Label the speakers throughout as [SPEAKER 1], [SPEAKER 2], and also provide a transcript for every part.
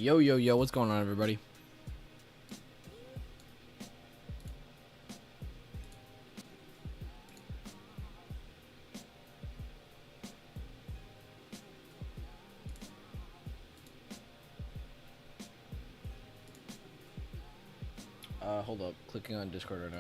[SPEAKER 1] Yo, yo, yo, what's going on, everybody? Hold up. Clicking on Discord right now.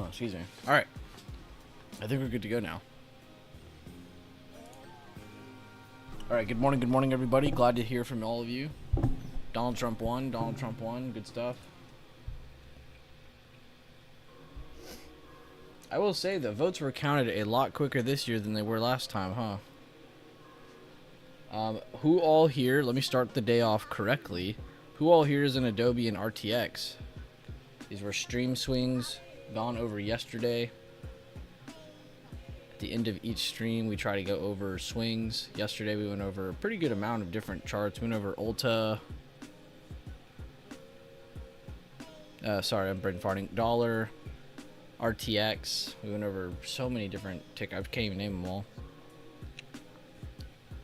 [SPEAKER 1] Excuse me. All right. I think we're good to go now. All right. Good morning, everybody. Glad to hear from all of you. Donald Trump won. Donald Trump won. Good stuff. I will say the votes were counted a lot quicker this year than they were last time, huh? Who all here? Let me start the day off correctly. Who all here is in Adobe and RTX? These were stream swings gone over yesterday. At the end of each stream, we try to go over swings. Yesterday, we went over a pretty good amount of different charts. We went over Ulta. Sorry, I'm brain farting. Dollar, RTX. We went over so many different tick. I can't even name them all.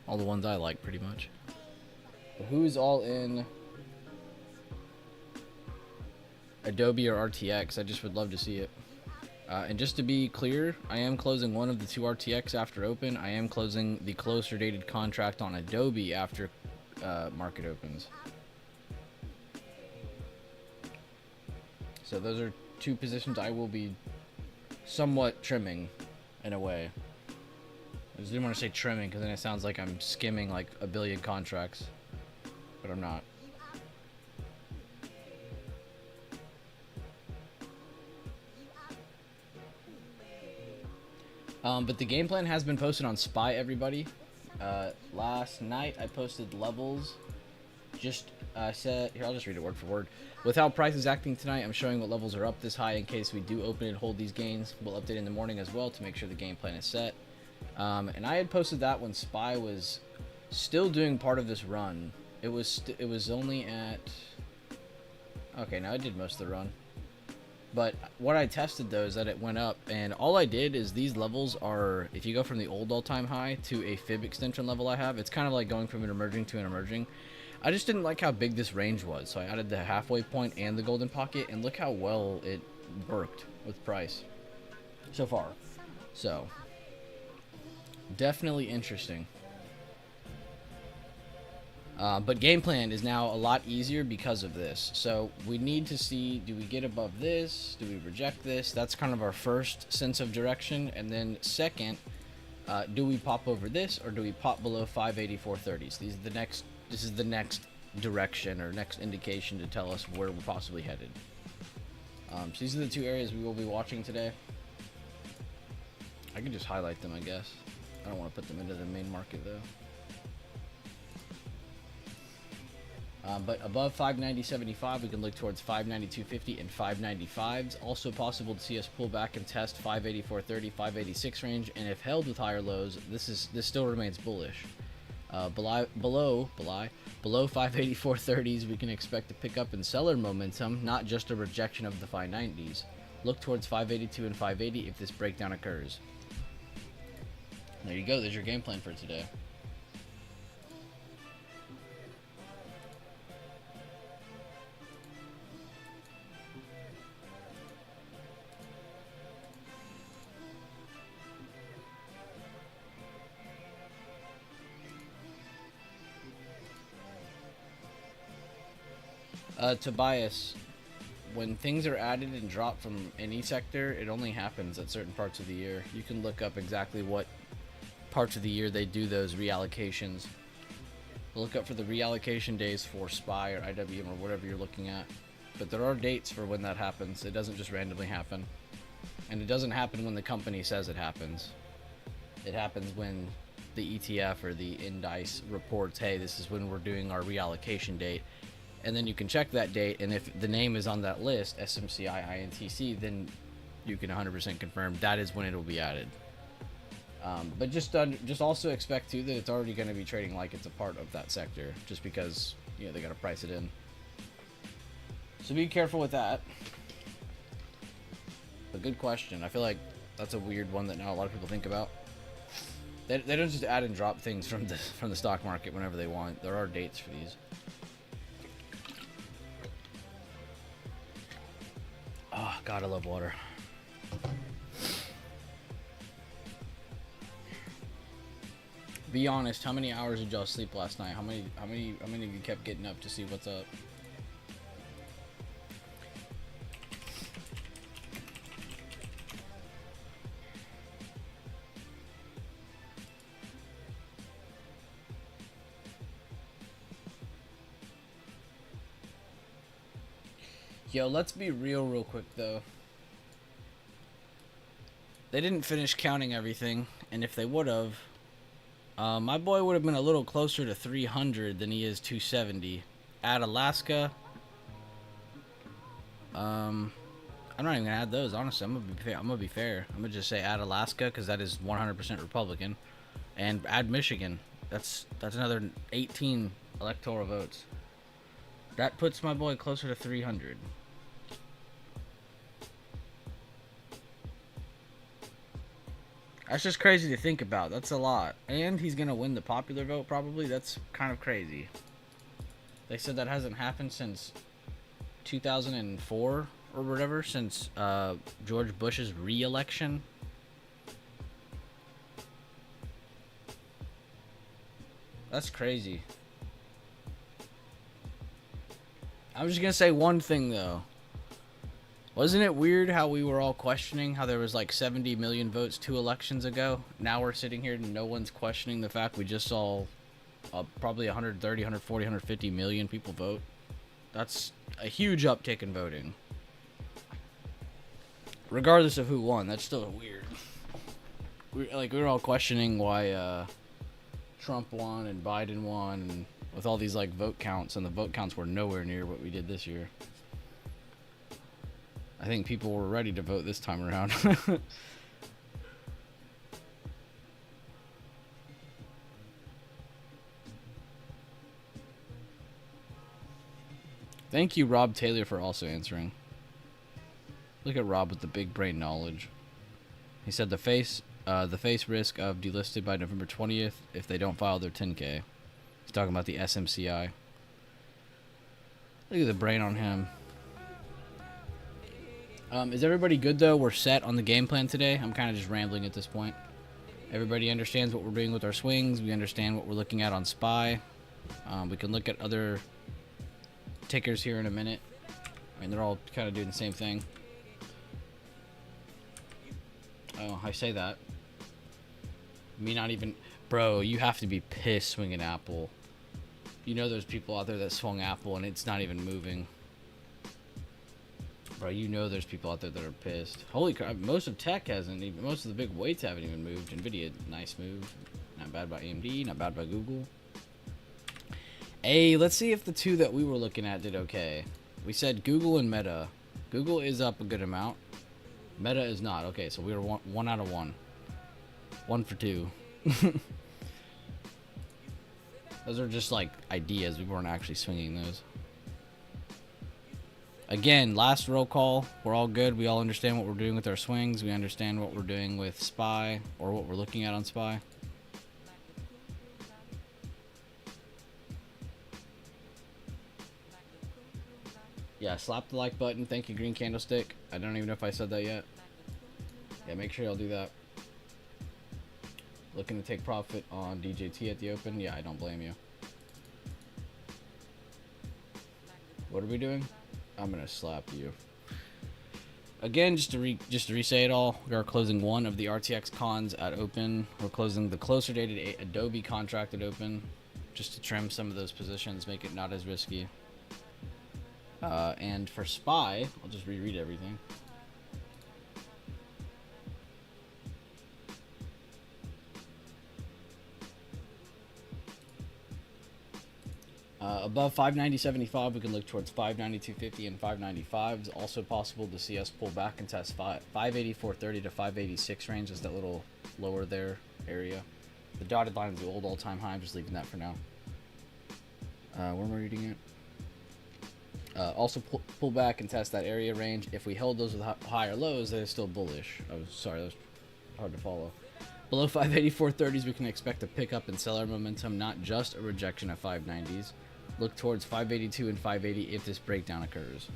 [SPEAKER 1] All the ones I like, pretty much. But who's all in Adobe or RTX? I just would love to see it. And just to be clear, I am closing one of the two RTX after open. I am closing the closer dated contract on Adobe after market opens. So those are two positions I will be somewhat trimming in a way. I just didn't want to say trimming because then it sounds like I'm skimming like a billion contracts, but I'm not. But the game plan has been posted on Spy, everybody. Last night I posted levels. Just said here, I'll just read it word for word. With how price is acting tonight, I'm showing what levels are up this high in case we do open and hold these gains. We'll update in the morning as well to make sure the game plan is set. And I had posted that when Spy was still doing part of this run. It was only at... Okay, now I did most of the run. But what I tested though is that it went up, and all I did is these levels are, if you go from the old all-time high to a fib extension level I have, it's kind of like going from an emerging to an emerging. I just didn't like how big this range was, so I added the halfway point and the golden pocket, and look how well it worked with price so far. So, definitely interesting. But game plan is now a lot easier because of this. So we need to see, do we get above this? Do we reject this? That's kind of our first sense of direction. And then second, do we pop over this or do we pop below 584.30s? This is the next direction or next indication to tell us where we're possibly headed. So these are the two areas we will be watching today. I can just highlight them, I guess. I don't want to put them into the main market though. But above 590.75, we can look towards 592.50 and 595s. Also possible to see us pull back and test 584.30, 586 range, and if held with higher lows, this still remains bullish. Below 584.30s, we can expect to pick up in seller momentum, not just a rejection of the 590s. Look towards 582 and 580 if this breakdown occurs. There you go. There's your game plan for today. Tobias, when things are added and dropped from any sector, it only happens at certain parts of the year. You can look up exactly what parts of the year they do those reallocations. Look up for the reallocation days for SPY or IWM or whatever you're looking at. But there are dates for when that happens. It doesn't just randomly happen. And it doesn't happen when the company says it happens. It happens when the ETF or the indice reports, hey, this is when we're doing our reallocation date. and then you can check that date, and if the name is on that list, SMCI INTC, then you can 100% confirm that is when it will be added. But just also expect too that it's already going to be trading like it's a part of that sector, just because they got to price it in. So be careful with that. A good question. I feel like that's a weird one that not a lot of people think about. They don't just add and drop things from the stock market whenever they want. There are dates for these. Oh God, I love water. Be honest. How many hours did y'all sleep last night? How many of you kept getting up to see what's up? Yo, let's be real quick though. They didn't finish counting everything, and if they would have, my boy would have been a little closer to 300 than he is 270. Add Alaska. I'm not even gonna add those. Honestly, I'm gonna be fair. I'm gonna just say add Alaska because that is 100% Republican, and add Michigan. That's another 18 electoral votes. That puts my boy closer to 300. That's just crazy to think about. That's a lot. And he's going to win the popular vote, probably. That's kind of crazy. They said that hasn't happened since 2004 or whatever, since George Bush's re-election. That's crazy. I'm just going to say one thing, though. Wasn't it weird how we were all questioning how there was like 70 million votes 2 elections ago? Now we're sitting here and no one's questioning the fact we just saw probably 130, 140, 150 million people vote. That's a huge uptick in voting. Regardless of who won, that's still weird. We were all questioning why Trump won and Biden won, and with all these like vote counts, and the vote counts were nowhere near what we did this year. I think people were ready to vote this time around. Thank you, Rob Taylor, for also answering. Look at Rob with the big brain knowledge. He said the face risk of delisted by November 20th if they don't file their 10K. He's talking about the SMCI. Look at the brain on him. Is everybody good, though? We're set on the game plan today. I'm kind of just rambling at this point. Everybody understands what we're doing with our swings. We understand what we're looking at on SPY. We can look at other tickers here in a minute. I mean, they're all kind of doing the same thing. Oh, I say that. Me not even... Bro, you have to be pissed swinging Apple. You know there's people out there that swung Apple and it's not even moving. Bro, you know there's people out there that are pissed. Holy crap, most of tech hasn't even... Most of the big weights haven't even moved. NVIDIA, nice move. Not bad by AMD, not bad by Google. Hey, let's see if the two that we were looking at did okay. We said Google and Meta. Google is up a good amount. Meta is not. Okay, so we were one out of one. 1 for 2. Those are just like ideas. We weren't actually swinging those. Again, last roll call. We're all good. We all understand what we're doing with our swings. We understand what we're doing with SPY, or what we're looking at on SPY. Yeah, slap the like button. Thank you, Green Candlestick. I don't even know if I said that yet. Yeah, make sure y'all do that. Looking to take profit on DJT at the open? Yeah, I don't blame you. What are we doing? I'm gonna slap you. Again, just to re-say it all, we are closing one of the RTX cons at open. We're closing the closer dated Adobe contract at open, just to trim some of those positions, make it not as risky. And for SPY, I'll just reread everything. Above 590.75, we can look towards 592.50 and 595. It's also possible to see us pull back and test 584.30 to 586 range. Is that little lower there area. The dotted line is the old all-time high. I'm just leaving that for now. Where am I reading it? Also pull back and test that area range. If we held those with higher lows, that is still bullish. Oh, sorry, that was hard to follow. Below 584.30s, we can expect a pickup in seller momentum, not just a rejection of 590s. Look towards 582 and 580 if this breakdown occurs.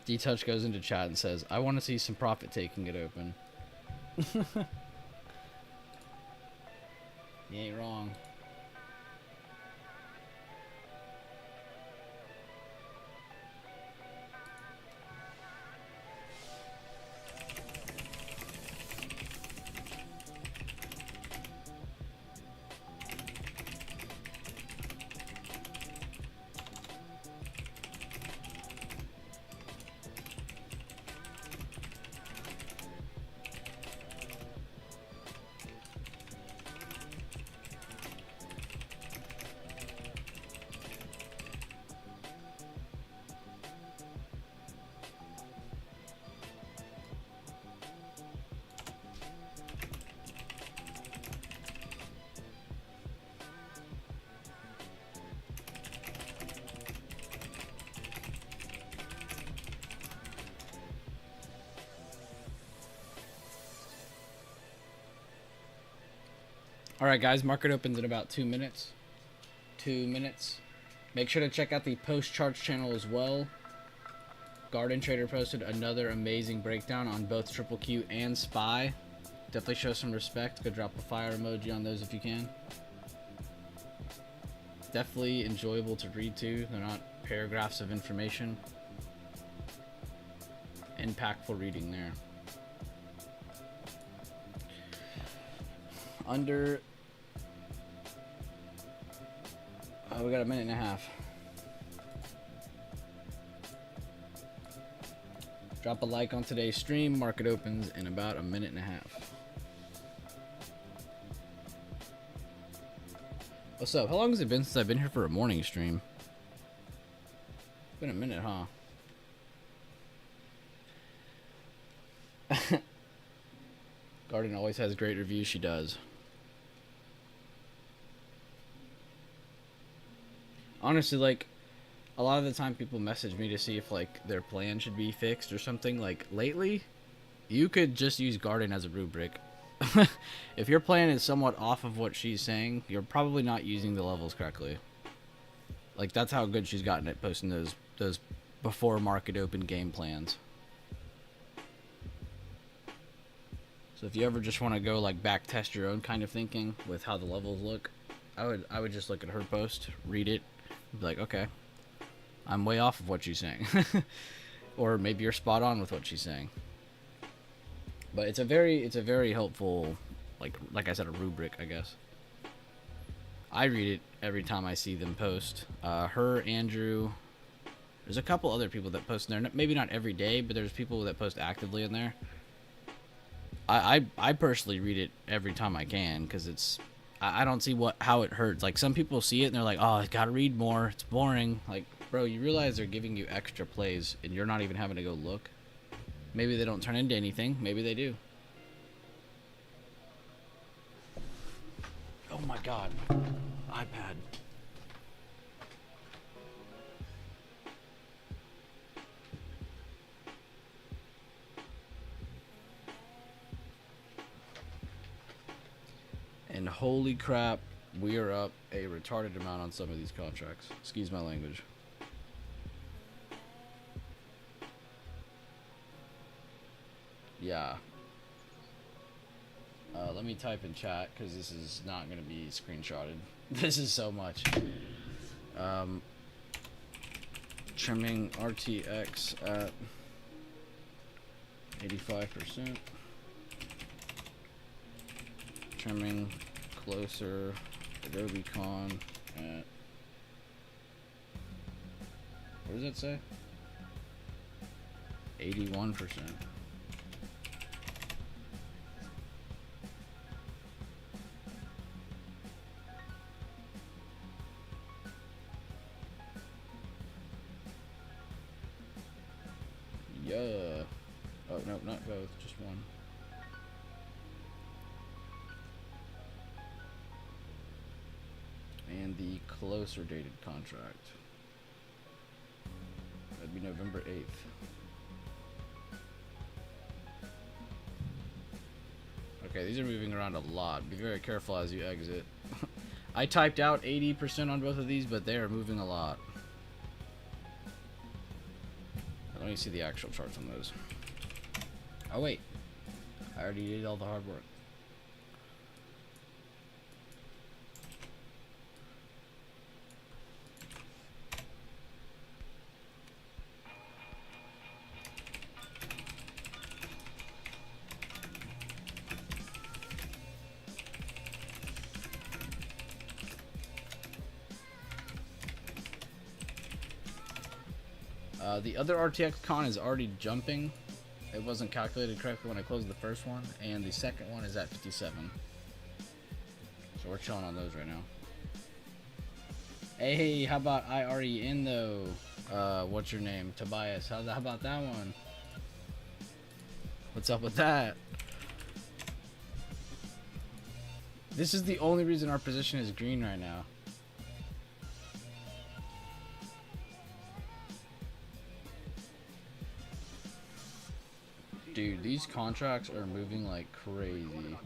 [SPEAKER 1] D-Touch goes into chat and says, I want to see some profit taking it open. You ain't wrong. Alright guys, market opens in about 2 minutes. 2 minutes. Make sure to check out the post charts channel as well. Garden Trader posted another amazing breakdown on both Triple Q and SPY. Definitely show some respect. Go drop a fire emoji on those if you can. Definitely enjoyable to read too. They're not paragraphs of information. Impactful reading there. Under we got a minute and a half. Drop a like on today's stream. Market opens in about a minute and a half. What's up? How long has it been since I've been here for a morning stream? It's been a minute, huh? Garden always has great reviews. She does. Honestly, like, a lot of the time people message me to see if, like, their plan should be fixed or something. Like, lately, you could just use Garden as a rubric. If your plan is somewhat off of what she's saying, you're probably not using the levels correctly. Like, that's how good she's gotten at posting those before market open game plans. So if you ever just want to go like back test your own kind of thinking with how the levels look, I would just look at her post, read it, be like, okay, I'm way off of what she's saying. Or maybe you're spot on with what she's saying. But it's a very helpful, like I said, a rubric, I guess. I read it every time I see them post. Her, Andrew, there's a couple other people that post in there. Maybe not every day, but there's people that post actively in there. I personally read it every time I can because I don't see how it hurts. Like, some people see it and they're like, oh, I gotta read more, it's boring. Like, bro, you realize they're giving you extra plays and you're not even having to go look. Maybe they don't turn into anything, maybe they do. Oh my god, iPad. And holy crap, we are up a retarded amount on some of these contracts. Excuse my language. Yeah. Let me type in chat because this is not going to be screenshotted. This is so much. Trimming RTX at 85%. trimming closer Adobe Con at, what does that say? 81%. Yeah. Oh, no, not both, just one. And the closer dated contract. That'd be November 8th. Okay, these are moving around a lot. Be very careful as you exit. I typed out 80% on both of these, but they are moving a lot. Let me see the actual charts on those. Oh wait, I already did all the hard work. The other RTX con is already jumping. It wasn't calculated correctly when I closed the first one, and the second one is at 57. So we're chilling on those right now. Hey, how about IREN though? What's your name? Tobias. How about that one? What's up with that? This is the only reason our position is green right now. Dude, these contracts are moving like crazy.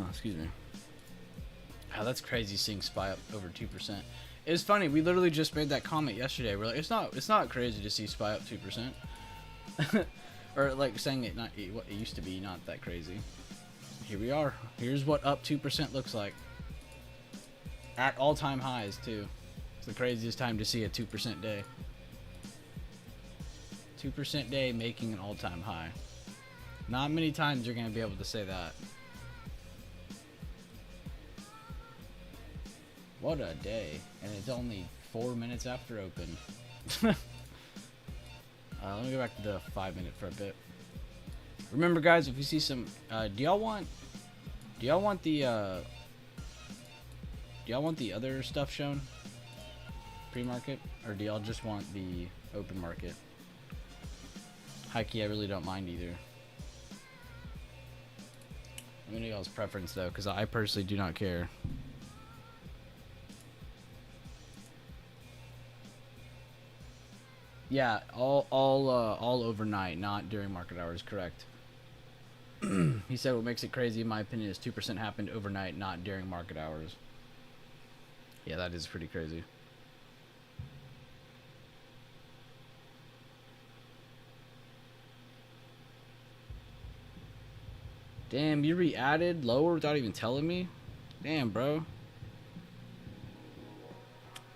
[SPEAKER 1] Excuse me. Oh, that's crazy seeing SPY up over 2%. It's funny, we literally just made that comment yesterday. We're like, it's not crazy to see SPY up 2%. Or like saying it what it used to be, not that crazy. Here we are. Here's what up 2% looks like. At all-time highs too. It's the craziest time to see a 2% day. 2% day making an all-time high. Not many times you're gonna be able to say that. What a day. And it's only 4 minutes after open. Let me go back to the 5 minute for a bit. Remember guys, if you see some do y'all want the other stuff shown? Pre-market? Or do y'all just want the open market? Hikey, I really don't mind either. Let me know y'all's preference though, because I personally do not care. Yeah, all overnight, not during market hours, correct. He said what makes it crazy, in my opinion, is 2% happened overnight, not during market hours. Yeah, that is pretty crazy. Damn, you re-added lower without even telling me? Damn, bro.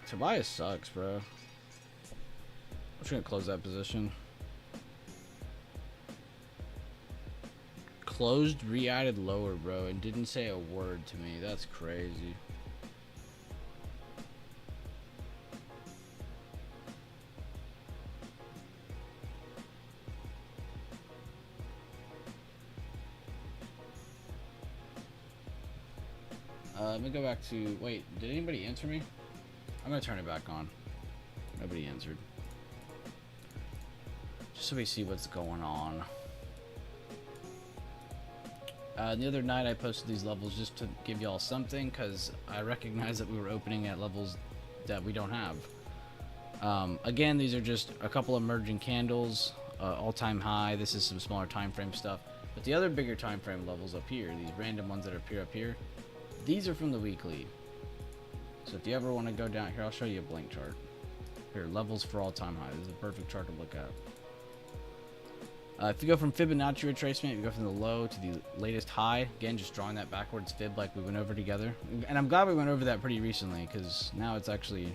[SPEAKER 1] Tobias sucks, bro. I'm just gonna close that position. Closed, re-added lower, bro, and didn't say a word to me. That's crazy. Let me go back to... Wait, did anybody answer me? I'm gonna turn it back on. Nobody answered. Just so we see what's going on. The other night I posted these levels just to give y'all something, because I recognize that we were opening at levels that we don't have. Again, these are just a couple of merging candles, all-time high. This is some smaller time frame stuff. But the other bigger time frame levels up here, these random ones that appear up here, these are from the weekly. So if you ever want to go down here, I'll show you a blank chart. Here, levels for all-time high. This is a perfect chart to look at. If you go from Fibonacci retracement, you go from the low to the latest high. Again, just drawing that backwards fib like we went over together. And I'm glad we went over that pretty recently, because now it's actually,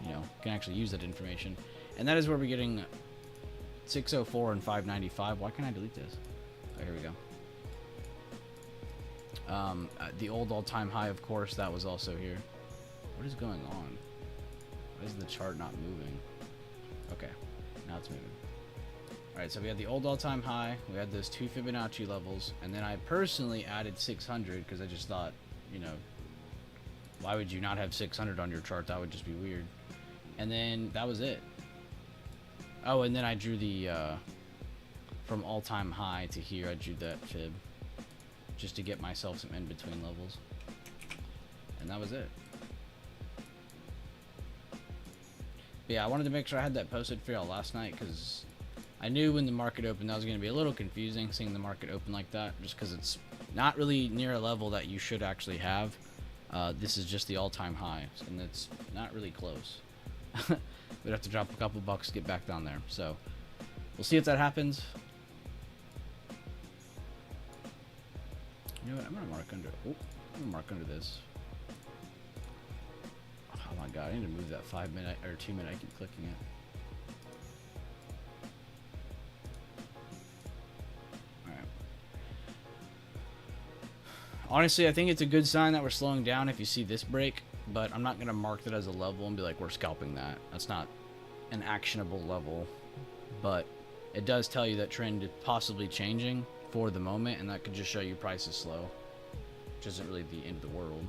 [SPEAKER 1] you know, can actually use that information. And that is where we're getting 604 and 595. Why can't I delete this? Oh, here we go. The old all-time high, of course, that was also here. What is going on? Why is the chart not moving? Okay, now it's moving. Alright, so we had the old all-time high, we had those 2 Fibonacci levels, and then I personally added 600 because I just thought, you know, why would you not have 600 on your chart? That would just be weird. And then that was it. Oh, and then I drew the, from all-time high to here, I drew that fib just to get myself some in-between levels. And that was it. But yeah, I wanted to make sure I had that posted for y'all last night, because I knew when the market opened that was going to be a little confusing seeing the market open like that, just because it's not really near a level that you should actually have. This is just the all-time high, and it's not really close. We'd have to drop a couple bucks to get back down there. So we'll see if that happens. You know what? I'm gonna mark under. Oh, I'm gonna mark under this. Oh my god! I need to move that 5-minute or 2-minute. I keep clicking it. Honestly, I think it's a good sign that we're slowing down if you see this break, but I'm not going to mark that as a level and be like, we're scalping that. That's not an actionable level, but it does tell you that trend is possibly changing for the moment, and that could just show you price is slow, which isn't really the end of the world.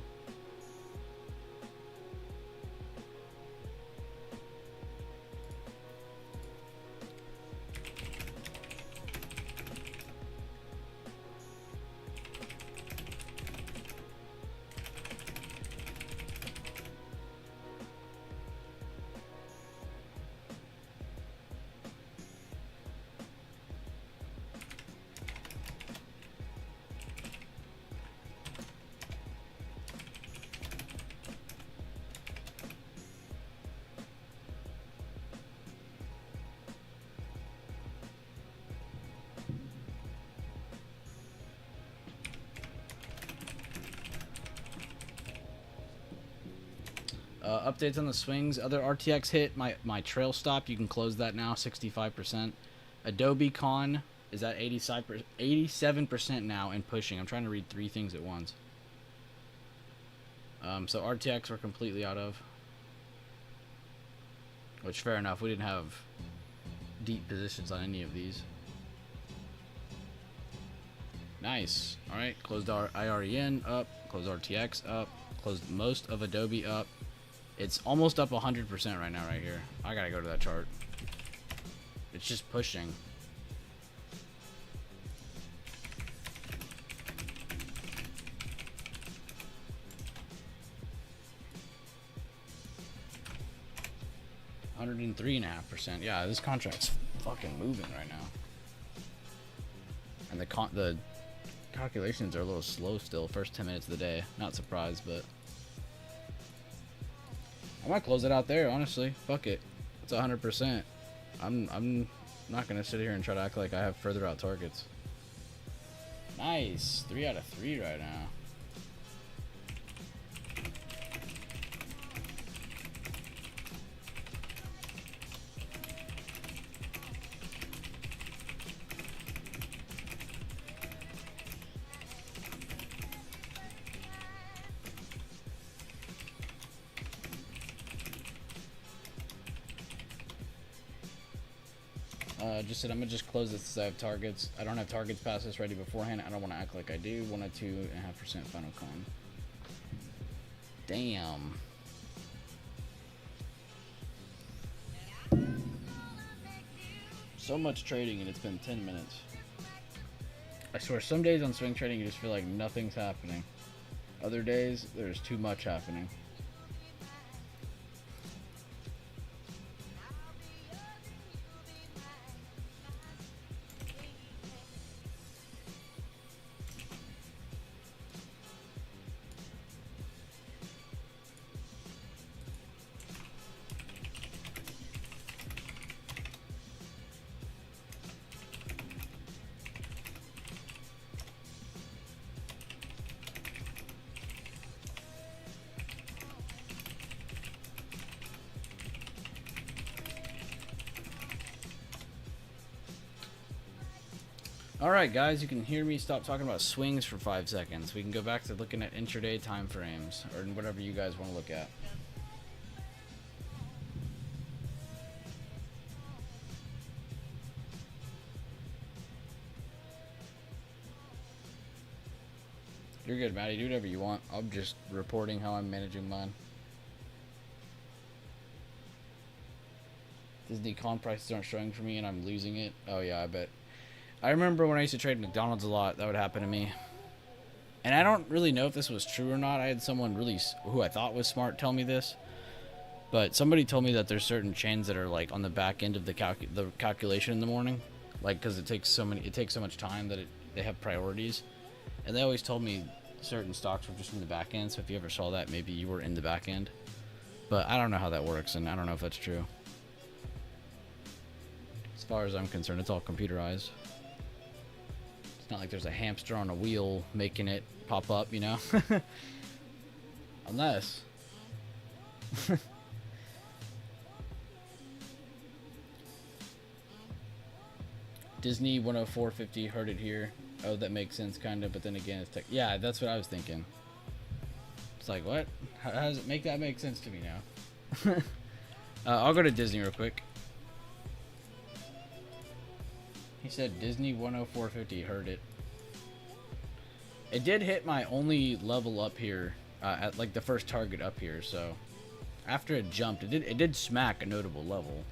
[SPEAKER 1] Updates on the swings. Other RTX hit my trail stop. You can close that now, 65%. Adobe Con is at 87% now and pushing. I'm trying to read 3 things at once. So RTX we're completely out of. Which, fair enough. We didn't have deep positions on any of these. Nice. Alright, closed our IREN up. Closed RTX up. Closed most of Adobe up. It's almost up 100% right now right here. I gotta go to that chart. It's just pushing. $103.5%. Yeah, this contract's fucking moving right now. And the calculations are a little slow still. First 10 minutes of the day. Not surprised, but I might close it out there, honestly. Fuck it. It's 100%. I'm not gonna sit here and try to act like I have further out targets. Nice. 3 out of 3 right now. Just said I'm gonna just close this because I have targets. I don't have targets past this ready beforehand. I don't want to act like I do. 102.5% final con. Damn. So much trading and it's been 10 minutes. I swear, some days on swing trading you just feel like nothing's happening. Other days, there's too much happening. Alright guys, you can hear me stop talking about swings for 5 seconds. We can go back to looking at intraday time frames, or whatever you guys want to look at. You're good, Maddie. Do whatever you want. I'm just reporting how I'm managing mine. Disney con prices aren't showing for me and I'm losing it. Oh yeah, I bet. I remember when I used to trade McDonald's a lot, that would happen to me. And I don't really know if this was true or not. I had someone really who I thought was smart tell me this. But somebody told me that there's certain chains that are like on the back end of the calculation in the morning, like because it takes so much time that they have priorities. And they always told me certain stocks were just in the back end. So if you ever saw that, maybe you were in the back end. But I don't know how that works, and I don't know if that's true. As far as I'm concerned, it's all computerized. It's not like there's a hamster on a wheel making it pop up, you know? Unless. Disney 104.50, heard it here. Oh, that makes sense, kind of, but then again, it's tech. Yeah, that's what I was thinking. It's like, what? How does it make that make sense to me now? I'll go to Disney real quick. He said Disney 104.50, heard it. It did hit my only level up here, at like the first target up here, so after it jumped, it did smack a notable level.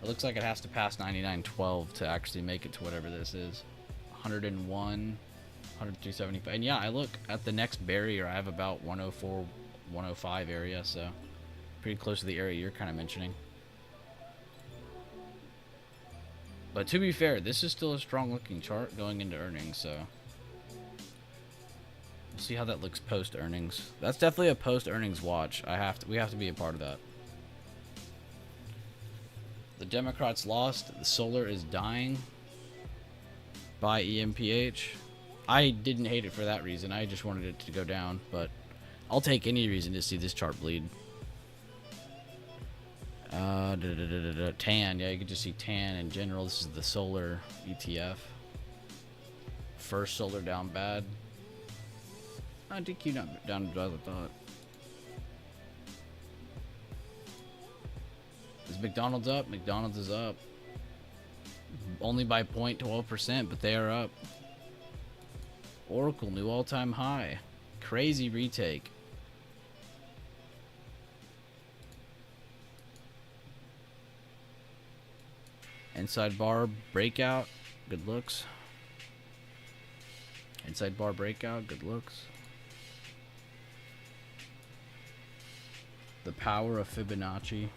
[SPEAKER 1] It looks like it has to pass 99.12 to actually make it to whatever this is. 101, 103.75. And yeah, I look at the next barrier, I have about 104, 105 area, so pretty close to the area you're kind of mentioning. But to be fair, this is still a strong looking chart going into earnings, so we'll see how that looks post earnings. That's definitely a post earnings watch. We have to be a part of that. The Democrats lost. The solar is dying. By EMPH. I didn't hate it for that reason. I just wanted it to go down, but I'll take any reason to see this chart bleed. Tan, yeah, you can just see tan in general. This is the solar ETF. First solar down bad. I think you're not down as bad as I thought. Is McDonald's up? McDonald's is up. Only by 0.12%, but they are up. Oracle, new all-time high. Crazy retake. Inside bar breakout, good looks. Inside bar breakout, good looks. The power of Fibonacci.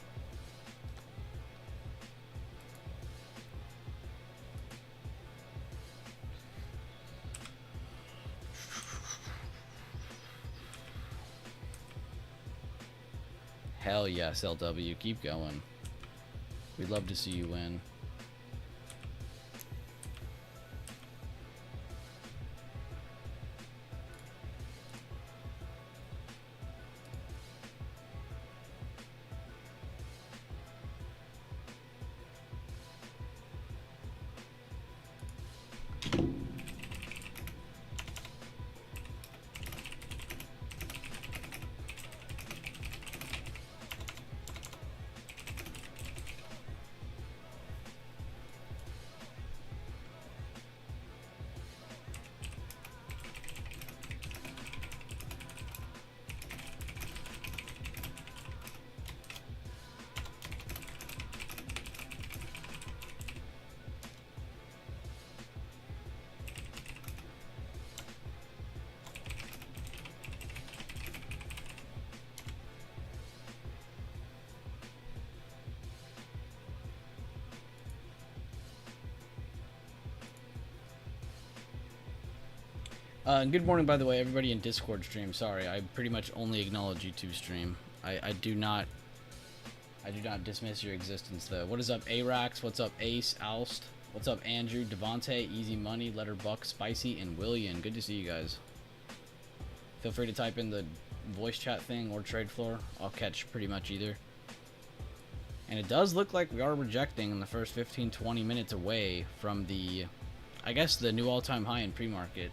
[SPEAKER 1] Hell yes, LW, keep going. We'd love to see you win. Good morning, by the way, everybody in Discord stream. Sorry, I pretty much only acknowledge YouTube stream. I do not dismiss your existence, though. What is up, Arax? What's up, Ace, Alst? What's up, Andrew, Devontae, Easy Money, Letter Buck, Spicy, and William? Good to see you guys. Feel free to type in the voice chat thing or trade floor. I'll catch pretty much either. And it does look like we are rejecting in the first 15-20 minutes away from the, I guess, the new all-time high in pre-market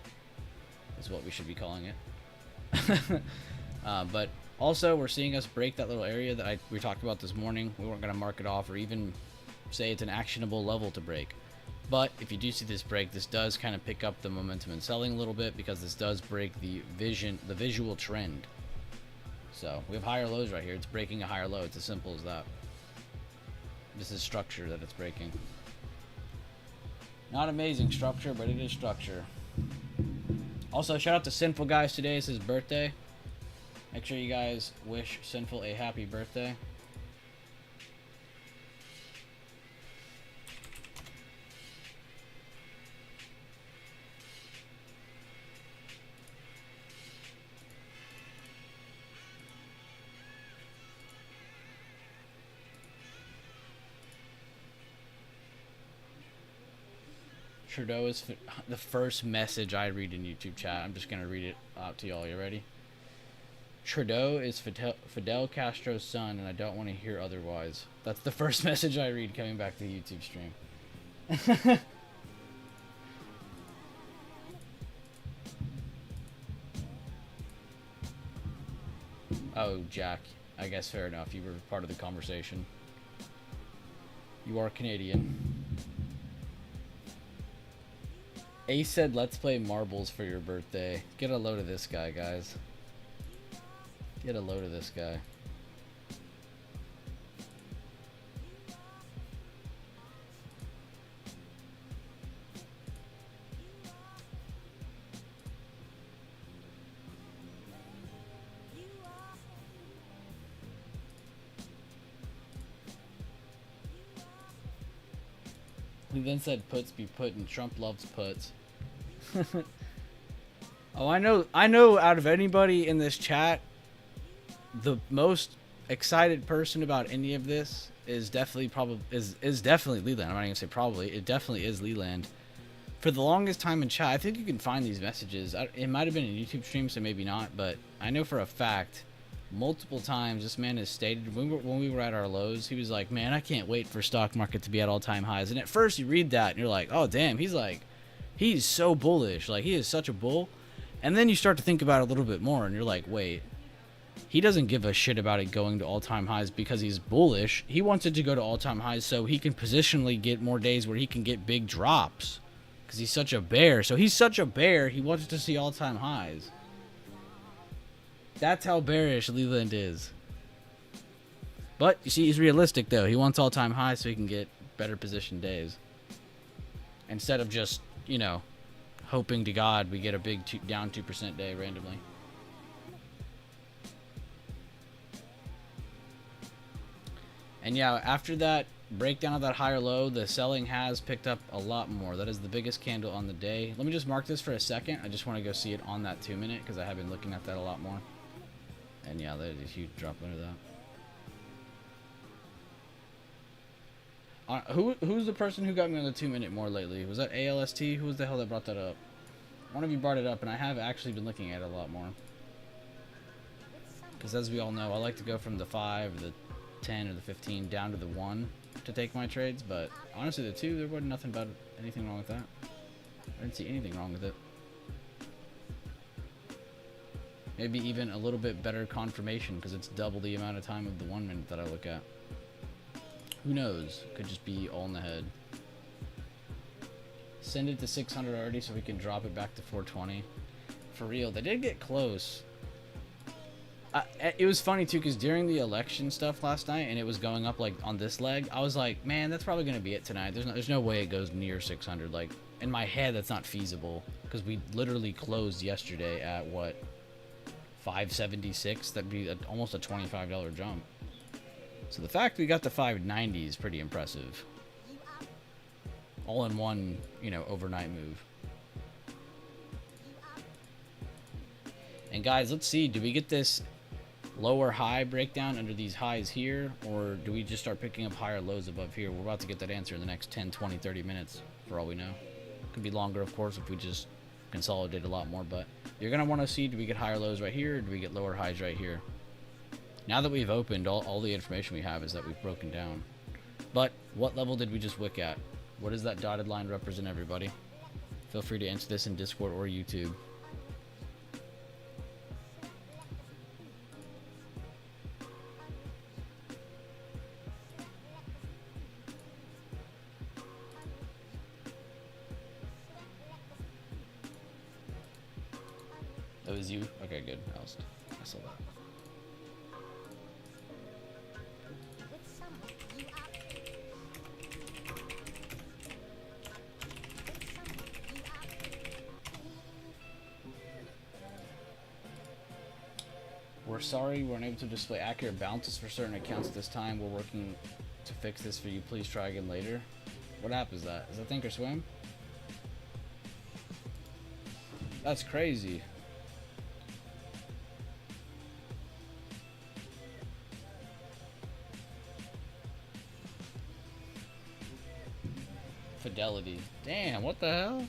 [SPEAKER 1] is what we should be calling it. But also, we're seeing us break that little area that we talked about this morning. We weren't going to mark it off or even say it's an actionable level to break. But if you do see this break, this does kind of pick up the momentum in selling a little bit because this does break the visual trend. So we have higher lows right here. It's breaking a higher low. It's as simple as that. This is structure that it's breaking. Not amazing structure, but it is structure. Also, shout out to Sinful Guys today. It's his birthday. Make sure you guys wish Sinful a happy birthday. Trudeau is the first message I read in YouTube chat. I'm just going to read it out to y'all. You ready? Trudeau is Fidel Castro's son, and I don't want to hear otherwise. That's the first message I read coming back to the YouTube stream. Oh, Jack. I guess fair enough. You were part of the conversation. You are Canadian. Ace said, let's play marbles for your birthday. Get a load of this guy, guys. Get a load of this guy. He then said puts be put, and Trump loves puts. Oh, I know out of anybody in this chat, the most excited person about any of this is definitely definitely Leland. I'm not gonna say probably. It definitely is Leland. For the longest time in chat, I think you can find these messages. It might have been a YouTube stream, so maybe not, but I know for a fact multiple times this man has stated when we were at our lows, he was like, man, I can't wait for stock market to be at all-time highs. And at first you read that and you're like, oh damn, he's so bullish, like he is such a bull. And then you start to think about it a little bit more and you're like, wait, he doesn't give a shit about it going to all-time highs because he's bullish. He wants it to go to all-time highs so he can positionally get more days where he can get big drops because he's such a bear. So he's such a bear, he wants to see all-time highs. That's how bearish Leland is. But, you see, he's realistic, though. He wants all-time highs so he can get better position days. Instead of just, you know, hoping to God we get a big down 2% day randomly. And, yeah, after that breakdown of that higher low, the selling has picked up a lot more. That is the biggest candle on the day. Let me just mark this for a second. I just want to go see it on that 2-minute because I have been looking at that a lot more. And yeah, there's a huge drop under that. Who's the person who got me on the 2-minute more lately? Was that ALST? Who was the hell that brought that up? One of you brought it up, and I have actually been looking at it a lot more. Because as we all know, I like to go from the 5, or the 10, or the 15 down to the 1 to take my trades. But honestly, the 2, there wasn't anything wrong with that. I didn't see anything wrong with it. Maybe even a little bit better confirmation because it's double the amount of time of the 1 minute that I look at. Who knows? Could just be all in the head. Send it to 600 already so we can drop it back to 420. For real, they did get close. It was funny too because during the election stuff last night and it was going up like on this leg, I was like, man, that's probably gonna be it tonight. There's no way it goes near 600. Like in my head, that's not feasible because we literally closed yesterday at what? 576. That'd be almost a $25 jump. So the fact we got to 590 is pretty impressive. All in one, you know, overnight move. And guys, let's see. Do we get this lower high breakdown under these highs here, or do we just start picking up higher lows above here? We're about to get that answer in the next 10, 20, 30 minutes for all we know. Could be longer, of course, if we just consolidate a lot more, but you're going to want to see, do we get higher lows right here, or do we get lower highs right here? Now that we've opened, all the information we have is that we've broken down. But what level did we just wick at? What does that dotted line represent, everybody? Feel free to answer this in Discord or YouTube. That was you? Okay, good. I saw that. We're sorry we're unable to display accurate balances for certain accounts at this time. We're working to fix this for you. Please try again later. What app is that? Is that Thinkorswim? That's crazy. Fidelity. Damn, what the hell?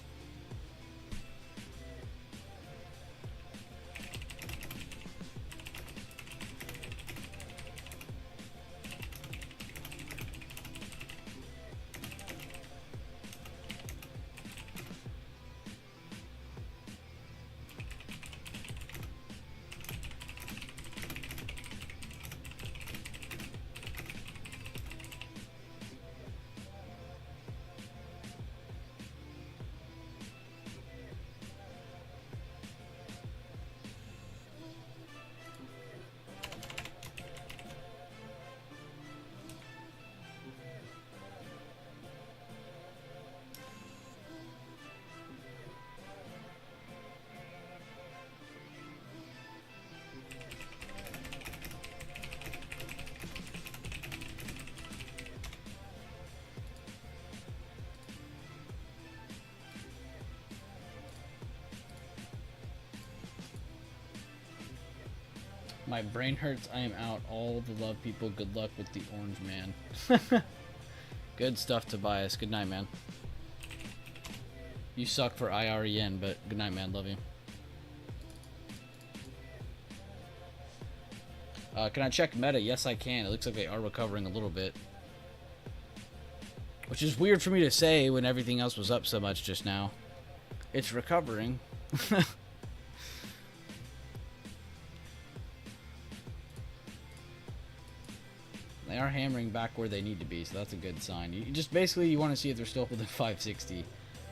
[SPEAKER 1] My brain hurts. I am out. All the love, people. Good luck with the orange man. Good stuff, Tobias. Good night, man. You suck for IREN, but good night, man. Love you. Can I check meta? Yes, I can. It looks like they are recovering a little bit. Which is weird for me to say when everything else was up so much just now. It's recovering. They are hammering back where they need to be, so that's a good sign. You just basically, you want to see if they're still holding 560.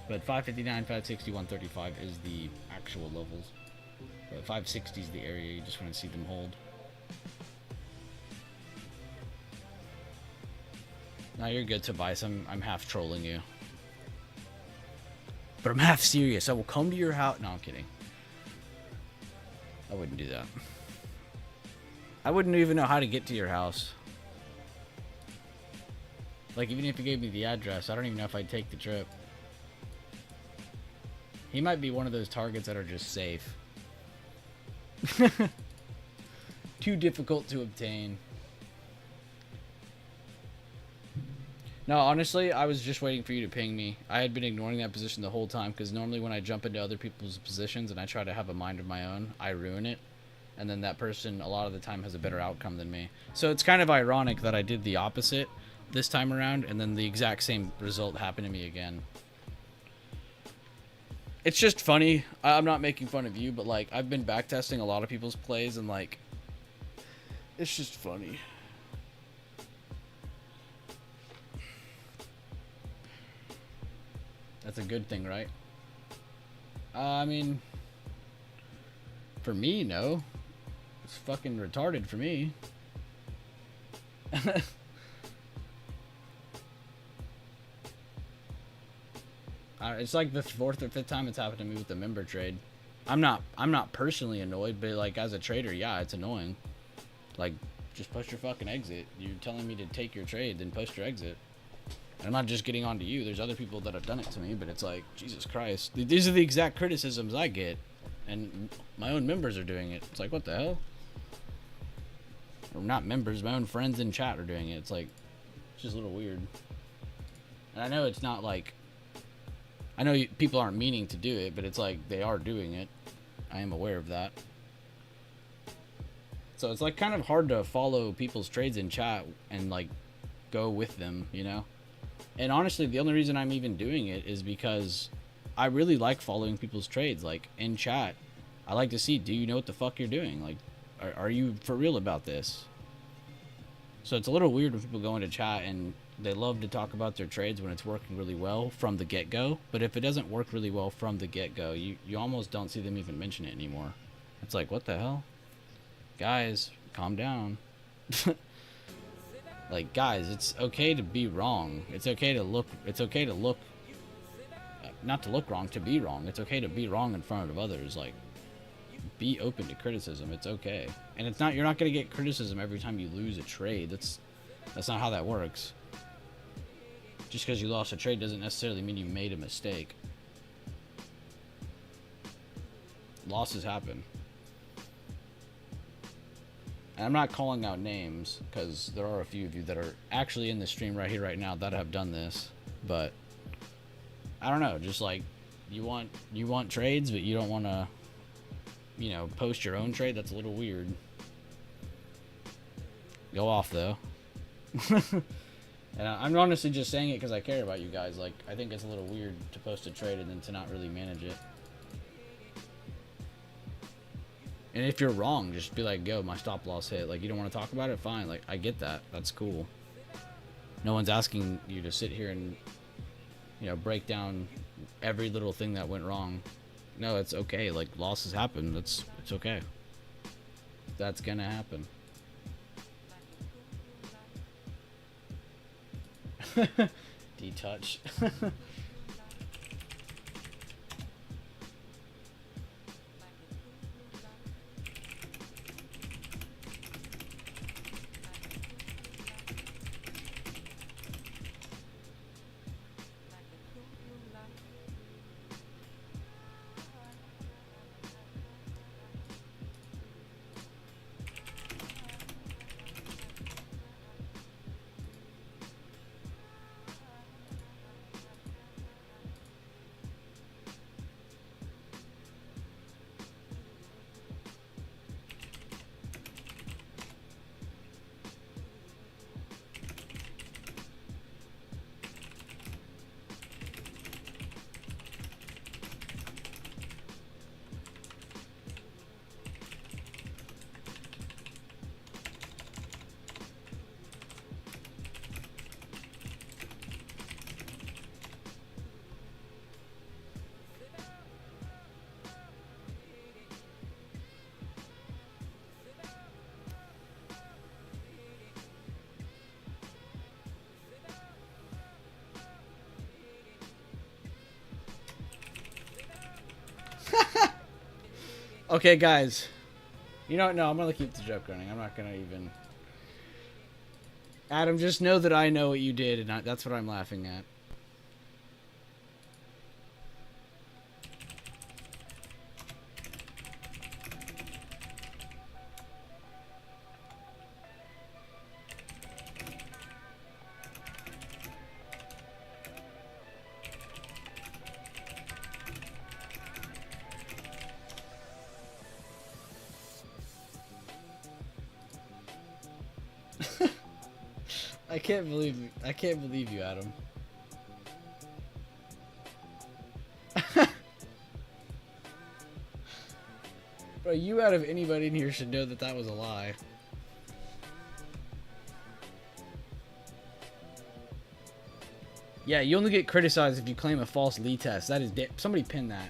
[SPEAKER 1] But 559, 560, 135 is the actual levels. But 560 is the area you just want to see them hold. No, you're good, Tobias. I'm half trolling you. But I'm half serious. I will come to your house. No, I'm kidding. I wouldn't do that. I wouldn't even know how to get to your house. Like, even if you gave me the address, I don't even know if I'd take the trip. He might be one of those targets that are just safe. Too difficult to obtain. No, honestly, I was just waiting for you to ping me. I had been ignoring that position the whole time, because normally when I jump into other people's positions and I try to have a mind of my own, I ruin it. And then that person, a lot of the time, has a better outcome than me. So it's kind of ironic that I did the opposite this time around, and then the exact same result happened to me again. It's just funny. I'm not making fun of you, but, like, I've been backtesting a lot of people's plays, and, like, it's just funny. That's a good thing, right? I mean, for me, no. It's fucking retarded for me. It's like the 4th or 5th time it's happened to me with the member trade. I'm not personally annoyed, but like as a trader, yeah, it's annoying. Like, just post your fucking exit. You're telling me to take your trade, then post your exit. And I'm not just getting on to you. There's other people that have done it to me, but it's like, Jesus Christ. These are the exact criticisms I get. and my own members are doing it. It's like, what the hell? Or not members, my own friends in chat are doing it. It's like, it's just a little weird. And I know it's not like, I know people aren't meaning to do it, but it's like they are doing it. I am aware of that. So it's like kind of hard to follow people's trades in chat and like go with them, you know? And honestly, the only reason I'm even doing it is because I really like following people's trades. Like in chat, I like to see, do you know what the fuck you're doing? Like, are you for real about this? So it's a little weird when people go into chat and they love to talk about their trades when it's working really well from the get-go. But if it doesn't work really well from the get-go, you almost don't see them even mention it anymore. It's like, what the hell? Guys, calm down. Like, guys, it's okay to be wrong. It's okay to look, not to look wrong, to be wrong. It's okay to be wrong in front of others. Like, be open to criticism. It's okay. And it's not, you're not going to get criticism every time you lose a trade. That's not how that works. Just because you lost a trade doesn't necessarily mean you made a mistake. Losses happen. And I'm not calling out names because there are a few of you that are actually in the stream right here, right now that have done this. But I don't know, just like you want trades, but you don't want to, you know, post your own trade. That's a little weird. Go off though. And I'm honestly just saying it because I care about you guys. Like, I think it's a little weird to post a trade and then to not really manage it. And if you're wrong, just be like, go, my stop loss hit. Like, you don't want to talk about it? Fine. Like, I get that. That's cool. No one's asking you to sit here and, you know, break down every little thing that went wrong. No, it's okay. Like, losses happen. It's okay. That's gonna happen. Detouch. Okay, guys. You know what? No, I'm going to keep the joke running. I'm not going to even... Adam, just know that I know what you did, and that's what I'm laughing at. I can't believe you, Adam. Bro, you out of anybody in here should know that that was a lie. Yeah, you only get criticized if you claim a false Lee test. That is somebody pin that.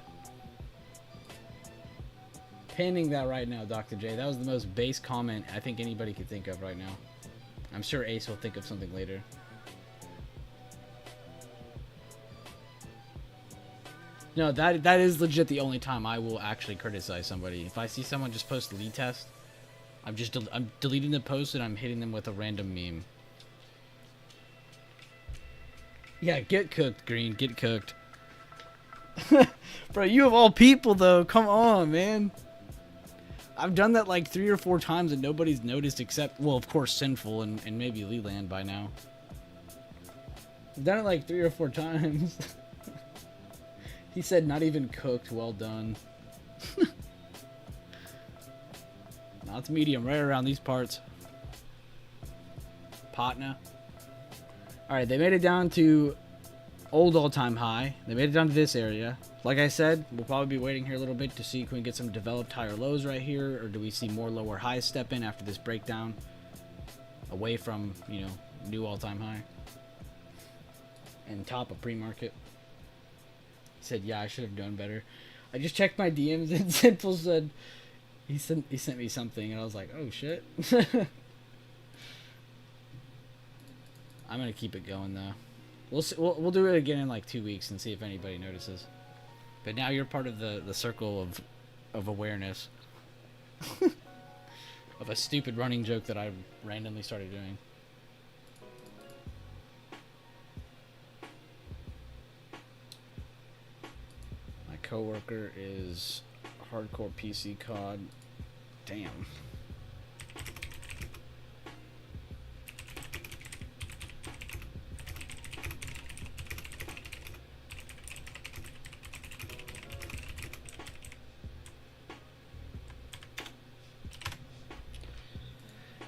[SPEAKER 1] Pinning that right now, Dr. J. That was the most base comment I think anybody could think of right now. I'm sure Ace will think of something later. No, that is legit the only time I will actually criticize somebody. If I see someone just post Lee test, I'm deleting the post and I'm hitting them with a random meme. Yeah, get cooked, Green. Get cooked. Bro, you of all people, though. Come on, man. I've done that like 3 or 4 times and nobody's noticed except, well, of course, Sinful and maybe Leland by now. I've done it like 3 or 4 times. He said not even cooked. Well done. No, it's medium right around these parts. Patna. Alright, they made it down to old all-time high. They made it down to this area. Like I said, we'll probably be waiting here a little bit to see if we can get some developed higher lows right here, or do we see more lower highs step in after this breakdown away from, you know, new all-time high and top of pre-market. He said, yeah, I should have done better. I just checked my DMs and Simple said he sent me something and I was like, oh shit. I'm gonna keep it going though. We'll do it again in like 2 weeks and see if anybody notices. But now you're part of the circle of awareness of a stupid running joke that I randomly started doing. My coworker is hardcore PC COD. Damn.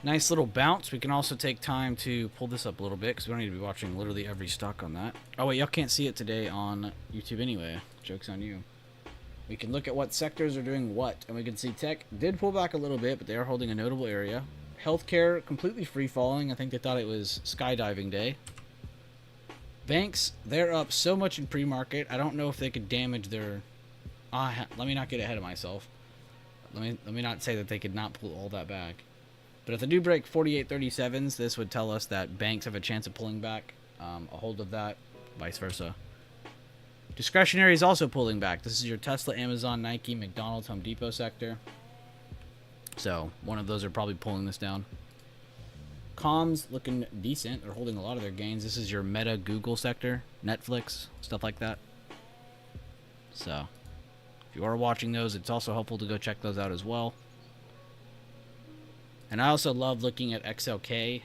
[SPEAKER 1] Nice little bounce. We can also take time to pull this up a little bit because we don't need to be watching literally every stock on that. Oh wait, y'all can't see it today on YouTube anyway. Joke's on you. We can look at what sectors are doing what, and we can see tech did pull back a little bit, but they are holding a notable area. Healthcare completely free falling. I think they thought it was skydiving day. Banks, they're up so much in pre-market. I don't know if they could damage their. Let me not get ahead of myself. Let me not say that they could not pull all that back. But if they do break 48.37s, this would tell us that banks have a chance of pulling back a hold of that, vice versa. Discretionary is also pulling back. This is your Tesla, Amazon, Nike, McDonald's, Home Depot sector. So one of those are probably pulling this down. Comms looking decent. They're holding a lot of their gains. This is your Meta, Google sector, Netflix, stuff like that. So if you are watching those, it's also helpful to go check those out as well. And I also love looking at XLK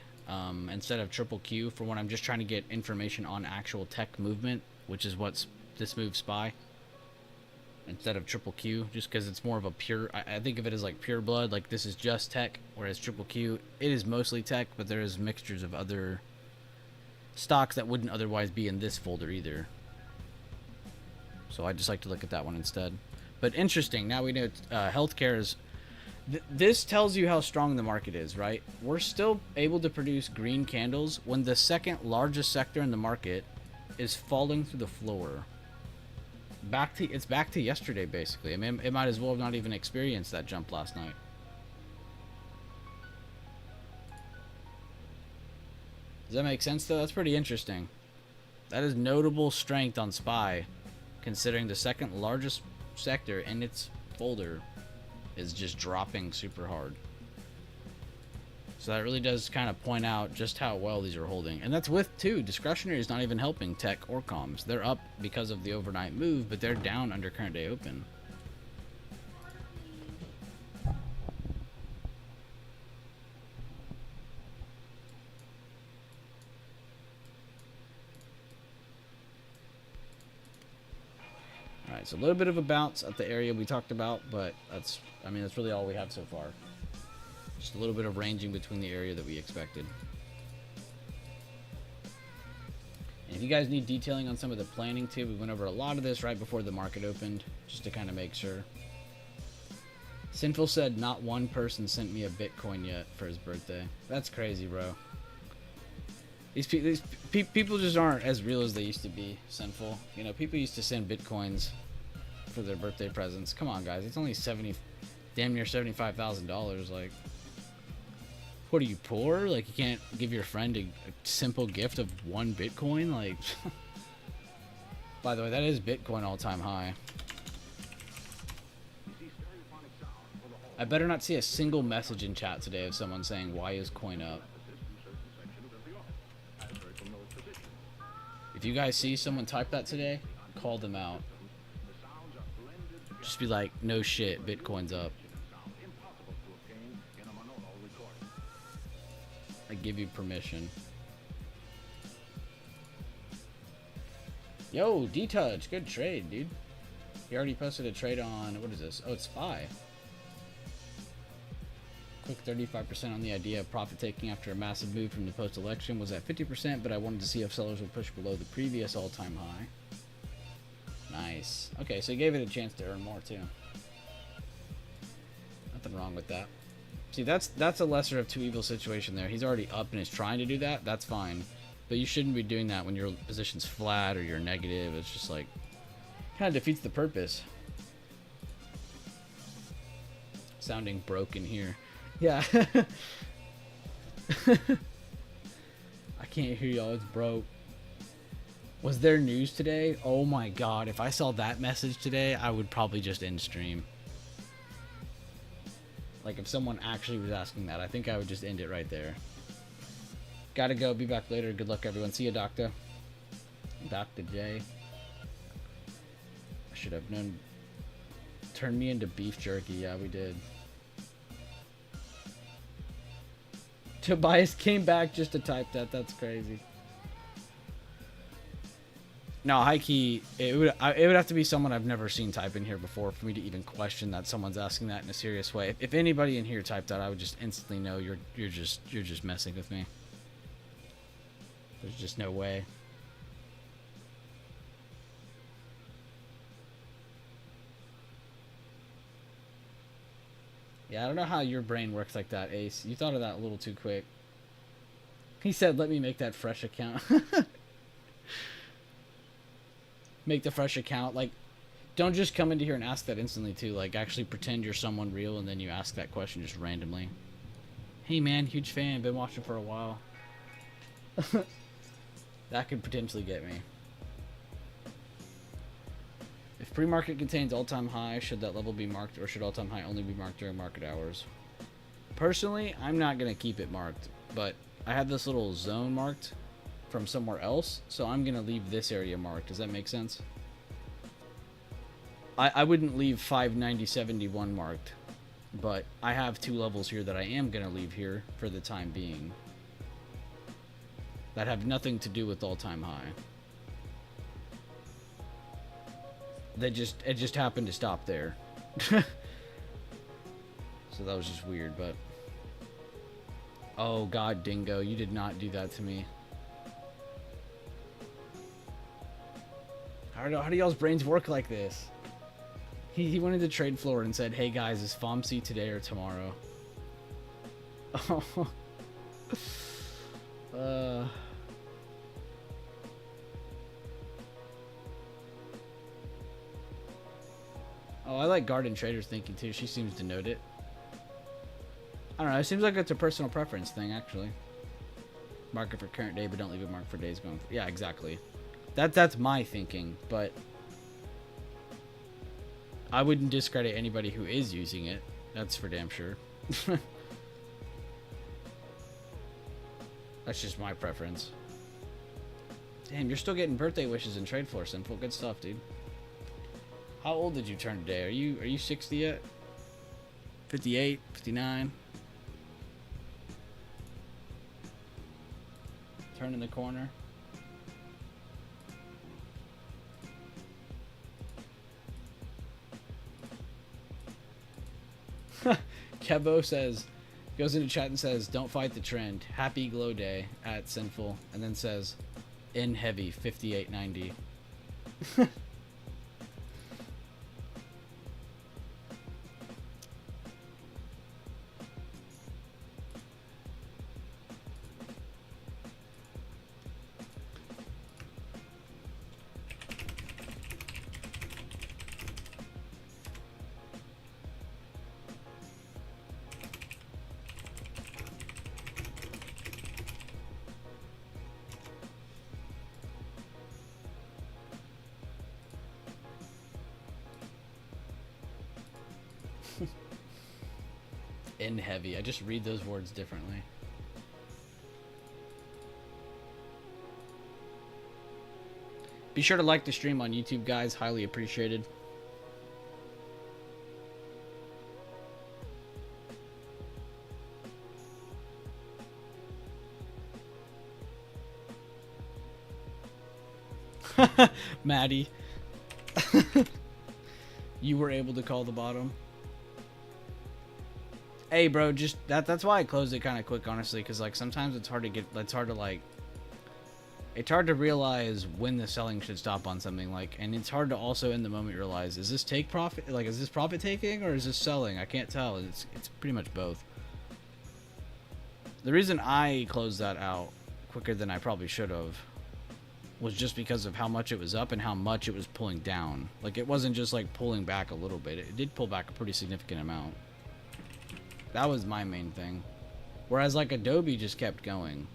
[SPEAKER 1] instead of triple Q for when I'm just trying to get information on actual tech movement, which is what's this move SPY. Instead of triple Q, just because it's more of a pure, I think of it as like pure blood, like this is just tech, whereas triple Q, it is mostly tech, but there is mixtures of other stocks that wouldn't otherwise be in this folder either. So I just like to look at that one instead. But interesting, now we know healthcare is... This tells you how strong the market is, right? We're still able to produce green candles when the second largest sector in the market is falling through the floor. It's back to yesterday, basically. I mean, it might as well have not even experienced that jump last night. Does that make sense, though? That's pretty interesting. That is notable strength on SPY, considering the second largest sector in its folder is just dropping super hard. So that really does kind of point out just how well these are holding. And that's with, too, discretionary is not even helping tech or comms. They're up because of the overnight move, but they're down under current day open. Alright, so a little bit of a bounce at the area we talked about, but that's really all we have so far. Just a little bit of ranging between the area that we expected. And if you guys need detailing on some of the planning too, we went over a lot of this right before the market opened, just to kind of make sure. Sinful said not one person sent me a Bitcoin yet for his birthday. That's crazy, bro. These people just aren't as real as they used to be, Sinful. You know, people used to send Bitcoins for their birthday presents. Come on, guys. It's only damn near $75,000. Like, what are you, poor? Like, you can't give your friend a simple gift of 1 Bitcoin? Like, by the way, that is Bitcoin all-time high. I better not see a single message in chat today of someone saying, why is coin up? If you guys see someone type that today, call them out. Just be like, no shit, Bitcoin's up. I give you permission. Yo, D-Touch, good trade, dude. He already posted a trade on, what is this? Oh, it's SPY. Quick 35% on the idea of profit taking after a massive move from the post-election. Was at 50%, but I wanted to see if sellers would push below the previous all-time high. Nice. Okay, so he gave it a chance to earn more, too. Nothing wrong with that. See, that's a lesser of two evils situation there. He's already up and is trying to do that. That's fine. But you shouldn't be doing that when your position's flat or you're negative. It's just like, kind of defeats the purpose. Sounding broken here. Yeah. I can't hear y'all. It's broke. Was there news today? Oh my god. If I saw that message today, I would probably just end stream. Like, if someone actually was asking that, I think I would just end it right there. Gotta go. Be back later. Good luck, everyone. See you, Doctor. Dr. J. I should have known. Turned me into beef jerky. Yeah, we did. Tobias came back just to type that. That's crazy. No, high key, it would have to be someone I've never seen type in here before for me to even question that someone's asking that in a serious way. If anybody in here typed that, I would just instantly know you're just messing with me. There's just no way. Yeah, I don't know how your brain works like that, Ace. You thought of that a little too quick. He said, let me make that fresh account. Make the fresh account. Like, don't just come into here and ask that instantly, too. Like, actually pretend you're someone real, and then you ask that question just randomly. Hey, man, huge fan. Been watching for a while. That could potentially get me. If pre-market contains all-time high, should that level be marked, or should all-time high only be marked during market hours? Personally, I'm not going to keep it marked, but I have this little zone marked from somewhere else, so I'm going to leave this area marked. Does that make sense? I wouldn't leave 590.71 marked, but I have two levels here that I am going to leave here for the time being that have nothing to do with all-time high. It just happened to stop there. So that was just weird, but oh god, Dingo, you did not do that to me. I don't know, how do y'all's brains work like this? He went into trade floor and said, hey guys, is FOMC today or tomorrow? Oh. Oh, I like Garden Trader's thinking too. She seems to note it. I don't know. It seems like it's a personal preference thing, actually. Mark it for current day, but don't leave it marked for days going. Yeah, exactly. That's my thinking, but I wouldn't discredit anybody who is using it. That's for damn sure. That's just my preference. Damn, you're still getting birthday wishes in Trade Floor, Sinful. Good stuff, dude. How old did you turn today? Are you 60 yet? 58, 59? Turning the corner. Kevo says, goes into chat and says, don't fight the trend. Happy glow day at Sinful. And then says, in heavy, 58.90. In heavy. I just read those words differently. Be sure to like the stream on YouTube, guys. Highly appreciated. Maddie. You were able to call the bottom. Hey, bro, just that's why I closed it kind of quick, honestly, because like sometimes it's hard to realize when the selling should stop on something, like, and it's hard to also in the moment realize, is this take profit, like, is this profit taking or is this selling? I can't tell. It's pretty much both. The reason I closed that out quicker than I probably should have was just because of how much it was up and how much it was pulling down. Like, it wasn't just like pulling back a little bit. It did pull back a pretty significant amount. That was my main thing. Whereas like Adobe just kept going.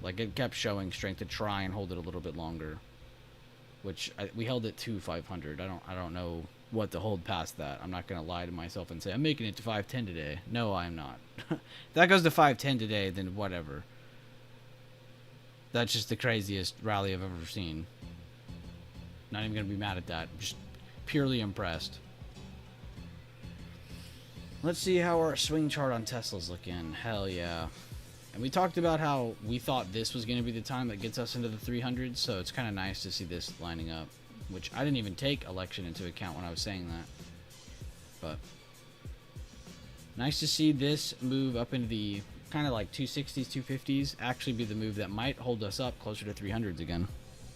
[SPEAKER 1] Like, it kept showing strength to try and hold it a little bit longer, which we held it to 500. I don't know what to hold past that. I'm not gonna lie to myself and say I'm making it to 510 today. No, I'm not. If that goes to 510 today, then whatever. That's just the craziest rally I've ever seen. Not even gonna be mad at that. Just purely impressed. Let's see how our swing chart on Tesla's looking. Hell yeah. And we talked about how we thought this was going to be the time that gets us into the 300s, so it's kind of nice to see this lining up, which I didn't even take election into account when I was saying that. But nice to see this move up into the kind of like 260s, 250s actually be the move that might hold us up closer to 300s again.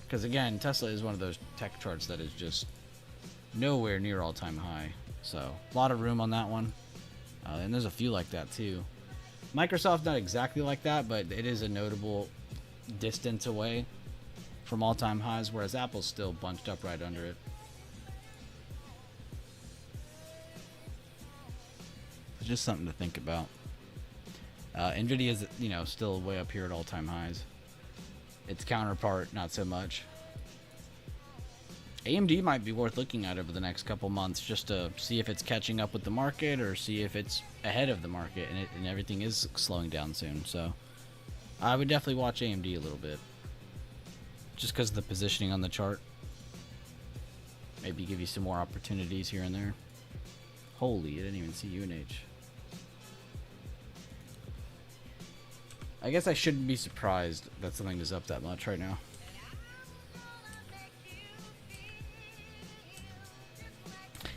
[SPEAKER 1] Because again, Tesla is one of those tech charts that is just nowhere near all-time high. So a lot of room on that one. And there's a few like that too. Microsoft not exactly like that, but it is a notable distance away from all-time highs, whereas Apple's still bunched up right under it. It's just something to think about. Nvidia's, you know, still way up here at all-time highs. Its counterpart, not so much. AMD might be worth looking at over the next couple months just to see if it's catching up with the market or see if it's ahead of the market and everything is slowing down soon. So I would definitely watch AMD a little bit just because of the positioning on the chart. Maybe give you some more opportunities here and there. Holy, I didn't even see UNH. I guess I shouldn't be surprised that something is up that much right now.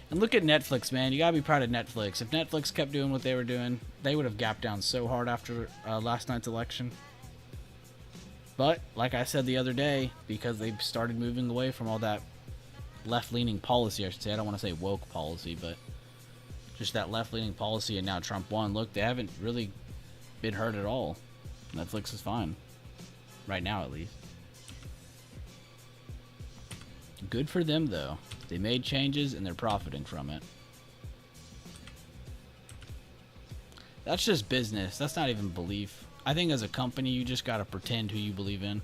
[SPEAKER 1] And look at Netflix, man. You gotta be proud of Netflix. If Netflix kept doing what they were doing, they would have gapped down so hard after last night's election. But, like I said the other day, because they started moving away from all that left-leaning policy, I should say. I don't want to say woke policy, but just that left-leaning policy, and now Trump won. Look, they haven't really been hurt at all. Netflix is fine. Right now, at least. Good for them, though. They made changes, and they're profiting from it. That's just business. That's not even belief. I think as a company, you just gotta pretend who you believe in.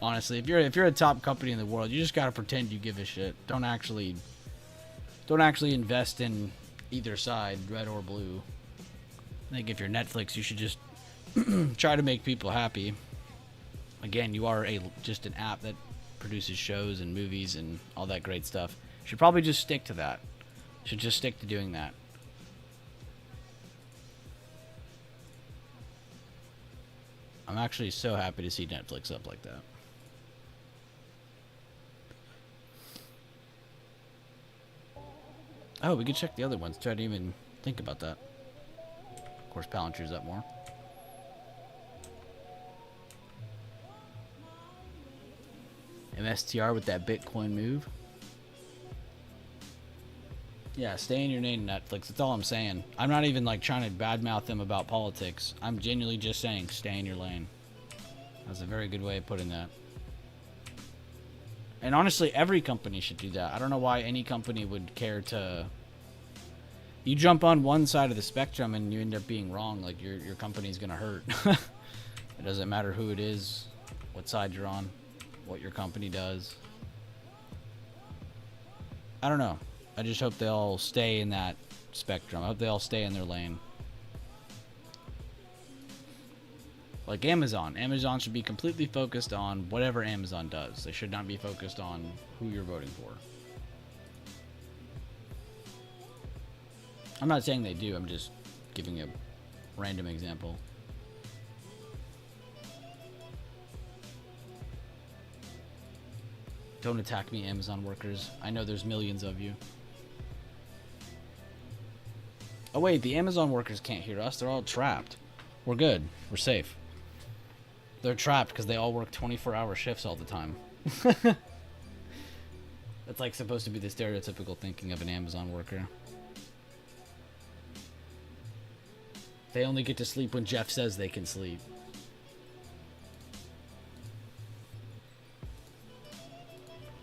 [SPEAKER 1] Honestly, if you're a top company in the world, you just gotta pretend you give a shit. Don't actually invest in either side, red or blue. I think if you're Netflix, you should just try to make people happy. Again, you are just an app that produces shows and movies and all that great stuff. Should probably just stick to that. Should just stick to doing that. I'm actually so happy to see Netflix up like that. Oh, we could check the other ones too. I didn't even think about that. Of course, Palantir's up more. MSTR with that Bitcoin move. Yeah, stay in your lane, Netflix. That's all I'm saying. I'm not even like trying to badmouth them about politics. I'm genuinely just saying stay in your lane. That's a very good way of putting that. And honestly, every company should do that. I don't know why any company would care to... You jump on one side of the spectrum and you end up being wrong. Like, your company's gonna hurt. It doesn't matter who it is, what side you're on, what your company does. I don't know. I just hope they all stay in that spectrum. I hope they all stay in their lane. Like Amazon. Amazon should be completely focused on whatever Amazon does. They should not be focused on who you're voting for. I'm not saying they do. I'm just giving a random example. Don't attack me, Amazon workers. I know there's millions of you. Oh wait, the Amazon workers can't hear us. They're all trapped. We're good. We're safe. They're trapped because they all work 24-hour shifts all the time. That's like supposed to be the stereotypical thinking of an Amazon worker. They only get to sleep when Jeff says they can sleep.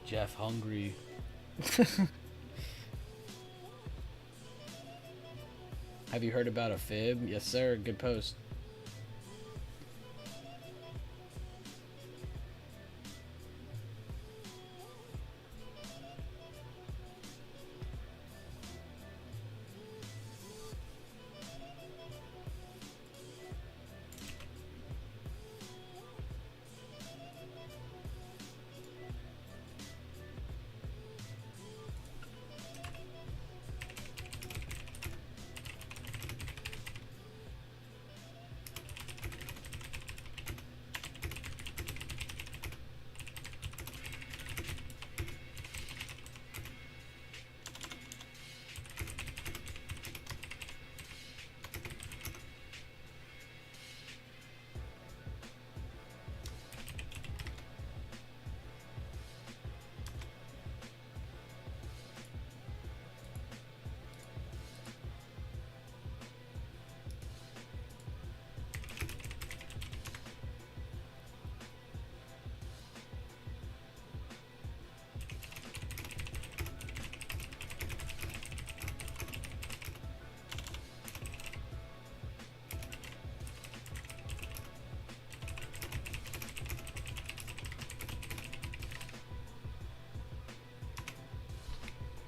[SPEAKER 1] Jeff hungry. Have you heard about a fib? Yes, sir. Good post.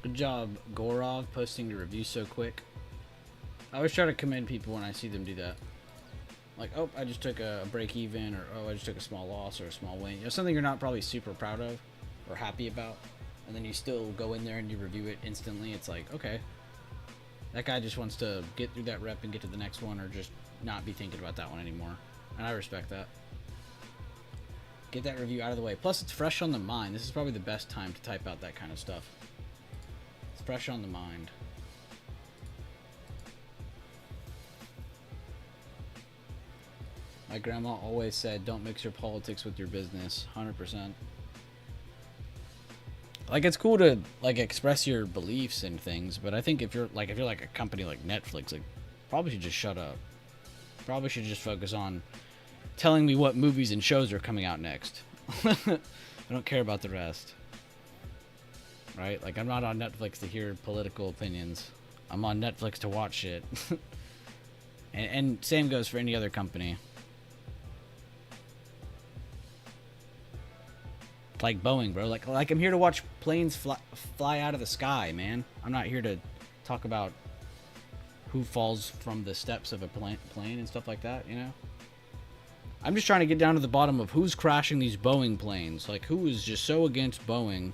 [SPEAKER 1] Good job, Gorov, posting the review so quick. I always try to commend people when I see them do that. Like, oh, I just took a break even, or oh, I just took a small loss or a small win. You know, something you're not probably super proud of or happy about, and then you still go in there and you review it instantly. It's like, okay, that guy just wants to get through that rep and get to the next one, or just not be thinking about that one anymore. And I respect that. Get that review out of the way. Plus, it's fresh on the mind. This is probably the best time to type out that kind of stuff. It's fresh on the mind. My grandma always said, don't mix your politics with your business. 100%. Like, it's cool to, like, express your beliefs and things, but I think if you're like a company like Netflix, like, probably should just shut up. Probably should just focus on telling me what movies and shows are coming out next. I don't care about the rest. Right? Like, I'm not on Netflix to hear political opinions. I'm on Netflix to watch shit. and same goes for any other company. Like Boeing, bro. Like I'm here to watch planes fly out of the sky, man. I'm not here to talk about who falls from the steps of a plane and stuff like that, you know? I'm just trying to get down to the bottom of who's crashing these Boeing planes. Like, who is just so against Boeing?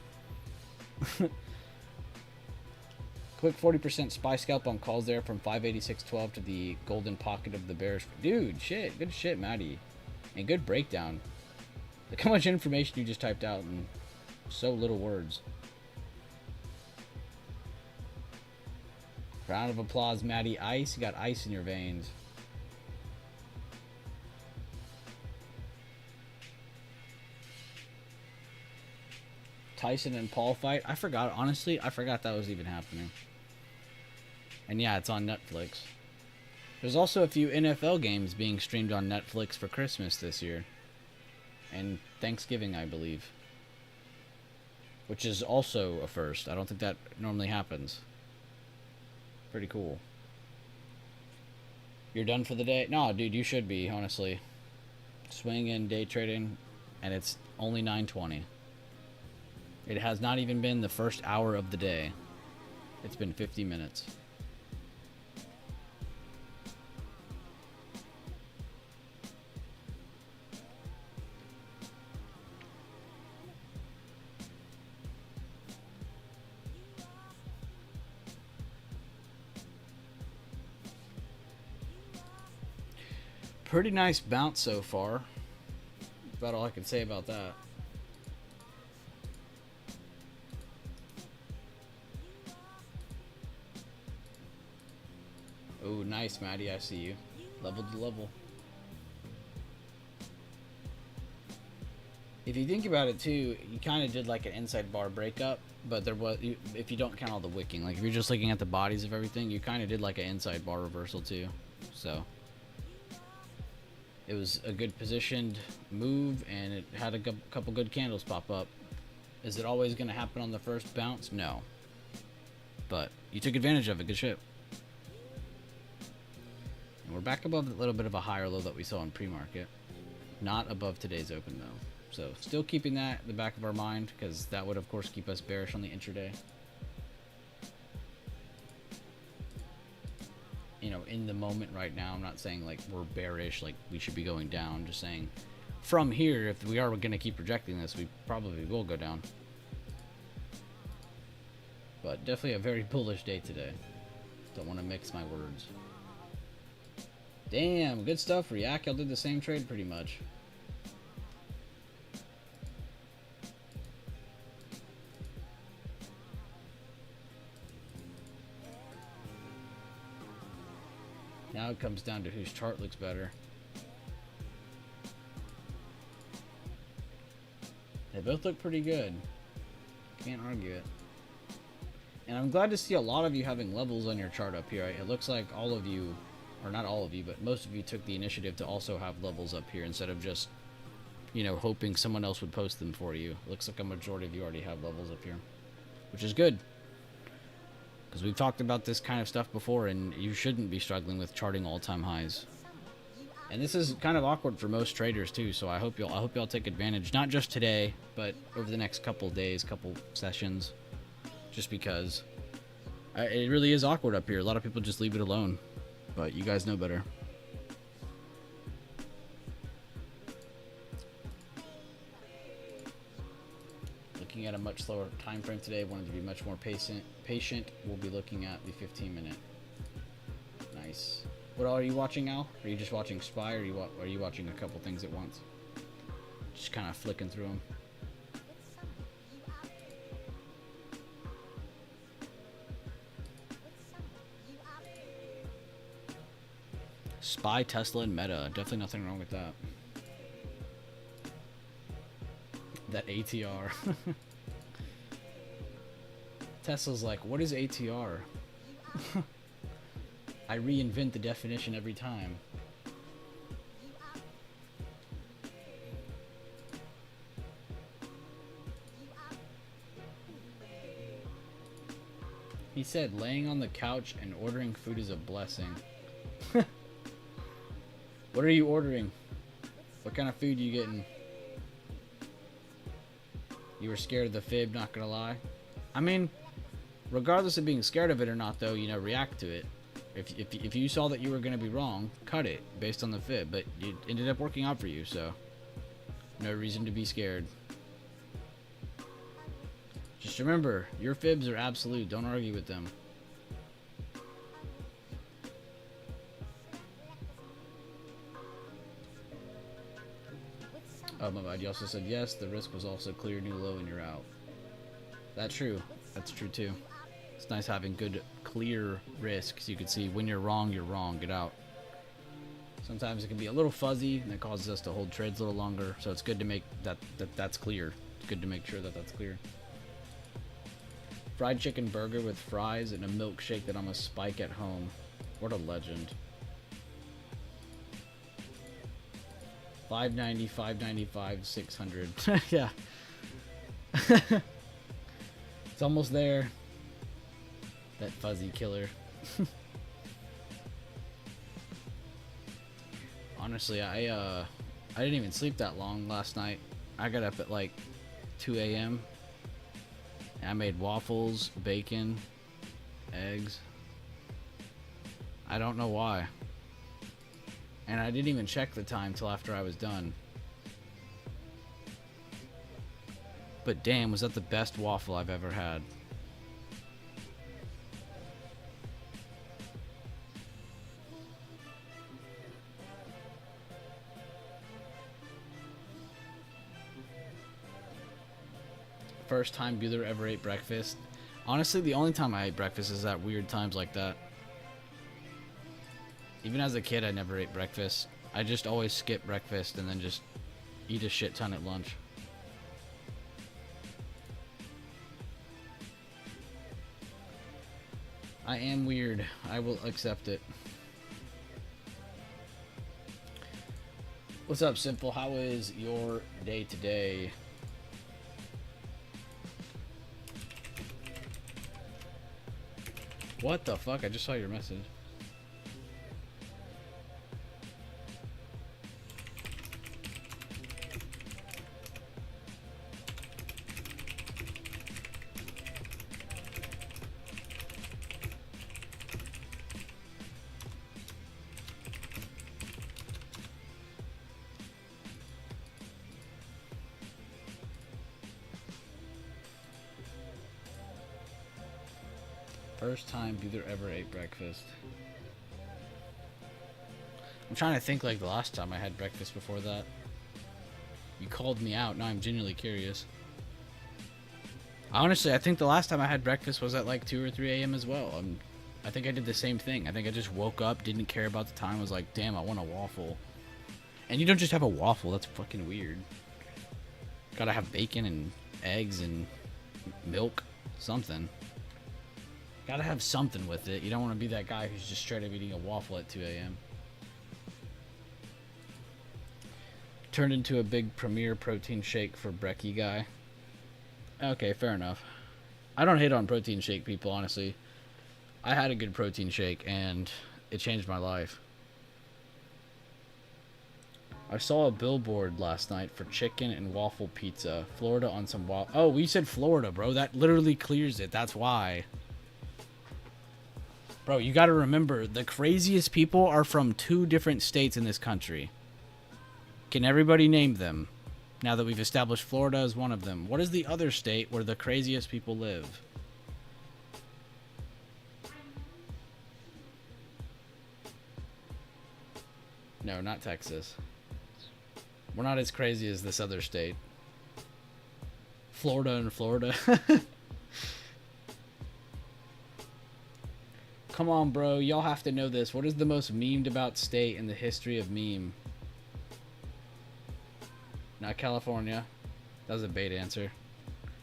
[SPEAKER 1] Quick 40% spy scalp on calls there from 586.12 to the golden pocket of the bears. Dude, shit. Good shit, Maddie. And good breakdown. Look how much information you just typed out in so little words. Round of applause, Maddie. Ice. You got ice in your veins. Tyson and Paul fight. I forgot. Honestly, I forgot that was even happening. And yeah, it's on Netflix. There's also a few NFL games being streamed on Netflix for Christmas this year. And Thanksgiving, I believe. Which is also a first. I don't think that normally happens. Pretty cool. You're done for the day? No, dude, you should be, honestly. Swing and day trading, and it's only 9:20. It has not even been the first hour of the day. It's been 50 minutes. Pretty nice bounce so far. About all I can say about that. Oh, nice, Maddie. I see you. Level to level. If you think about it too, you kind of did like an inside bar breakup, but there was, if you don't count all the wicking, like if you're just looking at the bodies of everything, you kind of did like an inside bar reversal too. So it was a good positioned move, and it had a couple good candles pop up. Is it always going to happen on the first bounce? No. But you took advantage of it. Good shit. And we're back above a little bit of a higher low that we saw in pre-market. Not above today's open though. So still keeping that in the back of our mind, because that would of course keep us bearish on the intraday. You know, in the moment right now, I'm not saying like we're bearish, like we should be going down. I'm just saying from here, if we are going to keep projecting this, we probably will go down. But definitely a very bullish day today. Don't want to mix my words. Damn, good stuff, React. Y'all did the same trade pretty much. Now it comes down to whose chart looks better. They both look pretty good. Can't argue it. And I'm glad to see a lot of you having levels on your chart up here. It looks like all of you, or not all of you, but most of you took the initiative to also have levels up here instead of just, you know, hoping someone else would post them for you. It looks like a majority of you already have levels up here, which is good. Because we've talked about this kind of stuff before, and you shouldn't be struggling with charting all-time highs. And this is kind of awkward for most traders too, so I hope y'all take advantage, not just today, but over the next couple days, couple sessions, just because it really is awkward up here. A lot of people just leave it alone, but you guys know better. Looking at a much slower time frame today, wanted to be much more patient. We'll be looking at the 15-minute. Nice. What all are you watching, Al? Are you just watching SPY, or are you watching a couple things at once? Just kind of flicking through them. SPY, Tesla, and Meta. Definitely nothing wrong with that. That ATR. Tesla's like, what is ATR? I reinvent the definition every time. He said laying on the couch and ordering food is a blessing. What are you ordering? What kind of food are you getting? You were scared of the fib, not gonna lie. I mean, regardless of being scared of it or not, though, you know, react to it. If you saw that you were gonna be wrong, cut it based on the fib. But it ended up working out for you, so no reason to be scared. Just remember, your fibs are absolute. Don't argue with them. Oh my bad. You also said yes. The risk was also clear, new low, and you're out. That's true. That's true too. It's nice having good, clear risk, so you can see when you're wrong, get out. Sometimes it can be a little fuzzy, and that causes us to hold trades a little longer. So it's good to make that's clear. It's good to make sure that that's clear. Fried chicken burger with fries and a milkshake that I'm a spike at home. What a legend. $5.90, $5.95, $600. Yeah. It's almost there. That fuzzy killer. Honestly, I didn't even sleep that long last night. I got up at like 2 a.m. I made waffles, bacon, eggs. I don't know why. And I didn't even check the time till after I was done. But damn, was that the best waffle I've ever had. First time Bueller ever ate breakfast. Honestly, the only time I ate breakfast is at weird times like that. Even as a kid, I never ate breakfast. I just always skip breakfast and then just eat a shit ton at lunch. I am weird. I will accept it. What's up, Simple? How is your day today? What the fuck? I just saw your message. First time Bueller ever ate breakfast. I'm trying to think like the last time I had breakfast before that. You called me out. Now I'm genuinely curious. Honestly, I think the last time I had breakfast was at like 2 or 3 a.m. as well. I think I did the same thing. I think I just woke up, didn't care about the time, was like, damn, I want a waffle. And you don't just have a waffle. That's fucking weird. Gotta have bacon and eggs and milk. Something. Gotta have something with it. You don't want to be that guy who's just straight up eating a waffle at 2 a.m. Turned into a big Premier protein shake for Brekkie guy. Okay, fair enough. I don't hate on protein shake people, honestly. I had a good protein shake, and it changed my life. I saw a billboard last night for chicken and waffle pizza. Florida on some waffle. Oh, we said Florida, bro. That literally clears it. That's why. Bro, you gotta remember, the craziest people are from 2 different states in this country. Can everybody name them? Now that we've established Florida as one of them. What is the other state where the craziest people live? No, not Texas. We're not as crazy as this other state. Florida and Florida. Come on, bro. Y'all have to know this. What is the most memed about state in the history of meme? Not California. That was a bait answer.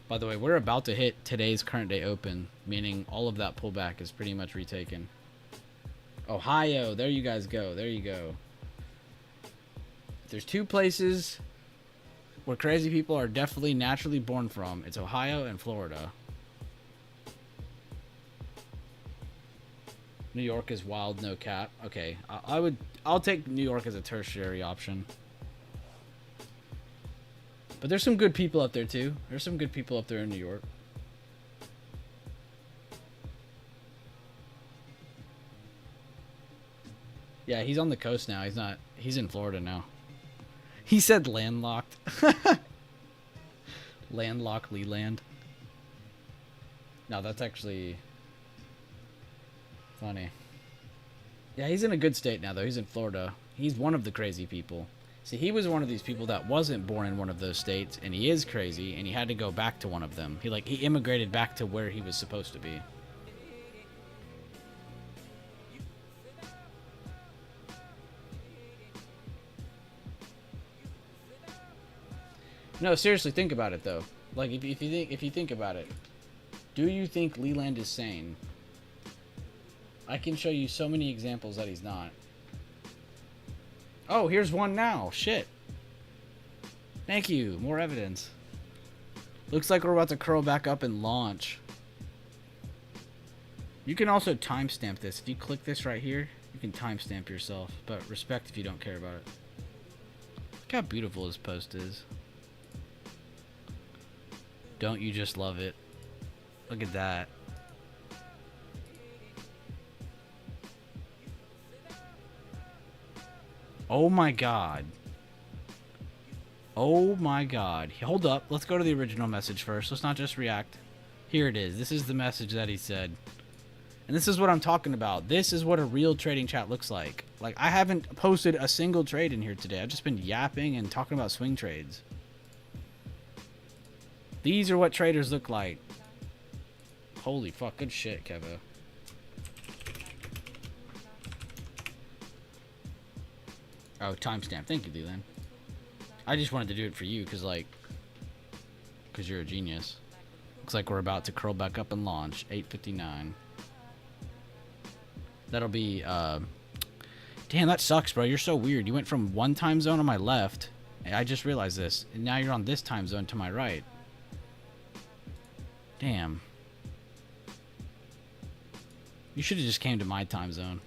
[SPEAKER 1] By the way, we're about to hit today's current day open, meaning all of that pullback is pretty much retaken. Ohio. There you guys go. There you go. There's 2 places where crazy people are definitely naturally born from. It's Ohio and Florida. New York is wild, no cap. Okay, I'll take New York as a tertiary option. But there's some good people up there too. There's some good people up there in New York. Yeah, he's on the coast now. He's in Florida now. He said landlocked. Landlocked Leland. No, that's actually funny. Yeah, he's in a good state now, though. He's in Florida. He's one of the crazy people. See, he was one of these people that wasn't born in one of those states, and he is crazy, and he had to go back to one of them. He immigrated back to where he was supposed to be. No, seriously, think about it, though. Like, if you think about it, do you think Leland is sane? I can show you so many examples that he's not. Oh, here's one now. Shit. Thank you. More evidence. Looks like we're about to curl back up and launch. You can also timestamp this. If you click this right here, you can timestamp yourself. But respect if you don't care about it. Look how beautiful this post is. Don't you just love it? Look at that. Oh my god. Oh my god. Hold up. Let's go to the original message first. Let's not just react. Here it is. This is the message that he said. And this is what I'm talking about. This is what a real trading chat looks like. Like, I haven't posted a single trade in here today. I've just been yapping and talking about swing trades. These are what traders look like. Holy fuck. Good shit, Kevo. Oh, timestamp. Thank you, Leland. I just wanted to do it for you because, like, because you're a genius. Looks like we're about to curl back up and launch. 8:59. That'll be, damn, that sucks, bro. You're so weird. You went from one time zone on my left. I just realized this. And now you're on this time zone to my right. Damn. You should have just came to my time zone.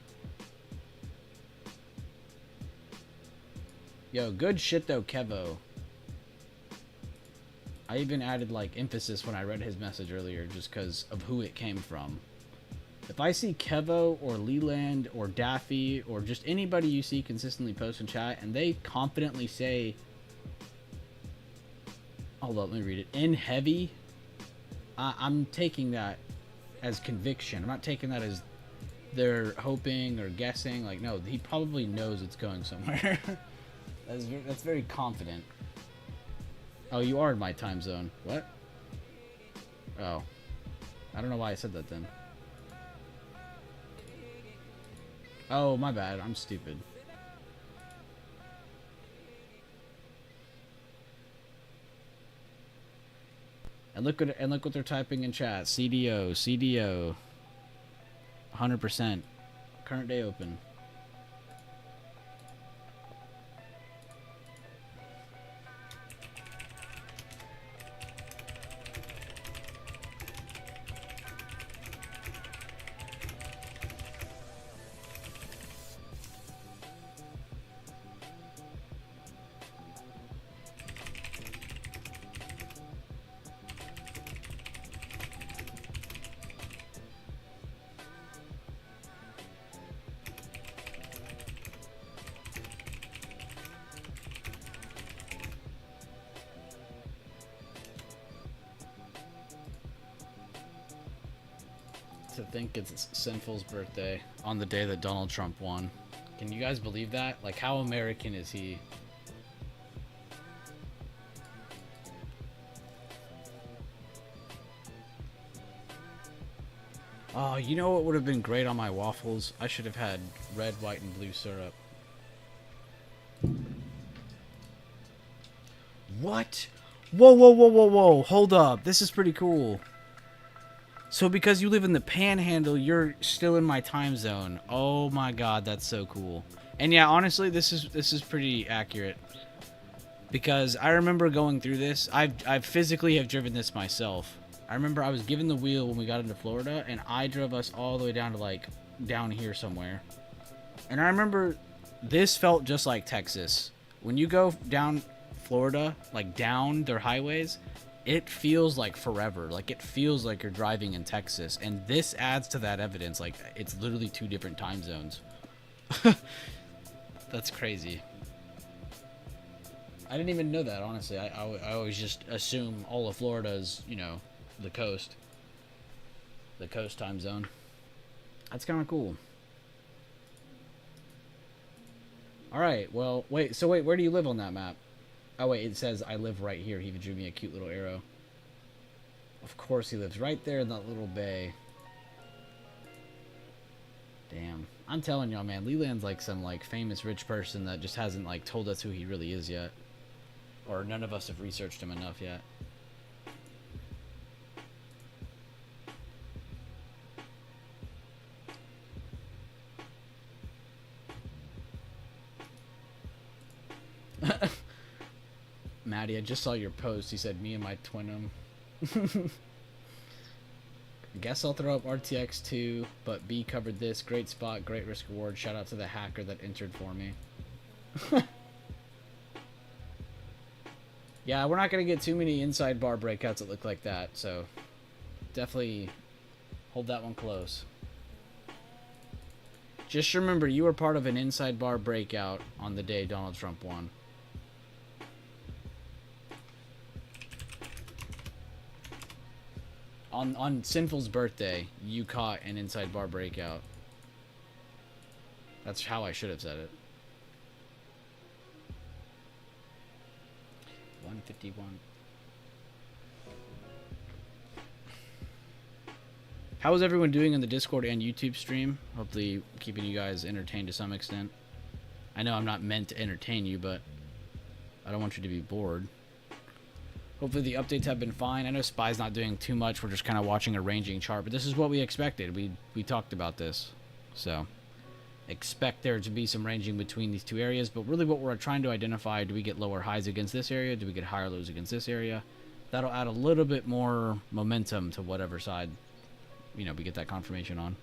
[SPEAKER 1] Yo, good shit though, Kevo. I even added like emphasis when I read his message earlier just because of who it came from. If I see Kevo or Leland or Daffy or just anybody you see consistently post in chat and they confidently say, hold up, let me read it, in heavy, I'm taking that as conviction. I'm not taking that as they're hoping or guessing. Like, no, he probably knows it's going somewhere. That's very confident. Oh, you are in my time zone. What? Oh. I don't know why I said that then. Oh, my bad. I'm stupid. And look what they're typing in chat. CDO, CDO. 100%. Current day open. To think it's Sinful's birthday on the day that Donald Trump won. Can you guys believe that? Like, how American is he? Oh, you know what would have been great on my waffles? I should have had red, white, and blue syrup. What? Whoa, whoa, whoa, whoa, whoa. Hold up. This is pretty cool. So because you live in the Panhandle, you're still in my time zone. Oh my god, that's so cool. And yeah, honestly, this is pretty accurate. Because I remember going through this. I physically have driven this myself. I remember I was given the wheel when we got into Florida, and I drove us all the way down to like down here somewhere. And I remember this felt just like Texas. When you go down Florida, like down their highways, it feels like forever. Like, it feels like you're driving in Texas. And this adds to that evidence. Like, it's literally 2 different time zones. That's crazy. I didn't even know that, honestly. I always just assume all of Florida is, you know, the coast. The coast time zone. That's kind of cool. Alright, well, wait, where do you live on that map? Oh, wait, it says I live right here. He even drew me a cute little arrow. Of course, he lives right there in that little bay. Damn. I'm telling y'all, man, Leland's like some, like, famous rich person that just hasn't, like, told us who he really is yet. Or none of us have researched him enough yet. Maddie, I just saw your post. He said, me and my twin Guess I'll throw up RTX 2, but B covered this. Great spot, great risk reward. Shout out to the hacker that entered for me. Yeah, we're not going to get too many inside bar breakouts that look like that, so definitely hold that one close. Just remember, you were part of an inside bar breakout on the day Donald Trump won. On Sinful's birthday, you caught an inside bar breakout. That's how I should have said it. 151. How is everyone doing in the Discord and YouTube stream? Hopefully keeping you guys entertained to some extent. I know I'm not meant to entertain you, but I don't want you to be bored. Hopefully the updates have been fine. I know Spy's not doing too much. We're just kind of watching a ranging chart, but this is what we expected. We talked about this. So expect there to be some ranging between these two areas, but really what we're trying to identify, do we get lower highs against this area? Do we get higher lows against this area? That'll add a little bit more momentum to whatever side, we get that confirmation on.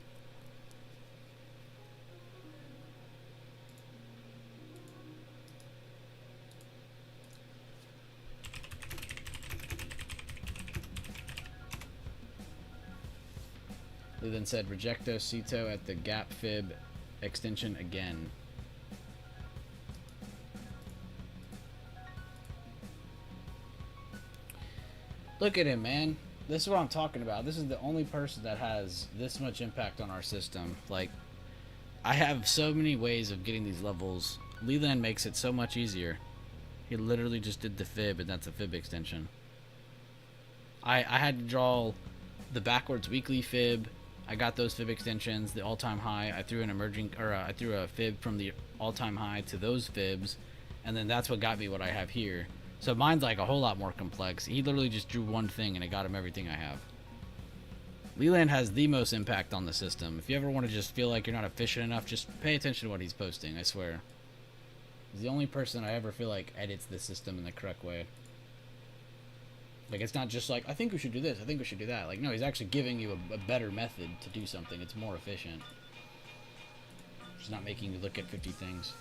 [SPEAKER 1] They then said rejecto Cito at the gap fib extension again. Look at him, man. This is what I'm talking about. This is the only person that has this much impact on our system. Like, I have so many ways of getting these levels. Leland makes it so much easier. He literally just did the fib, and that's a fib extension. I had to draw the backwards weekly fib. I got those fib extensions, the all-time high. I threw I threw a fib from the all-time high to those fibs, and then that's what got me what I have here. So mine's like a whole lot more complex. He literally just drew one thing, and it got him everything I have. Leland has the most impact on the system. If you ever want to just feel like you're not efficient enough, just pay attention to what he's posting, I swear. He's the only person I ever feel like edits the system in the correct way. Like, it's not just like, I think we should do this, I think we should do that. Like, no, he's actually giving you a better method to do something. It's more efficient. He's not making you look at 50 things.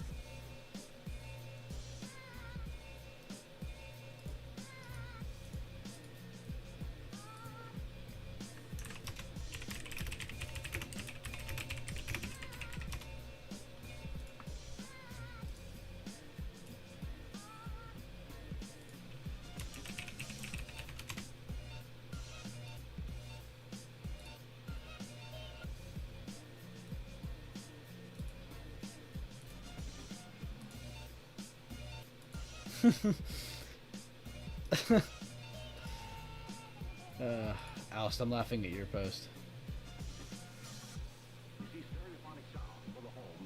[SPEAKER 1] Alice, I'm laughing at your post.
[SPEAKER 2] Stereophonic sound for the home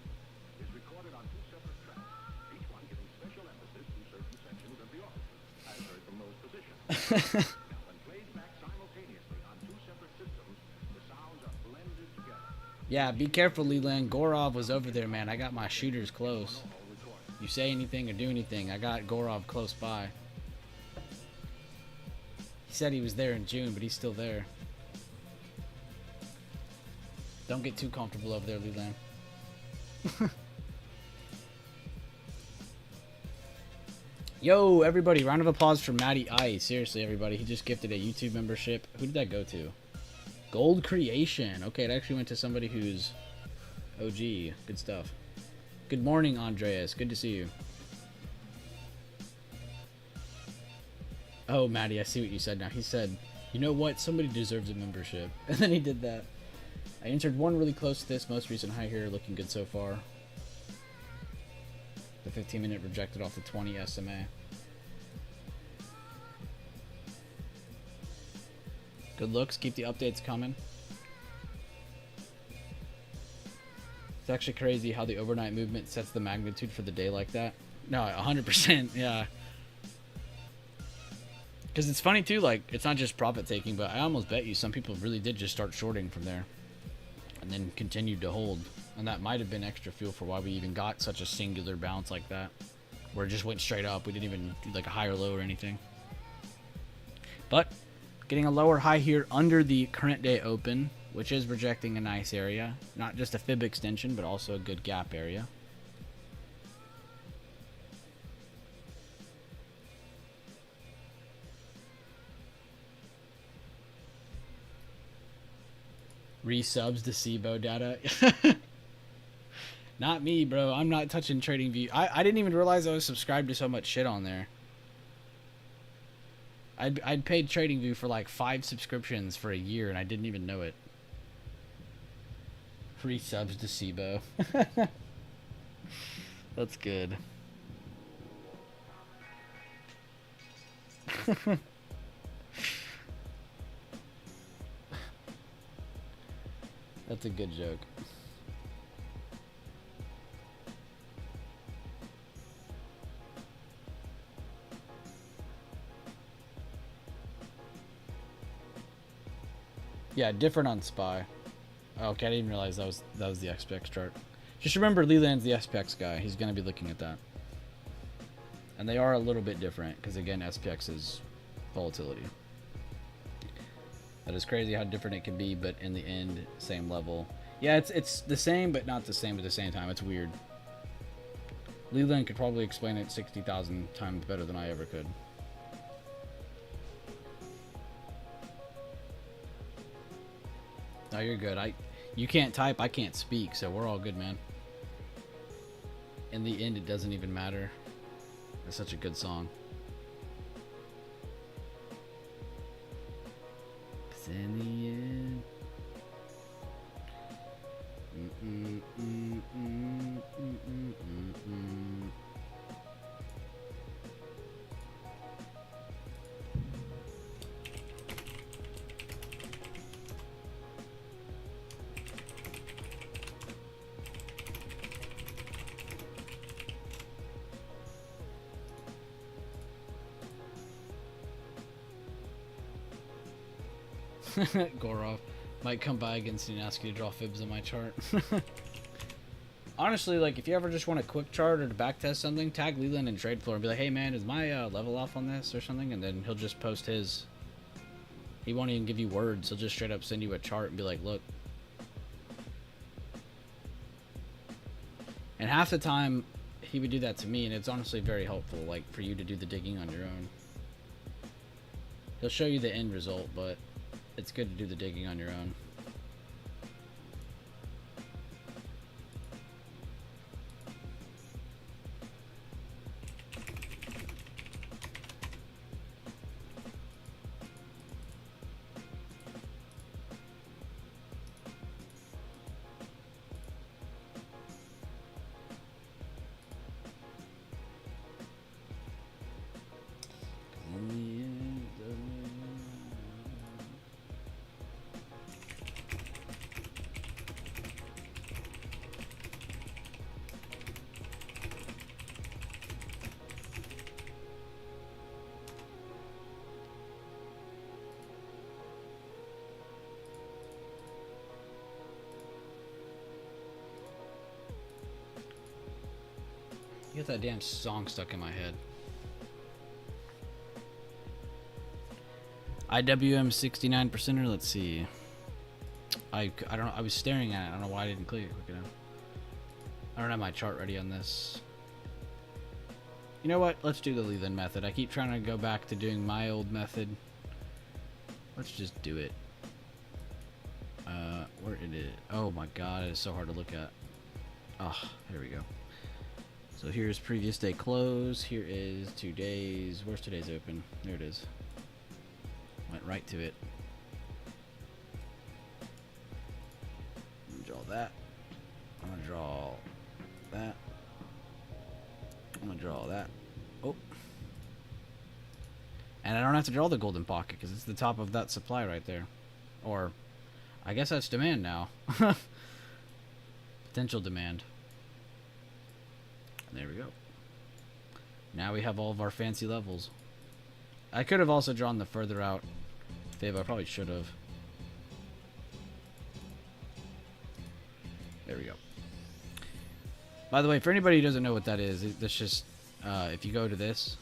[SPEAKER 2] is recorded on two separate tracks, each one giving special emphasis to certain sections of the orchestra, as heard from those positions. Now, when played back simultaneously on two separate systems, the sounds are blended together.
[SPEAKER 1] Yeah, be careful, Leland. Gorov was over there, man. I got my shooters close. You say anything or do anything, I got Gorov close by. He said he was there in June, but he's still there. Don't get too comfortable over there, Leland. Yo, everybody, round of applause for Matty Ice. Seriously, everybody, he just gifted a YouTube membership. Who did that go to? Gold Creation. Okay, it actually went to somebody who's OG. Good stuff. Good morning, Andreas. Good to see you. Oh, Maddie, I see what you said now. He said, you know what? Somebody deserves a membership. And then he did that. I entered one really close to this. Most recent high here. Looking good so far. The 15-minute rejected off the 20 SMA. Good looks. Keep the updates coming. It's actually crazy how the overnight movement sets the magnitude for the day like that. No, 100%, yeah. Because it's funny too, like, it's not just profit taking, but I almost bet you some people really did just start shorting from there. And then continued to hold. And that might have been extra fuel for why we even got such a singular bounce like that. Where it just went straight up. We didn't even do like a high or low or anything. But, getting a lower high here under the current day open, which is rejecting a nice area. Not just a fib extension, but also a good gap area. Resubs to SIBO data. Not me, bro. I'm not touching TradingView. I didn't even realize I was subscribed to so much shit on there. I'd paid TradingView for like 5 subscriptions for a year, and I didn't even know it. Free subs to SIBO. That's good. That's a good joke. Yeah, different on Spy. Oh, okay, I didn't realize that was the SPX chart. Just remember, Leland's the SPX guy. He's gonna be looking at that. And they are a little bit different because again, SPX is volatility. That is crazy how different it can be, but in the end, same level. Yeah, it's the same, but not the same at the same time. It's weird. Leland could probably explain it 60,000 times better than I ever could. No, you're good. You can't type, I can't speak, so we're all good, man. In the end, it doesn't even matter. It's such a good song. 'Cause in the end. Gorov might come by against you and ask you to draw fibs on my chart. Honestly, like, if you ever just want a quick chart or to backtest something, tag Leland in Trade Floor and be like, hey man, is my level off on this or something? And then he'll just post his. He won't even give you words. He'll just straight up send you a chart and be like, look. And half the time, he would do that to me, and it's honestly very helpful, like, for you to do the digging on your own. He'll show you the end result, but it's good to do the digging on your own. You got that damn song stuck in my head. IWM 69%er, let's see. I don't know, I was staring at it. I don't know why I didn't click it quick enough. I don't have my chart ready on this. You know what? Let's do the Leland method. I keep trying to go back to doing my old method. Let's just do it. Where it is? Oh my god, it is so hard to look at. Oh, here we go. So here's previous day close. Here is 2 days. Where's today's open? There it is. Went right to it. I'm gonna draw that. I'm gonna draw that. I'm gonna draw that. Oh. And I don't have to draw the golden pocket because it's the top of that supply right there. Or, I guess that's demand now. Potential demand. There we go. Now we have all of our fancy levels. I could have also drawn the further out fib. I probably should have. There we go. By the way, for anybody who doesn't know what that is, that's just if you go to this,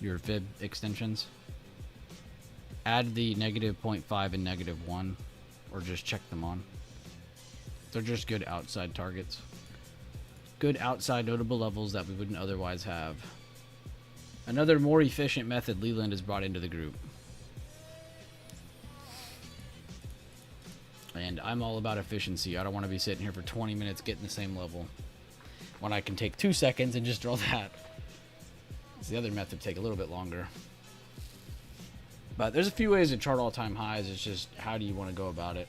[SPEAKER 1] your fib extensions, add the -0.5 and -1, or just check them on. They're just good outside targets. Good outside notable levels that we wouldn't otherwise have. Another more efficient method Leland has brought into the group. And I'm all about efficiency. I don't want to be sitting here for 20 minutes getting the same level when I can take 2 seconds and just draw that. The other method take a little bit longer. But there's a few ways to chart all-time highs. It's just how do you want to go about it.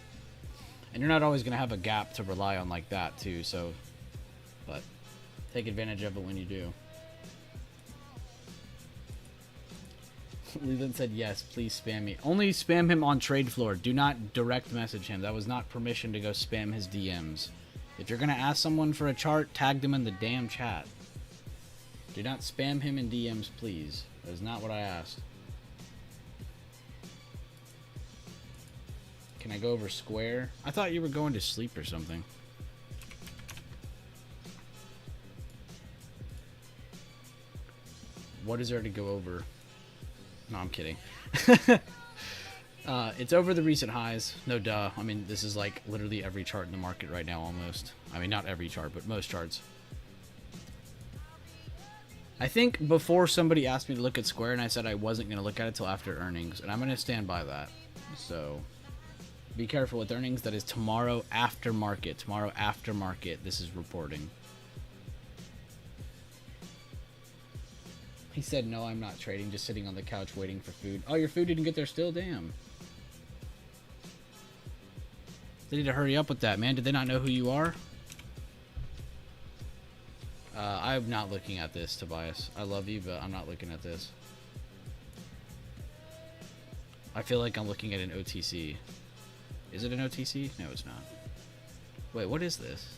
[SPEAKER 1] And you're not always going to have a gap to rely on like that too. So, but take advantage of it when you do. Leland said yes, please spam me. Only spam him on Trade Floor. Do not direct message him. That was not permission to go spam his DMs. If you're going to ask someone for a chart, tag them in the damn chat. Do not spam him in DMs, please. That is not what I asked. Can I go over square? I thought you were going to sleep or something. What is there to go over? No, I'm kidding. It's over the recent highs. No duh. I mean, this is like literally every chart in the market right now almost. I mean, not every chart, but most charts. I think before somebody asked me to look at Square and I said I wasn't going to look at it till after earnings. And I'm going to stand by that. So be careful with earnings. That is tomorrow after market. Tomorrow after market. This is reporting. He said, no, I'm not trading. Just sitting on the couch waiting for food. Oh, your food didn't get there still? Damn. They need to hurry up with that, man. Did they not know who you are? I'm not looking at this, Tobias. I love you, but I'm not looking at this. I feel like I'm looking at an OTC. Is it an OTC? No, it's not. Wait, what is this?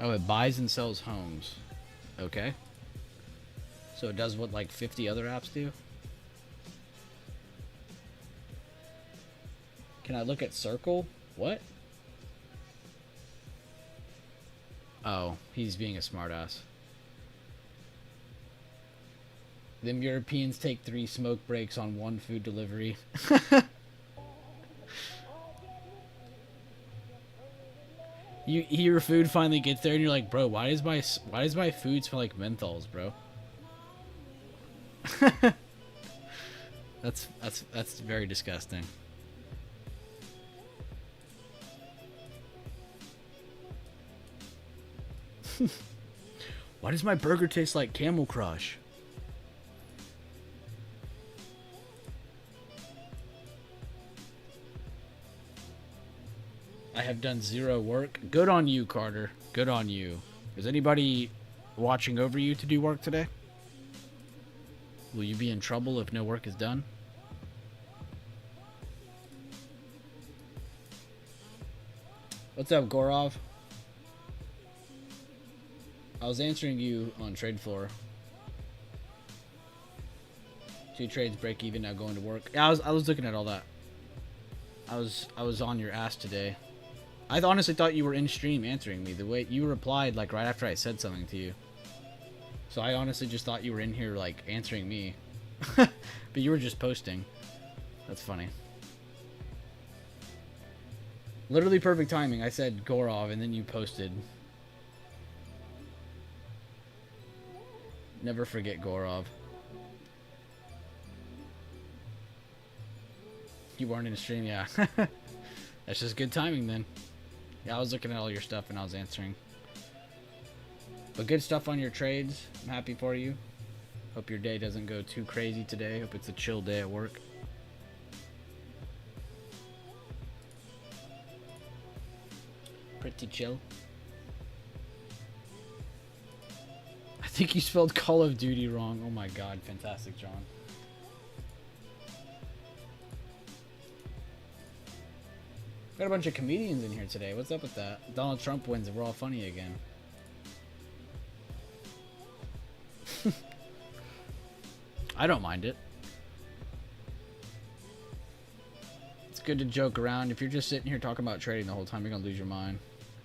[SPEAKER 1] Oh, it buys and sells homes. Okay. So it does what like 50 other apps do? Can I look at Circle? What? Oh, he's being a smartass. Them Europeans take 3 smoke breaks on 1 food delivery. Your food finally gets there, and you're like, bro, why does my food smell like menthols, bro? That's very disgusting. Why does my burger taste like Camel Crush? I have done 0 work. Good on you, Carter. Good on you. Is anybody watching over you to do work today? Will you be in trouble if no work is done? What's up, Gorov? I was answering you on trade floor. 2 trades break even, now going to work. Yeah, I was looking at all that. I was on your ass today. I honestly thought you were in stream answering me. The way you replied like right after I said something to you. So I honestly just thought you were in here like answering me. But you were just posting. That's funny. Literally perfect timing. I said Gorov and then you posted. Never forget Gorov. You weren't in a stream, yeah. That's just good timing then. Yeah, I was looking at all your stuff and I was answering. But good stuff on your trades. I'm happy for you. Hope your day doesn't go too crazy today. Hope it's a chill day at work. Pretty chill. I think you spelled Call of Duty wrong. Oh my god, fantastic, John. Got a bunch of comedians in here today. What's up with that? Donald Trump wins and we're all funny again. I don't mind it. It's good to joke around. If you're just sitting here talking about trading the whole time, you're gonna lose your mind.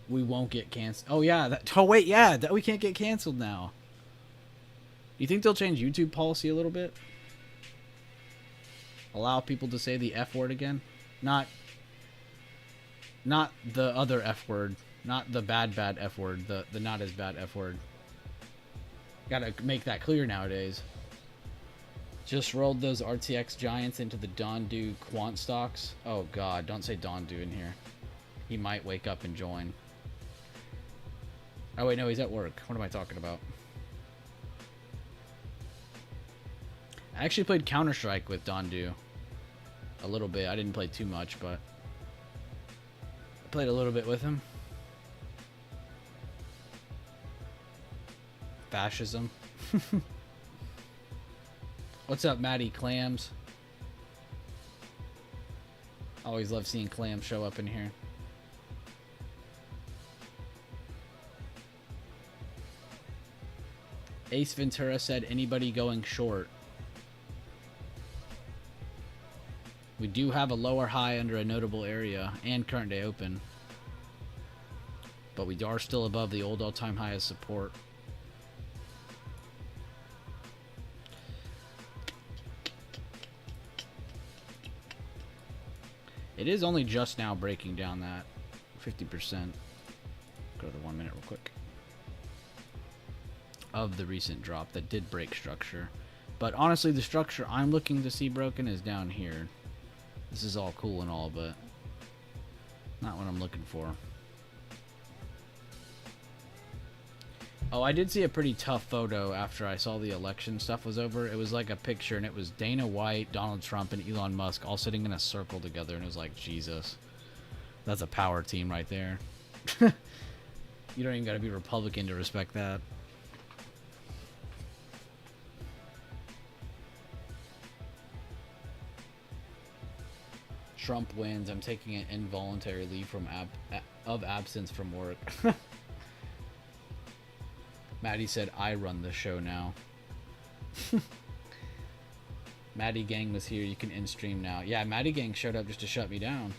[SPEAKER 1] We won't get canceled. Oh yeah. Oh wait, yeah. We can't get canceled now. You think they'll change YouTube policy a little bit? Allow people to say the F word again? Not the other F word. Not the bad F word. The not as bad F word. Gotta make that clear nowadays. Just rolled those RTX giants into the Dondu quant stocks. Oh god, don't say Dondu in here. He might wake up and join. Oh wait, no, he's at work. What am I talking about? I actually played Counter-Strike with Dondu. A little bit. I didn't play too much, but I played a little bit with him. Fascism. What's up, Maddie Clams? Always love seeing Clams show up in here. Ace Ventura said, anybody going short? We do have a lower high under a notable area and current day open, but we are still above the old all-time high as support. It is only just now breaking down that 50%. Go to the 1 minute real quick. Of the recent drop that did break structure. But honestly, the structure I'm looking to see broken is down here. This is all cool and all, but not what I'm looking for. Oh, I did see a pretty tough photo after I saw the election stuff was over. It was like a picture, and it was Dana White, Donald Trump, and Elon Musk all sitting in a circle together, and it was like, Jesus. That's a power team right there. You don't even gotta be Republican to respect that. Trump wins. I'm taking an involuntary leave from of absence from work. Maddie said, I run the show now. Maddie Gang was here. You can in stream now. Yeah, Maddie Gang showed up just to shut me down.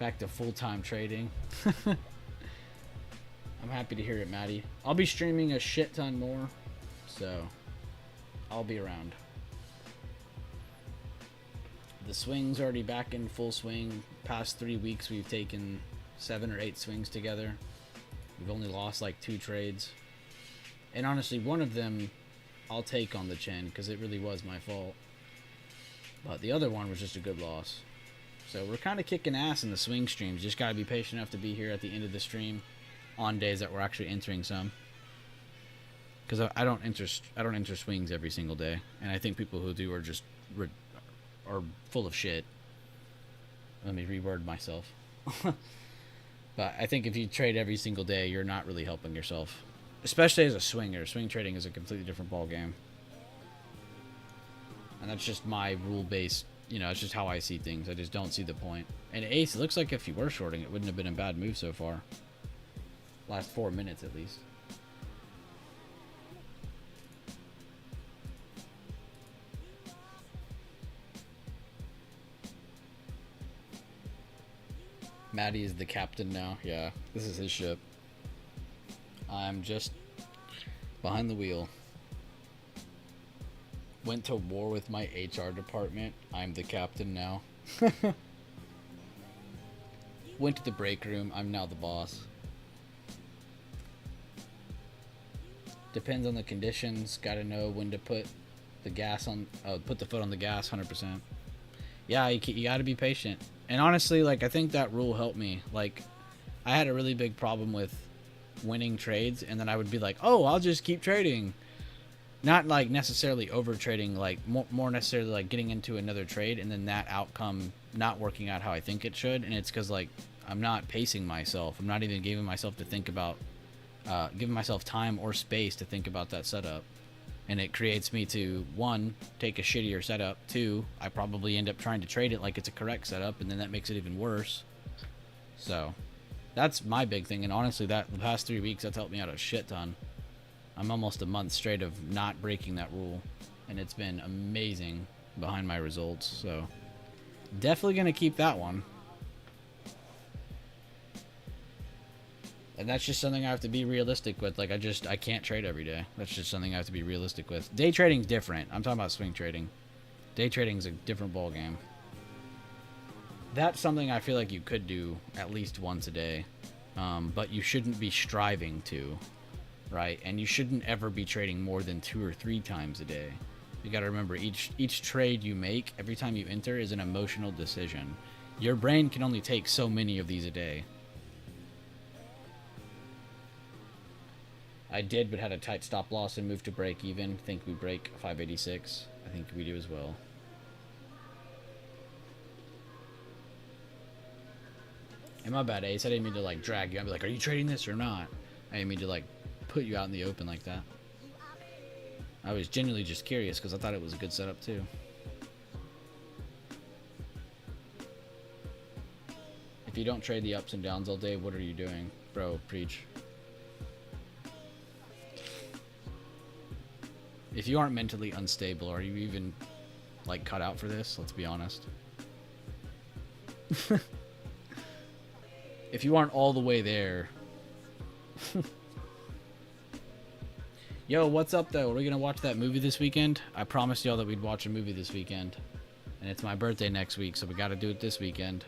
[SPEAKER 1] Back to full-time trading. I'm happy to hear it, Maddie. I'll be streaming a shit ton more, so I'll be around. The swing's already back in full swing. Past 3 weeks, we've taken 7 or 8 swings together. We've only lost like 2 trades. And honestly, one of them I'll take on the chin because it really was my fault. But the other one was just a good loss. So we're kind of kicking ass in the swing streams. Just got to be patient enough to be here at the end of the stream on days that we're actually entering some. Because I don't enter swings every single day. And I think people who do are just are full of shit. Let me reword myself. But I think if you trade every single day, you're not really helping yourself. Especially as a swinger. Swing trading is a completely different ball game. And that's just my rule-based, you know, it's just how I see things. I just don't see the point. And ace, it looks like if you were shorting, it wouldn't have been a bad move so far. Last 4 minutes at least. Maddie is the captain now. Yeah, this is his ship. I'm just behind the wheel. Went to war with my HR department. I'm the captain now. Went to the break room. I'm now the boss. Depends on the conditions. Gotta know when to put the gas on. Put the foot on the gas. 100%. Yeah, you gotta be patient. And honestly, like, I think that rule helped me. Like, I had a really big problem with winning trades, and then I would be like, oh, I'll just keep trading. Not, like, necessarily over trading, like, more necessarily, like, getting into another trade, and then that outcome not working out how I think it should. And it's because, like, I'm not pacing myself. I'm not even giving myself to think about, giving myself time or space to think about that setup. And it creates me to, 1, take a shittier setup. 2, I probably end up trying to trade it like it's a correct setup, and then that makes it even worse. So, that's my big thing. And honestly, the past 3 weeks, that's helped me out a shit ton. I'm almost a month straight of not breaking that rule. And it's been amazing behind my results. So, definitely going to keep that one. And that's just something I have to be realistic with. Like, I can't trade every day. That's just something I have to be realistic with. Day trading's different. I'm talking about swing trading. Day trading is a different ball game. That's something I feel like you could do at least once a day. But you shouldn't be striving to, right? And you shouldn't ever be trading more than 2 or 3 times a day. You got to remember, each trade you make, every time you enter, is an emotional decision. Your brain can only take so many of these a day. I did, but had a tight stop loss and moved to break even. Think we break 586. I think we do as well. And my bad, Ace. I didn't mean to, like, drag you. I'd be like, are you trading this or not? I didn't mean to, like, put you out in the open like that. I was genuinely just curious because I thought it was a good setup, too. If you don't trade the ups and downs all day, what are you doing? Bro, preach. If you aren't mentally unstable, are you even like cut out for this. Let's be honest. If you aren't all the way there. Yo, what's up though? Are we gonna watch that movie this weekend? I promised y'all that we'd watch a movie this weekend. And it's my birthday next week, so we gotta do it this weekend.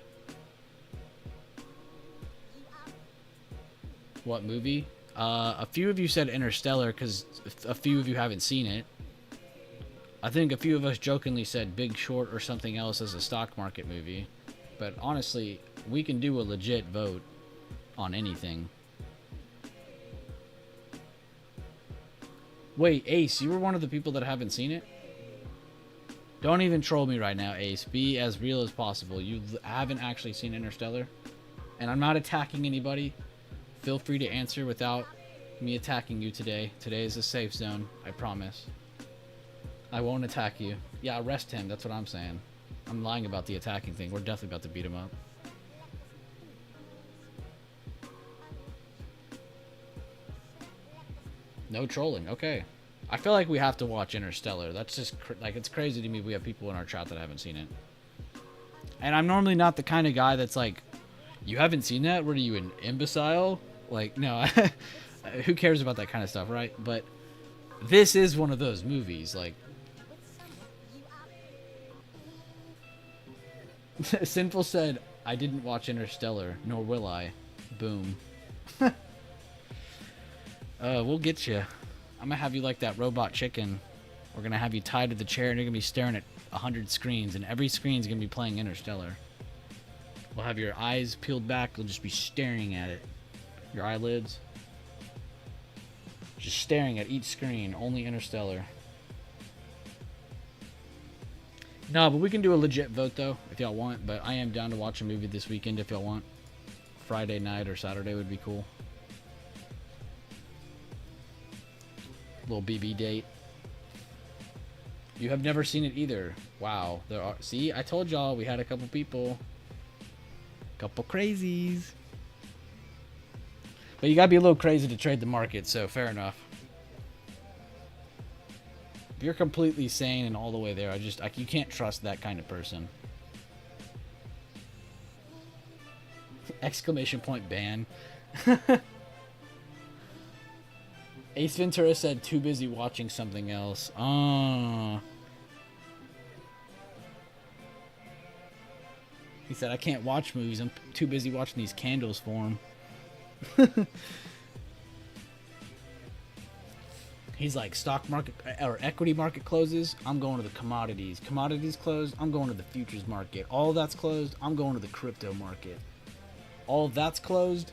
[SPEAKER 1] What movie? A few of you said Interstellar because a few of you haven't seen it. I think a few of us jokingly said Big Short or something else as a stock market movie. But honestly, we can do a legit vote on anything. Wait, Ace, you were one of the people that haven't seen it? Don't even troll me right now, Ace. Be as real as possible. You haven't actually seen Interstellar? And I'm not attacking anybody. Feel free to answer without me attacking you today. Today is a safe zone, I promise. I won't attack you. Yeah, arrest him, that's what I'm saying. I'm lying about the attacking thing. We're definitely about to beat him up. No trolling, okay. I feel like we have to watch Interstellar. That's just, like, it's crazy to me we have people in our chat that haven't seen it. And I'm normally not the kind of guy that's like, you haven't seen that? What are you, an imbecile? Like, no, who cares about that kind of stuff, right? But this is one of those movies, like... Sinful said, I didn't watch Interstellar, nor will I. Boom. We'll get you. I'm gonna have you like that robot chicken. We're gonna have you tied to the chair and you're gonna be staring at 100 screens, and every screen's gonna be playing Interstellar. We'll have your eyes peeled back, you'll just be staring at it. Your eyelids. Just staring at each screen, only Interstellar. No, but we can do a legit vote though, if y'all want, but I am down to watch a movie this weekend if y'all want. Friday night or Saturday would be cool. Little BB date. You have never seen it either. Wow. There are. See, I told y'all we had a couple people. Couple crazies. But you gotta be a little crazy to trade the market, so fair enough. If you're completely sane and all the way there, you can't trust that kind of person. Exclamation point ban. Ace Ventura said too busy watching something else. Oh. He said I can't watch movies. I'm too busy watching these candles for him. He's like, stock market or equity market closes, I'm going to the commodities. Commodities closed, I'm going to the futures market. All that's closed, I'm going to the crypto market. All that's closed,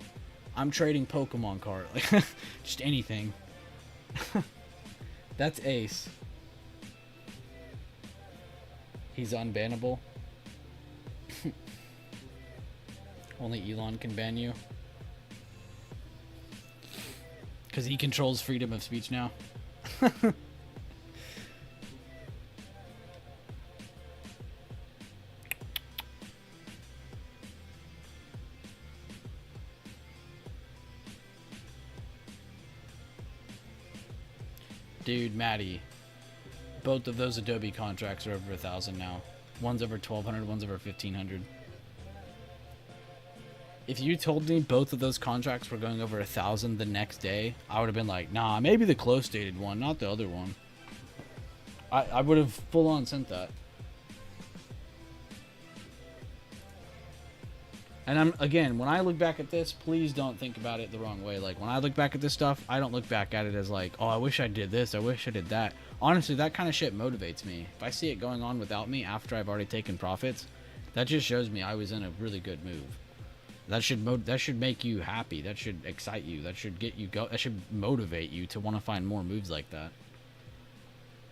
[SPEAKER 1] I'm trading Pokemon cards. Like, just anything. That's Ace. He's unbannable. Only Elon can ban you. Because he controls freedom of speech now. Dude, Maddie. Both of those Adobe contracts are over 1,000 now. One's over 1,200, one's over 1,500. If you told me both of those contracts were going over 1,000 the next day, I would have been like, nah, maybe the close dated one, not the other one. I would have full on sent that. And again, when I look back at this, please don't think about it the wrong way. Like, when I look back at this stuff, I don't look back at it as like, oh, I wish I did this, I wish I did that. Honestly, that kind of shit motivates me. If I see it going on without me after I've already taken profits, that just shows me I was in a really good move. That should make you happy. That should excite you. That should get you go. That should motivate you to want to find more moves like that.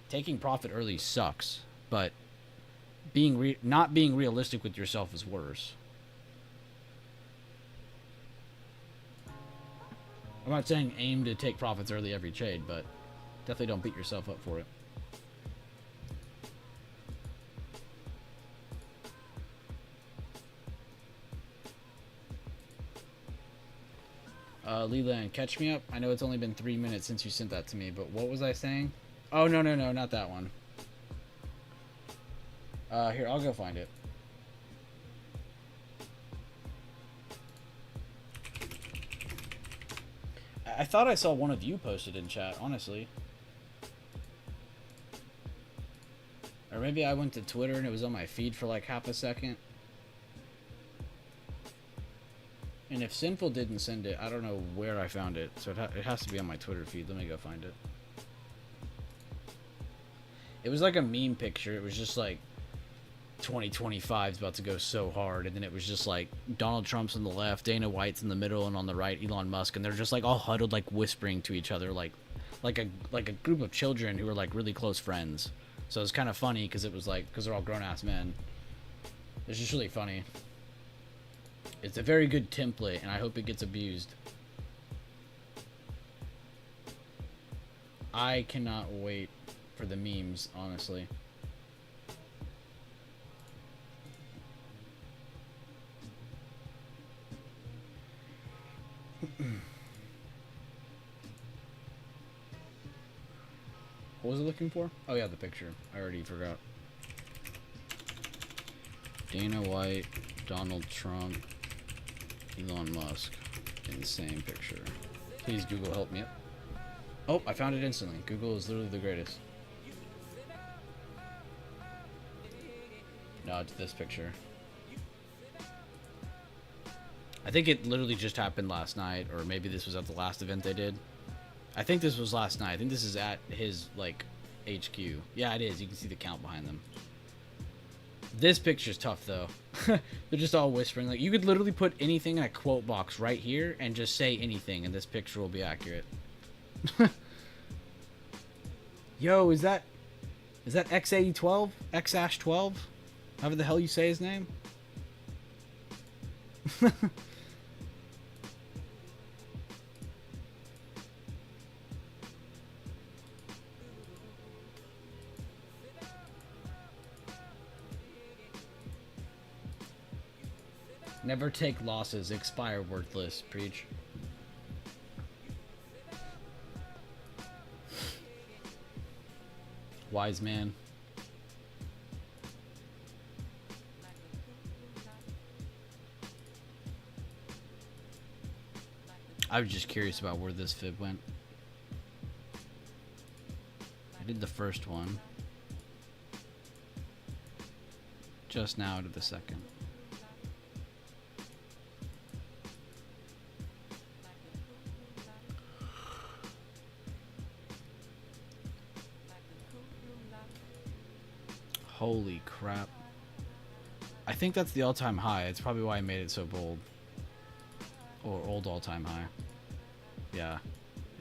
[SPEAKER 1] Taking profit early sucks, but not being realistic with yourself is worse. I'm not saying aim to take profits early every trade, but definitely don't beat yourself up for it. Leland, catch me up. I know it's only been 3 minutes since you sent that to me, but what was I saying? Oh, no, not that one. Here, I'll go find it. I thought I saw one of you posted in chat, honestly. Or maybe I went to Twitter and it was on my feed for like half a second. And if Sinful didn't send it, I don't know where I found it. So it has to be on my Twitter feed. Let me go find it. It was like a meme picture. It was just like 2025 is about to go so hard. And then it was just like Donald Trump's on the left, Dana White's in the middle, and on the right, Elon Musk. And they're just like all huddled, like whispering to each other, like a group of children who were like really close friends. So it was kind of funny because it was like, because they're all grown-ass men. It's just really funny. It's a very good template, and I hope it gets abused. I cannot wait for the memes, honestly. What was I looking for? Oh yeah, the picture. I already forgot. Dana White, Donald Trump, Elon Musk in the same picture. Please, Google, help me. Oh, I found it instantly. Google is literally the greatest. No, it's this picture. I think it literally just happened last night, or maybe this was at the last event they did. I think this was last night. I think this is at his, like, HQ. Yeah, it is. You can see the count behind them. This picture's tough, though. They're just all whispering. Like, you could literally put anything in a quote box right here and just say anything, and this picture will be accurate. Yo, is that X8012? X-12? However the hell you say his name? Never take losses. Expire worthless. Preach. Wise man. I was just curious about where this fib went. I did the first one. Just now to the second. Holy crap. I think that's the all-time high. It's probably why I made it so bold. Or old all-time high. Yeah,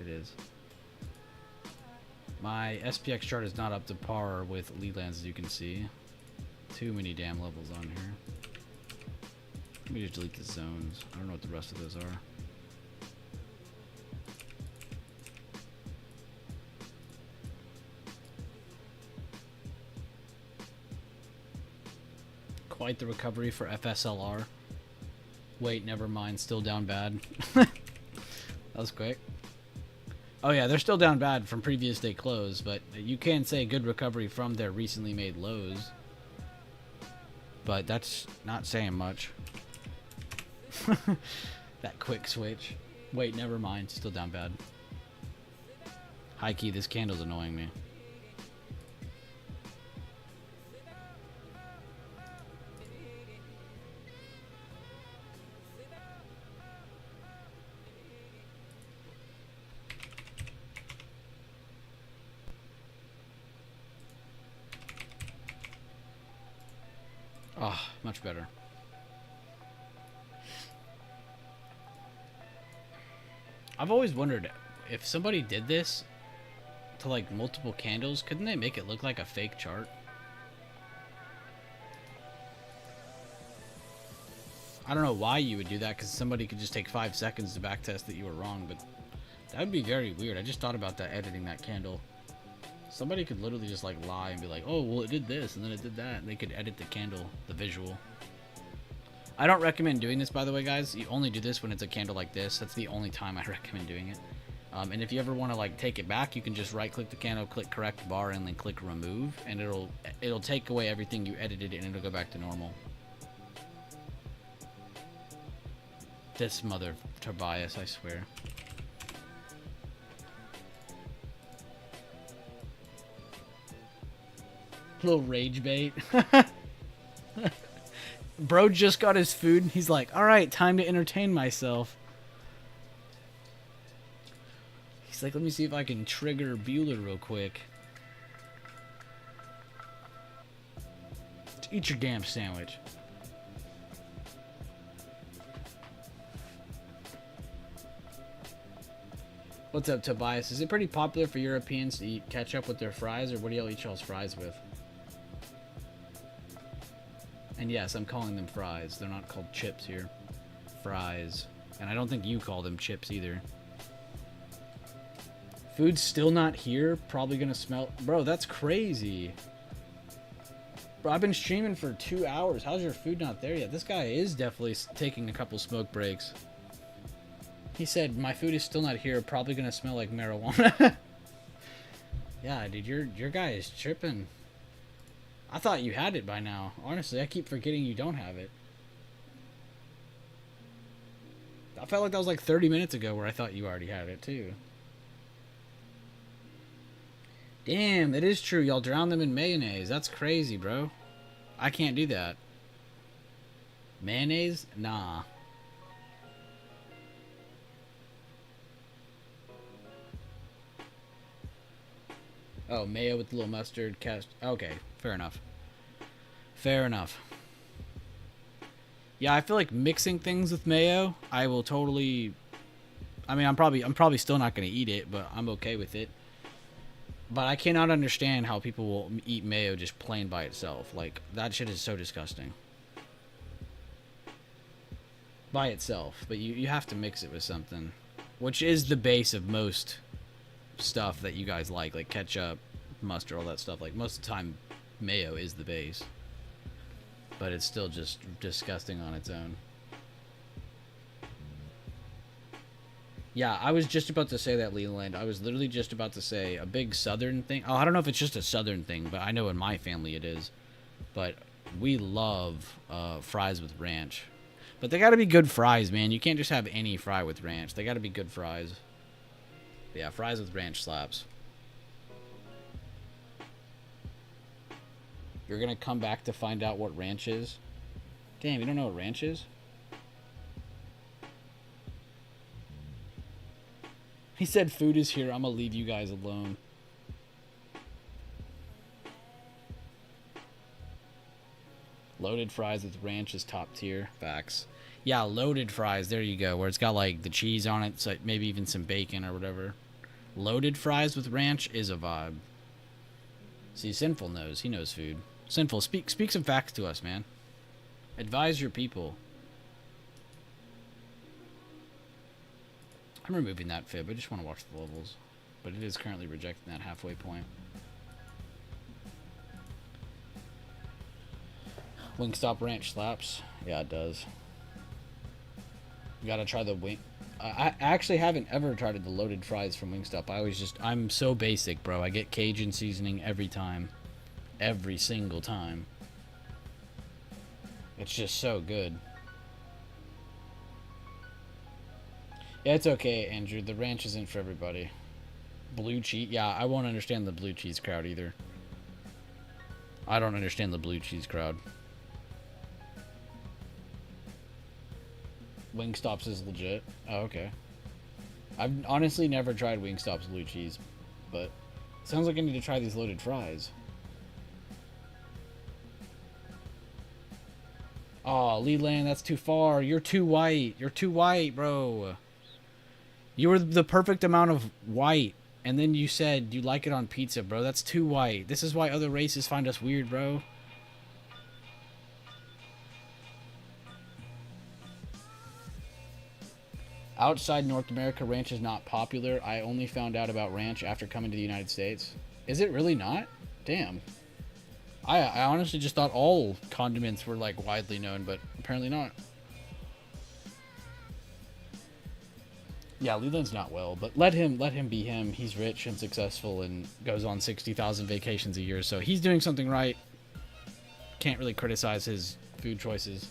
[SPEAKER 1] it is. My SPX chart is not up to par with Lelands, as you can see. Too many damn levels on here. Let me just delete the zones. I don't know what the rest of those are. Quite the recovery for FSLR. Wait, never mind. Still down bad. That was quick. Oh yeah, they're still down bad from previous day close, but you can say good recovery from their recently made lows. But that's not saying much. That quick switch. Wait, never mind. Still down bad. High key, this candle's annoying me. Oh, much better. I've always wondered if somebody did this to like multiple candles, couldn't they make it look like a fake chart? I don't know why you would do that, because somebody could just take 5 seconds to backtest that you were wrong, but that would be very weird. I just thought about that editing that candle. Somebody could literally just like lie and be like, oh, well, it did this and then it did that, and they could edit the candle, the visual. I don't recommend doing this, by the way, guys. You only do this when it's a candle like this. That's the only time I recommend doing it. And if you ever want to like take it back, you can just right click the candle, click correct bar, and then click remove, and it'll take away everything you edited, and it'll go back to normal. This mother Tobias, I swear. Little rage bait. Bro just got his food, and he's like, all right, time to entertain myself. He's like, let me see if I can trigger Bueller real quick. Eat your damn sandwich. What's up, Tobias? Is it pretty popular for Europeans to eat ketchup with their fries, or what do y'all eat y'all's fries with? And yes, I'm calling them fries. They're not called chips here. Fries. And I don't think you call them chips either. Food's still not here. Probably gonna smell... Bro, that's crazy. Bro, I've been streaming for 2 hours. How's your food not there yet? This guy is definitely taking a couple smoke breaks. He said, my food is still not here. Probably gonna smell like marijuana. Yeah, dude, your guy is tripping. I thought you had it by now. Honestly, I keep forgetting you don't have it. I felt like that was like 30 minutes ago where I thought you already had it too. Damn, it is true. Y'all drown them in mayonnaise. That's crazy, bro. I can't do that. Mayonnaise? Nah. Oh, mayo with a little mustard, cast. Okay, fair enough. Fair enough. Yeah, I feel like mixing things with mayo, I will totally... I mean, I'm probably still not going to eat it, but I'm okay with it. But I cannot understand how people will eat mayo just plain by itself. Like, that shit is so disgusting. By itself. But you have to mix it with something. Which is the base of most stuff that you guys like ketchup, mustard, all that stuff. Like, most of the time, mayo is the base. But it's still just disgusting on its own. Yeah, I was just about to say that, Leland. I was literally just about to say a big southern thing. Oh, I don't know if it's just a southern thing, but I know in my family it is. But we love fries with ranch. But they gotta be good fries, man. You can't just have any fry with ranch. They gotta be good fries. Yeah, fries with ranch slaps. You're gonna come back to find out what ranch is? Damn, you don't know what ranch is? He said food is here. I'm gonna leave you guys alone. Loaded fries with ranch is top tier. Facts. Yeah, loaded fries. There you go. Where it's got like the cheese on it, so maybe even some bacon or whatever. Loaded fries with ranch is a vibe. See, Sinful knows. He knows food. Sinful, speak some facts to us, man. Advise your people. I'm removing that fib. I just want to watch the levels. But it is currently rejecting that halfway point. Wingstop ranch slaps. Yeah, it does. You gotta try the wing. I actually haven't ever tried the loaded fries from Wingstop. I'm so basic, bro. I get Cajun seasoning every time. Every single time. It's just so good. Yeah, it's okay, Andrew. The ranch isn't for everybody. Blue cheese? Yeah, I won't understand the blue cheese crowd either. I don't understand the blue cheese crowd. Wingstops is legit. Oh, okay. I've honestly never tried Wingstop's blue cheese, but it sounds like I need to try these loaded fries. Oh, Leland, that's too far. You're too white. You're too white, bro. You were the perfect amount of white, and then you said you like it on pizza, bro. That's too white. This is why other races find us weird, bro. Outside North America, ranch is not popular. I only found out about ranch after coming to the United States. Is it really not? Damn. I honestly just thought all condiments were like widely known, but apparently not. Yeah, Leland's not well, but let him be him. He's rich and successful and goes on 60,000 vacations a year, so he's doing something right. Can't really criticize his food choices.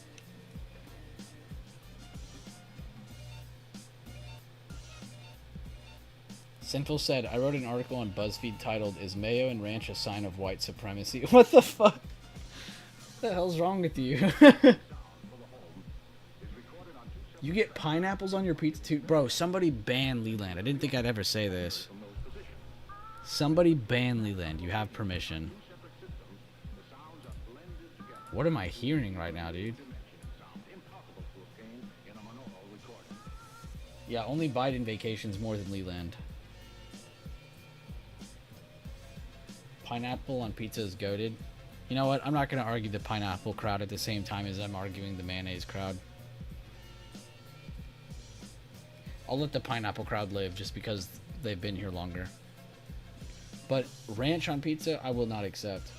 [SPEAKER 1] Sinful said, I wrote an article on BuzzFeed titled, Is Mayo and Ranch a Sign of White Supremacy? What the fuck? What the hell's wrong with you? You get pineapples on your pizza too? Bro, somebody ban Leland. I didn't think I'd ever say this. Somebody ban Leland. You have permission. What am I hearing right now, dude? Yeah, only Biden vacations more than Leland. Pineapple on pizza is goated. You know what? I'm not going to argue the pineapple crowd at the same time as I'm arguing the mayonnaise crowd. I'll let the pineapple crowd live just because they've been here longer. But ranch on pizza, I will not accept.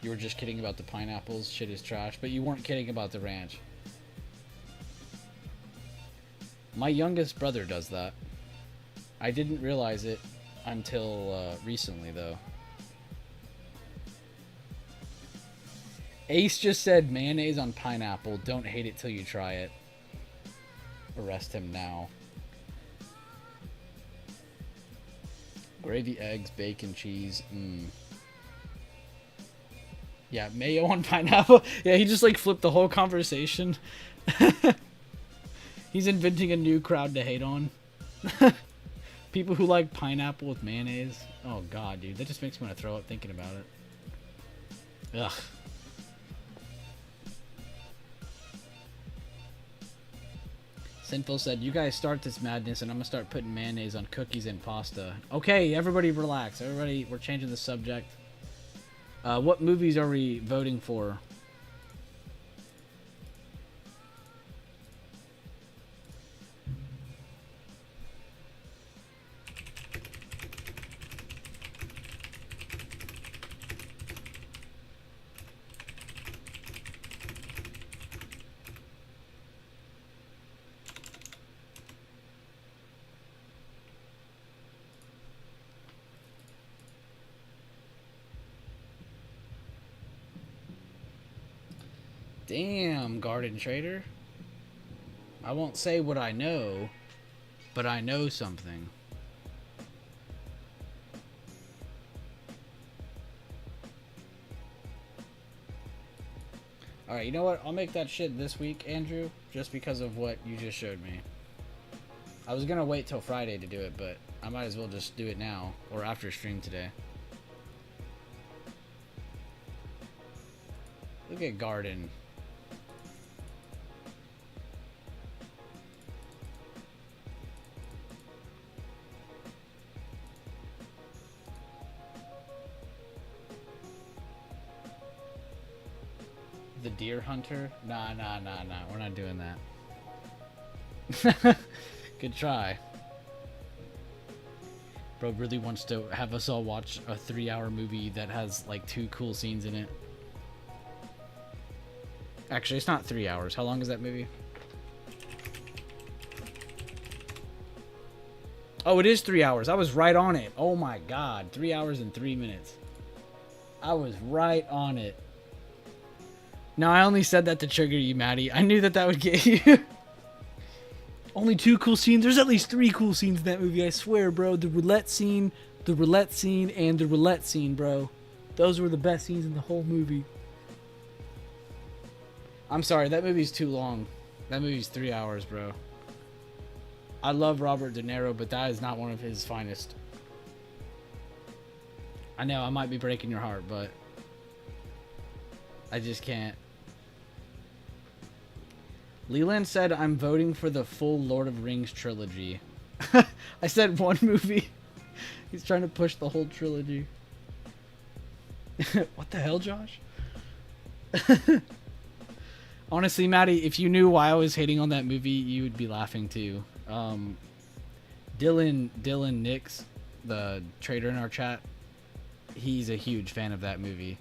[SPEAKER 1] You were just kidding about the pineapples. Shit is trash. But you weren't kidding about the ranch. My youngest brother does that. I didn't realize it until recently, though. Ace just said mayonnaise on pineapple. Don't hate it till you try it. Arrest him now. Gravy, eggs, bacon, cheese. Yeah, mayo on pineapple. Yeah, he just like flipped the whole conversation. He's inventing a new crowd to hate on. People who like pineapple with mayonnaise. Oh god, dude, that just makes me want to throw up thinking about it. Ugh. Sinful said, you guys start this madness and I'm gonna start putting mayonnaise on cookies and pasta. Okay, everybody relax. Everybody, we're changing the subject. What movies are we voting for? Damn, Garden Trader. I won't say what I know, but I know something. Alright, you know what? I'll make that shit this week, Andrew, just because of what you just showed me. I was gonna wait till Friday to do it, but I might as well just do it now, or after stream today. Look at Garden. The Deer Hunter? Nah. We're not doing that. Good try. Bro really wants to have us all watch a 3-hour movie that has like 2 cool scenes in it. Actually, it's not 3 hours. How long is that movie? Oh, it is 3 hours. I was right on it. Oh my god. 3 hours and 3 minutes. I was right on it. No, I only said that to trigger you, Maddie. I knew that that would get you. Only 2 cool scenes. There's at least 3 cool scenes in that movie, I swear, bro. The roulette scene, and the roulette scene, bro. Those were the best scenes in the whole movie. I'm sorry, that movie's too long. That movie's 3 hours, bro. I love Robert De Niro, but that is not one of his finest. I know, I might be breaking your heart, but I just can't. Leland said, I'm voting for the full Lord of the Rings trilogy. I said one movie. He's trying to push the whole trilogy. What the hell, Josh? Honestly, Maddie, if you knew why I was hating on that movie, you would be laughing too. Dylan Nix, the trader in our chat, he's a huge fan of that movie.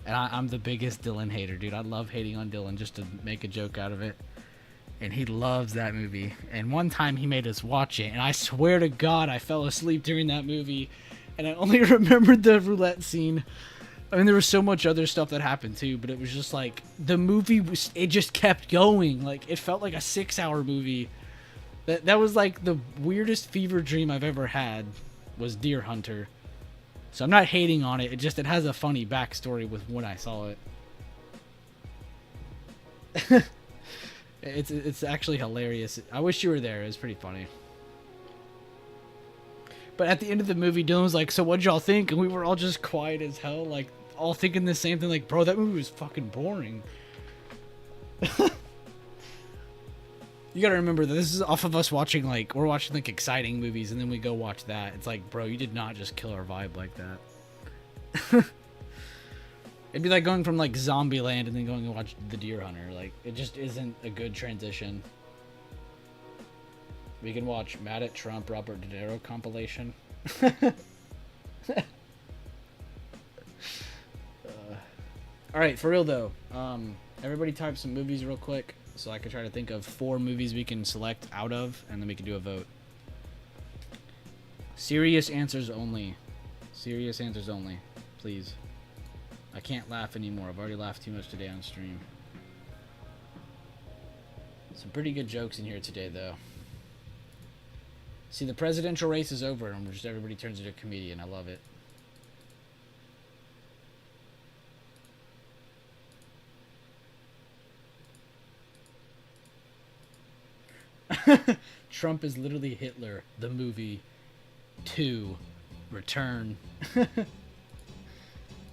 [SPEAKER 1] And I'm the biggest Dylan hater, dude. I love hating on Dylan just to make a joke out of it. and he loves that movie. And one time he made us watch it, and I swear to God, I fell asleep during that movie, and I only remembered the roulette scene. I mean, there was so much other stuff that happened too, but it was just like the movie was. It just kept going. Like it felt like a 6-hour movie. That was like the weirdest fever dream I've ever had. Was Deer Hunter. So I'm not hating on it. It has a funny backstory with when I saw it. It's actually hilarious. I wish you were there. It was pretty funny. But at the end of the movie, Dylan was like, "So what'd y'all think?" And we were all just quiet as hell, like all thinking the same thing. Like, bro, that movie was fucking boring. You gotta remember that this is off of us watching, like, we're watching, like, exciting movies, and then we go watch that. It's like, bro, you did not just kill our vibe like that. It'd be like going from, like, Zombieland and then going and watch The Deer Hunter. Like, it just isn't a good transition. We can watch Mad at Trump, Robert De Niro compilation. Alright, for real, though. Everybody type some movies real quick. So I can try to think of 4 movies we can select out of, and then we can do a vote. Serious answers only. Serious answers only. Please. I can't laugh anymore. I've already laughed too much today on stream. Some pretty good jokes in here today, though. See, the presidential race is over, and just everybody turns into a comedian. I love it. Trump is literally Hitler, the movie 2, Return. De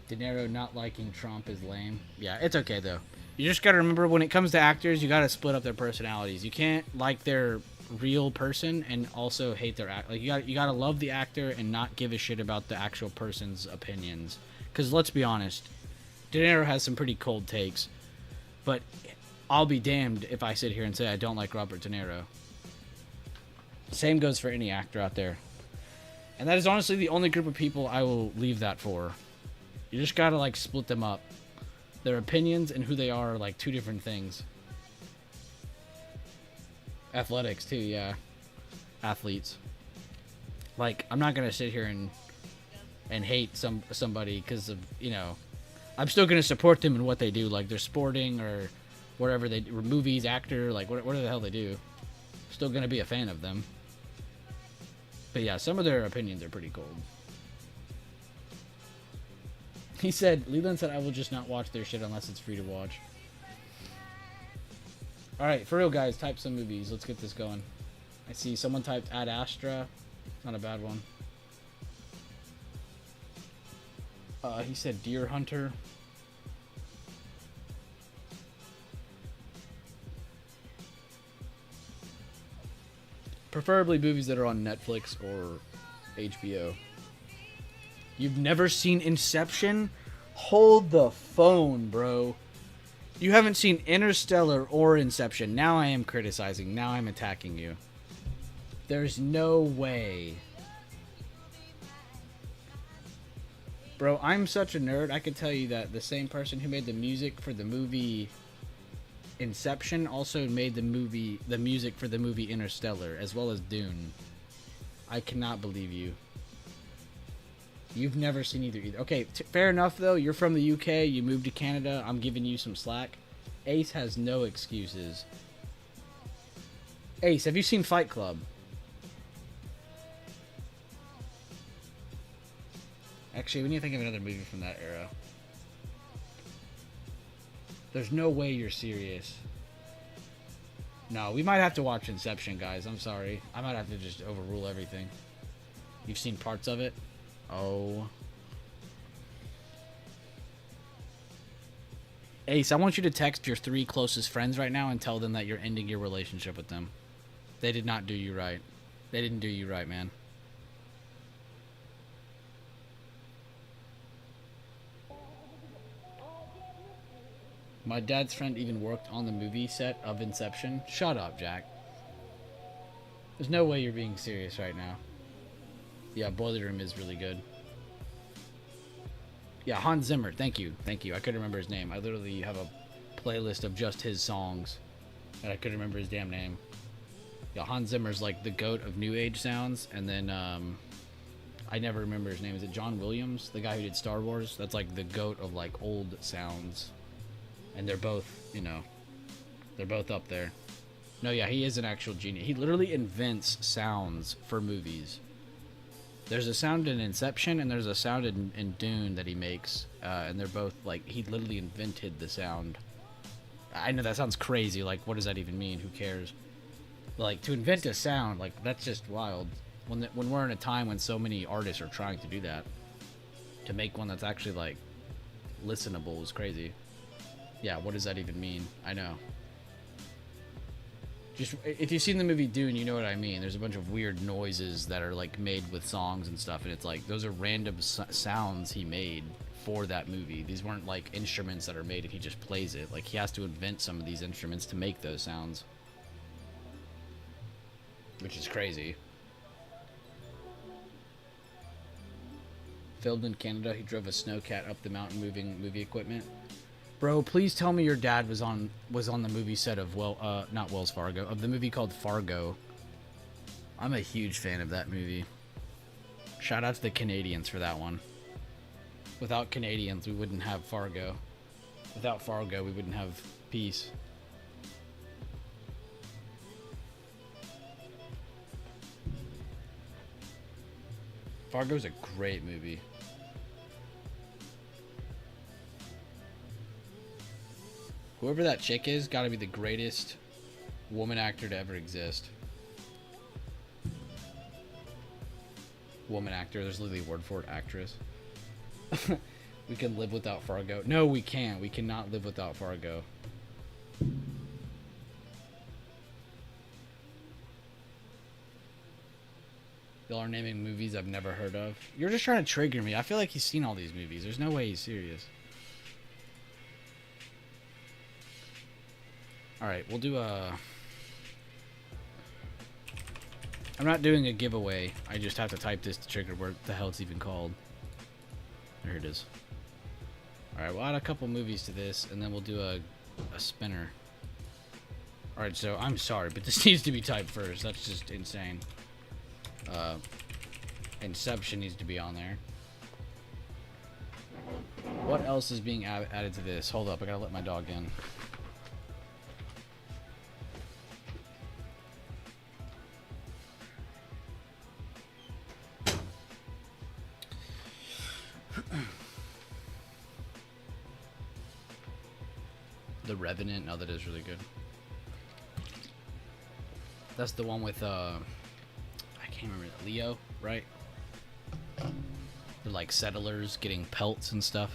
[SPEAKER 1] Niro not liking Trump is lame. Yeah, it's okay though. You just gotta remember when it comes to actors, you gotta split up their personalities. You can't like their real person and also hate their act. Like you gotta love the actor and not give a shit about the actual person's opinions. Because let's be honest, De Niro has some pretty cold takes, but I'll be damned if I sit here and say I don't like Robert De Niro. Same goes for any actor out there. And that is honestly the only group of people I will leave that for. You just gotta, like, split them up. Their opinions and who they are like 2 different things. Athletics, too, yeah. Athletes. Like, I'm not gonna sit here and hate somebody because of, you know... I'm still gonna support them in what they do. Like, they're sporting or... whatever they do, movies, actor, like whatever the hell they do. Still gonna be a fan of them. But yeah, some of their opinions are pretty cold. He said, Leland said, I will just not watch their shit unless it's free to watch. Alright, for real guys, type some movies. Let's get this going. I see someone typed Ad Astra. Not a bad one. He said Deer Hunter. Preferably movies that are on Netflix or HBO. You've never seen Inception? Hold the phone, bro. You haven't seen Interstellar or Inception. Now I am criticizing. Now I'm attacking you. There's no way. Bro, I'm such a nerd. I could tell you that the same person who made the music for the movie Inception also made the music for the movie Interstellar, as well as Dune. I cannot believe you. You've never seen either. Okay, fair enough though. You're from the UK. You moved to Canada. I'm giving you some slack. Ace has no excuses. Ace, have you seen Fight Club? Actually, we need to think of another movie from that era. There's no way you're serious. No, we might have to watch Inception, guys. I'm sorry. I might have to just overrule everything. You've seen parts of it? Oh. Ace, I want you to text your 3 closest friends right now and tell them that you're ending your relationship with them. They did not do you right. They didn't do you right, man. My dad's friend even worked on the movie set of Inception. Shut up, Jack. There's no way you're being serious right now. Yeah, Boiler Room is really good. Yeah, Hans Zimmer. Thank you. Thank you. I couldn't remember his name. I literally have a playlist of just his songs. and I couldn't remember his damn name. Yeah, Hans Zimmer's like the goat of new age sounds, and then I never remember his name. Is it John Williams, the guy who did Star Wars? That's like the goat of like old sounds, and they're both, you know, they're both up there. No, yeah, he is an actual genius. He literally invents sounds for movies. There's a sound in Inception, and there's a sound in Dune that he makes, and they're both like, he literally invented the sound. I know that sounds crazy. Like, what does that even mean? Who cares? Like, to invent a sound, like, that's just wild. When we're in a time when so many artists are trying to do that, to make one that's actually like listenable is crazy. Yeah, what does that even mean? I know. Just, if you've seen the movie Dune, you know what I mean. There's a bunch of weird noises that are like made with songs and stuff, and it's like those are random sounds he made for that movie. These weren't like instruments that are made and he just plays it. Like, he has to invent some of these instruments to make those sounds, which is crazy. Filmed in Canada, he drove a snowcat up the mountain moving movie equipment. Bro, please tell me your dad was on the movie set of not Wells Fargo, of the movie called Fargo. I'm a huge fan of that movie. Shout out to the Canadians for that one. Without Canadians, we wouldn't have Fargo. Without Fargo, we wouldn't have peace. Fargo's a great movie. Whoever that chick is, gotta be the greatest woman actor to ever exist. Woman actor, there's literally a word for it, actress. We can live without Fargo. No, we can't. We cannot live without Fargo. Y'all are naming movies I've never heard of. You're just trying to trigger me. I feel like he's seen all these movies. There's no way he's serious. Alright, we'll do a... I'm not doing a giveaway. I just have to type this to trigger where the hell it's even called. There it is. Alright, we'll add a couple movies to this, and then we'll do a spinner. Alright, so I'm sorry, but this needs to be typed first. That's just insane. Inception needs to be on there. What else is being added to this? Hold up, I gotta let my dog in. The Revenant, no, that is really good. That's the one with I can't remember, Leo, right? They're like settlers getting pelts and stuff.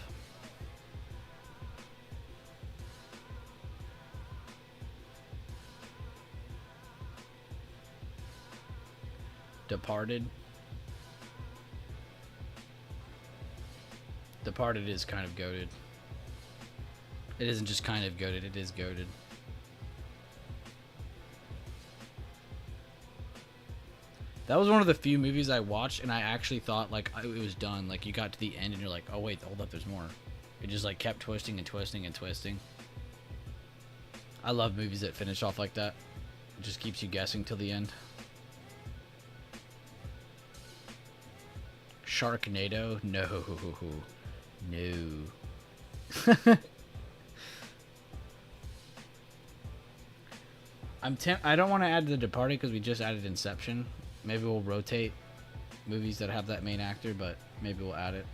[SPEAKER 1] Departed. Departed is kind of goated. It isn't just kind of goated, it is goated. That was one of the few movies I watched and I actually thought like it was done. Like, you got to the end and you're like, oh wait, hold up, there's more. It just like kept twisting and twisting and twisting. I love movies that finish off like that. It just keeps you guessing till the end. Sharknado? No. No. I don't want to add The Departed because we just added Inception. Maybe we'll rotate movies that have that main actor, but maybe we'll add it.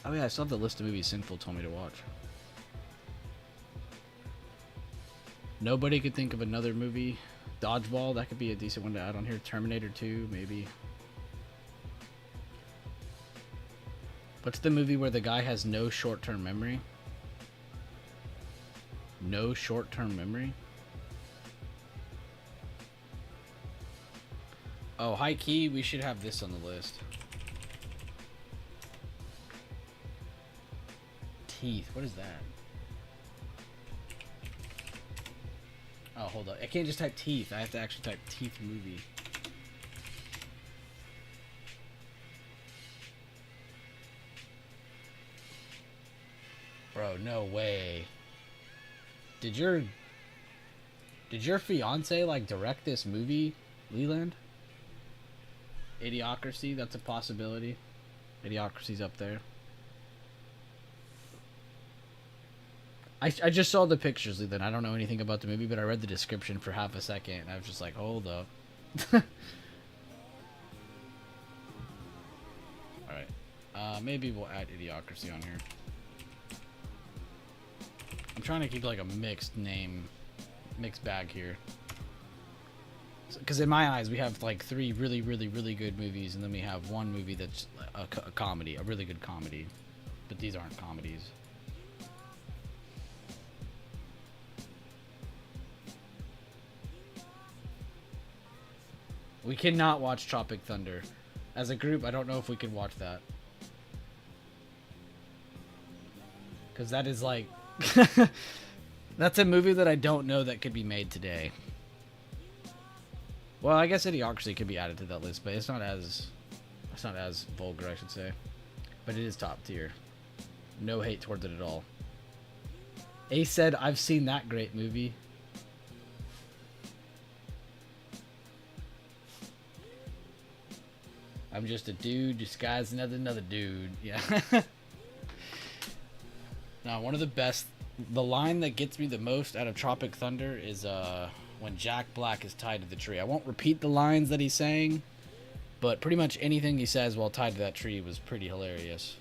[SPEAKER 1] Oh yeah, I still have the list of movies Sinful told me to watch. Nobody could think of another movie. Dodgeball, that could be a decent one to add on here. Terminator 2, maybe. What's the movie where the guy has no short-term memory? No short-term memory? Oh, high key, we should have this on the list. Teeth, what is that? Oh, hold up. I can't just type teeth. I have to actually type teeth movie. Bro, no way. Did your fiance like direct this movie, Leland? Idiocracy, that's a possibility. Idiocracy's up there. I just saw the pictures, Leland. I don't know anything about the movie, but I read the description for half a second, and I was just like, hold up. Alright. Maybe we'll add Idiocracy on here. I'm trying to keep like a mixed bag here. Because in my eyes, we have like 3 really, really, really good movies, and then we have one movie that's a comedy, a really good comedy. But these aren't comedies. We cannot watch Tropic Thunder. As a group, I don't know if we can watch that. Because that is like... that's a movie that I don't know that could be made today. Well, I guess Idiocracy could be added to that list, but it's not as vulgar, I should say. But it is top tier. No hate towards it at all. Ace said, I've seen that great movie. I'm just a dude disguised as another dude. Yeah. Now, one of the best... The line that gets me the most out of Tropic Thunder is when Jack Black is tied to the tree. I won't repeat the lines that he's saying, but pretty much anything he says while tied to that tree was pretty hilarious.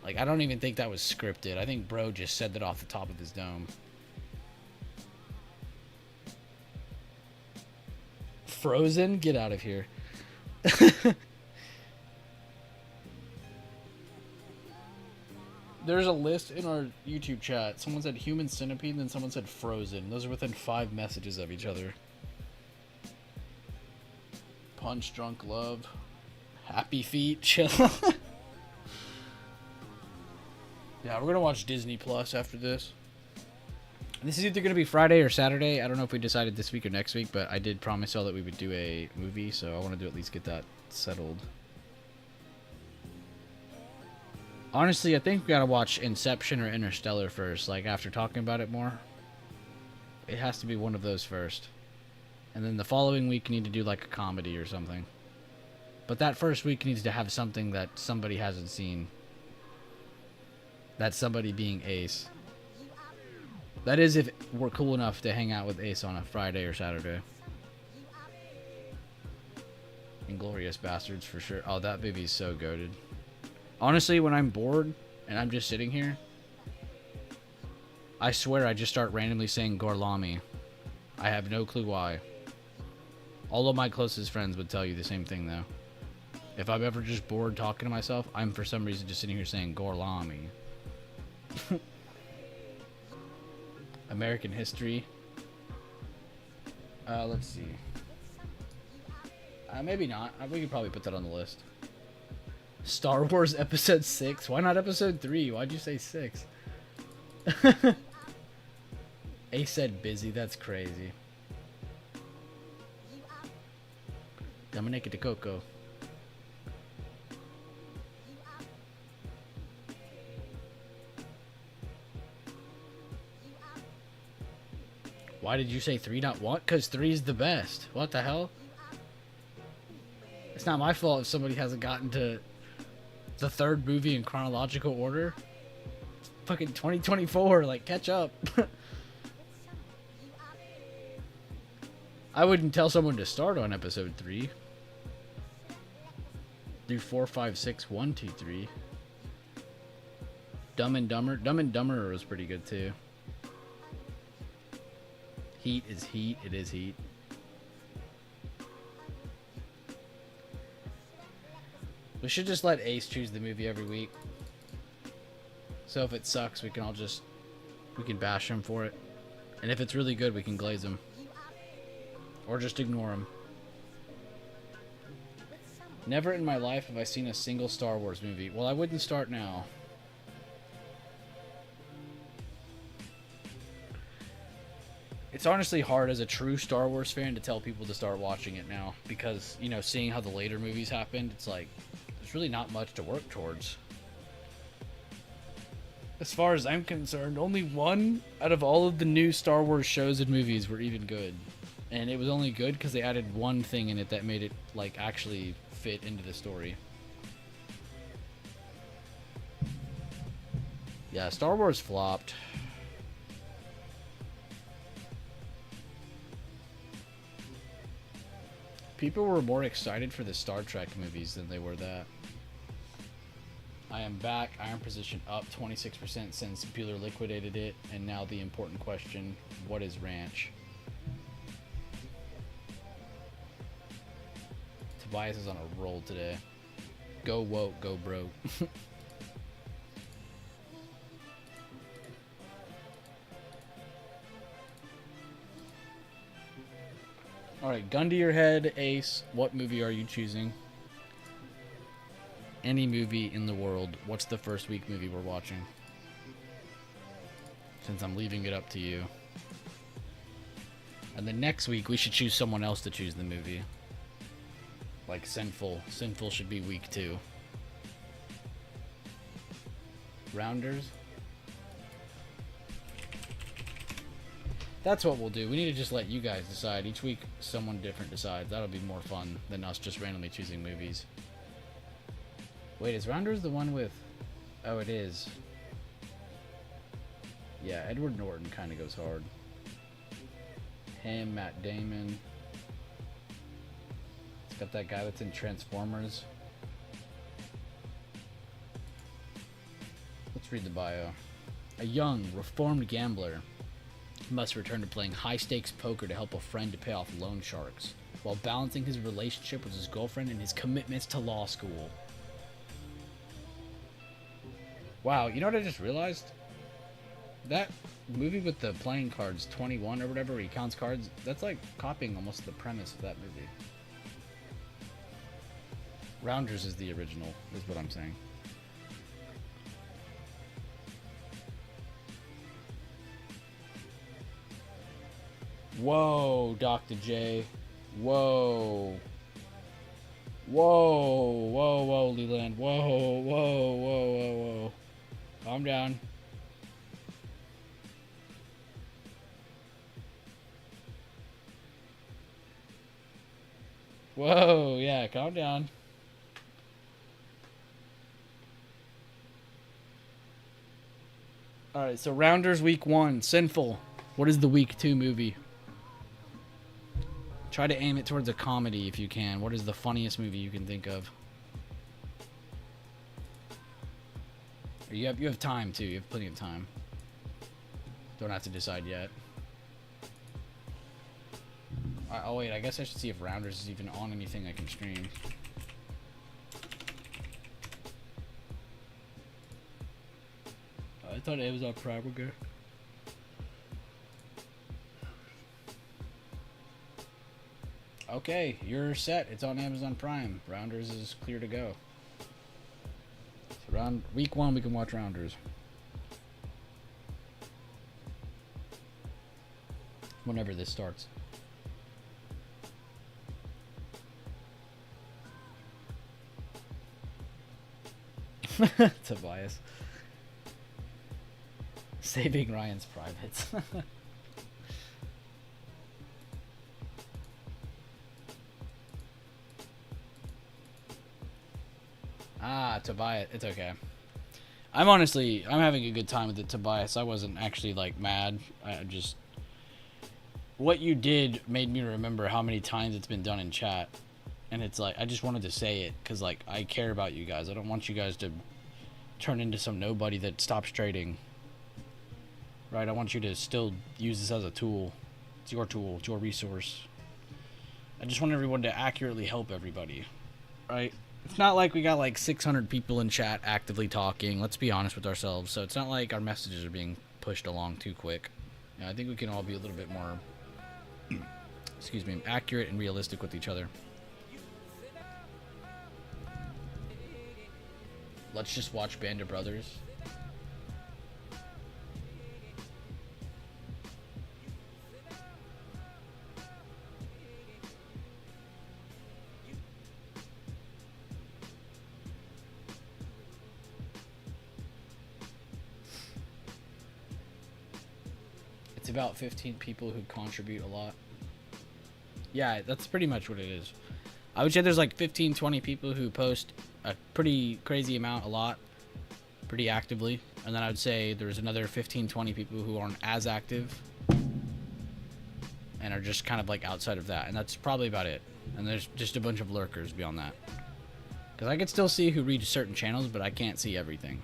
[SPEAKER 1] Like, I don't even think that was scripted. I think bro just said that off the top of his dome. Frozen? Get out of here. There's a list in our YouTube chat. Someone said Human Centipede, then someone said Frozen. Those are within 5 messages of each other. Punch Drunk Love. Happy Feet. Chill. Yeah, we're gonna watch Disney Plus after this. This is either gonna be Friday or Saturday. I don't know if we decided this week or next week, but I did promise y'all that we would do a movie, so I want to at least get that settled. Honestly, I think we gotta watch Inception or Interstellar first, like after talking about it more. It has to be one of those first. And then the following week you need to do like a comedy or something. But that first week needs to have something that somebody hasn't seen. That somebody being Ace. That is if we're cool enough to hang out with Ace on a Friday or Saturday. Inglourious Bastards for sure. Oh, that movie's so goated. Honestly, when I'm bored and I'm just sitting here, I swear I just start randomly saying Gorlami. I have no clue why. All of my closest friends would tell you the same thing, though. If I'm ever just bored talking to myself, I'm for some reason just sitting here saying Gorlami. American History. Let's see. Maybe not. We could probably put that on the list. Star Wars Episode 6? Why not Episode 3? Why'd you say 6? Ace said busy. That's crazy. Dominic de Coco. Why did you say 3 not 1? Because 3 is the best. What the hell? It's not my fault if somebody hasn't gotten to the 3rd movie in chronological order. It's fucking 2024. Like, catch up. I wouldn't tell someone to start on Episode 3. Do 4, 5, 6, 1, 2, 3. Dumb and Dumber. Dumb and Dumber was pretty good too. Heat is heat. It is heat. We should just let Ace choose the movie every week. So if it sucks, we can bash him for it. And if it's really good, we can glaze him. Or just ignore him. Never in my life have I seen a single Star Wars movie. Well, I wouldn't start now. It's honestly hard as a true Star Wars fan to tell people to start watching it now. Because, you know, seeing how the later movies happened, it's like, there's really not much to work towards. As far as I'm concerned, only one out of all of the new Star Wars shows and movies were even good. And it was only good because they added one thing in it that made it, like, actually fit into the story. Yeah, Star Wars flopped. People were more excited for the Star Trek movies than they were that. I am back. Iron position up 26% since Bueller liquidated it. And now the important question, what is Ranch? Tobias is on a roll today. Go woke, go broke. Alright, gun to your head, Ace. What movie are you choosing? Any movie in the world. What's the first week movie we're watching? Since I'm leaving it up to you. And then next week we should choose someone else to choose the movie. Like Sinful. Sinful should be week 2. Rounders? That's what we'll do. We need to just let you guys decide. Each week someone different decides. That'll be more fun than us just randomly choosing movies. Wait, is Rounders the one with... Oh, it is. Yeah, Edward Norton kind of goes hard. Him, Matt Damon. It's got that guy that's in Transformers. Let's read the bio. A young, reformed gambler must return to playing high-stakes poker to help a friend to pay off loan sharks, while balancing his relationship with his girlfriend and his commitments to law school. Wow, you know what I just realized? That movie with the playing cards, 21 or whatever, where he counts cards, that's like copying almost the premise of that movie. Rounders is the original, is what I'm saying. Whoa, Dr. J. Whoa. Whoa, whoa, whoa, Leland. Whoa, whoa, whoa, whoa, whoa. Calm down. Whoa, yeah, calm down. Alright, so Rounders week 1, Sinful. What is the week 2 movie? Try to aim it towards a comedy if you can. What is the funniest movie you can think of? You have time too. You have plenty of time. Don't have to decide yet. Oh wait, I guess I should see if Rounders is even on anything I can stream. I thought it was on Prime again. Okay, you're set. It's on Amazon Prime. Rounders is clear to go. So around week 1, we can watch Rounders. Whenever this starts. Tobias. Saving Ryan's privates. Ah, Tobias. It's okay. I'm having a good time with it, Tobias. I wasn't actually, like, mad. I just... What you did made me remember how many times it's been done in chat. And it's like, I just wanted to say it, because, like, I care about you guys. I don't want you guys to turn into some nobody that stops trading. Right? I want you to still use this as a tool. It's your tool. It's your resource. I just want everyone to accurately help everybody. Right? It's not like we got like 600 people in chat actively talking. Let's be honest with ourselves. So it's not like our messages are being pushed along too quick. I think we can all be a little bit more, excuse me, accurate and realistic with each other. Let's just watch Band of Brothers. about 15 people who contribute a lot. Yeah, that's pretty much what it is. I would say there's like 15, 20 people who post a pretty crazy amount a lot, pretty actively. And then I would say there's another 15, 20 people who aren't as active and are just kind of like outside of that. And that's probably about it. And there's just a bunch of lurkers beyond that. Because I can still see who reads certain channels, but I can't see everything.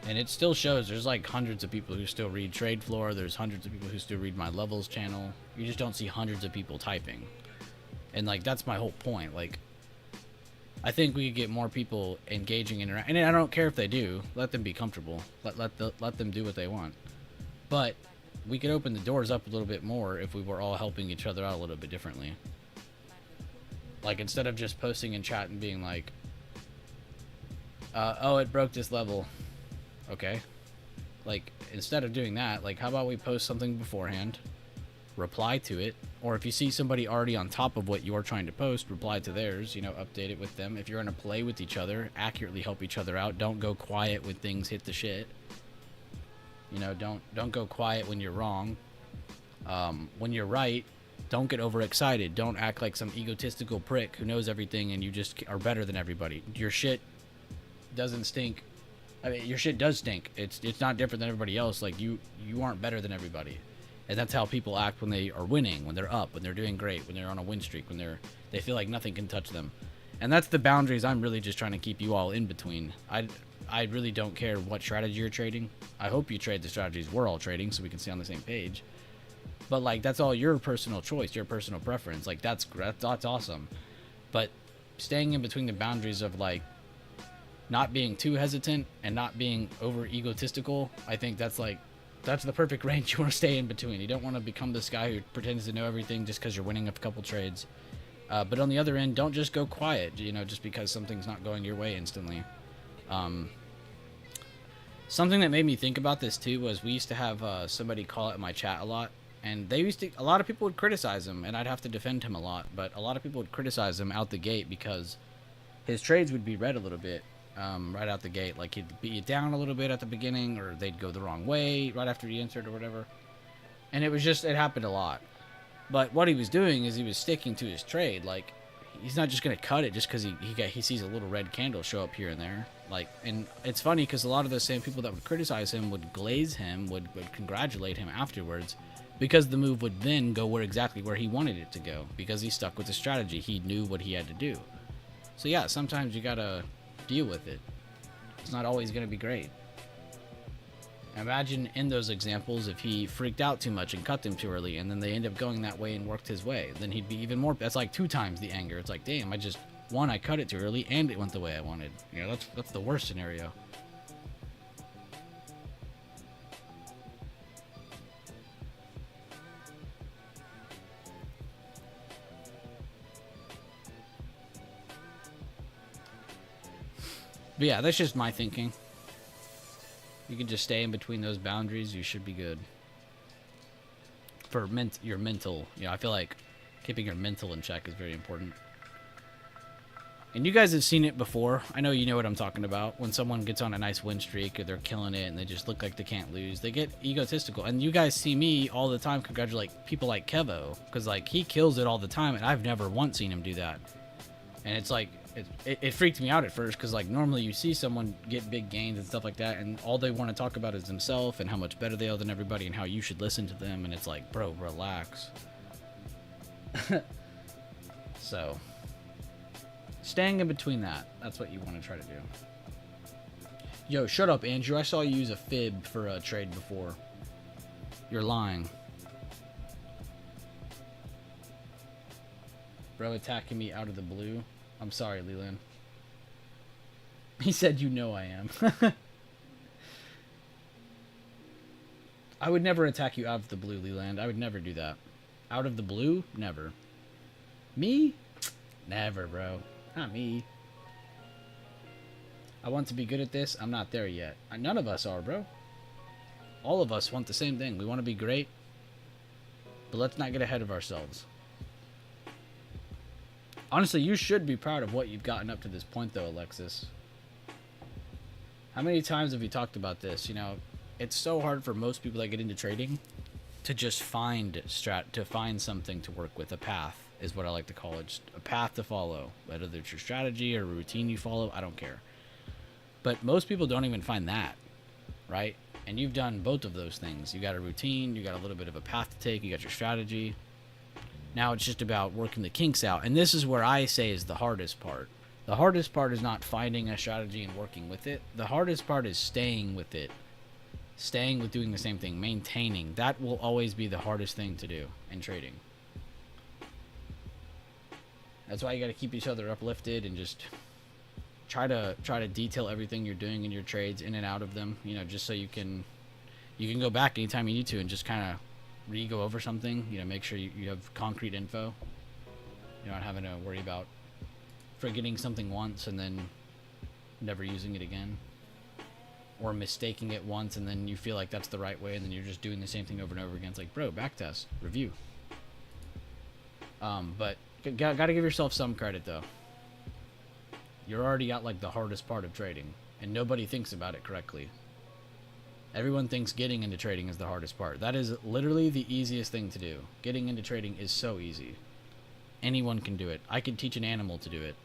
[SPEAKER 1] And it still shows there's like hundreds of people who still read Trade Floor. There's hundreds of people who still read my Levels channel. You just don't see hundreds of people typing. And like, that's my whole point. Like, I think we could get more people engaging in and I don't care if they do. Let them be comfortable. Let them do what they want. But we could open the doors up a little bit more if we were all helping each other out a little bit differently. Like, instead of just posting in chat and being like, oh, it broke this level. Okay. Like, instead of doing that, like, how about we post something beforehand, reply to it, or if you see somebody already on top of what you're trying to post, reply to theirs, you know, update it with them. If you're going to play with each other, accurately help each other out. Don't go quiet when things hit the shit. You know, don't go quiet when you're wrong. When you're right, don't get overexcited. Don't act like some egotistical prick who knows everything and you just are better than everybody. Your shit doesn't stink. I mean, your shit does stink. It's not different than everybody else. Like, you aren't better than everybody. And that's how people act when they are winning, when they're up, when they're doing great, when they're on a win streak, when they feel like nothing can touch them. And that's the boundaries I'm really just trying to keep you all in between. I really don't care what strategy you're trading. I hope you trade the strategies we're all trading so we can stay on the same page. But like, that's all your personal choice, your personal preference. Like, that's awesome. But staying in between the boundaries of like not being too hesitant and not being over egotistical, I think that's the perfect range you want to stay in between. You don't want to become this guy who pretends to know everything just because you're winning a couple trades. But on the other end, don't just go quiet, you know, just because something's not going your way instantly. Something that made me think about this too was we used to have somebody call out in my chat a lot, and a lot of people would criticize him, and I'd have to defend him a lot, but a lot of people would criticize him out the gate because his trades would be read a little bit right out the gate. Like, he'd beat you down a little bit at the beginning, or they'd go the wrong way right after he answered or whatever. And it happened a lot. But what he was doing is he was sticking to his trade. Like, he's not just going to cut it just because he sees a little red candle show up here and there. Like, and it's funny because a lot of those same people that would criticize him would glaze him, would congratulate him afterwards, because the move would then go exactly where he wanted it to go, because he stuck with the strategy. He knew what he had to do. So yeah, sometimes you gotta deal with it. It's not always gonna be great. Imagine in those examples if he freaked out too much and cut them too early, and then they end up going that way and worked his way. Then he'd be even more. That's like 2 times the anger. It's like, damn, I cut it too early and it went the way I wanted. You know, that's the worst scenario. But yeah, that's just my thinking. You can just stay in between those boundaries. You should be good. For your mental, you know, I feel like keeping your mental in check is very important. And you guys have seen it before. I know you know what I'm talking about. When someone gets on a nice win streak or they're killing it and they just look like they can't lose, they get egotistical. And you guys see me all the time congratulate people like Kevo, because like he kills it all the time, and I've never once seen him do that. And it's like, it freaked me out at first, because like normally you see someone get big gains and stuff like that, and all they want to talk about is themselves and how much better they are than everybody and how you should listen to them, and it's like, bro, relax. So staying in between that's what you want to try to do. Yo, shut up, Andrew. I saw you use a fib for a trade before. You're lying. Bro attacking me out of the blue. I'm sorry, Leland. He said, you know I am. I would never attack you out of the blue, Leland. I would never do that. Out of the blue? Never. Me? Never, bro. Not me. I want to be good at this. I'm not there yet. None of us are, bro. All of us want the same thing. We want to be great. But let's not get ahead of ourselves. Honestly, you should be proud of what you've gotten up to this point, though, Alexis. How many times have we talked about this? You know, it's so hard for most people that get into trading to just find something to work with. A path is what I like to call it. Just a path to follow, whether it's your strategy or a routine you follow. I don't care. But most people don't even find that, right? And you've done both of those things. You got a routine, you got a little bit of a path to take, you got your strategy. Now it's just about working the kinks out. And this is where I say is the hardest part. The hardest part is not finding a strategy and working with it. The hardest part is staying with it. Staying with doing the same thing, maintaining. That will always be the hardest thing to do in trading. That's why you got to keep each other uplifted and just try to detail everything you're doing in your trades, in and out of them, you know, just so you can go back anytime you need to and just kind of re-go over something, you know, make sure you have concrete info. You're not having to worry about forgetting something once and then never using it again, or mistaking it once and then you feel like that's the right way and then you're just doing the same thing over and over again. It's like, bro, backtest, review. But gotta give yourself some credit though. You're already at like the hardest part of trading, and nobody thinks about it correctly. Everyone thinks getting into trading is the hardest part. That is literally the easiest thing to do. Getting into trading is so easy. Anyone can do it. I could teach an animal to do it.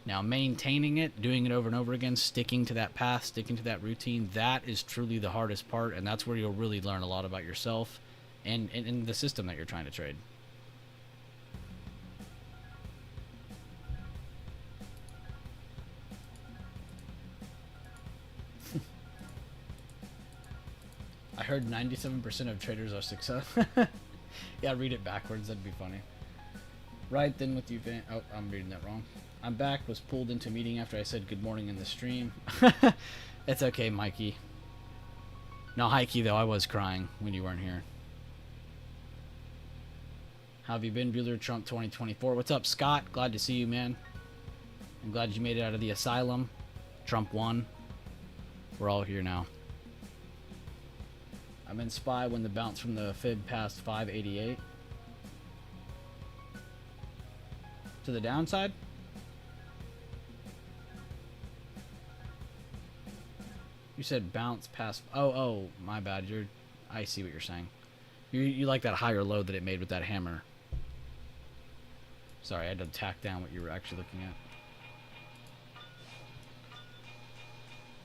[SPEAKER 1] Now, maintaining it, doing it over and over again, sticking to that path, sticking to that routine, that is truly the hardest part, and that's where you'll really learn a lot about yourself and the system that you're trying to trade. I heard 97% of traders are successful. Yeah, read it backwards. That'd be funny. Right then with you, Van. Oh, I'm reading that wrong. I'm back. Was pulled into a meeting after I said good morning in the stream. It's okay, Mikey. No, Heike, though. I was crying when you weren't here. How have you been, Bueller Trump 2024? What's up, Scott? Glad to see you, man. I'm glad you made it out of the asylum. Trump won. We're all here now. I'm in SPY when the bounce from the fib passed 588. To the downside? You said bounce past... Oh, my bad. I see what you're saying. You like that higher low that it made with that hammer. Sorry, I had to tack down what you were actually looking at.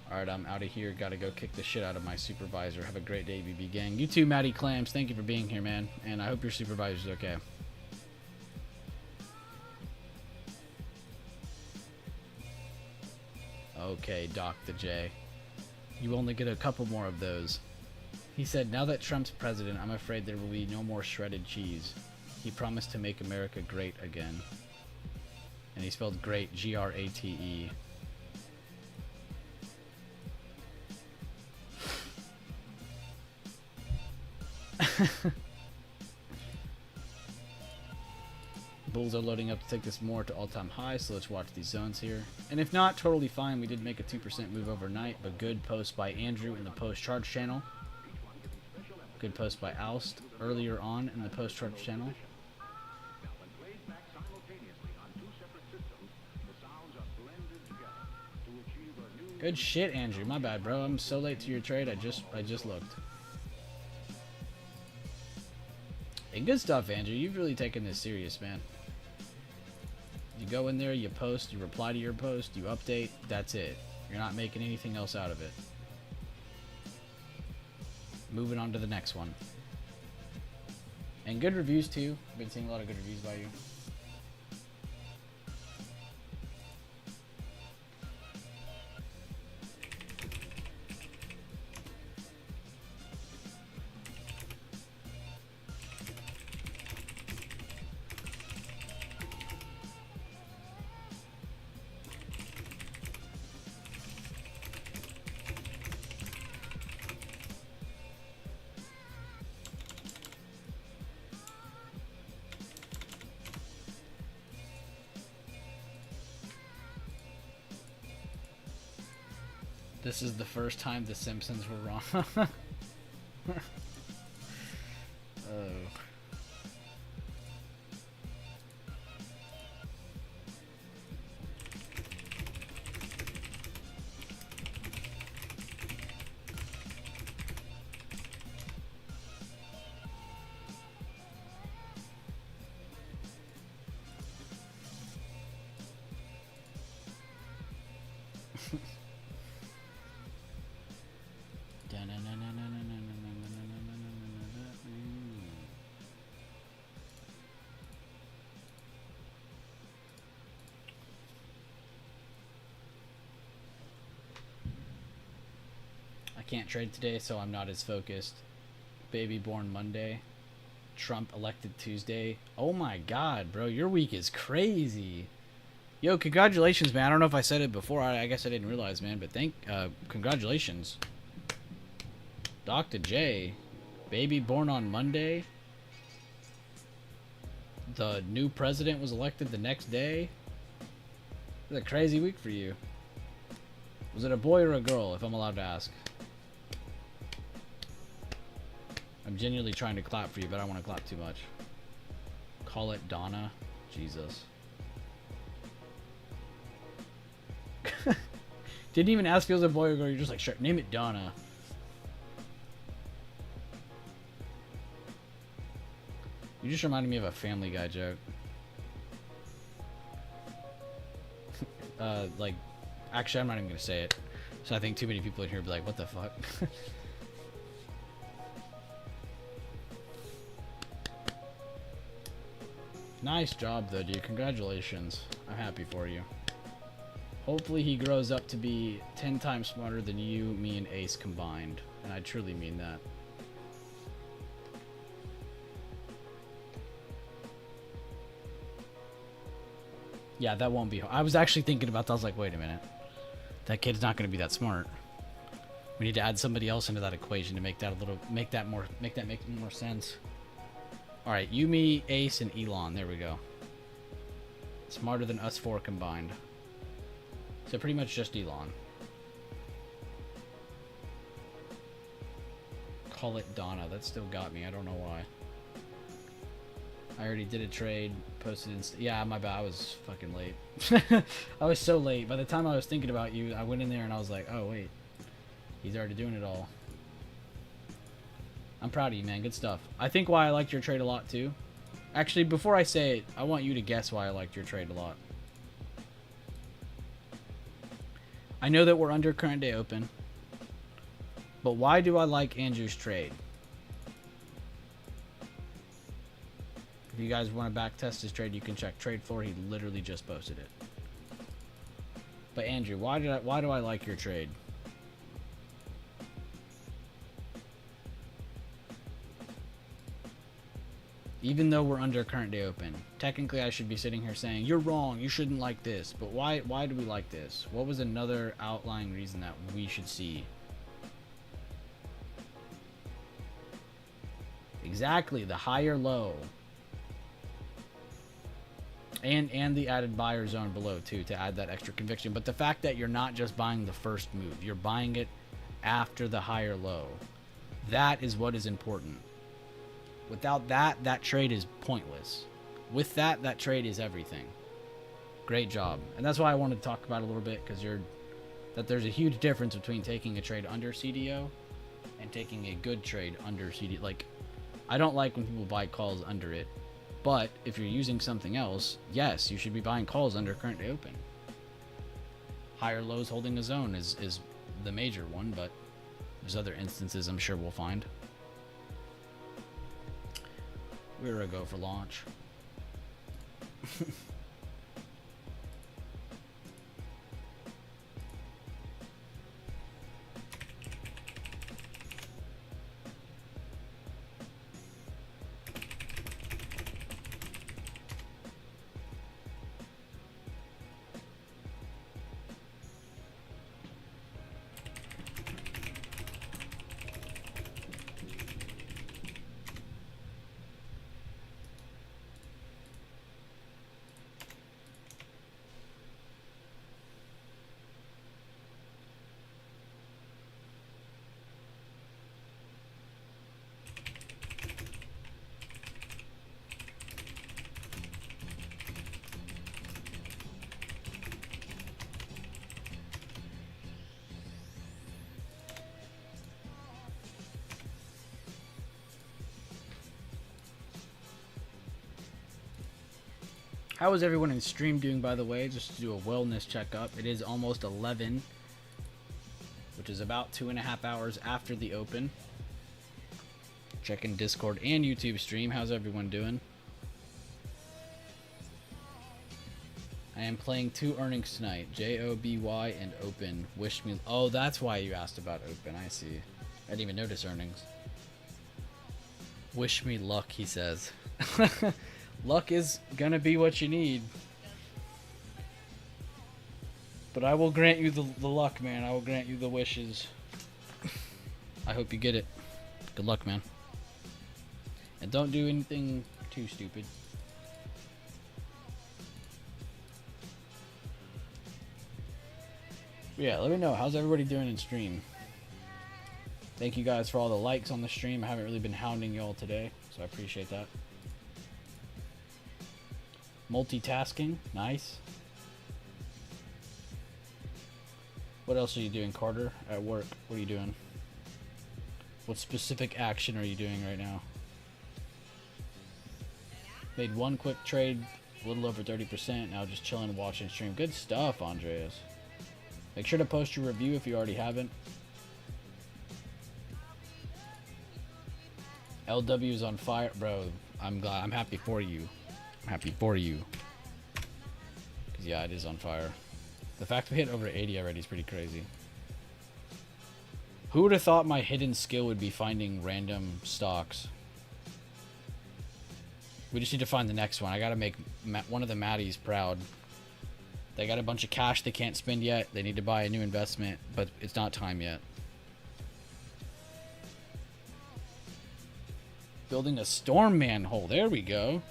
[SPEAKER 1] Alright, I'm out of here. Gotta go kick the shit out of my supervisor. Have a great day, BB Gang. You too, Matty Clams. Thank you for being here, man. And I hope your supervisor's okay. Okay, Dr. J. You only get a couple more of those. He said, now that Trump's president, I'm afraid there will be no more shredded cheese. He promised to make America great again. And he spelled great, G-R-A-T-E. Bulls are loading up to take this more to all-time high, so let's watch these zones here. And if not, totally fine. We did make a 2% move overnight, but good post by Andrew in the post-charge channel. Good post by Oust earlier on in the post-charge channel. Good shit, Andrew. My bad, bro. I'm so late to your trade. I just looked. Hey, good stuff, Andrew. You've really taken this serious, man. You go in there, you post, you reply to your post, you update. That's it. You're not making anything else out of it. Moving on to the next one. And good reviews, too. I've been seeing a lot of good reviews by you. This is the first time the Simpsons were wrong. Oh. I can't trade today, so I'm not as focused. Baby born Monday. Trump elected Tuesday. Oh my god, bro. Your week is crazy. Yo, congratulations, man. I don't know if I said it before. I guess I didn't realize, man. But congratulations. Dr. J. Baby born on Monday. The new president was elected the next day. It's a crazy week for you. Was it a boy or a girl, if I'm allowed to ask? I'm genuinely trying to clap for you, but I don't want to clap too much. Call it Donna. Jesus. Didn't even ask if it was a boy or girl. You're just like, sure, name it Donna. You just reminded me of a Family Guy joke. Like, actually, I'm not even going to say it. So I think too many people in here will be like, what the fuck? Nice job, though, dude. Congratulations. I'm happy for you. Hopefully he grows up to be 10 times smarter than you, me, and Ace combined. And I truly mean that. Yeah, that won't be hard. I was actually thinking about that. I was like, wait a minute. That kid's not going to be that smart. We need to add somebody else into that equation to make that make more sense. All right, you, me, Ace, and Elon. There we go. Smarter than us four combined. So pretty much just Elon. Call it Donna. That still got me. I don't know why. I already did a trade. Posted in... Yeah, my bad. I was fucking late. I was so late. By the time I was thinking about you, I went in there and I was like, oh, wait. He's already doing it all. I'm proud of you, man. Good stuff. I think why I liked your trade a lot, too. Actually, before I say it, I want you to guess why I liked your trade a lot. I know that we're under current day open. But why do I like Andrew's trade? If you guys want to back test his trade, you can check Trade Floor. He literally just posted it. But Andrew, why do I like your trade? Even though we're under current day open, technically I should be sitting here saying you're wrong, you shouldn't like this. But why do we like this? What was another outlying reason that we should see? Exactly, the higher low. And the added buyer zone below too, to add that extra conviction. But the fact that you're not just buying the first move, you're buying it after the higher low. That is what is important. Without that, that trade is pointless. With that, that trade is everything. Great job. And that's why I wanted to talk about it a little bit, because there's a huge difference between taking a trade under CDO and taking a good trade under CDO. Like, I don't like when people buy calls under it. But if you're using something else, yes, you should be buying calls under current day open. Higher lows holding a zone is the major one, but there's other instances I'm sure we'll find. We're a go for launch. How is everyone in stream doing, by the way? Just to do a wellness checkup. It is almost 11. which is about 2.5 hours after the open. Checking Discord and YouTube stream. How's everyone doing? I am playing 2 earnings tonight. JOBY and Open. Wish me... Oh, that's why you asked about Open. I see. I didn't even notice earnings. Wish me luck, he says. Luck is gonna be what you need. But I will grant you the luck, man. I will grant you the wishes. I hope you get it. Good luck, man. And don't do anything too stupid. Yeah, let me know. How's everybody doing in stream? Thank you guys for all the likes on the stream. I haven't really been hounding y'all today, so I appreciate that. Multitasking. Nice. What else are you doing, Carter? At work, what are you doing? What specific action are you doing right now? Made one quick trade, a little over 30%. Now just chilling and watching stream. Good stuff, Andreas. Make sure to post your review if you already haven't. LW is on fire, bro. I'm glad. I'm happy for you. I'm happy for you. Cause yeah, it is on fire. The fact we hit over 80 already is pretty crazy. Who would have thought my hidden skill would be finding random stocks? We just need to find the next one. I gotta make one of the Maddies proud. They got a bunch of cash they can't spend yet. They need to buy a new investment, but it's not time yet. Building a storm manhole. There we go.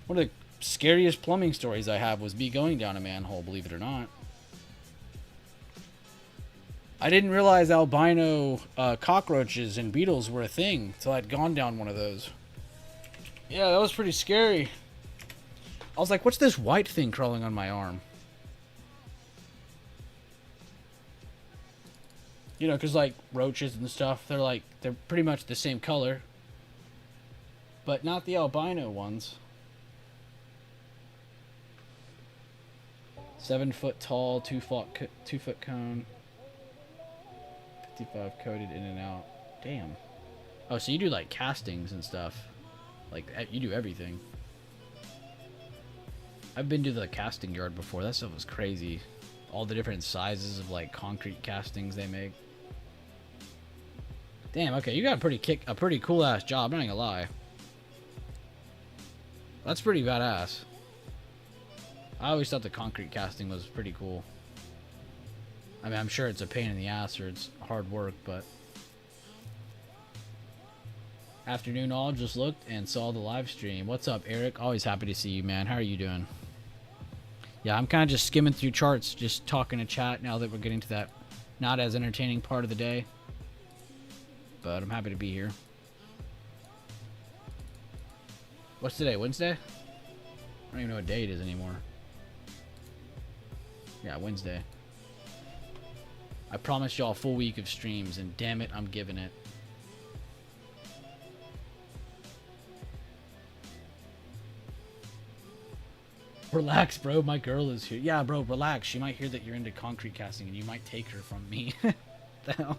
[SPEAKER 1] One of the scariest plumbing stories I have was me going down a manhole, believe it or not. I didn't realize albino cockroaches and beetles were a thing until I'd gone down one of those. Yeah, that was pretty scary. I was like, what's this white thing crawling on my arm? You know, because like roaches and stuff, they're pretty much the same color. But not the albino ones. 7 foot tall, 2 foot cone. 55 coated in and out. Damn. Oh, so you do like castings and stuff. Like, you do everything. I've been to the casting yard before. That stuff was crazy. All the different sizes of like concrete castings they make. Damn, okay, you got a pretty cool ass job, I'm not gonna lie. That's pretty badass. I always thought the concrete casting was pretty cool. I mean, I'm sure it's a pain in the ass or it's hard work, but... Afternoon all, just looked and saw the live stream. What's up, Eric? Always happy to see you, man. How are you doing? Yeah, I'm kind of just skimming through charts, just talking to chat now that we're getting to that not as entertaining part of the day. But I'm happy to be here. What's today, Wednesday? I don't even know what day it is anymore. Yeah, Wednesday. I promised y'all a full week of streams, and damn it, I'm giving it. Relax, bro. My girl is here. Yeah, bro, relax. She might hear that you're into concrete casting, and you might take her from me. The hell?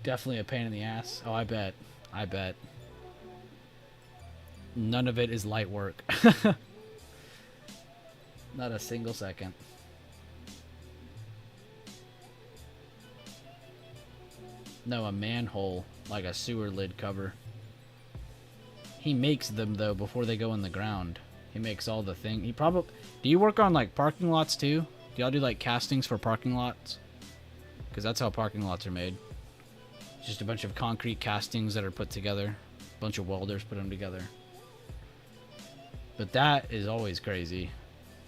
[SPEAKER 1] Definitely a pain in the ass. Oh, I bet. I bet. None of it is light work. Not a single second. No, a manhole, like a sewer lid cover. He makes them, though, before they go in the ground. He makes all the thing. He probably... Do you work on, like, parking lots, too? Do y'all do, like, castings for parking lots? Because that's how parking lots are made. It's just a bunch of concrete castings that are put together. A bunch of welders put them together. But that is always crazy.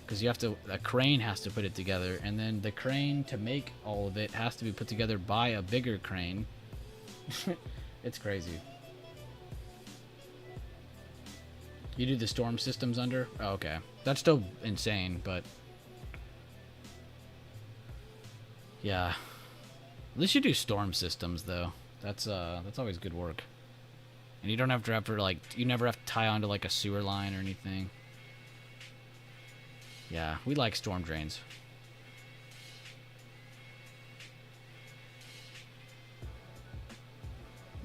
[SPEAKER 1] Because you have to... A crane has to put it together. And then the crane, to make all of it, has to be put together by a bigger crane. It's crazy. You do the storm systems under? Oh, okay. That's still insane, but... Yeah. At least you do storm systems, though. That's always good work. And you don't have to like... You never have to tie onto, like, a sewer line or anything. Yeah, we like storm drains.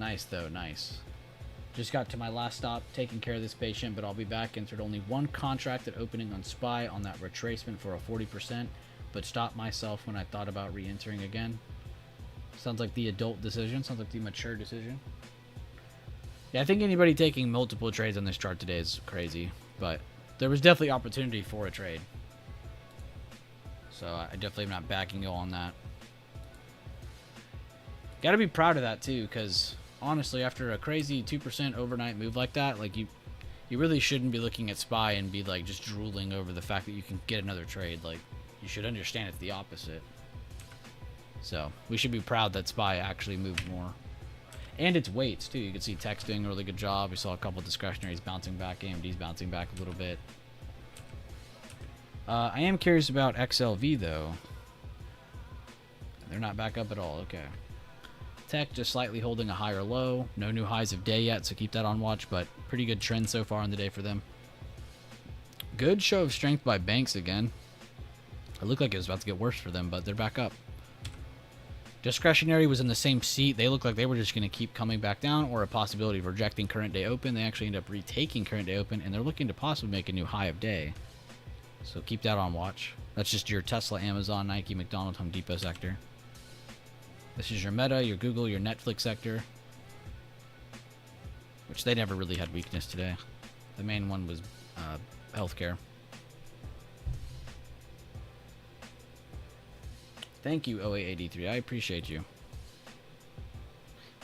[SPEAKER 1] Nice, though. Nice. Just got to my last stop, taking care of this patient, but I'll be back. Entered only one contract at opening on SPY on that retracement for a 40%, but stopped myself when I thought about re-entering again. Sounds like the adult decision. Sounds like the mature decision. Yeah, I think anybody taking multiple trades on this chart today is crazy, but there was definitely opportunity for a trade. So I definitely am not backing you on that. Got to be proud of that too, because honestly, after a crazy 2% overnight move like that, like you really shouldn't be looking at SPY and be like just drooling over the fact that you can get another trade. Like, you should understand it's the opposite. So we should be proud that SPY actually moved more. And its weights too. You can see Tech's doing a really good job. We saw a couple discretionaries bouncing back. AMD's bouncing back a little bit. I am curious about XLV though. They're not back up at all. Okay. Tech just slightly holding a higher low. No new highs of day yet, so keep that on watch, but pretty good trend so far on the day for them. Good show of strength by banks again. It looked like it was about to get worse for them, but they're back up. Discretionary was in the same seat. They looked like they were just going to keep coming back down, or a possibility of rejecting current day open. They actually end up retaking current day open, and they're looking to possibly make a new high of day. So keep that on watch. That's just your Tesla, Amazon, Nike, McDonald's, Home Depot sector. This is your Meta, your Google, your Netflix sector, which they never really had weakness today. The main one was healthcare. Thank you, 0883. I appreciate you.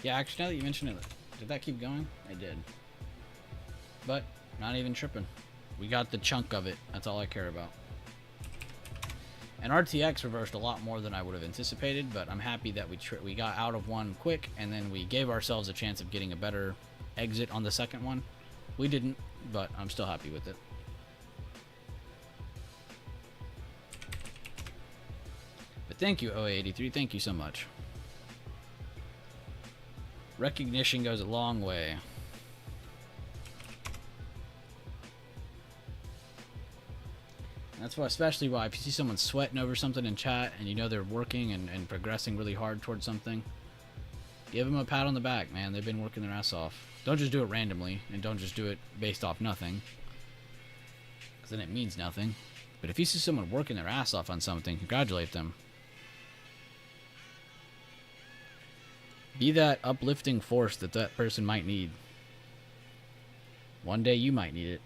[SPEAKER 1] Yeah, actually, now that you mention it, did that keep going? I did. But, not even tripping. We got the chunk of it. That's all I care about. And RTX reversed a lot more than I would have anticipated, but I'm happy that we got out of one quick, and then we gave ourselves a chance of getting a better exit on the second one. We didn't, but I'm still happy with it. But thank you, 0883. Thank you so much. Recognition goes a long way. That's why, especially why, if you see someone sweating over something in chat and you know they're working and progressing really hard towards something, give them a pat on the back, man. They've been working their ass off. Don't just do it randomly, and don't just do it based off nothing, because then it means nothing. But if you see someone working their ass off on something, congratulate them. Be that uplifting force that that person might need. One day you might need it.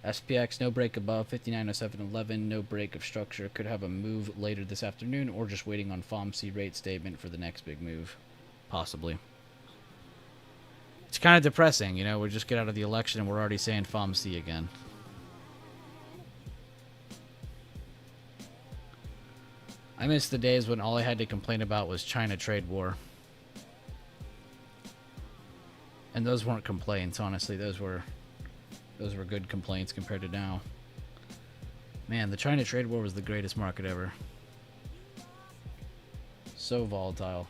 [SPEAKER 1] SPX, no break above 5907.11, no break of structure. Could have a move later this afternoon, or just waiting on FOMC rate statement for the next big move. Possibly. It's kind of depressing, you know, we just get out of the election and we're already saying FOMC again. I miss the days when all I had to complain about was China trade war. And those weren't complaints, honestly. Those were good complaints compared to now. Man, the China trade war was the greatest market ever. So volatile.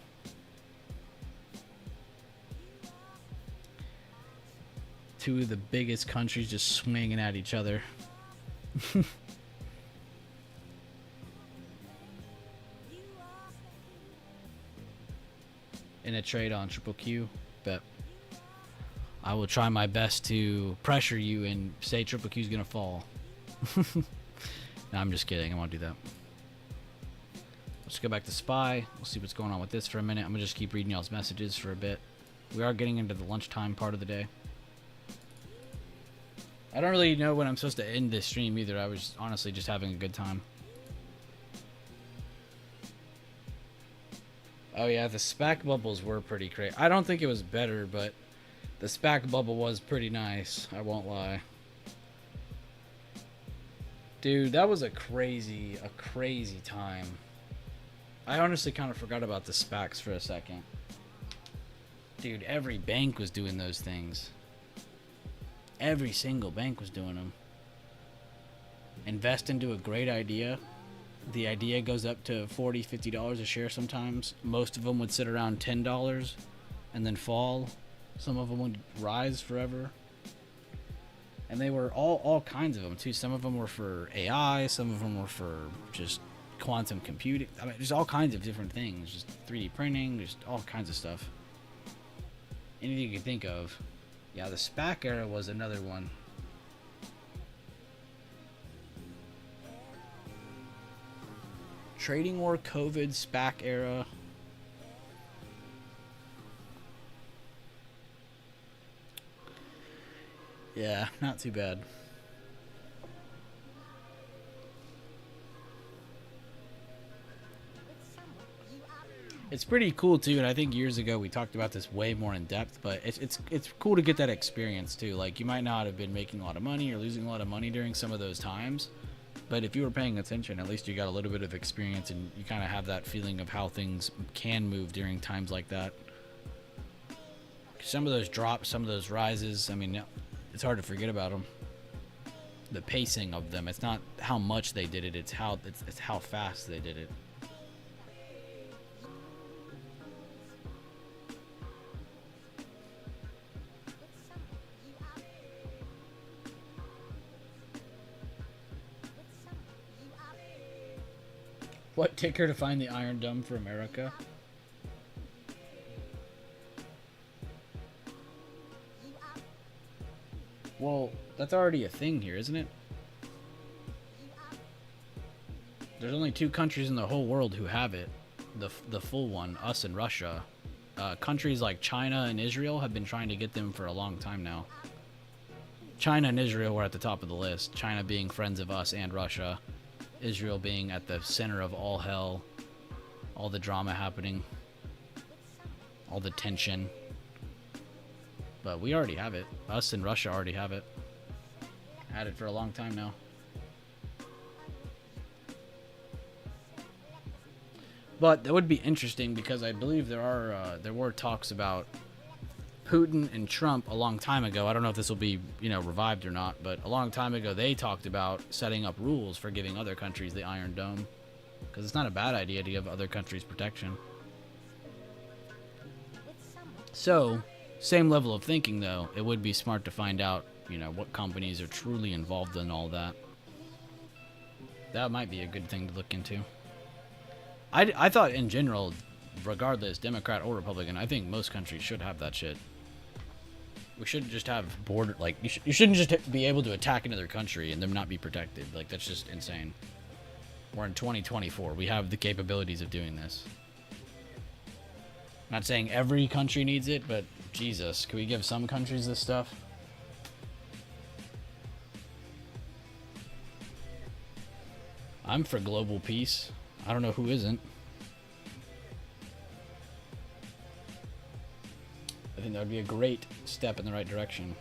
[SPEAKER 1] Two of the biggest countries just swinging at each other. In a trade on Triple Q, bet. I will try my best to pressure you and say Triple Q is going to fall. No, I'm just kidding. I won't do that. Let's go back to SPY. We'll see what's going on with this for a minute. I'm going to just keep reading y'all's messages for a bit. We are getting into the lunchtime part of the day. I don't really know when I'm supposed to end this stream either. I was honestly just having a good time. Oh yeah, the SPAC bubbles were pretty crazy. I don't think it was better, but the SPAC bubble was pretty nice. I won't lie. Dude, that was a crazy time. I honestly kind of forgot about the SPACs for a second. Dude, every bank was doing those things. Every single bank was doing them. Invest into a great idea. The idea goes up to $40, $50 a share sometimes. Most of them would sit around $10 and then fall. Some of them would rise forever. And they were all kinds of them too. Some of them were for AI. Some of them were for just quantum computing. I mean, there's all kinds of different things. Just 3D printing. Just all kinds of stuff. Anything you can think of. Yeah, the SPAC era was another one. Trading war, COVID, SPAC era. Yeah, not too bad. It's pretty cool too, and I think years ago we talked about this way more in depth. But it's cool to get that experience too. Like, you might not have been making a lot of money or losing a lot of money during some of those times, but if you were paying attention, at least you got a little bit of experience, and you kind of have that feeling of how things can move during times like that. Some of those drops, some of those rises, I mean, it's hard to forget about them. The pacing of them. It's not how much they did it, it's how fast they did it. What ticker to find the Iron Dome for America? Well, that's already a thing here, isn't it? There's only 2 countries in the whole world who have it. The full one, us and Russia. Countries like China and Israel have been trying to get them for a long time now. China and Israel were at the top of the list. China being friends of us and Russia. Israel being at the center of all hell. All the drama happening. All the tension. But we already have it. Us and Russia already have it. Had it for a long time now. But that would be interesting, because I believe there were talks about Putin and Trump a long time ago. I don't know if this will be, revived or not, but a long time ago they talked about setting up rules for giving other countries the Iron Dome, because it's not a bad idea to give other countries protection. So, same level of thinking though, it would be smart to find out, what companies are truly involved in all that. That might be a good thing to look into. I thought in general, regardless, Democrat or Republican, I think most countries should have that shit. We shouldn't just have border, like, you shouldn't just be able to attack another country and them not be protected. Like, that's just insane. We're in 2024. We have the capabilities of doing this. Not saying every country needs it, but Jesus, can we give some countries this stuff? I'm for global peace. I don't know who isn't. I think that would be a great step in the right direction.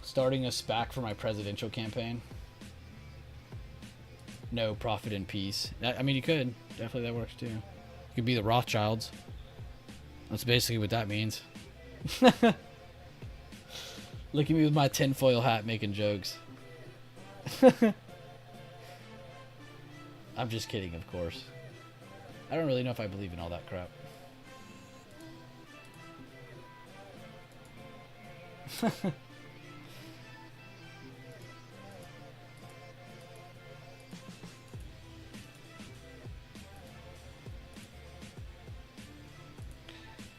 [SPEAKER 1] Starting a SPAC for my presidential campaign. No, profit and peace. I mean, you could. Definitely that works too. You could be the Rothschilds. That's basically what that means. Look at me with my tinfoil hat making jokes. I'm just kidding, of course. I don't really know if I believe in all that crap.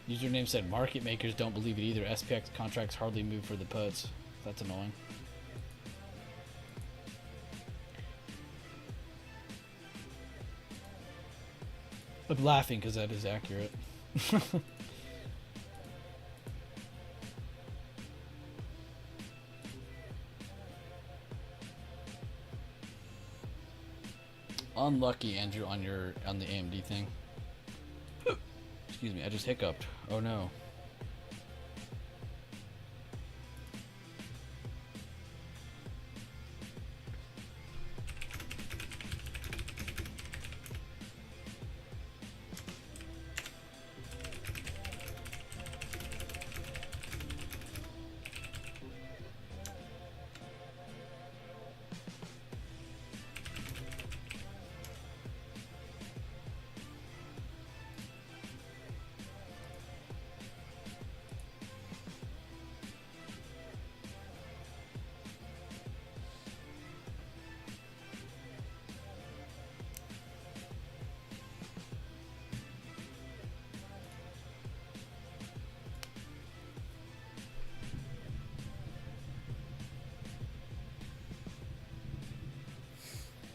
[SPEAKER 1] Username said market makers don't believe it either. SPX contracts hardly move for the puts. That's annoying. I'm laughing because that is accurate. Unlucky, Andrew, on the AMD thing. Excuse me, I just hiccuped. Oh no.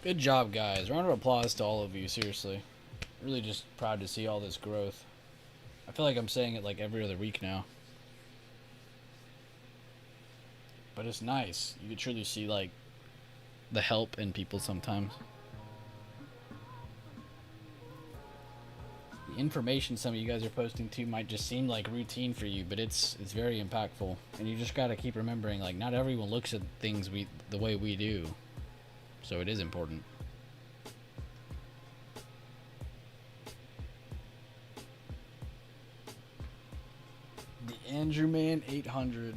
[SPEAKER 1] Good job, guys. Round of applause to all of you, seriously. Really just proud to see all this growth. I feel like I'm saying it like every other week now. But it's nice. You can truly see like the help in people sometimes. The information some of you guys are posting too might just seem like routine for you, but it's very impactful. And you just gotta keep remembering, like, not everyone looks at things the way we do. So it is important. The Andrew Man 800.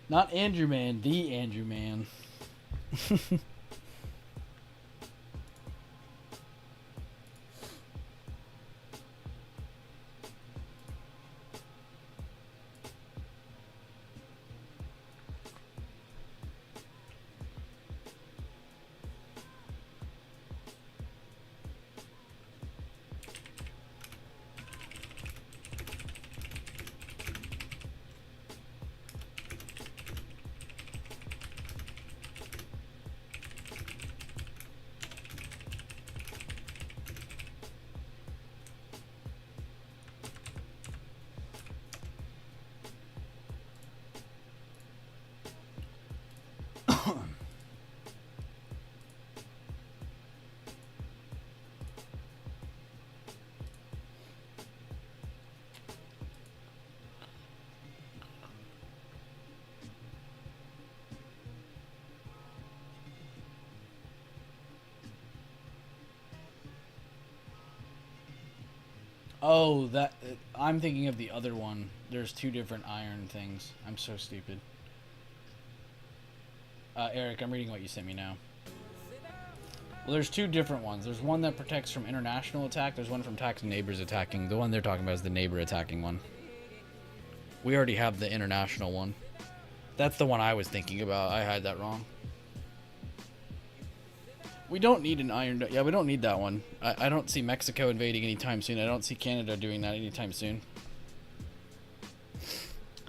[SPEAKER 1] Not Andrew Man, the Andrew Man. Oh, that I'm thinking of the other one. There's two different iron things. I'm so stupid. Eric, I'm reading what you sent me now. Well, there's two different ones. There's one that protects from international attack. There's one from attacks neighbors attacking. The one they're talking about is the neighbor attacking one. We already have the international one. That's the one I was thinking about. I had that wrong. We don't need an iron... Yeah, we don't need that one. I don't see Mexico invading anytime soon. I don't see Canada doing that anytime soon.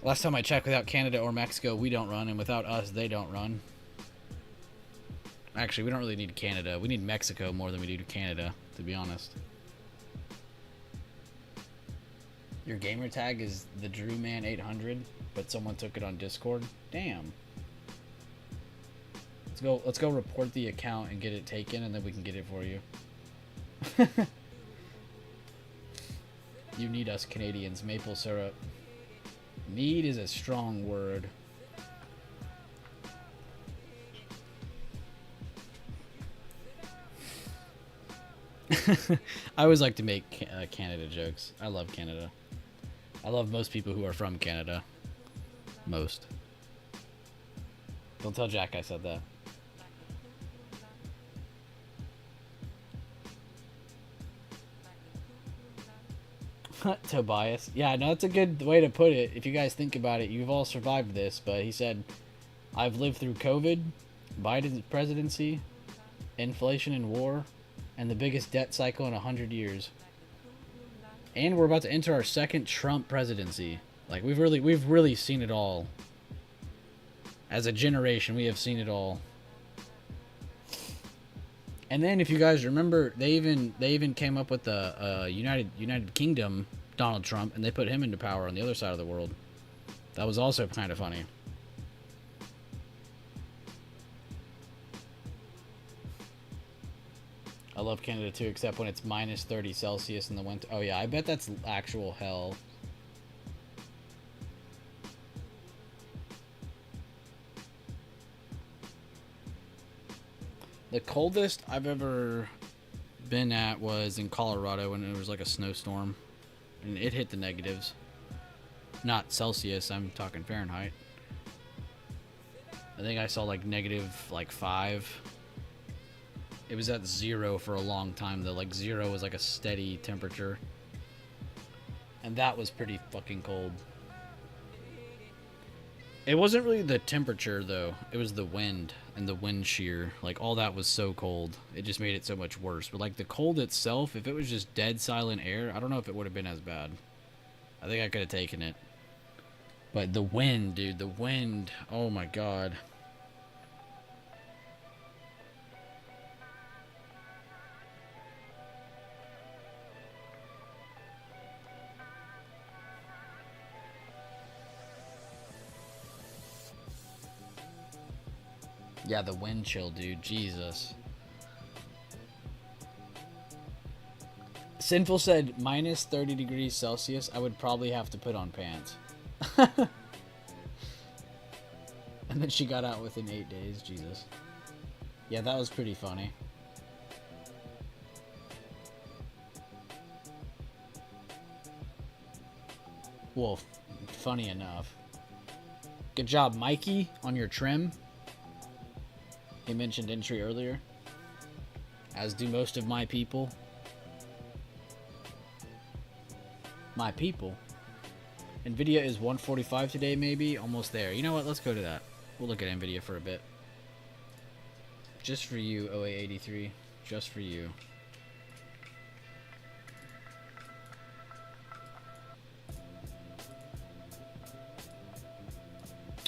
[SPEAKER 1] Last time I checked, without Canada or Mexico, we don't run. And without us, they don't run. Actually, we don't really need Canada. We need Mexico more than we do Canada, to be honest. Your gamer tag is the DrewMan800, but someone took it on Discord? Damn. Let's go report the account and get it taken, and then we can get it for you. You need us Canadians. Maple syrup. Need is a strong word. I always like to make Canada jokes. I love Canada. I love most people who are from Canada. Most. Don't tell Jack I said that. Tobias. Yeah, no, that's a good way to put it. If you guys think about it, you've all survived this, but he said, I've lived through COVID, Biden's presidency, inflation and war, and the biggest debt cycle in 100 years. And we're about to enter our second Trump presidency. Like, we've really seen it all. As a generation, we have seen it all. And then, if you guys remember, they even came up with the United Kingdom Donald Trump, and they put him into power on the other side of the world. That was also kind of funny. I love Canada too, except when it's minus 30 Celsius in the winter. Oh yeah, I bet that's actual hell. The coldest I've ever been at was in Colorado when it was like a snowstorm. And it hit the negatives. Not Celsius, I'm talking Fahrenheit. I think I saw like negative like 5. It was at 0 for a long time though. Like 0 was like a steady temperature. And that was pretty fucking cold. It wasn't really the temperature though. It was the wind and the wind shear. Like all that was so cold. It just made it so much worse. But like the cold itself, if it was just dead silent air, I don't know if it would have been as bad. I think I could have taken it. But the wind, dude, the wind. Oh my god. Yeah, the wind chill, dude. Jesus. Sinful said minus 30 degrees Celsius. I would probably have to put on pants. And then she got out within 8 days. Jesus. Yeah, that was pretty funny. Well, funny enough. Good job, Mikey, on your trim. He mentioned entry earlier. As do most of my people. My people. Nvidia is 145 today, maybe? Almost there. You know what? Let's go to that. We'll look at Nvidia for a bit. Just for you, OA83. Just for you.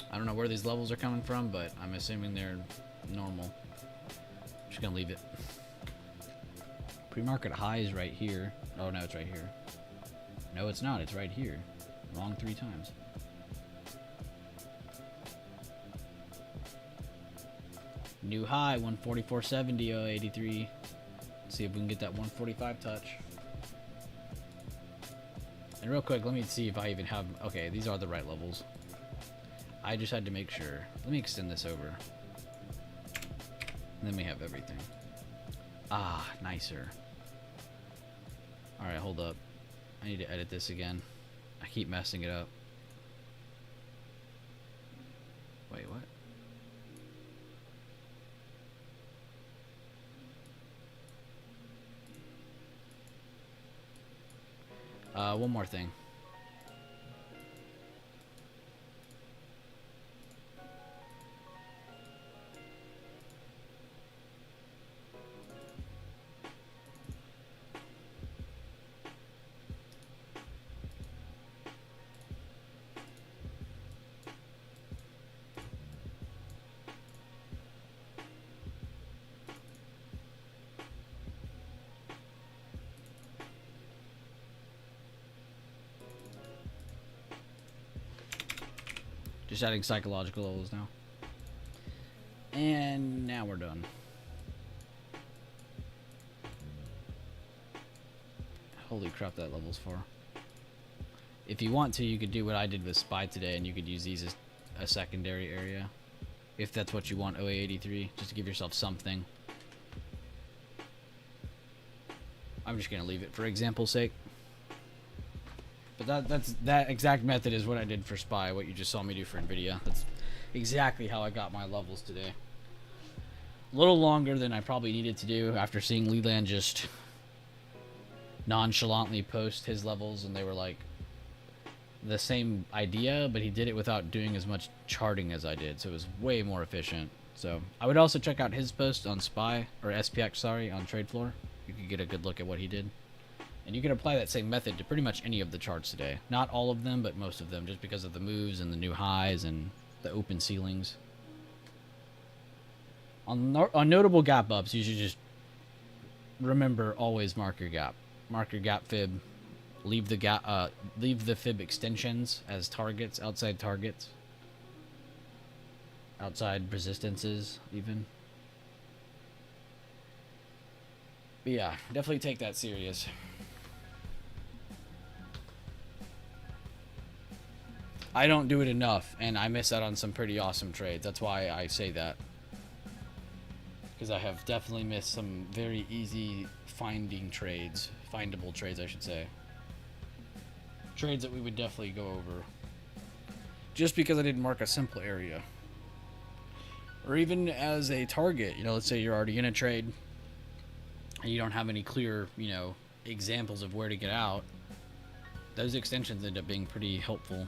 [SPEAKER 1] I don't know where these levels are coming from, but I'm assuming they're normal. I'm just gonna leave it. Pre-market high is right here. Oh no, it's right here. No, it's not. It's right here. Wrong 3 times. New high, 144.70, 083. See if we can get that 145 touch. And real quick, let me see if I even have... Okay, these are the right levels. I just had to make sure. Let me extend this over. And then we have everything. Ah, nicer. Alright, hold up. I need to edit this again. I keep messing it up. Wait, what? One more thing. Just adding psychological levels now. And now we're done. Holy crap, that level's far. If you want to, you could do what I did with Spy today, and you could use these as a secondary area. If that's what you want, OA83, just to give yourself something. I'm just going to leave it for example's sake. But that exact method is what I did for Spy, what you just saw me do for Nvidia. That's exactly how I got my levels today. A little longer than I probably needed to do after seeing Leland just nonchalantly post his levels, and they were like the same idea, but he did it without doing as much charting as I did, so it was way more efficient. So I would also check out his post on Spy, or SPX, sorry, on Trade Floor. You could get a good look at what he did. And you can apply that same method to pretty much any of the charts today. Not all of them, but most of them, just because of the moves and the new highs and the open ceilings. On notable gap ups, you should just remember always mark your gap. Mark your gap fib. Leave the fib extensions as targets, outside targets. Outside resistances, even. But yeah, definitely take that serious. I don't do it enough, and I miss out on some pretty awesome trades. That's why I say that. Because I have definitely missed some very easy findable trades, I should say. Trades that we would definitely go over. Just because I didn't mark a simple area. Or even as a target, let's say you're already in a trade, and you don't have any clear, examples of where to get out. Those extensions end up being pretty helpful.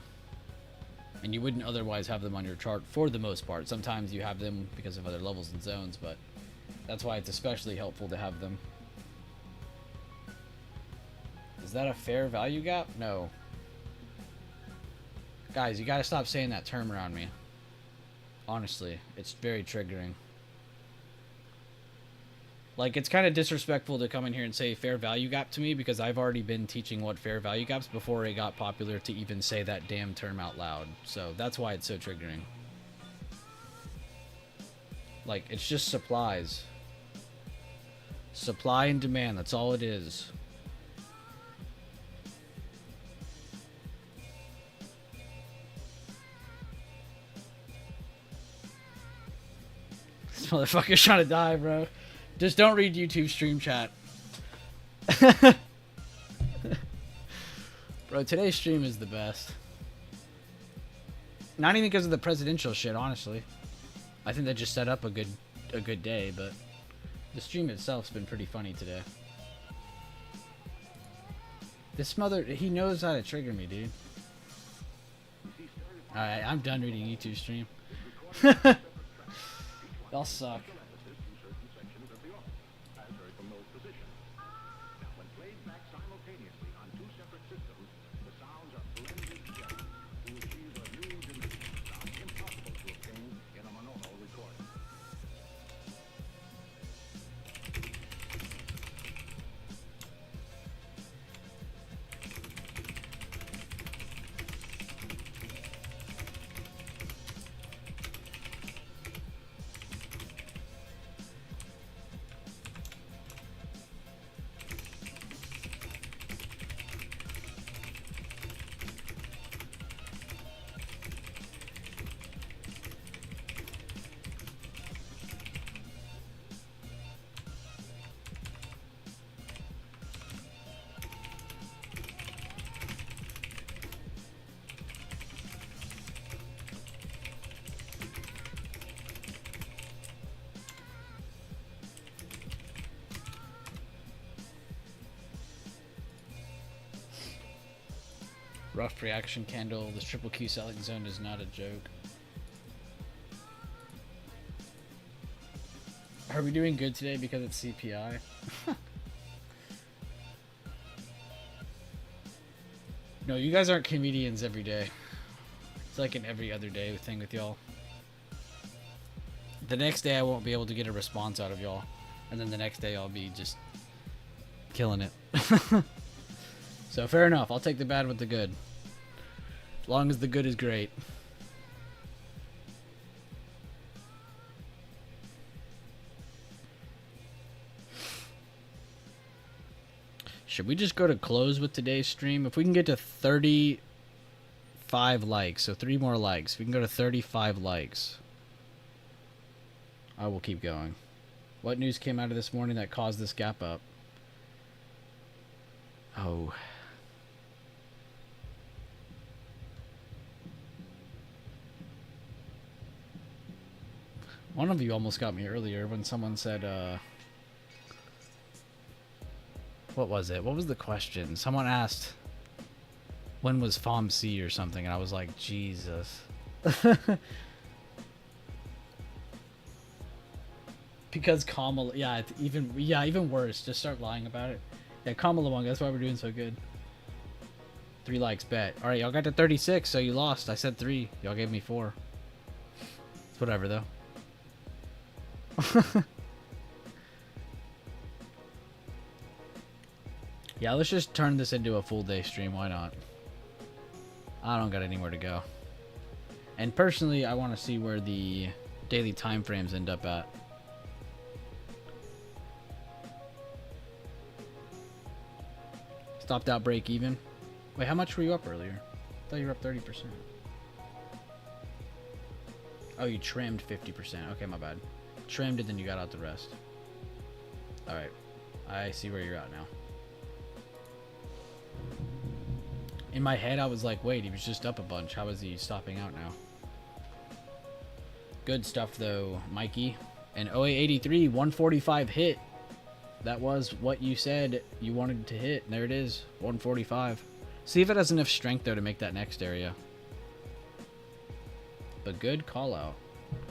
[SPEAKER 1] And you wouldn't otherwise have them on your chart for the most part. Sometimes you have them because of other levels and zones, but that's why it's especially helpful to have them. Is that a fair value gap? No. Guys, you gotta stop saying that term around me. Honestly, it's very triggering. Like, it's kind of disrespectful to come in here and say fair value gap to me, because I've already been teaching what fair value gaps before it got popular to even say that damn term out loud. So that's why it's so triggering. Like, it's just supplies. Supply and demand, that's all it is. This motherfucker's trying to die, bro. Just don't read YouTube stream chat. Bro, today's stream is the best. Not even because of the presidential shit, honestly. I think that just set up a good day, but the stream itself's been pretty funny today. This he knows how to trigger me, dude. Alright, I'm done reading YouTube stream. Y'all suck. Rough reaction candle. This triple Q selling zone is not a joke. Are we doing good today because it's CPI? No, you guys aren't comedians every day. It's like an every other day thing with y'all. The next day I won't be able to get a response out of y'all. And then the next day I'll be just killing it. So fair enough. I'll take the bad with the good. As long as the good is great. Should we just go to close with today's stream? If we can get to 35 likes, so 3 more likes. If we can go to 35 likes, I will keep going. What news came out of this morning that caused this gap up? Oh. One of you almost got me earlier when someone said, what was it? What was the question? Someone asked, when was FOMC or something? And I was like, Jesus. Because Kamala, yeah, even worse. Just start lying about it. Yeah, Kamala won. That's why we're doing so good. 3 likes, bet. All right, y'all got to 36, so you lost. I said 3. Y'all gave me 4. It's whatever, though. Yeah, let's just turn this into a full day stream. Why not? I don't got anywhere to go. And personally, I want to see where the daily time frames end up at. Stopped out break even. Wait, how much were you up earlier? I thought you were up 30%. Oh, you trimmed 50%. Okay, my bad. Trimmed and then you got out the rest. Alright. I see where you're at now. In my head, I was like, wait, he was just up a bunch. How is he stopping out now? Good stuff, though, Mikey. And 0883, 145 hit. That was what you said you wanted to hit. And there it is, 145. See if it has enough strength, though, to make that next area. But good call out.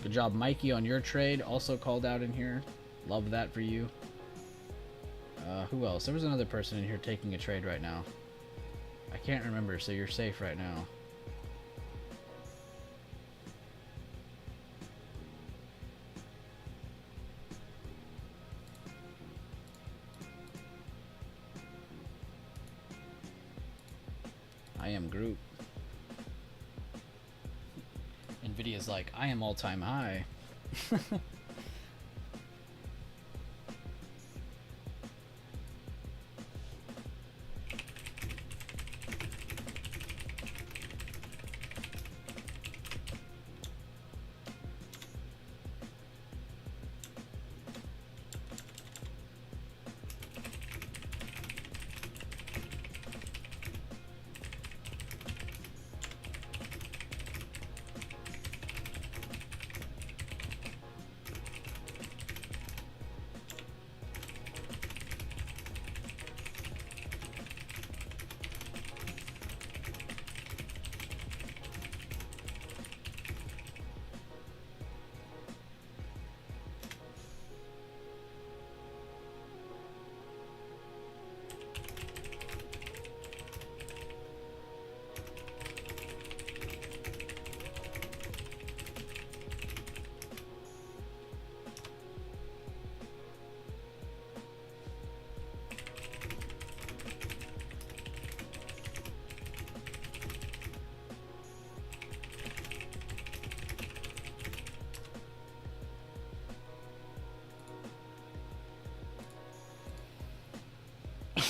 [SPEAKER 1] Good job, Mikey, on your trade. Also called out in here. Love that for you. Who else? There was another person in here taking a trade right now. I can't remember, so you're safe right now. I am group. Nvidia's like, I am all-time high.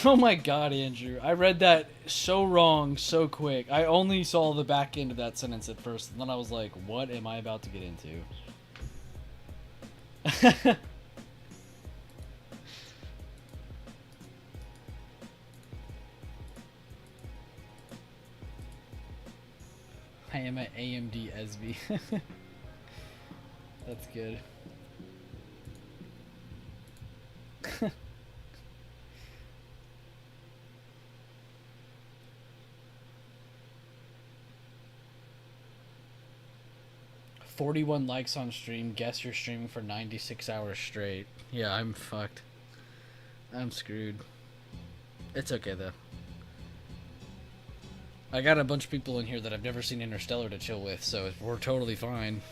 [SPEAKER 3] Oh my god, Andrew. I read that so wrong so quick. I only saw the back end of that sentence at first, and then I was like, what am I about to get into? I am at AMD SB. That's good. 41 likes on stream. Guess you're streaming for 96 hours straight. Yeah, I'm fucked. I'm screwed. It's okay though. I got a bunch of people in here that I've never seen Interstellar to chill with, so we're totally fine.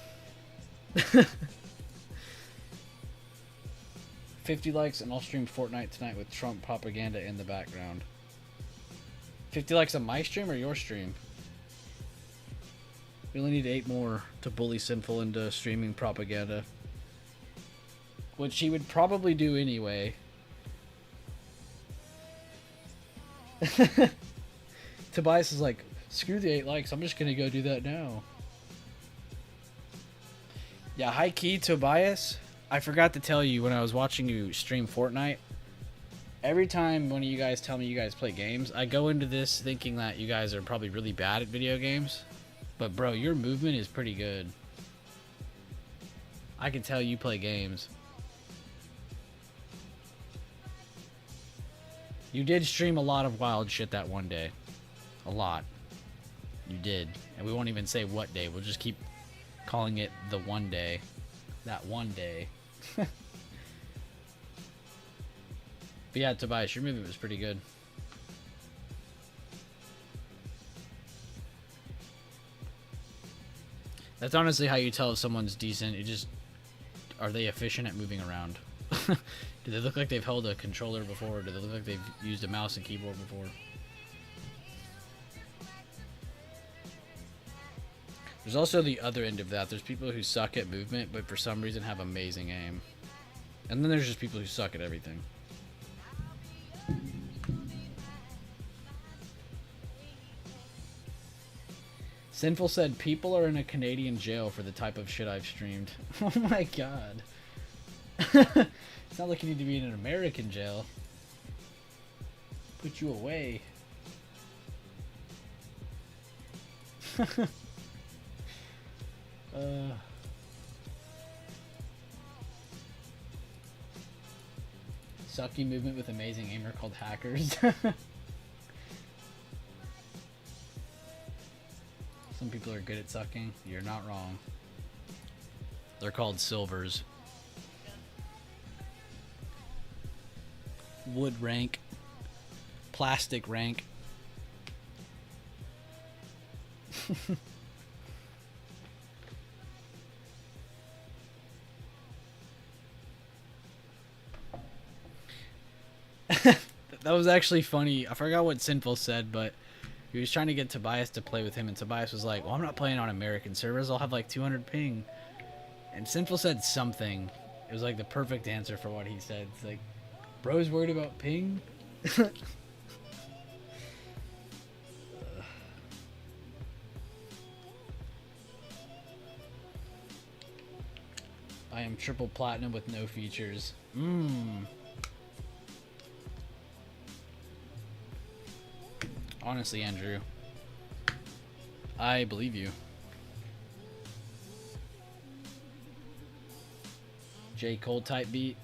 [SPEAKER 3] 50 likes and I'll stream Fortnite tonight with Trump propaganda in the background. 50 likes on my stream or your stream? We only need 8 more to bully Sinful into streaming propaganda. Which he would probably do anyway. Tobias is like, screw the 8 likes, I'm just gonna go do that now. Yeah, high key, Tobias, I forgot to tell you when I was watching you stream Fortnite. Every time one of you guys tell me you guys play games, I go into this thinking that you guys are probably really bad at video games. But bro, your movement is pretty good. I can tell you play games. You did stream a lot of wild shit that one day. A lot. You did. And we won't even say what day. We'll just keep calling it the one day. That one day. But yeah, Tobias, your movement was pretty good. That's honestly how you tell if someone's decent. You just, are they efficient at moving around? Do they look like they've held a controller before? Do they look like they've used a mouse and keyboard before? There's also the other end of that. There's people who suck at movement, but for some reason have amazing aim. And then there's just people who suck at everything. Sinful said, people are in a Canadian jail for the type of shit I've streamed. Oh my god. It's not like you need to be in an American jail. Put you away. Sucky movement with amazing aim are called hackers. Some people are good at sucking. You're not wrong. They're called silvers. Wood rank. Plastic rank. That was actually funny. I forgot what Sinful said, but he was trying to get Tobias to play with him, and Tobias was like, well, I'm not playing on American servers. I'll have like 200 ping. And Sinful said something. It was like the perfect answer for what he said. It's like, bro's worried about ping? I am triple platinum with no features. Honestly, Andrew, I believe you. J. Cole type beat.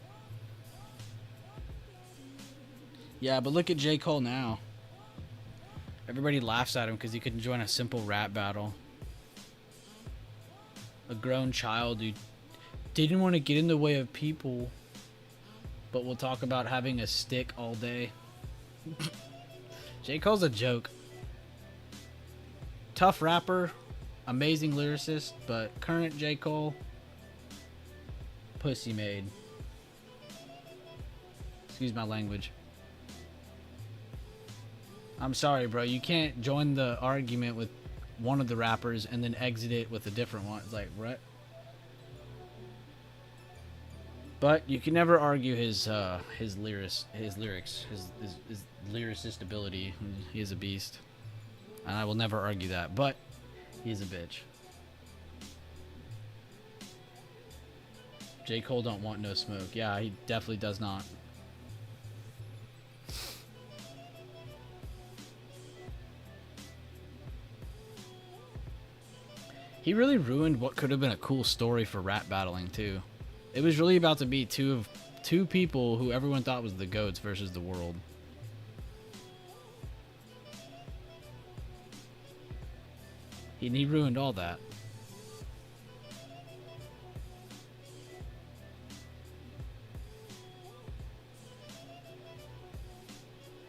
[SPEAKER 3] Yeah, but look at J. Cole now. Everybody laughs at him because he couldn't join a simple rap battle. A grown child who didn't want to get in the way of people, but will talk about having a stick all day. J. Cole's a joke. Tough rapper, amazing lyricist, but current J. Cole, pussy made. Excuse my language. I'm sorry, bro. You can't join the argument with one of the rappers and then exit it with a different one. It's like, what? But you can never argue his lyricist ability. He is a beast, and I will never argue that. But he's a bitch. J. Cole don't want no smoke. Yeah, he definitely does not. He really ruined what could have been a cool story for rap battling too. It was really about to be two people who everyone thought was the GOATs versus the world. He ruined all that.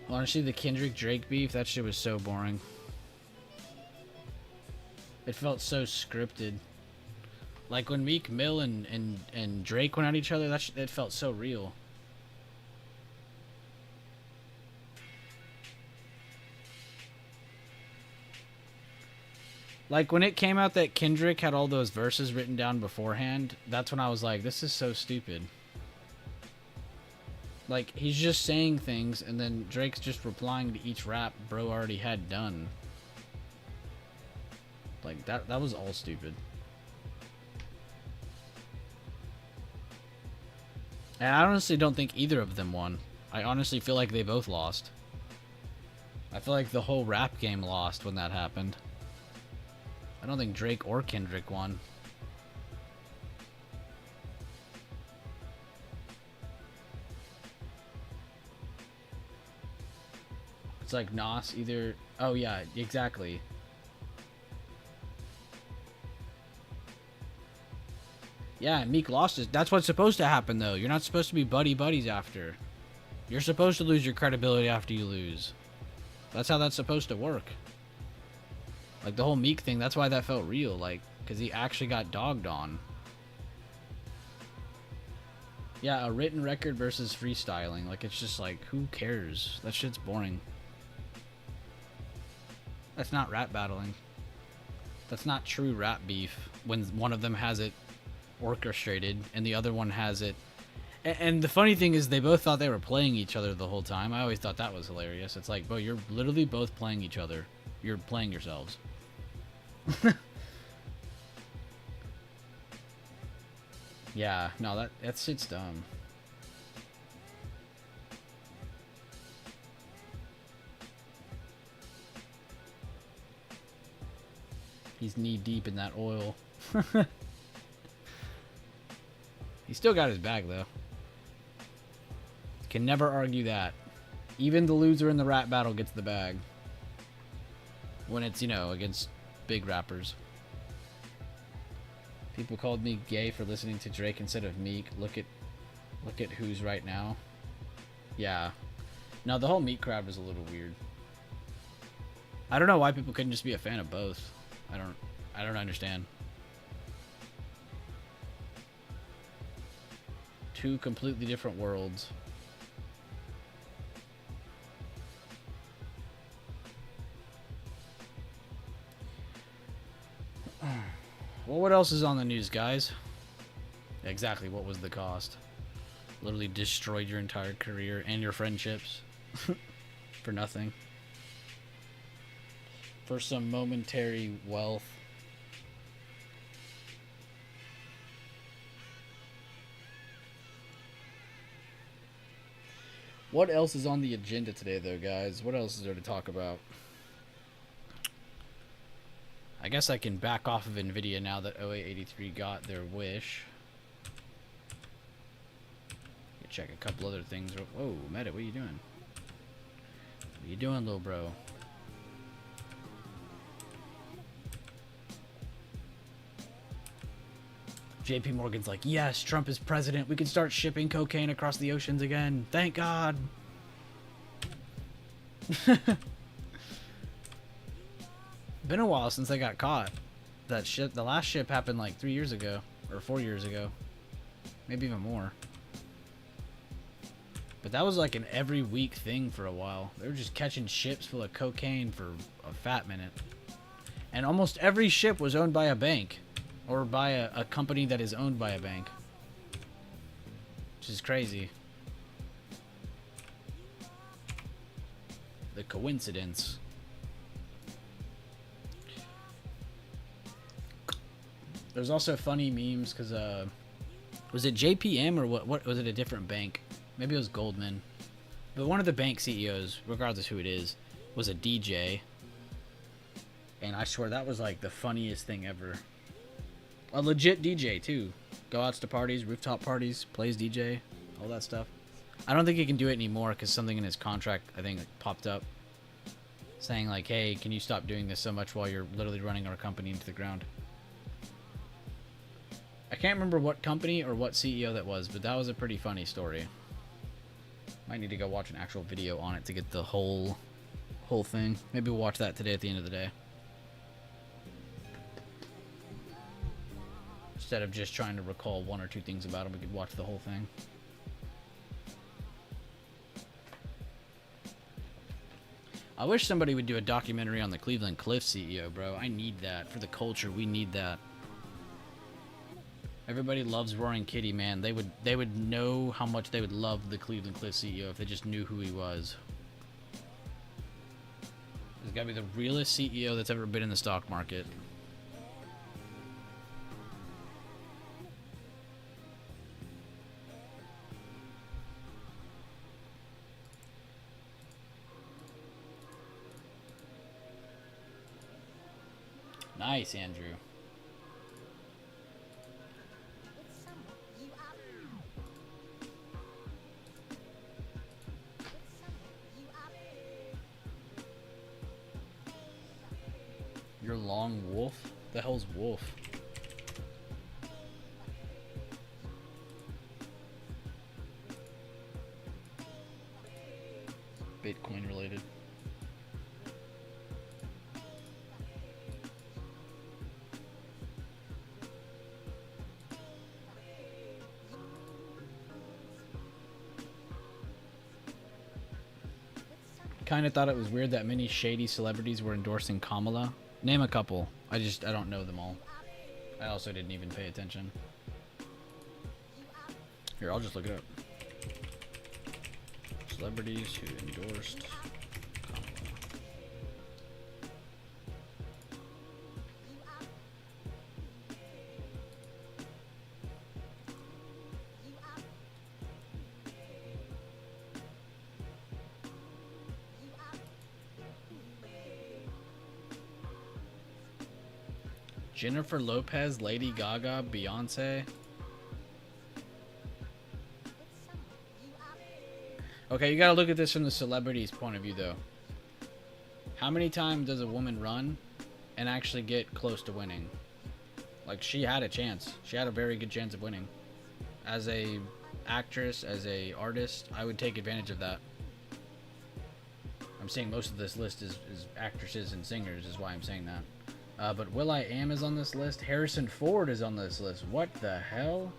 [SPEAKER 3] Honestly, the Kendrick Drake beef, that shit was so boring. It felt so scripted. Like when Meek Mill and Drake went at each other, it felt so real. Like when it came out that Kendrick had all those verses written down beforehand, that's when I was like, this is so stupid. Like he's just saying things and then Drake's just replying to each rap bro already had done. Like that was all stupid. And I honestly don't think either of them won. I honestly feel like they both lost. I feel like the whole rap game lost when that happened. I don't think Drake or Kendrick won. It's like Nas either... Oh yeah, exactly. Yeah, Meek lost it. That's what's supposed to happen, though. You're not supposed to be buddies after. You're supposed to lose your credibility after you lose. That's how that's supposed to work. Like, the whole Meek thing, that's why that felt real. Like, because he actually got dogged on. Yeah, a written record versus freestyling. Like, it's just like, who cares? That shit's boring. That's not rap battling. That's not true rap beef. When one of them has it orchestrated and the other one has it, and the funny thing is they both thought they were playing each other the whole time. I always thought that was hilarious. It's like, bro, you're literally both playing each other. You're playing yourselves. Yeah, no, that shit's dumb. He's knee deep in that oil. He still got his bag, though. Can never argue that. Even the loser in the rap battle gets the bag. When it's, you know, against big rappers. People called me gay for listening to Drake instead of Meek. Look at who's right now. Yeah. No, the whole Meek crowd was a little weird. I don't know why people couldn't just be a fan of both. I don't understand. Two completely different worlds. Well, what else is on the news, guys? Exactly, what was the cost? Literally destroyed your entire career and your friendships. For nothing. For some momentary wealth. What else is on the agenda today, though, guys? What else is there to talk about? I guess I can back off of Nvidia now that 0883 got their wish. Check a couple other things. Whoa, Meta, what are you doing? What are you doing, little bro? JP Morgan's like, yes, Trump is president. We can start shipping cocaine across the oceans again. Thank God. Been a while since I got caught. That ship, the last ship happened like 3 years ago. Or 4 years ago. Maybe even more. But that was like an every week thing for a while. They were just catching ships full of cocaine for a fat minute. And almost every ship was owned by a bank. Or by a company that is owned by a bank. which is crazy. The coincidence. There's also funny memes because was it JPM or what was it, a different bank? Maybe it was Goldman. But one of the bank CEOs, regardless who it is, was a DJ. And I swear that was like the funniest thing ever. A legit DJ too. Go outs to parties, rooftop parties, plays DJ, all that stuff. I don't think he can do it anymore because something in his contract, I think, popped up saying like, hey, can you stop doing this so much while you're literally running our company into the ground? I can't remember what company or what CEO that was, but that was a pretty funny story. Might need to go watch an actual video on it to get the whole thing. Maybe we'll watch that today at the end of the day. Instead of just trying to recall one or two things about him, we could watch the whole thing. I wish somebody would do a documentary on the Cleveland Cliff CEO, bro. I need that. For the culture, we need that. Everybody loves Roaring Kitty, man. They would know how much they would love the Cleveland Cliff CEO if they just knew who he was. He's got to be the realest CEO that's ever been in the stock market. Nice, Andrew. Your long wolf? The hell's wolf? Bitcoin related. Kind of thought it was weird that many shady celebrities were endorsing Kamala. Name a couple. I don't know them all. I also didn't even pay attention. Here, I'll just look it up. Celebrities who endorsed Kamala. Jennifer Lopez, Lady Gaga, Beyonce. Okay, you gotta look at this from the celebrity's point of view, though. How many times does a woman run and actually get close to winning? Like, she had a chance. She had a very good chance of winning. As a actress, as a artist, I would take advantage of that. I'm saying most of this list is actresses and singers, is why I'm saying that. But will.i.am is on this list. Harrison Ford is on this list. What the hell?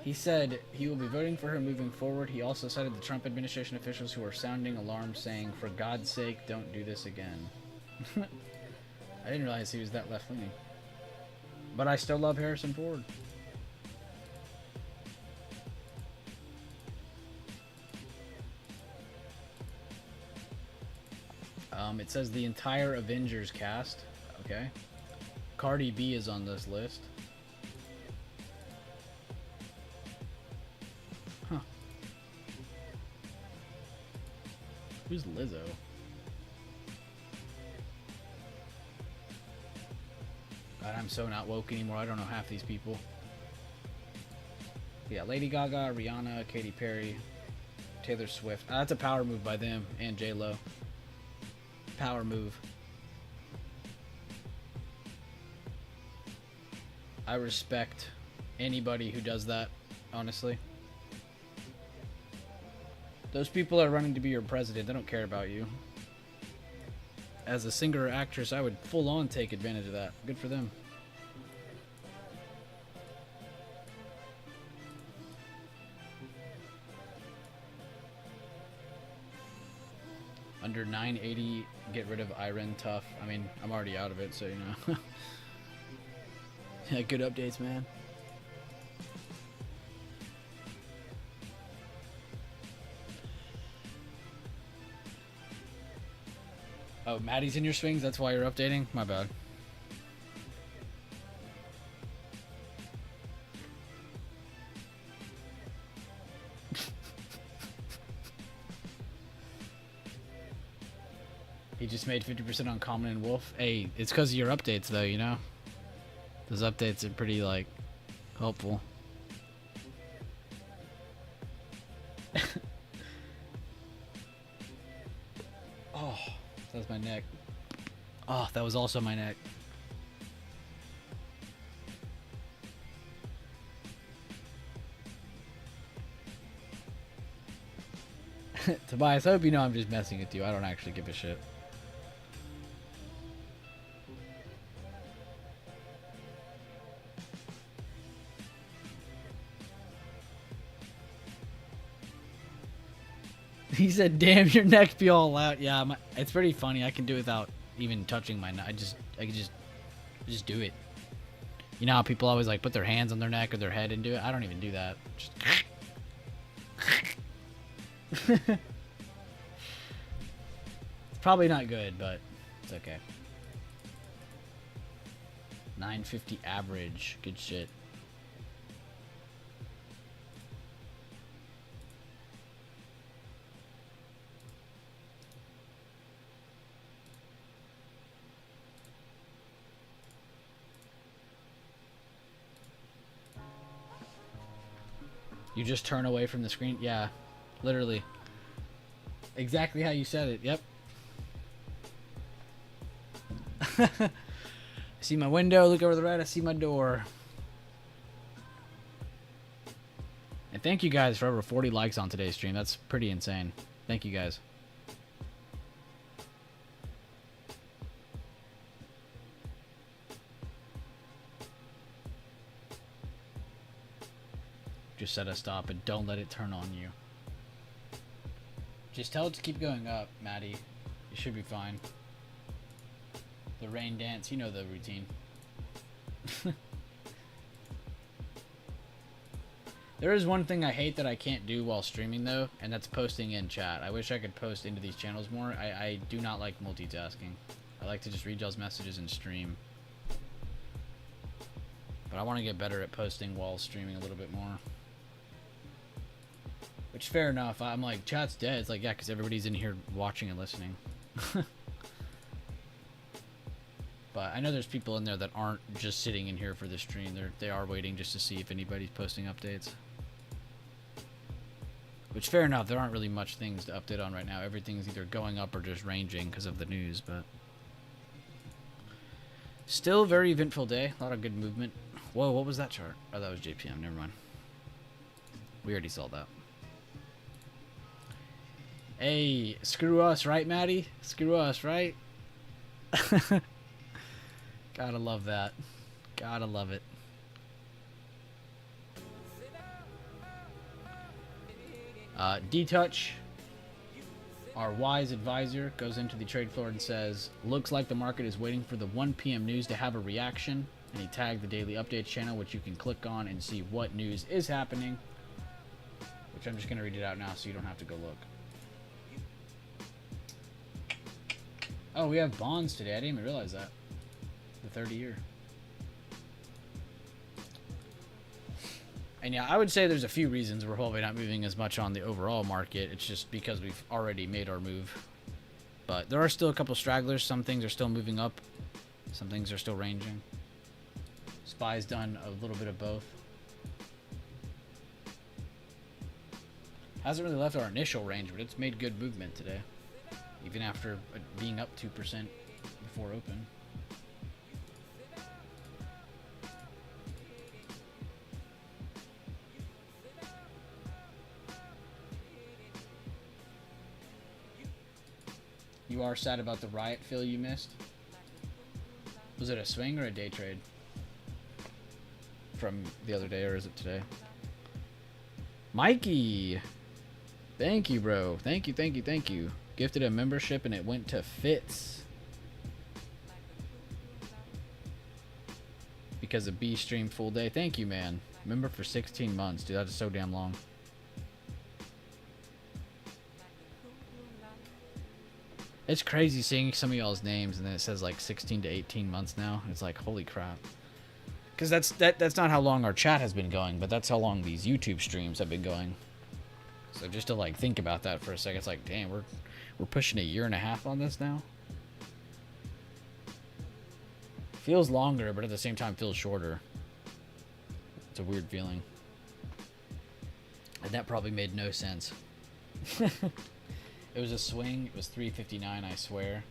[SPEAKER 3] He said he will be voting for her moving forward. He also cited the Trump administration officials who are sounding alarms, saying, for God's sake, don't do this again. I didn't realize he was that left-leaning. But I still love Harrison Ford. It says the entire Avengers cast. Okay. Cardi B is on this list. Huh. Who's Lizzo? God, I'm so not woke anymore. I don't know half these people. Yeah, Lady Gaga, Rihanna, Katy Perry, Taylor Swift. That's a power move by them and J-Lo. Power move. I respect anybody who does that, honestly. Those people are running to be your president. They don't care about you. As a singer or actress, I would full on take advantage of that. Good for them. Under 980, get rid of Iron Tough. I mean, I'm already out of it, so you know. Yeah, good updates, man. Oh, Maddie's in your swings. That's why you're updating. My bad. He just made 50% on Common and Wolf. Hey, it's because of your updates, though, you know? Those updates are pretty, like, helpful. Oh, that was my neck. Oh, that was also my neck. Tobias, I hope you know I'm just messing with you. I don't actually give a shit. He said, "Damn, your neck be all out." Yeah, it's pretty funny. I can do it without even touching my neck. I can just do it. You know how people always like put their hands on their neck or their head and do it? I don't even do that. Just it's probably not good, but it's okay. 950 average. Good shit. You just turn away from the screen? Yeah, literally. Exactly how you said it. Yep. I see my window, look over the right, I see my door. And thank you guys for over 40 likes on today's stream. That's pretty insane. Thank you guys. Just set a stop and don't let it turn on you. Just tell it to keep going up, Maddie. You should be fine. The rain dance, you know the routine. There is one thing I hate that I can't do while streaming though, and that's posting in chat. I wish I could post into these channels more. I do not like multitasking. I like to just read y'all's messages and stream. But I want to get better at posting while streaming a little bit more. Which, fair enough. I'm like, chat's dead. It's like, yeah, because everybody's in here watching and listening. But I know there's people in there that aren't just sitting in here for the stream. They are waiting just to see if anybody's posting updates. Which, fair enough. There aren't really much things to update on right now. Everything's either going up or just ranging because of the news, but... Still very eventful day. A lot of good movement. Whoa, what was that chart? Oh, that was JPM. Never mind. We already saw that. Hey, screw us, right, Maddie? Screw us, right? Gotta love that. Gotta love it. D-Touch, our wise advisor, goes into the trade floor and says, looks like the market is waiting for the 1 p.m. news to have a reaction. And he tagged the daily updates channel, which you can click on and see what news is happening. Which I'm just going to read it out now so you don't have to go look. Oh, we have bonds today. I didn't even realize that. The 30-year. And yeah, I would say there's a few reasons we're probably not moving as much on the overall market. It's just because we've already made our move. But there are still a couple stragglers. Some things are still moving up. Some things are still ranging. SPY's done a little bit of both. Hasn't really left our initial range, but it's made good movement today. Even after being up 2% before open. You are sad about the riot fill you missed? Was it a swing or a day trade? From the other day, or is it today? Mikey! Thank you, bro. Thank you, thank you, thank you. Gifted a membership and it went to Fitz. Because of B stream full day. Thank you, man. Member for 16 months. Dude, that is so damn long. It's crazy seeing some of y'all's names and then it says like 16 to 18 months now. It's like, holy crap. Because that's not how long our chat has been going, but that's how long these YouTube streams have been going. So just to like think about that for a second, it's like, damn, we're pushing a year and a half on this now. Feels longer, but at the same time feels shorter. It's a weird feeling. And that probably made no sense. It was a swing. It was 359, I swear.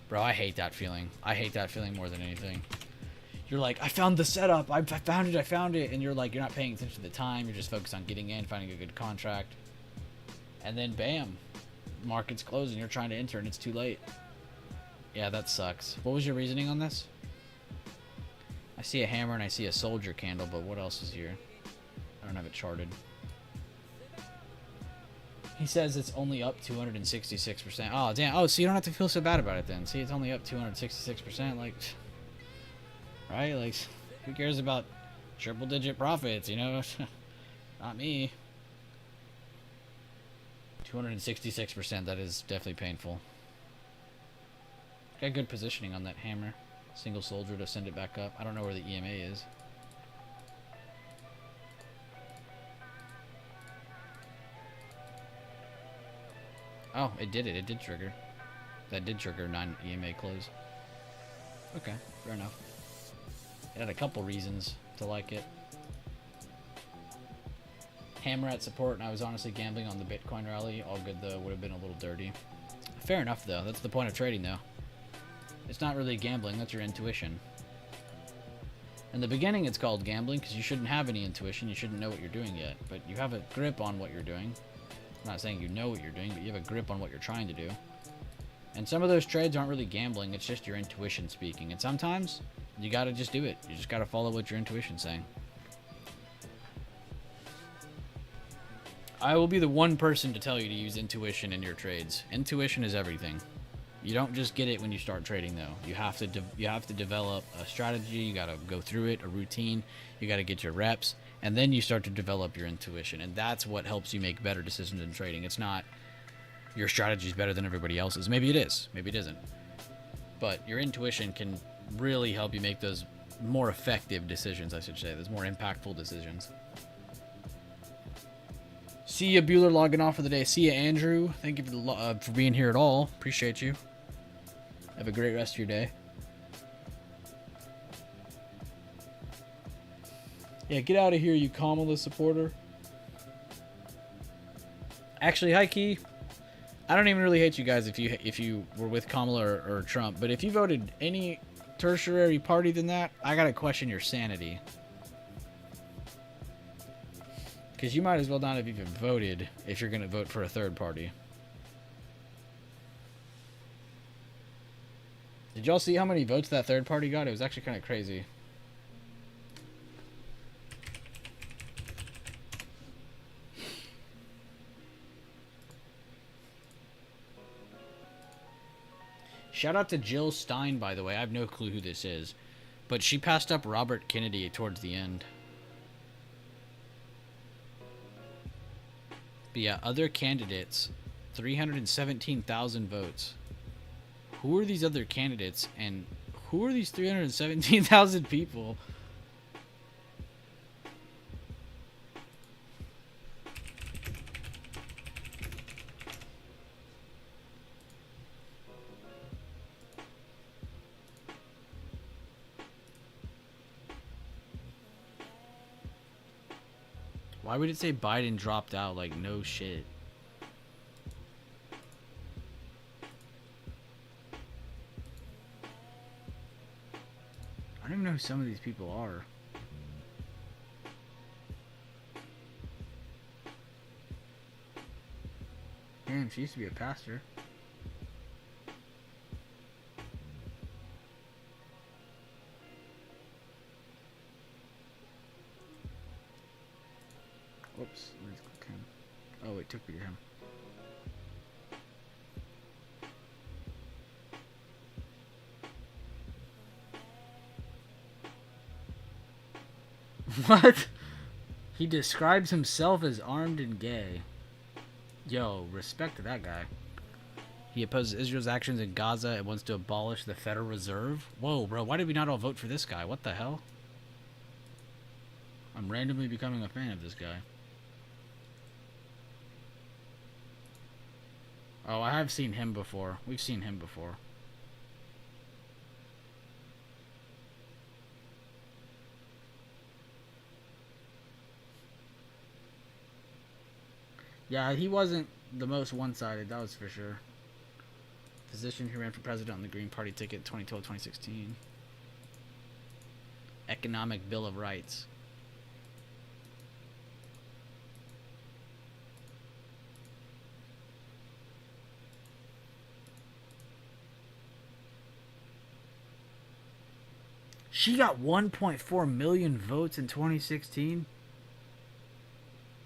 [SPEAKER 3] Bro, I hate that feeling. I hate that feeling more than anything. You're like, I found the setup. I found it. And you're like, you're not paying attention to the time. You're just focused on getting in, finding a good contract. And then, bam, market's closing. You're trying to enter, and it's too late. Yeah, that sucks. What was your reasoning on this? I see a hammer and I see a soldier candle, but what else is here? I don't have it charted. He says it's only up 266%. Oh, damn. Oh, so you don't have to feel so bad about it then. See, it's only up 266%. Like, right? Like, who cares about triple-digit profits, you know? Not me. 266%. That is definitely painful. Got good positioning on that hammer. Single soldier to send it back up. I don't know where the EMA is. Oh, it did it. It did trigger. That did trigger 9 EMA close. Okay, fair enough. It had a couple reasons to like it. Hammer at support, and I was honestly gambling on the Bitcoin rally. All good though. Would have been a little dirty. Fair enough though. That's the point of trading though. It's not really gambling. That's your intuition. In the beginning, it's called gambling because you shouldn't have any intuition. You shouldn't know what you're doing yet. But you have a grip on what you're doing. I'm not saying you know what you're doing, but you have a grip on what you're trying to do. And some of those trades aren't really gambling. It's just your intuition speaking. And sometimes you got to just do it. You just got to follow what your intuition's saying. I will be the one person to tell you to use intuition in your trades. Intuition is everything. You don't just get it when you start trading, though. You have to develop a strategy. You got to go through it, a routine. You got to get your reps, and then you start to develop your intuition, and that's what helps you make better decisions in trading. It's not your strategy is better than everybody else's. Maybe it is. Maybe it isn't. But your intuition can really help you make those more effective decisions, I should say. Those more impactful decisions. See ya, Bueller, logging off for the day. See ya, Andrew. Thank you for being here at all. Appreciate you. Have a great rest of your day. Yeah, get out of here, you Kamala supporter. Actually, hi, Key. I don't even really hate you guys if you were with Kamala or Trump, but if you voted any tertiary party than that, I gotta question your sanity. Because you might as well not have even voted if you're gonna vote for a third party. Did y'all see how many votes that third party got? It was actually kind of crazy. Shout out to Jill Stein, by the way. I have no clue who this is. But she passed up Robert Kennedy towards the end. But yeah, other candidates, 317,000 votes. Who are these other candidates, and who are these 317,000 people? Why would it say Biden dropped out? Like, no shit. I don't even know who some of these people are. Damn, she used to be a pastor. Whoops. Let's click him. Oh, it took me to him. What? He describes himself as armed and gay. Yo, respect to that guy. He opposes Israel's actions in Gaza and wants to abolish the Federal Reserve. Whoa, bro, why did we not all vote for this guy? What the hell? I'm randomly becoming a fan of this guy. Oh, I have seen him before. We've seen him before. Yeah, he wasn't the most one-sided, that was for sure. Physician who ran for president on the Green Party ticket 2012-2016. Economic Bill of Rights. She got 1.4 million votes in 2016?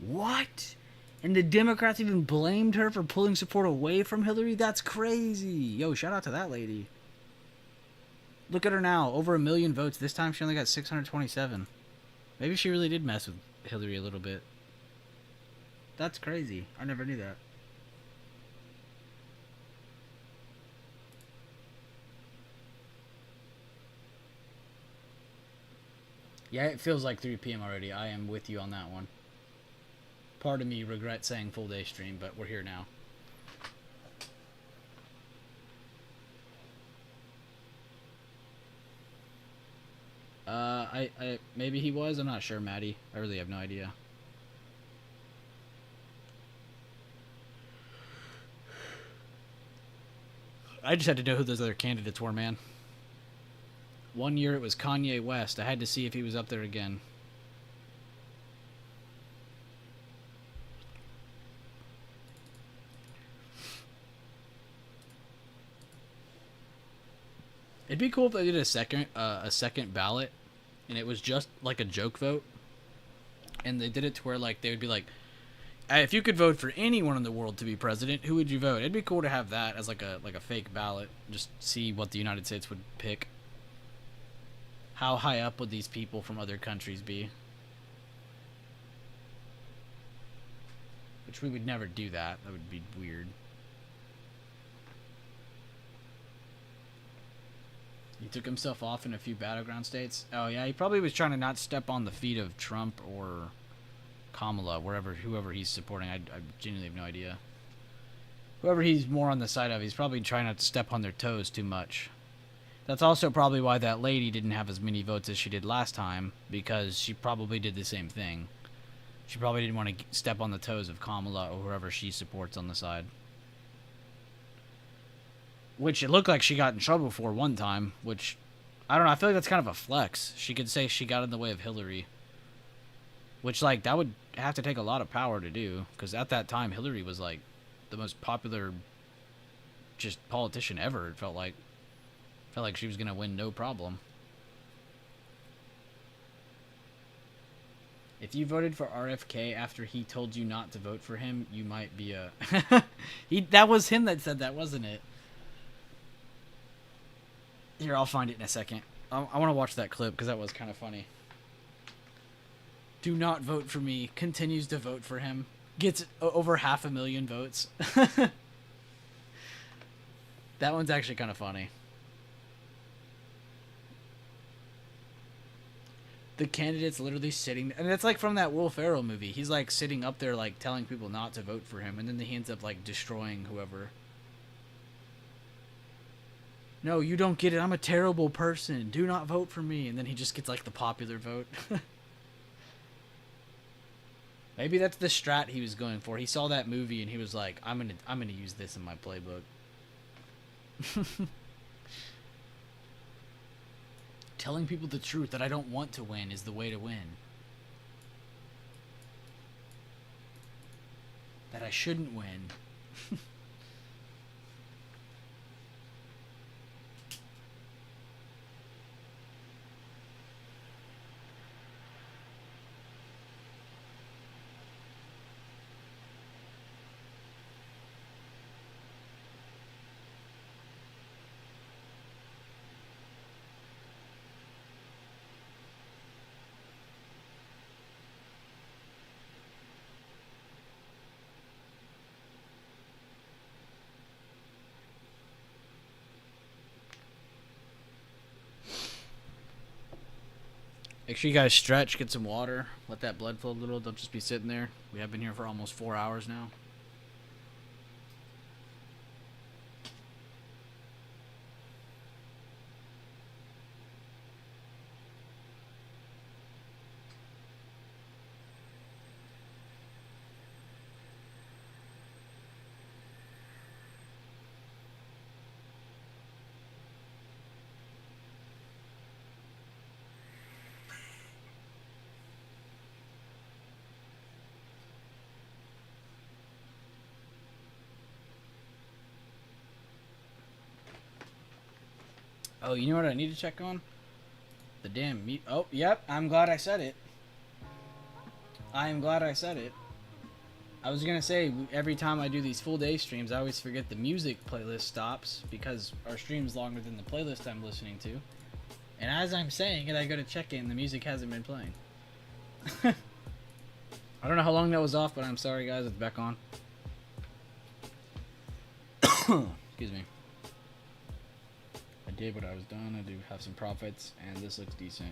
[SPEAKER 3] What? And the Democrats even blamed her for pulling support away from Hillary? That's crazy. Yo, shout out to that lady. Look at her now. Over 1 million votes. This time she only got 627. Maybe she really did mess with Hillary a little bit. That's crazy. I never knew that. Yeah, it feels like 3 p.m. already. I am with you on that one. Part of me regrets saying full day stream, but we're here now. Maybe he was. I'm not sure, Maddie. I really have no idea. I just had to know who those other candidates were, man. One year it was Kanye West. I had to see if he was up there again. It'd be cool if they did a second ballot, and it was just like a joke vote, and they did it to where like they would be like, if you could vote for anyone in the world to be president, who would you vote? It'd be cool to have that as like a fake ballot, just see what the United States would pick. How high up would these people from other countries be? Which we would never do that. That would be weird. He took himself off in a few battleground states. Oh yeah, he probably was trying to not step on the feet of Trump or Kamala, whoever he's supporting. I genuinely have no idea. Whoever he's more on the side of, he's probably trying not to step on their toes too much. That's also probably why that lady didn't have as many votes as she did last time, because she probably did the same thing. She probably didn't want to step on the toes of Kamala or whoever she supports on the side. Which it looked like she got in trouble for one time, which, I don't know, I feel like that's kind of a flex. She could say she got in the way of Hillary. Which, like, that would have to take a lot of power to do, because at that time, Hillary was, like, the most popular just politician ever, it felt like. Felt like she was going to win no problem. If you voted for RFK after he told you not to vote for him, you might be a... that was him that said that, wasn't it? Here, I'll find it in a second. I want to watch that clip because that was kind of funny. Do not vote for me. Continues to vote for him. Gets over 500,000 votes. That one's actually kind of funny. The candidate's literally sitting... And it's like from that Will Ferrell movie. He's like sitting up there like telling people not to vote for him. And then he ends up like destroying whoever. No, you don't get it. I'm a terrible person. Do not vote for me. And then he just gets like the popular vote. Maybe that's the strat he was going for. He saw that movie and he was like, I'm gonna use this in my playbook. Telling people the truth that I don't want to win is the way to win. That I shouldn't win. Make sure you guys stretch, get some water, let that blood flow a little. Don't just be sitting there. We have been here for almost 4 hours now. Oh, you know what I need to check on? The damn meat. Oh, yep. I'm glad I said it. I am glad I said it. I was gonna say, every time I do these full day streams, I always forget the music playlist stops because our stream's longer than the playlist I'm listening to. And as I'm saying it, I go to check it and the music hasn't been playing. I don't know how long that was off, but I'm sorry guys, it's back on. Excuse me. I did what I was done. I do have some profits, and this looks decent.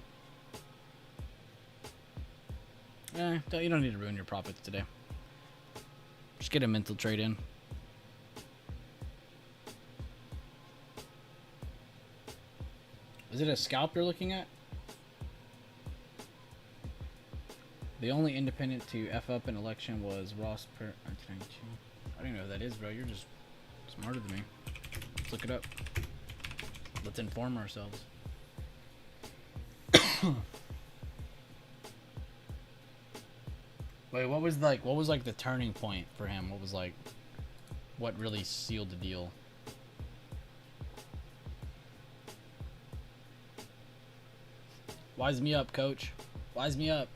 [SPEAKER 3] You don't need to ruin your profits today. Just get a mental trade in. Is it a scalp you're looking at? The only independent to F up an election was Ross Per... I don't even know who that is, bro. You're just smarter than me. Let's look it up. Let's inform ourselves. Wait, what was like the turning point for him? What really sealed the deal? Wise me up, coach. Wise me up.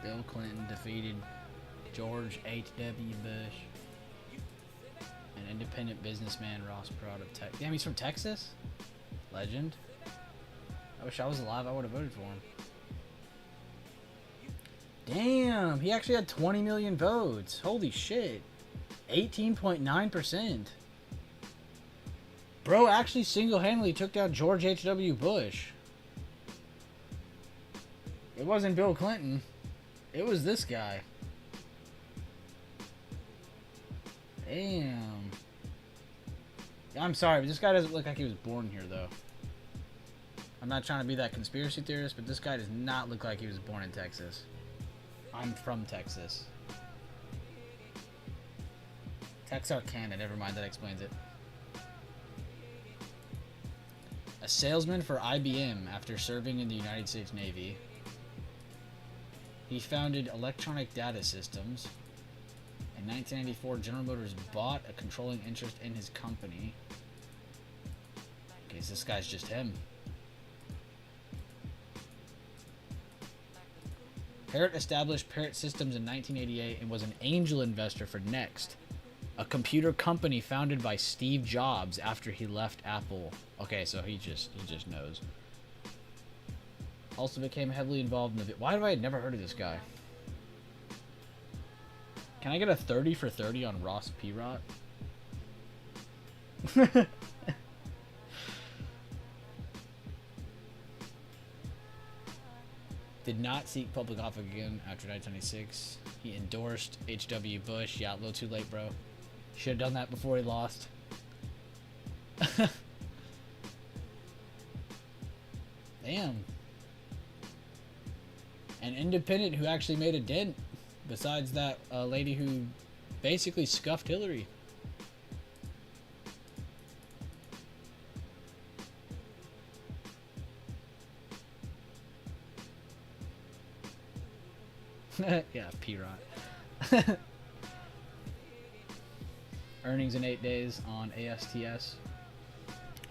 [SPEAKER 3] Bill Clinton defeated George H.W. Bush. An independent businessman, Ross Perot of Texas. Damn, he's from Texas? Legend. I wish I was alive. I would have voted for him. Damn, he actually had 20 million votes. Holy shit. 18.9%. Bro actually single-handedly took down George H.W. Bush. It wasn't Bill Clinton. It was this guy. Damn. I'm sorry, but this guy doesn't look like he was born here, though. I'm not trying to be that conspiracy theorist, but this guy does not look like he was born in Texas. I'm from Texas. Texarkana, never mind, that explains it. A salesman for IBM after serving in the United States Navy. He founded Electronic Data Systems. In 1994, General Motors bought a controlling interest in his company. Okay, so this guy's just him. Parrott established Parrott Systems in 1988 and was an angel investor for Next, a computer company founded by Steve Jobs after he left Apple. Okay, so he just knows. Also became heavily involved in the... Why have I never heard of this guy? Can I get a 30 for 30 on Ross Perot? Did not seek public office again after 1996. He endorsed H.W. Bush. Yeah, a little too late, bro. Should have done that before he lost. Damn. An independent who actually made a dent. Besides that lady who basically scuffed Hillary. Yeah, Perot. Earnings in 8 days on ASTS.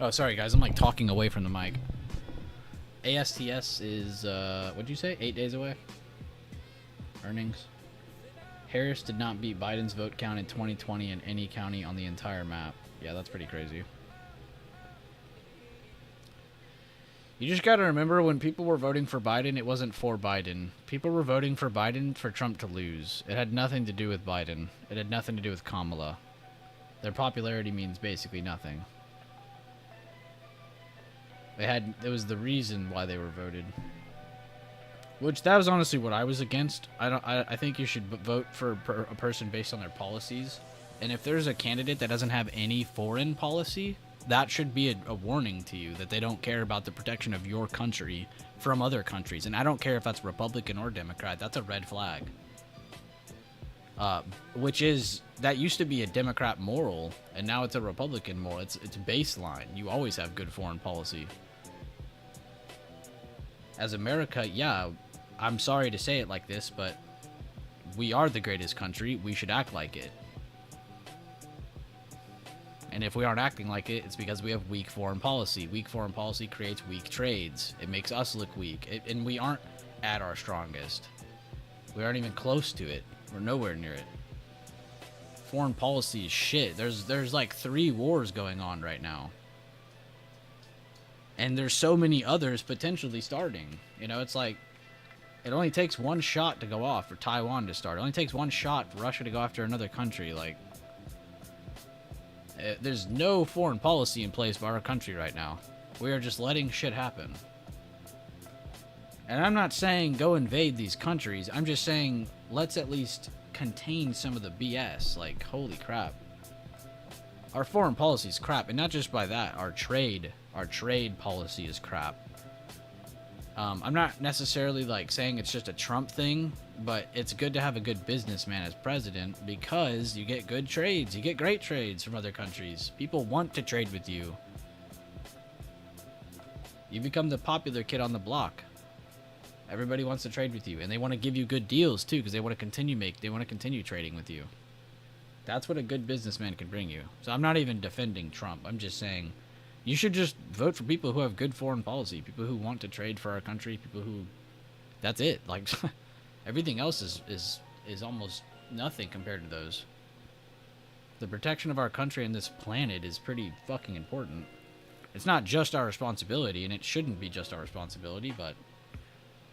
[SPEAKER 3] Oh, sorry guys, I'm like talking away from the mic. ASTS is, what'd you say? 8 days away? Earnings. Harris did not beat Biden's vote count in 2020 in any county on the entire map. Yeah, that's pretty crazy. You just gotta remember, when people were voting for Biden, it wasn't for Biden. People were voting for Biden for Trump to lose. It had nothing to do with Biden. It had nothing to do with Kamala. Their popularity means basically nothing. It was the reason why they were voted. Which, that was honestly what I was against. I think you should vote for a person based on their policies. And if there's a candidate that doesn't have any foreign policy, that should be a warning to you that they don't care about the protection of your country from other countries. And I don't care if that's Republican or Democrat. That's a red flag. That used to be a Democrat moral, and now it's a Republican moral. It's baseline. You always have good foreign policy. As America, yeah, I'm sorry to say it like this, but we are the greatest country. We should act like it. And if we aren't acting like it, it's because we have weak foreign policy. Weak foreign policy creates weak trades. It makes us look weak. And we aren't at our strongest. We aren't even close to it. We're nowhere near it. Foreign policy is shit. There's like 3 wars going on right now. And there's so many others potentially starting. You know, it's like, it only takes one shot to go off for Taiwan to start. It only takes one shot for Russia to go after another country. Like, there's no foreign policy in place by our country right now. We are just letting shit happen. And I'm not saying go invade these countries. I'm just saying let's at least contain some of the BS. Like, holy crap. Our foreign policy is crap. And not just by that, our trade policy is crap. I'm not necessarily like saying it's just a Trump thing, but it's good to have a good businessman as president because you get good trades. You get great trades from other countries. People want to trade with you. You become the popular kid on the block. Everybody wants to trade with you, and they want to give you good deals too because they want to continue trading with you. That's what a good businessman can bring you. So I'm not even defending Trump. I'm just saying you should just vote for people who have good foreign policy, people who want to trade for our country, people who... That's it. Like, everything else is almost nothing compared to those. The protection of our country and this planet is pretty fucking important. It's not just our responsibility, and it shouldn't be just our responsibility, but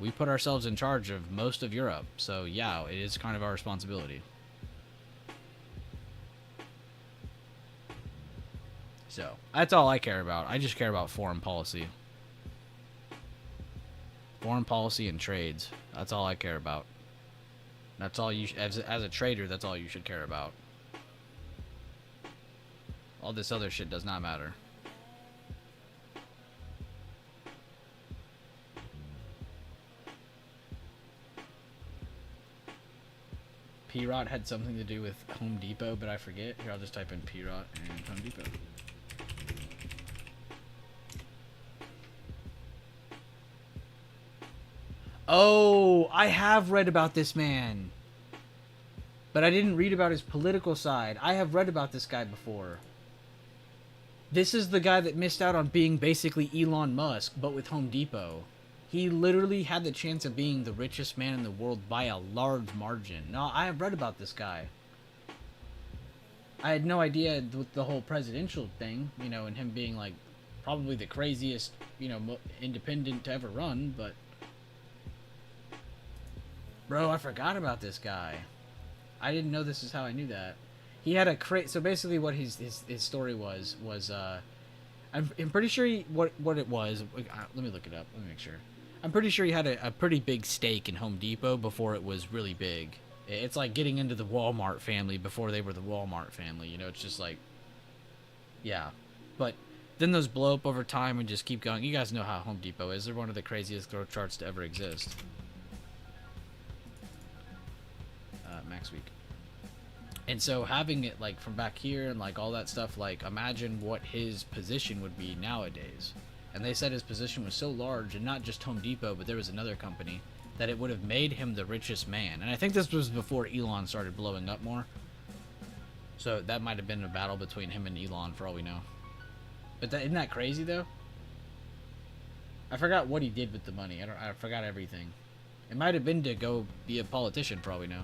[SPEAKER 3] we put ourselves in charge of most of Europe, so yeah, it is kind of our responsibility. So, that's all I care about. I just care about foreign policy. Foreign policy and trades. That's all I care about. That's all you... As a trader, that's all you should care about. All this other shit does not matter. P-Rot had something to do with Home Depot, but I forget. Here, I'll just type in P-Rot and Home Depot. Oh, I have read about this man. But I didn't read about his political side. I have read about this guy before. This is the guy that missed out on being basically Elon Musk, but with Home Depot. He literally had the chance of being the richest man in the world by a large margin. No, I have read about this guy. I had no idea with the whole presidential thing, you know, and him being like probably the craziest, you know, independent to ever run, but... Bro, I forgot about this guy. I didn't know this is how I knew that. He had a so basically what his story was I'm pretty sure what it was. Let me look it up. Let me make sure. I'm pretty sure he had a pretty big stake in Home Depot before it was really big. It's like getting into the Walmart family before they were the Walmart family. You know, it's just like, yeah. But then those blow up over time and just keep going. You guys know how Home Depot is. They're one of the craziest growth charts to ever exist. Max week. And so having it like from back here and like all that stuff, like imagine what his position would be nowadays. And they said his position was so large, and not just Home Depot, but there was another company, that it would have made him the richest man. And I think this was before Elon started blowing up more. So that might have been a battle between him and Elon for all we know. But isn't that crazy though? I forgot what he did with the money. I forgot everything. It might have been to go be a politician for all we know.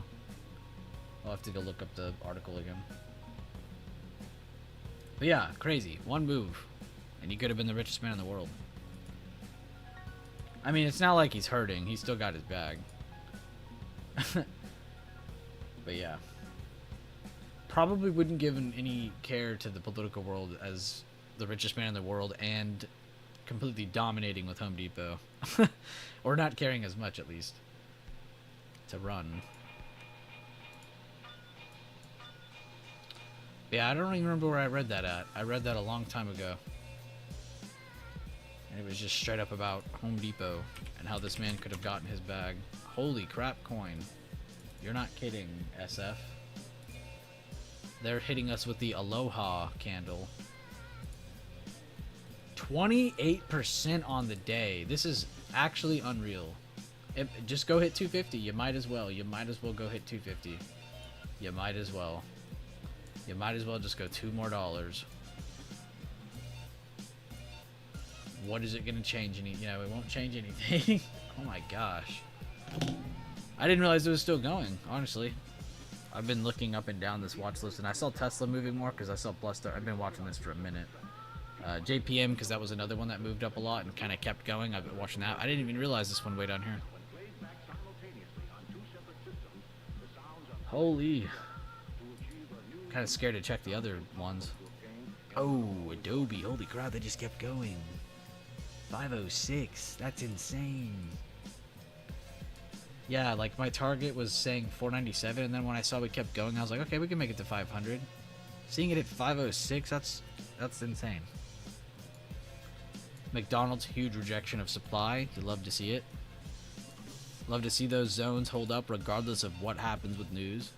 [SPEAKER 3] I'll have to go look up the article again. But yeah, crazy. One move. And he could have been the richest man in the world. I mean, it's not like he's hurting. He's still got his bag. But yeah. Probably wouldn't give any care to the political world as the richest man in the world and completely dominating with Home Depot. Or not caring as much, at least. To run. Yeah, I don't even remember where I read that at. I read that a long time ago. And it was just straight up about Home Depot and how this man could have gotten his bag. Holy crap, coin. You're not kidding, SF. They're hitting us with the Aloha candle. 28% on the day. This is actually unreal. Just go hit 250. You might as well. You might as well go hit 250. You might as well. You might as well just go $2 more. What is it going to change? It won't change anything. Oh my gosh. I didn't realize it was still going, honestly. I've been looking up and down this watch list, and I saw Tesla moving more because I saw Bluster. I've been watching this for a minute. JPM, because that was another one that moved up a lot and kind of kept going. I've been watching that. I didn't even realize this one way down here. Holy. Kind of scared to check the other ones. Oh, Adobe. Holy crap, they just kept going. 506. That's insane. Yeah, like my target was saying 497, and then when I saw we kept going, I was like, okay, we can make it to 500. Seeing it at 506, that's insane. McDonald's, huge rejection of supply. You love to see it. Love to see those zones hold up regardless of what happens with news.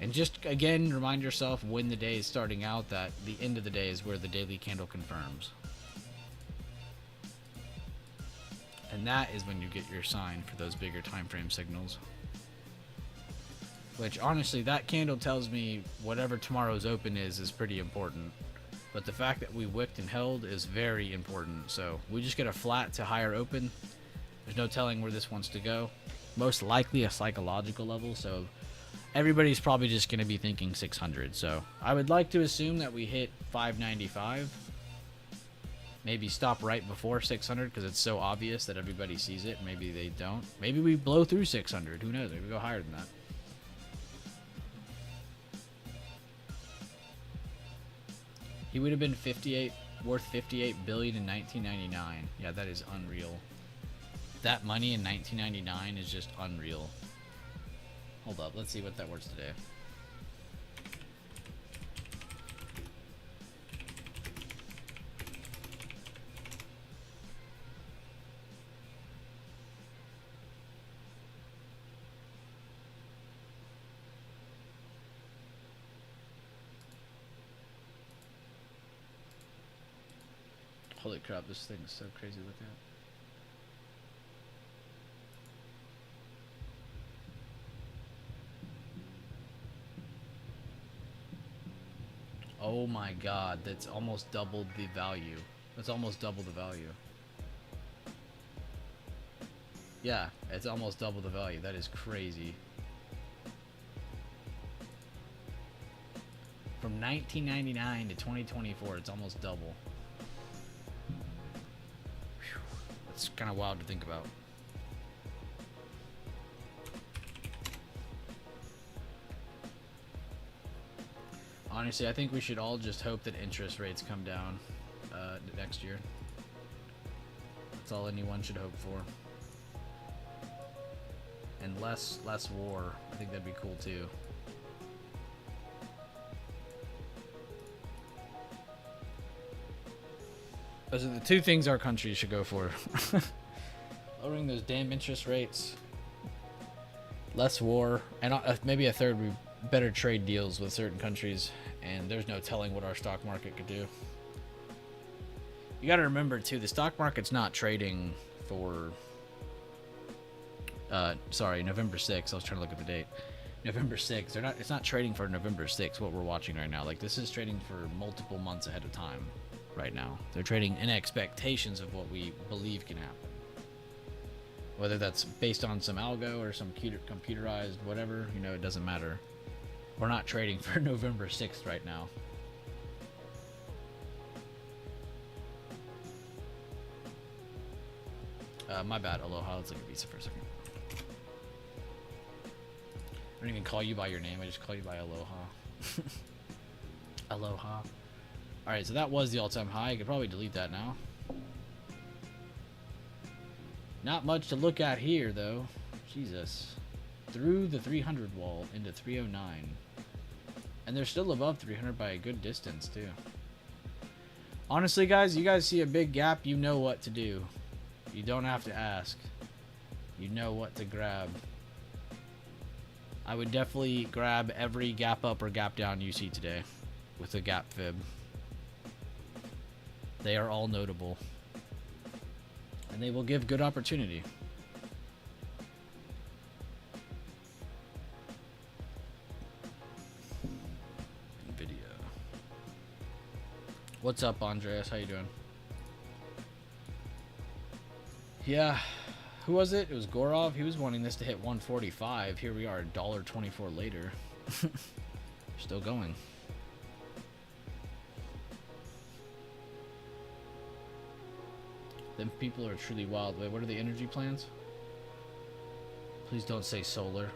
[SPEAKER 3] And just, again, remind yourself when the day is starting out that the end of the day is where the daily candle confirms. And that is when you get your sign for those bigger time frame signals. Which, honestly, that candle tells me whatever tomorrow's open is pretty important. But the fact that we wicked and held is very important. So, we just get a flat to higher open. There's no telling where this wants to go. Most likely a psychological level, so everybody's probably just going to be thinking 600. So, I would like to assume that we hit 595. Maybe stop right before 600 because it's so obvious that everybody sees it. Maybe they don't. Maybe we blow through 600. Who knows? Maybe we go higher than that. He would have been worth 58 billion in 1999. Yeah, that is unreal. That money in 1999 is just unreal. Hold up, let's see what that worth today. Holy crap, this thing is so crazy to look at. Oh my god, that's almost doubled the value. That's almost double the value. Yeah, it's almost double the value. That is crazy. From 1999 to 2024, it's almost double. It's kind of wild to think about. Honestly, I think we should all just hope that interest rates come down next year. That's all anyone should hope for. And less war. I think that'd be cool too. Those are the two things our country should go for. Lowering those damn interest rates. Less war. And maybe a third, we better trade deals with certain countries. And there's no telling what our stock market could do. You gotta remember too, the stock market's not trading for... sorry, November 6th. I was trying to look at the date. November 6th. They're not. It's not trading for November 6th. What we're watching right now. Like this is trading for multiple months ahead of time. Right now, they're trading in expectations of what we believe can happen. Whether that's based on some algo or some computerized whatever, you know, it doesn't matter. We're not trading for November 6th right now. My bad, Aloha. Let's look at Visa for a second. I don't even call you by your name. I just call you by Aloha. Aloha. Alright, so that was the all-time high. I could probably delete that now. Not much to look at here, though. Jesus. Through the 300 wall into 309. And they're still above 300 by a good distance, too. Honestly, guys, you guys see a big gap, you know what to do. You don't have to ask. You know what to grab. I would definitely grab every gap up or gap down you see today with a gap fib. They are all notable. And they will give good opportunity. Video. What's up, Andreas? How you doing? Yeah. Who was it? It was Gorov. He was wanting this to hit 145. Here we are, $1.24 later. Still going. Them people are truly wild. Wait, what are the energy plans? Please don't say solar.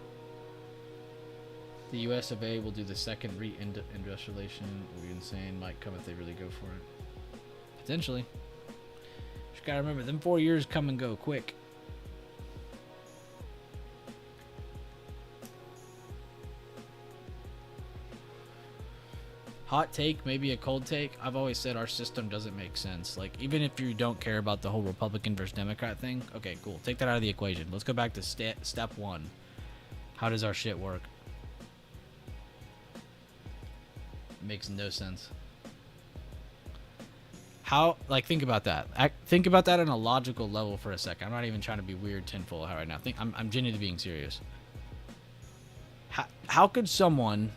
[SPEAKER 3] The US of A will do the second reindustrialization. It will be insane. Might come if they really go for it. Potentially. Just gotta remember, them 4 years come and go quick. Hot take, maybe a cold take. I've always said our system doesn't make sense. Like, even if you don't care about the whole Republican versus Democrat thing, okay, cool. Take that out of the equation. Let's go back to step one. How does our shit work? It makes no sense. How, like, think about that. Think about that on a logical level for a second. I'm not even trying to be weird tinfoil right now. I'm genuinely being serious. How could someone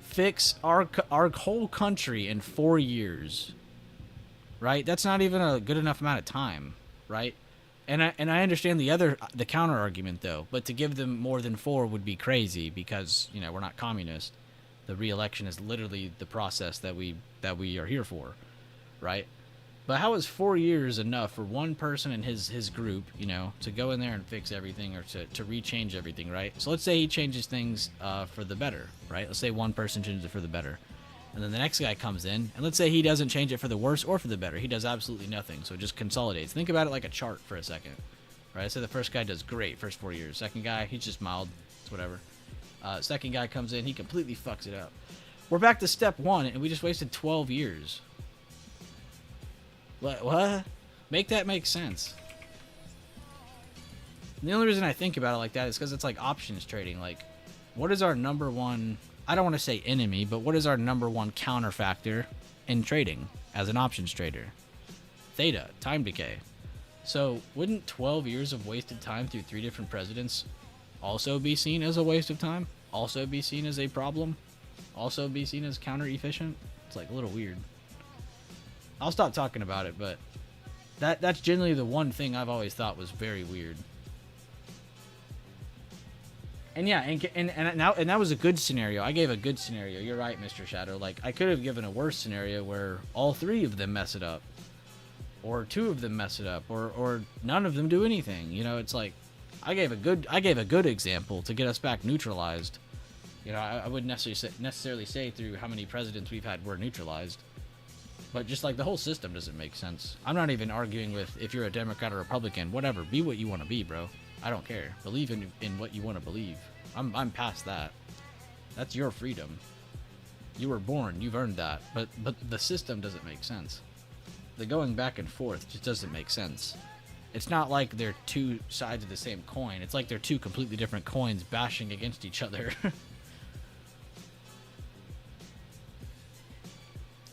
[SPEAKER 3] fix our whole country in 4 years, right? That's not even a good enough amount of time, right? And I understand the counter argument though, but to give them more than 4 would be crazy because, you know, we're not communist. The re-election is literally the process that we are here for, right? But how is 4 years enough for one person and his group, you know, to go in there and fix everything or to rechange everything, right? So let's say he changes things for the better, right? Let's say one person changes it for the better. And then the next guy comes in, and let's say he doesn't change it for the worse or for the better. He does absolutely nothing, so it just consolidates. Think about it like a chart for a second, right? Let's say the first guy does great, first 4 years. Second guy, he's just mild, it's whatever. Second guy comes in, he completely fucks it up. We're back to step 1, and we just wasted 12 years. What? Make that make sense. And the only reason I think about it like that is because it's like options trading. Like, what is our number one, I don't want to say enemy, but what is our number one counter factor in trading as an options trader? Theta, time decay. So wouldn't 12 years of wasted time through 3 different presidents also be seen as a waste of time? Also be seen as a problem? Also be seen as counter efficient? It's like a little weird. I'll stop talking about it, but that's generally the one thing I've always thought was very weird. And yeah, and that was a good scenario. I gave a good scenario. You're right, Mr. Shadow. Like, I could have given a worse scenario where all 3 of them mess it up, or 2 of them mess it up, or none of them do anything. You know, it's like I gave a good example to get us back neutralized. You know, I wouldn't necessarily say through how many presidents we've had we're neutralized. But just like the whole system doesn't make sense. I'm not even arguing with if you're a Democrat or Republican. Whatever, be what you want to be, bro. I don't care. Believe in what you want to believe. I'm past that. That's your freedom. You were born. You've earned that. But the system doesn't make sense. The going back and forth just doesn't make sense. It's not like they're 2 sides of the same coin. It's like they're 2 completely different coins bashing against each other.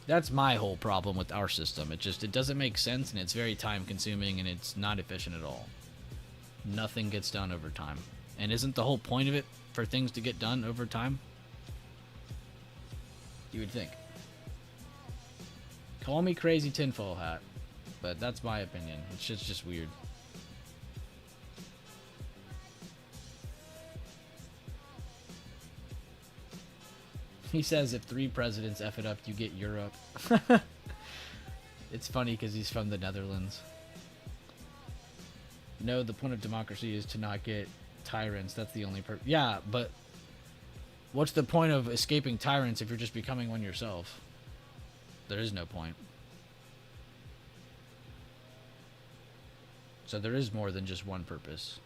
[SPEAKER 3] That's my whole problem with our system. It doesn't make sense, and it's very time consuming, and it's not efficient at all. Nothing gets done over time. And isn't the whole point of it for things to get done over time? You would think. Call me crazy tinfoil hat, but that's my opinion. It's just weird. He says if 3 presidents F it up, you get Europe. It's funny because he's from the Netherlands. No, the point of democracy is to not get tyrants. That's the only yeah, but what's the point of escaping tyrants if you're just becoming one yourself? There is no point. So there is more than just one purpose.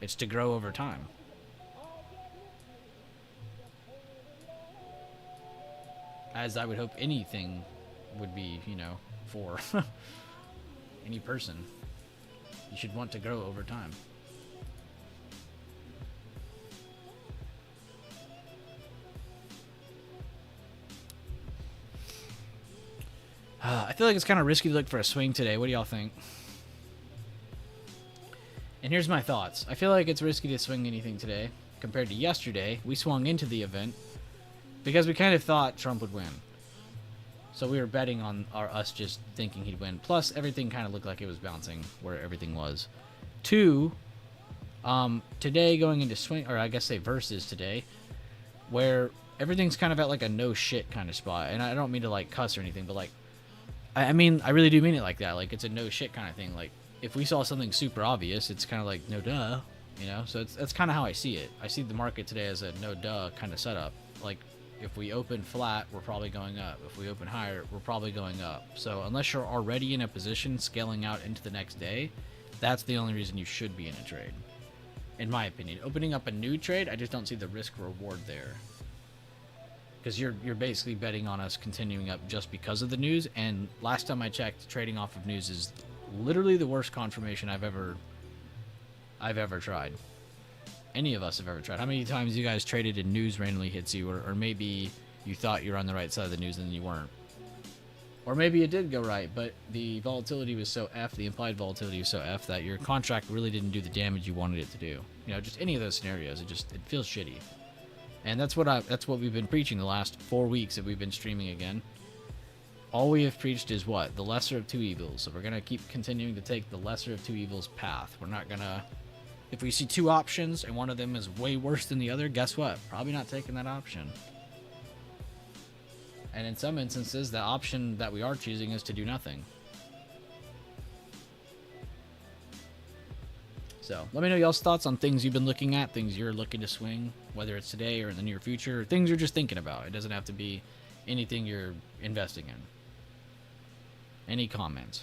[SPEAKER 3] It's to grow over time. As I would hope anything would be, you know, for any person. You should want to grow over time. I feel like it's kind of risky to look for a swing today. What do y'all think? And here's my thoughts. I feel like it's risky to swing anything today compared to yesterday. We swung into the event because we kind of thought Trump would win. So we were betting on us just thinking he'd win. Plus, everything kind of looked like it was bouncing where everything was. 2, today going into swing, or I guess say versus today, where everything's kind of at like a no shit kind of spot. And I don't mean to like cuss or anything, but like, I mean, I really do mean it like that. Like, it's a no shit kind of thing. Like, if we saw something super obvious, it's kind of like, no duh, you know? So that's kind of how I see it. I see the market today as a no duh kind of setup. Like, if we open flat, we're probably going up. If we open higher, we're probably going up. So unless you're already in a position scaling out into the next day, that's the only reason you should be in a trade. In my opinion. Opening up a new trade, I just don't see the risk reward there. Because you're basically betting on us continuing up just because of the news, and last time I checked, trading off of news is literally the worst confirmation I've ever tried. Any of us have ever tried. How many times you guys traded and news randomly hits you, or maybe you thought you were on the right side of the news and you weren't? Or maybe it did go right, but the volatility was so F, the implied volatility was so F that your contract really didn't do the damage you wanted it to do. You know, just any of those scenarios, it feels shitty. And that's what we've been preaching the last 4 weeks that we've been streaming again. All we have preached is what? The lesser of 2 evils. So we're going to keep continuing to take the lesser of 2 evils path. We're not going to... If we see 2 options and one of them is way worse than the other, guess what? Probably not taking that option. And in some instances, the option that we are choosing is to do nothing. So, let me know y'all's thoughts on things you've been looking at, things you're looking to swing, whether it's today or in the near future, or things you're just thinking about. It doesn't have to be anything you're investing in. Any comments?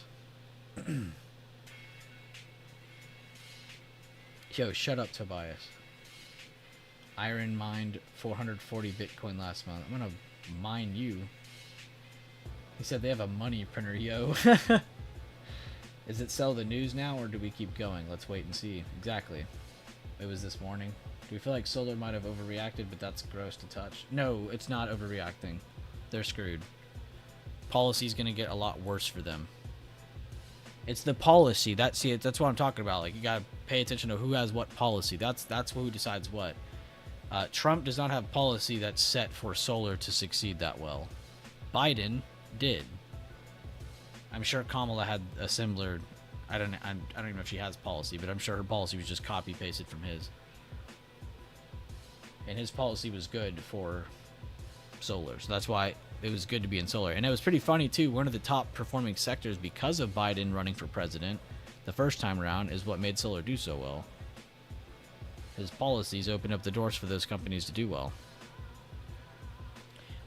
[SPEAKER 3] Yo, shut up, Tobias. Iron mined 440 Bitcoin last month. I'm gonna mine you. He said they have a money printer, yo. Is it sell the news now, or do we keep going? Let's wait and see. Exactly. It was this morning. Do we feel like solar might have overreacted, but that's gross to touch? No, it's not overreacting. They're screwed. Policy's gonna get a lot worse for them. It's the policy. That's what I'm talking about. Like, you gotta pay attention to who has what policy. That's who decides what. Trump does not have policy that's set for solar to succeed that well. Biden did. I'm sure Kamala had a similar. I don't even know if she has policy, but I'm sure her policy was just copy pasted from his. And his policy was good for solar, so that's why it was good to be in solar. And it was pretty funny too. One of the top performing sectors because of Biden running for president the first time around is what made solar do so well. His policies opened up the doors for those companies to do well.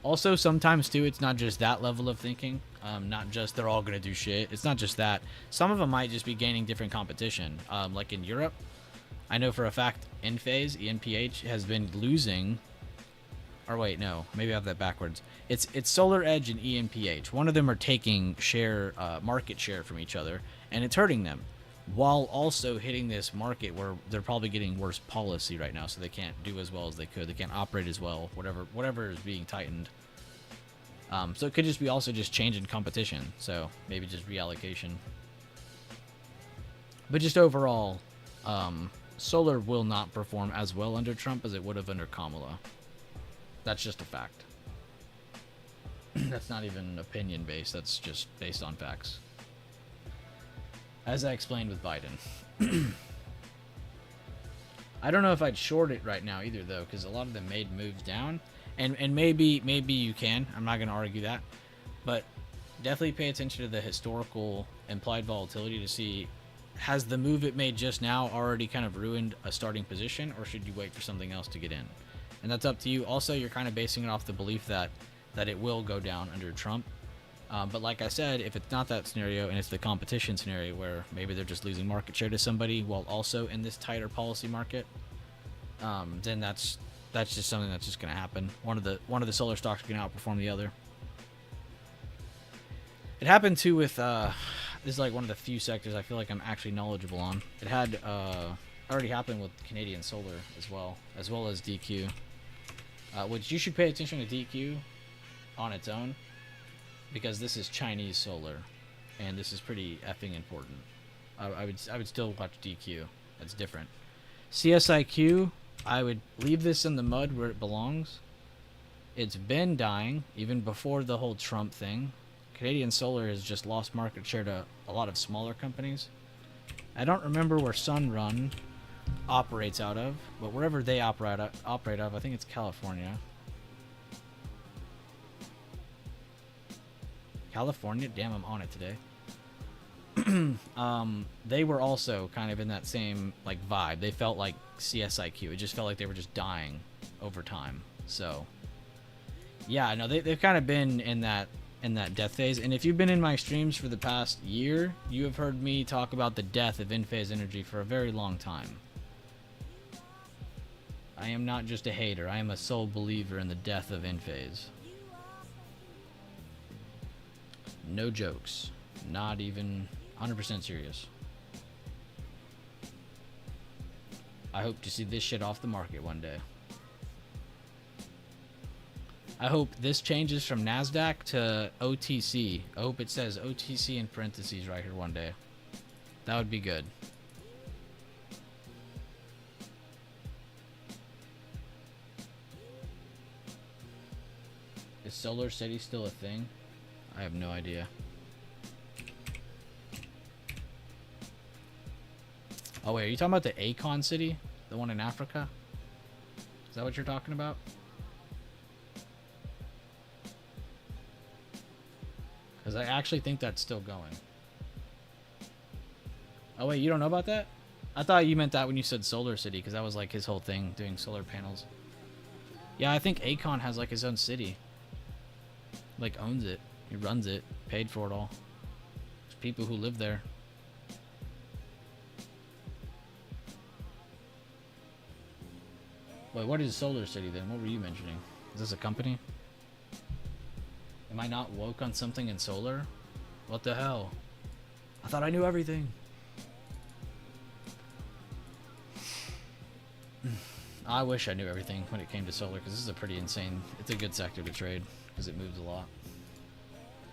[SPEAKER 3] Also, sometimes too, it's not just that level of thinking. Not just they're all gonna do shit. It's not just that. Some of them might just be gaining different competition. Like in Europe, I know for a fact Enphase, ENPH, has been losing. Or wait, no, maybe I have that backwards. It's Solar Edge and ENPH. One of them are taking market share from each other, and it's hurting them, while also hitting this market where they're probably getting worse policy right now, so they can't do as well as they could. They can't operate as well. Whatever is being tightened. So it could just be also just change in competition. So maybe just reallocation. But just overall, solar will not perform as well under Trump as it would have under Kamala. That's just a fact. That's not even opinion based. That's just based on facts. As I explained with Biden. I don't know if I'd short it right now either, though, because a lot of them made moves down, and maybe you can. I'm not going to argue that, but definitely pay attention to the historical implied volatility to see, has the move it made just now already kind of ruined a starting position, or should you wait for something else to get in? And that's up to you. Also, you're kind of basing it off the belief that it will go down under Trump. But like I said, if it's not that scenario and it's the competition scenario where maybe they're just losing market share to somebody while also in this tighter policy market, then that's just something that's just going to happen. One of the solar stocks can outperform the other. It happened too with this is like one of the few sectors I feel like I'm actually knowledgeable on. It had already happened with Canadian solar as well as DQ, which you should pay attention to DQ on its own, because this is Chinese solar, and this is pretty effing important. I would still watch DQ. That's different. CSIQ, I would leave this in the mud where it belongs. It's been dying even before the whole Trump thing. Canadian solar has just lost market share to a lot of smaller companies. I don't remember where Sunrun operates out of, but wherever they operate out of, I think it's California. California? Damn, I'm on it today. They were also kind of in that same like vibe. They felt like CSIQ. It just felt like they were just dying over time. So yeah, no, they've kind of been in that death phase. And if you've been in my streams for the past year, you have heard me talk about the death of Enphase Energy for a very long time. I am not just a hater. I am a sole believer in the death of Enphase. No jokes. Not even 100% serious. I hope to see this shit off the market one day. I hope this changes from NASDAQ to OTC. I hope it says OTC in parentheses right here one day. That would be good. Is Solar City still a thing? I have no idea. Oh wait, are you talking about the Akon city? The one in Africa? Is that what you're talking about? Because I actually think that's still going. Oh wait, you don't know about that? I thought you meant that when you said Solar City, because that was like his whole thing, doing solar panels. Yeah, I think Akon has like his own city. Like owns it. He runs it. Paid for it all. There's people who live there. Wait, what is Solar City then? What were you mentioning? Is this a company? Am I not woke on something in solar? What the hell? I thought I knew everything. I wish I knew everything when it came to solar, because this is a pretty insane, it's a good sector to trade because it moves a lot.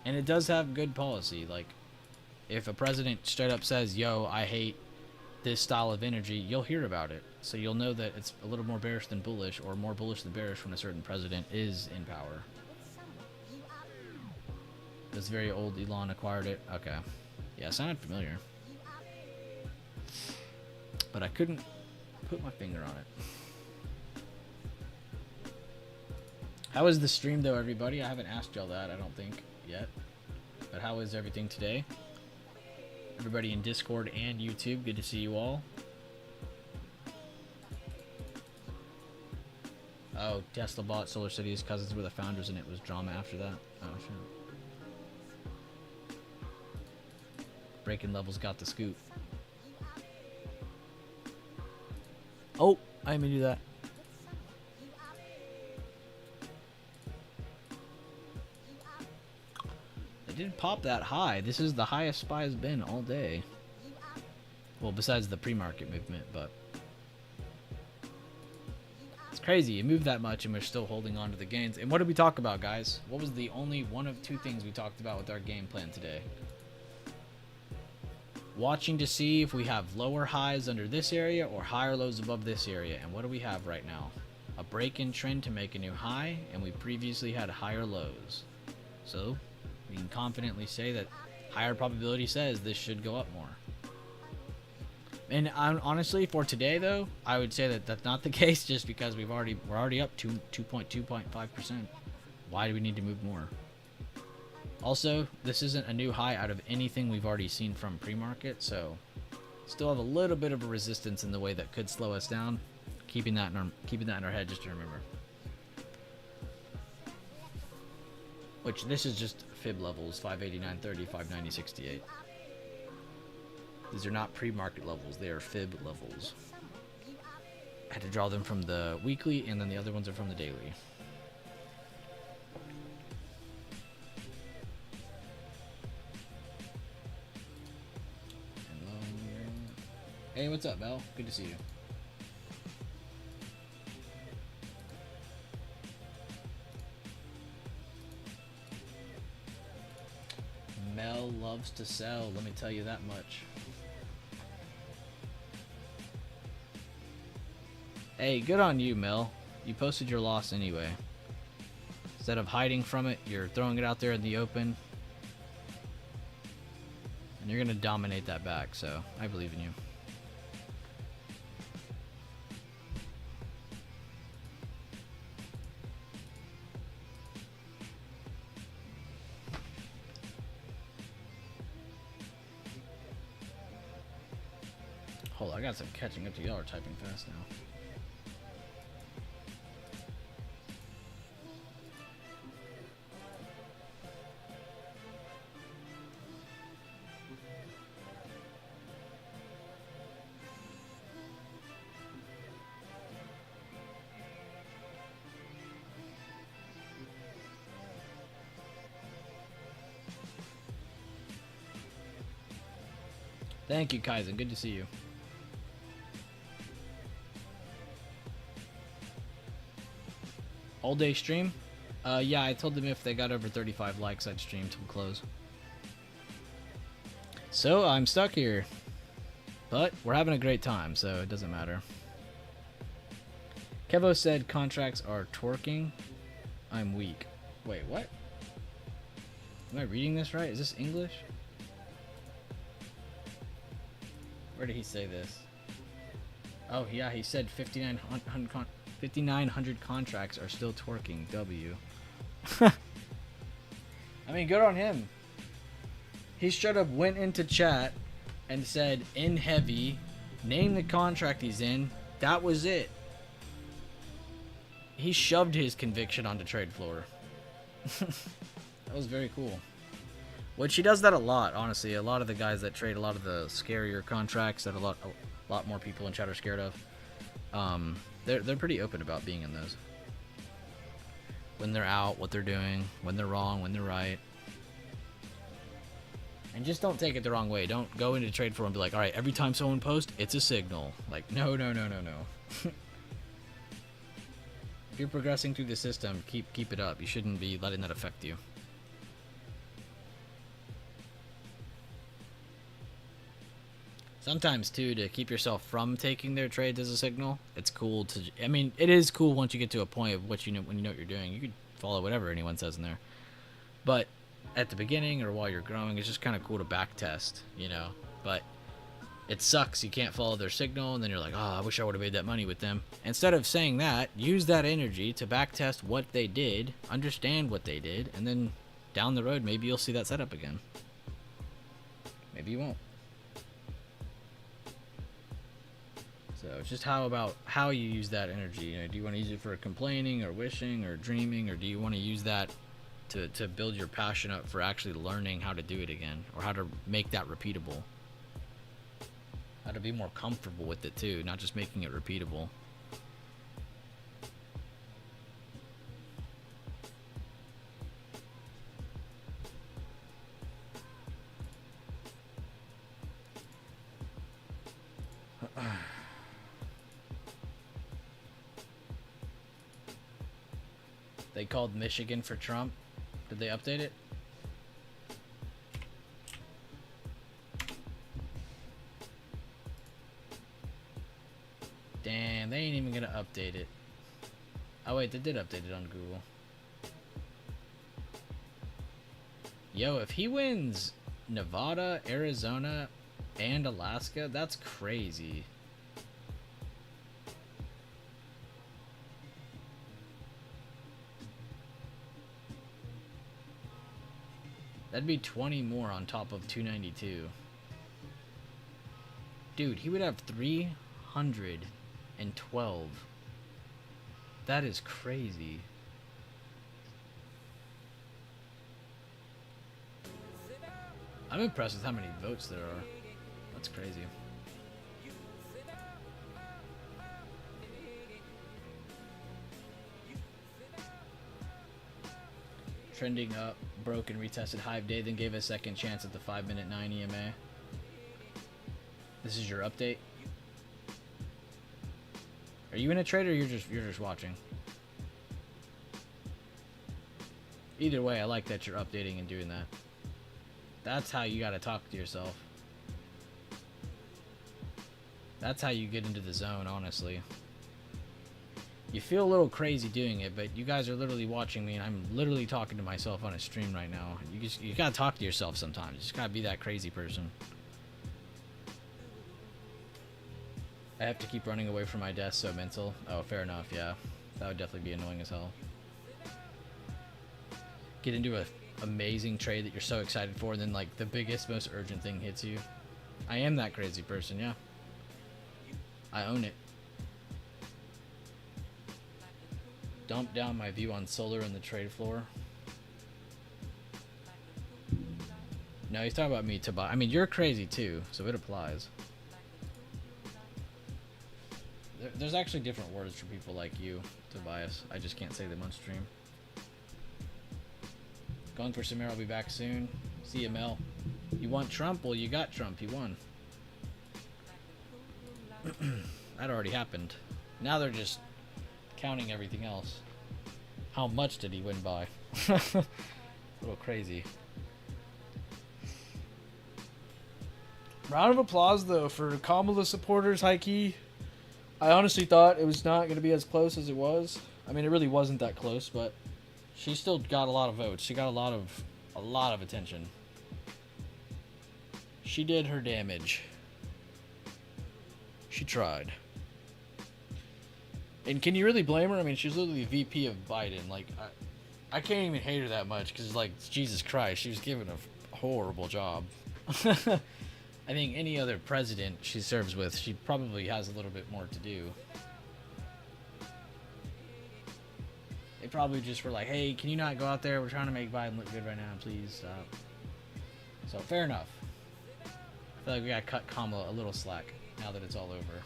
[SPEAKER 3] And it does have good policy. Like, if a president straight up says, yo, I hate this style of energy, you'll hear about it. So you'll know that it's a little more bearish than bullish, or more bullish than bearish when a certain president is in power. This very old Elon acquired it. Okay. Yeah, it sounded familiar. But I couldn't put my finger on it. How is the stream though, everybody? I haven't asked y'all that, I don't think, yet. But how is everything today? Everybody in Discord and YouTube, good to see you all. Oh, Tesla bought Solar City's cousins were the founders and it was drama after that. Oh, shit. Breaking Levels got the scoop. Oh, I didn't mean to do that. It didn't pop that high. This is the highest SPY has been all day. Well, besides the pre-market movement, but it's crazy. It moved that much and we're still holding on to the gains. And what did we talk about, guys? What was the only one of two things we talked about with our game plan today? watching to see if we have lower highs under this area or higher lows above this area. And what do we have right now? A break-in trend to make a new high, and we previously had higher lows. So we can confidently say that higher probability says this should go up more. And honestly, for today though, I would say that that's not the case, just because we're already up 2.5%. Why do we need to move more? Also, this isn't a new high out of anything we've already seen from pre-market, so still have a little bit of a resistance in the way that could slow us down. Keeping that in our head just to remember. Which this is just fib levels, 589.30, 590.68. These are not pre-market levels, they are fib levels. I had to draw them from the weekly, and then the other ones are from the daily. Hey, what's up, Mel? Good to see you. Mel loves to sell, let me tell you that much. Hey, good on you, Mel. You posted your loss anyway. Instead of hiding from it, you're throwing it out there in the open. And you're going to dominate that back, so I believe in you. Hold on, I got some catching up to y'all are typing fast now. Thank you, Kaizen. Good to see you. All day stream? Yeah, I told them if they got over 35 likes, I'd stream till close. So, I'm stuck here. But, we're having a great time, so it doesn't matter. Kevo said contracts are twerking. I'm weak. Wait, what? Am I reading this right? Is this English? Where did he say this? Oh, yeah, he said 5,900 contracts are still twerking. W. I mean, good on him. He straight up went into chat and said, in heavy, name the contract he's in. That was it. He shoved his conviction onto trade floor. That was very cool. Which he does that a lot, honestly. A lot of the guys that trade a lot of the scarier contracts that a lot more people in chat are scared of. They're pretty open about being in those. When they're out, what they're doing, when they're wrong, when they're right. And just don't take it the wrong way. Don't go into trade floor and be like, all right, every time someone posts, it's a signal. Like, no. If you're progressing through the system, keep it up. You shouldn't be letting that affect you. Sometimes, too, to keep yourself from taking their trades as a signal, it's cool to... I mean, it is cool once you get to a point of what you know, when you know what you're doing. You can follow whatever anyone says in there. But at the beginning or while you're growing, it's just kind of cool to back test, you know? But it sucks. You can't follow their signal, and then you're like, oh, I wish I would have made that money with them. Instead of saying that, use that energy to back test what they did, understand what they did, and then down the road, maybe you'll see that setup again. Maybe you won't. So it's just how you use that energy. You know, do you want to use it for complaining or wishing or dreaming, or do you want to use that to build your passion up for actually learning how to do it again, or how to make that repeatable? How to be more comfortable with it too, not just making it repeatable. They called Michigan for Trump. Did they update it? Damn, they ain't even gonna update it. Oh wait, they did update it on Google. Yo, if he wins Nevada, Arizona, and Alaska, that's crazy. That'd be 20 more on top of 292. Dude, he would have 312. That is crazy. I'm impressed with how many votes there are. That's crazy. Trending up, broke and retested Hive Day, then gave a second chance at the 5-minute 9 EMA. This is your update. Are you in a trade or you're just watching? Either way, I like that you're updating and doing that. That's how you gotta talk to yourself. That's how you get into the zone, honestly. You feel a little crazy doing it, but you guys are literally watching me, and I'm literally talking to myself on a stream right now. You gotta talk to yourself sometimes. You just gotta be that crazy person. I have to keep running away from my desk, so mental. Oh, fair enough, yeah. That would definitely be annoying as hell. Get into a amazing trade that you're so excited for, and then like the biggest, most urgent thing hits you. I am that crazy person, yeah. I own it. Dump down my view on solar and the trade floor. No, he's talking about me to buy. I mean, you're crazy too, so it applies. There's actually different words for people like you, Tobias. I just can't say them on stream. Going for Samir, I'll be back soon. See you, Mel. You want Trump? Well, you got Trump. He won. That already happened. Now they're just counting everything else. How much did he win by? A little crazy. Round of applause, though, for Kamala supporters, high key. I honestly thought it was not going to be as close as it was. I mean, it really wasn't that close, but she still got a lot of votes. She got a lot of attention. She did her damage. She tried. And can you really blame her? I mean, she's literally VP of Biden. Like, I can't even hate her that much because, like, Jesus Christ, she was given a horrible job. I think any other president she serves with, she probably has a little bit more to do. They probably just were like, hey, can you not go out there? We're trying to make Biden look good right now. Please stop. So, fair enough. I feel like we gotta cut Kamala a little slack now that it's all over.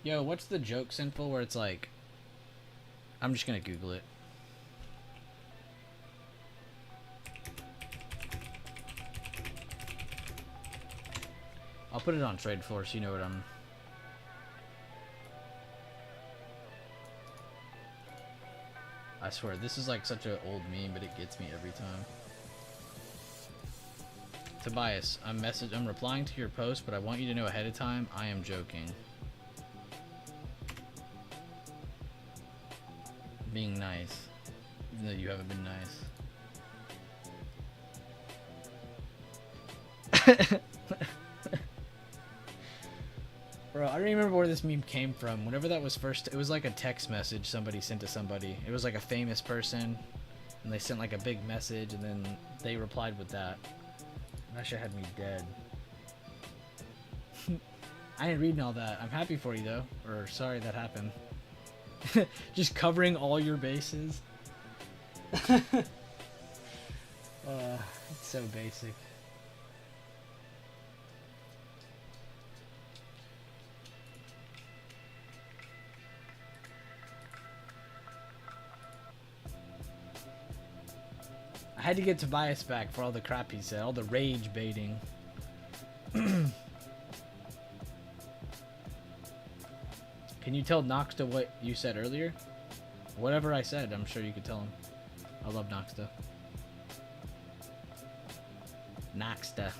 [SPEAKER 3] Yo, what's the joke, Sinful, where it's like... I'm just gonna Google it. I'll put it on trade floor so you know what I'm... I swear, this is like such an old meme, but it gets me every time. Tobias, I'm replying to your post, but I want you to know ahead of time, I am joking. Being nice, even though you haven't been nice. Bro, I don't even remember where this meme came from. Whenever that was first, it was like a text message somebody sent to somebody. It was like a famous person, and they sent like a big message, and then they replied with that. That shit had me dead. I ain't reading all that. I'm happy for you though, or sorry that happened. Just covering all your bases. It's so basic. I had to get Tobias back for all the crap he said, all the rage baiting. Can you tell Noxta what you said earlier? Whatever I said, I'm sure you could tell him. I love Noxta. Noxta.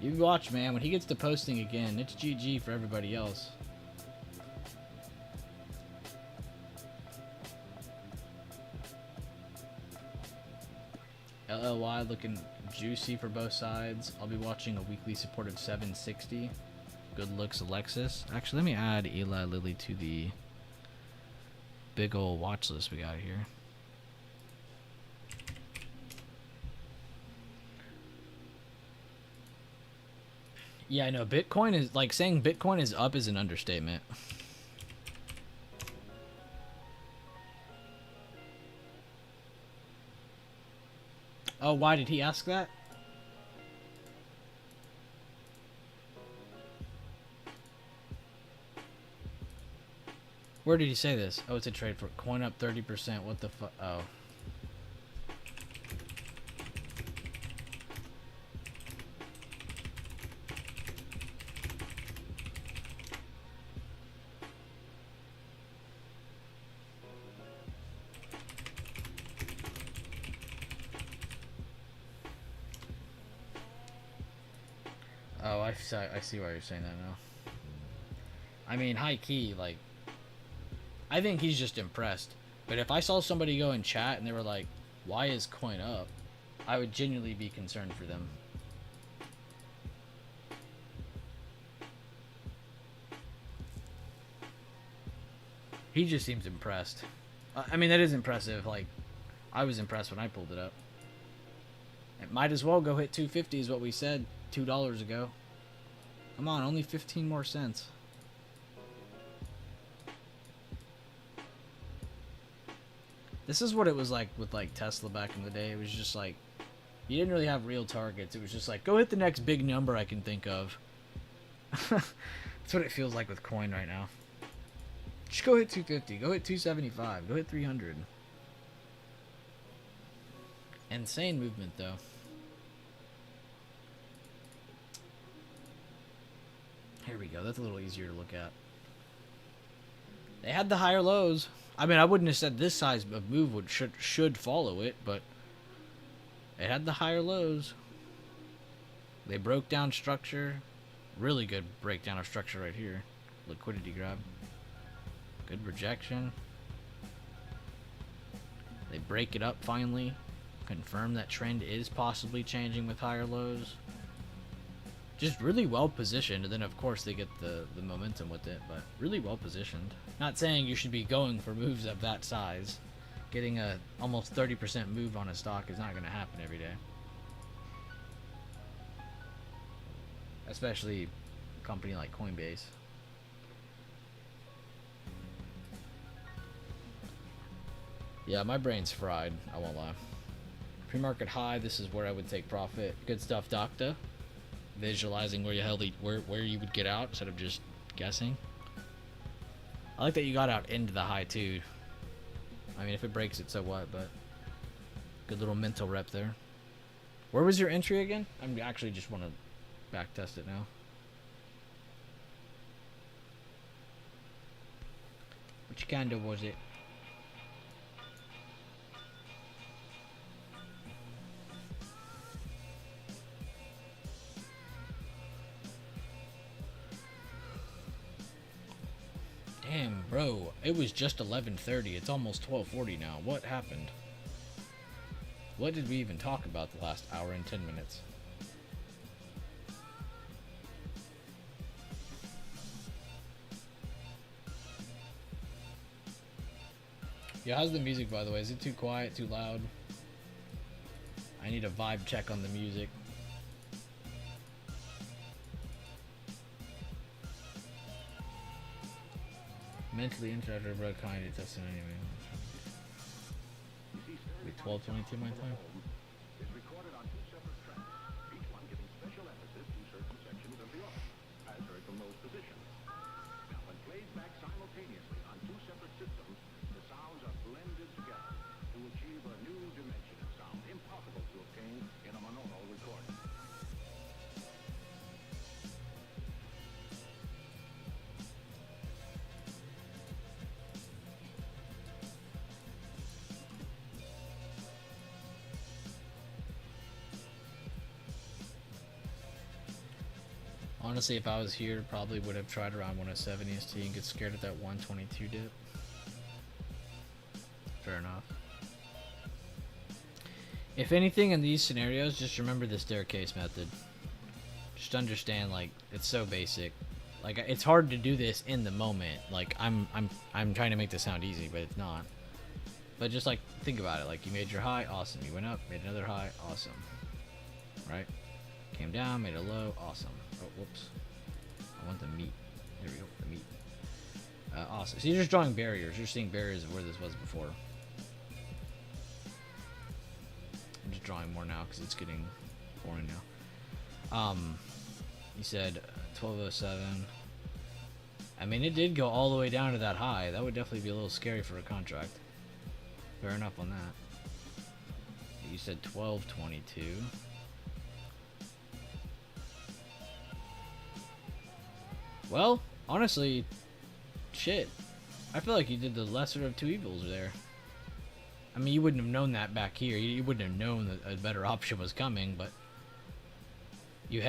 [SPEAKER 3] You watch, man. When he gets to posting again, it's GG for everybody else. LLY looking juicy for both sides. I'll be watching a weekly support of 760. Good looks, Alexis. Actually, let me add Eli Lilly to the big old watch list we got here. Yeah, I know. Bitcoin is like saying Bitcoin is up is an understatement. Oh, why did he ask that? Where did he say this? Oh, it's a trade for coin up 30%. What the fuck? Oh. Oh, I see why you're saying that now. I mean, high key, like, I think he's just impressed. But if I saw somebody go in chat and they were like, why is coin up? I would genuinely be concerned for them. He just seems impressed. I mean, that is impressive. Like, I was impressed when I pulled it up. It might as well go hit 250 is what we said $2 ago. Come on, only 15 more cents. This is what it was like with like Tesla back in the day. It was just like you didn't really have real targets. It was just like go hit the next big number I can think of. That's what it feels like with coin right now. Just go hit 250, go hit 275, go hit 300. Insane movement though. Here we go. That's a little easier to look at. They had the higher lows. I mean, I wouldn't have said this size of move should follow it, but it had the higher lows. They broke down structure. Really good breakdown of structure right here. Liquidity grab. Good rejection. They break it up finally. Confirm that trend is possibly changing with higher lows. Just really well positioned, and then of course they get the momentum with it, but really well positioned. Not saying you should be going for moves of that size. Getting a almost 30% move on a stock is not going to happen every day. Especially a company like Coinbase. Yeah, my brain's fried, I won't lie. Pre-market high, this is where I would take profit. Good stuff, Doctor. Visualizing where you would get out instead of just guessing. I like that you got out into the high too. I mean, if it breaks it, so what? But good little mental rep there. Where was your entry again? I actually just want to back test it now. Which candle was it? Damn, bro. It was just 11:30. It's almost 12:40 now. What happened? What did we even talk about the last hour and 10 minutes? Yeah, how's the music, by the way? Is it too quiet, too loud? I need a vibe check on the music. Mentally interrupted, bro. Kind of testing anyway. Wait, 12:22 my time.
[SPEAKER 2] Is recorded on two separate tracks, each one giving special emphasis to certain sections of the art, as heard from those positions. Now, when played back simultaneously on two separate systems, the sounds are blended together to achieve a new dimension of sound impossible to obtain in a monaural recording.
[SPEAKER 3] Honestly, if I was here, probably would have tried around 170 ST and get scared at that 122 dip. Fair enough. If anything in these scenarios, just remember the staircase method. Just understand, like, it's so basic. Like, it's hard to do this in the moment. Like, I'm trying to make this sound easy, but it's not. But just, like, think about it. Like, you made your high, awesome. You went up, made another high, awesome. Right? Came down, made a low, awesome. Oh, whoops. I want the meat. There we go, the meat. Awesome. So you're just drawing barriers. You're seeing barriers of where this was before. I'm just drawing more now because it's getting boring now. You said 1207. I mean, it did go all the way down to that high. That would definitely be a little scary for a contract. Fair enough on that. You said 1222. Well, honestly, shit. I feel like you did the lesser of two evils there. I mean, you wouldn't have known that back here. You wouldn't have known that a better option was coming, but you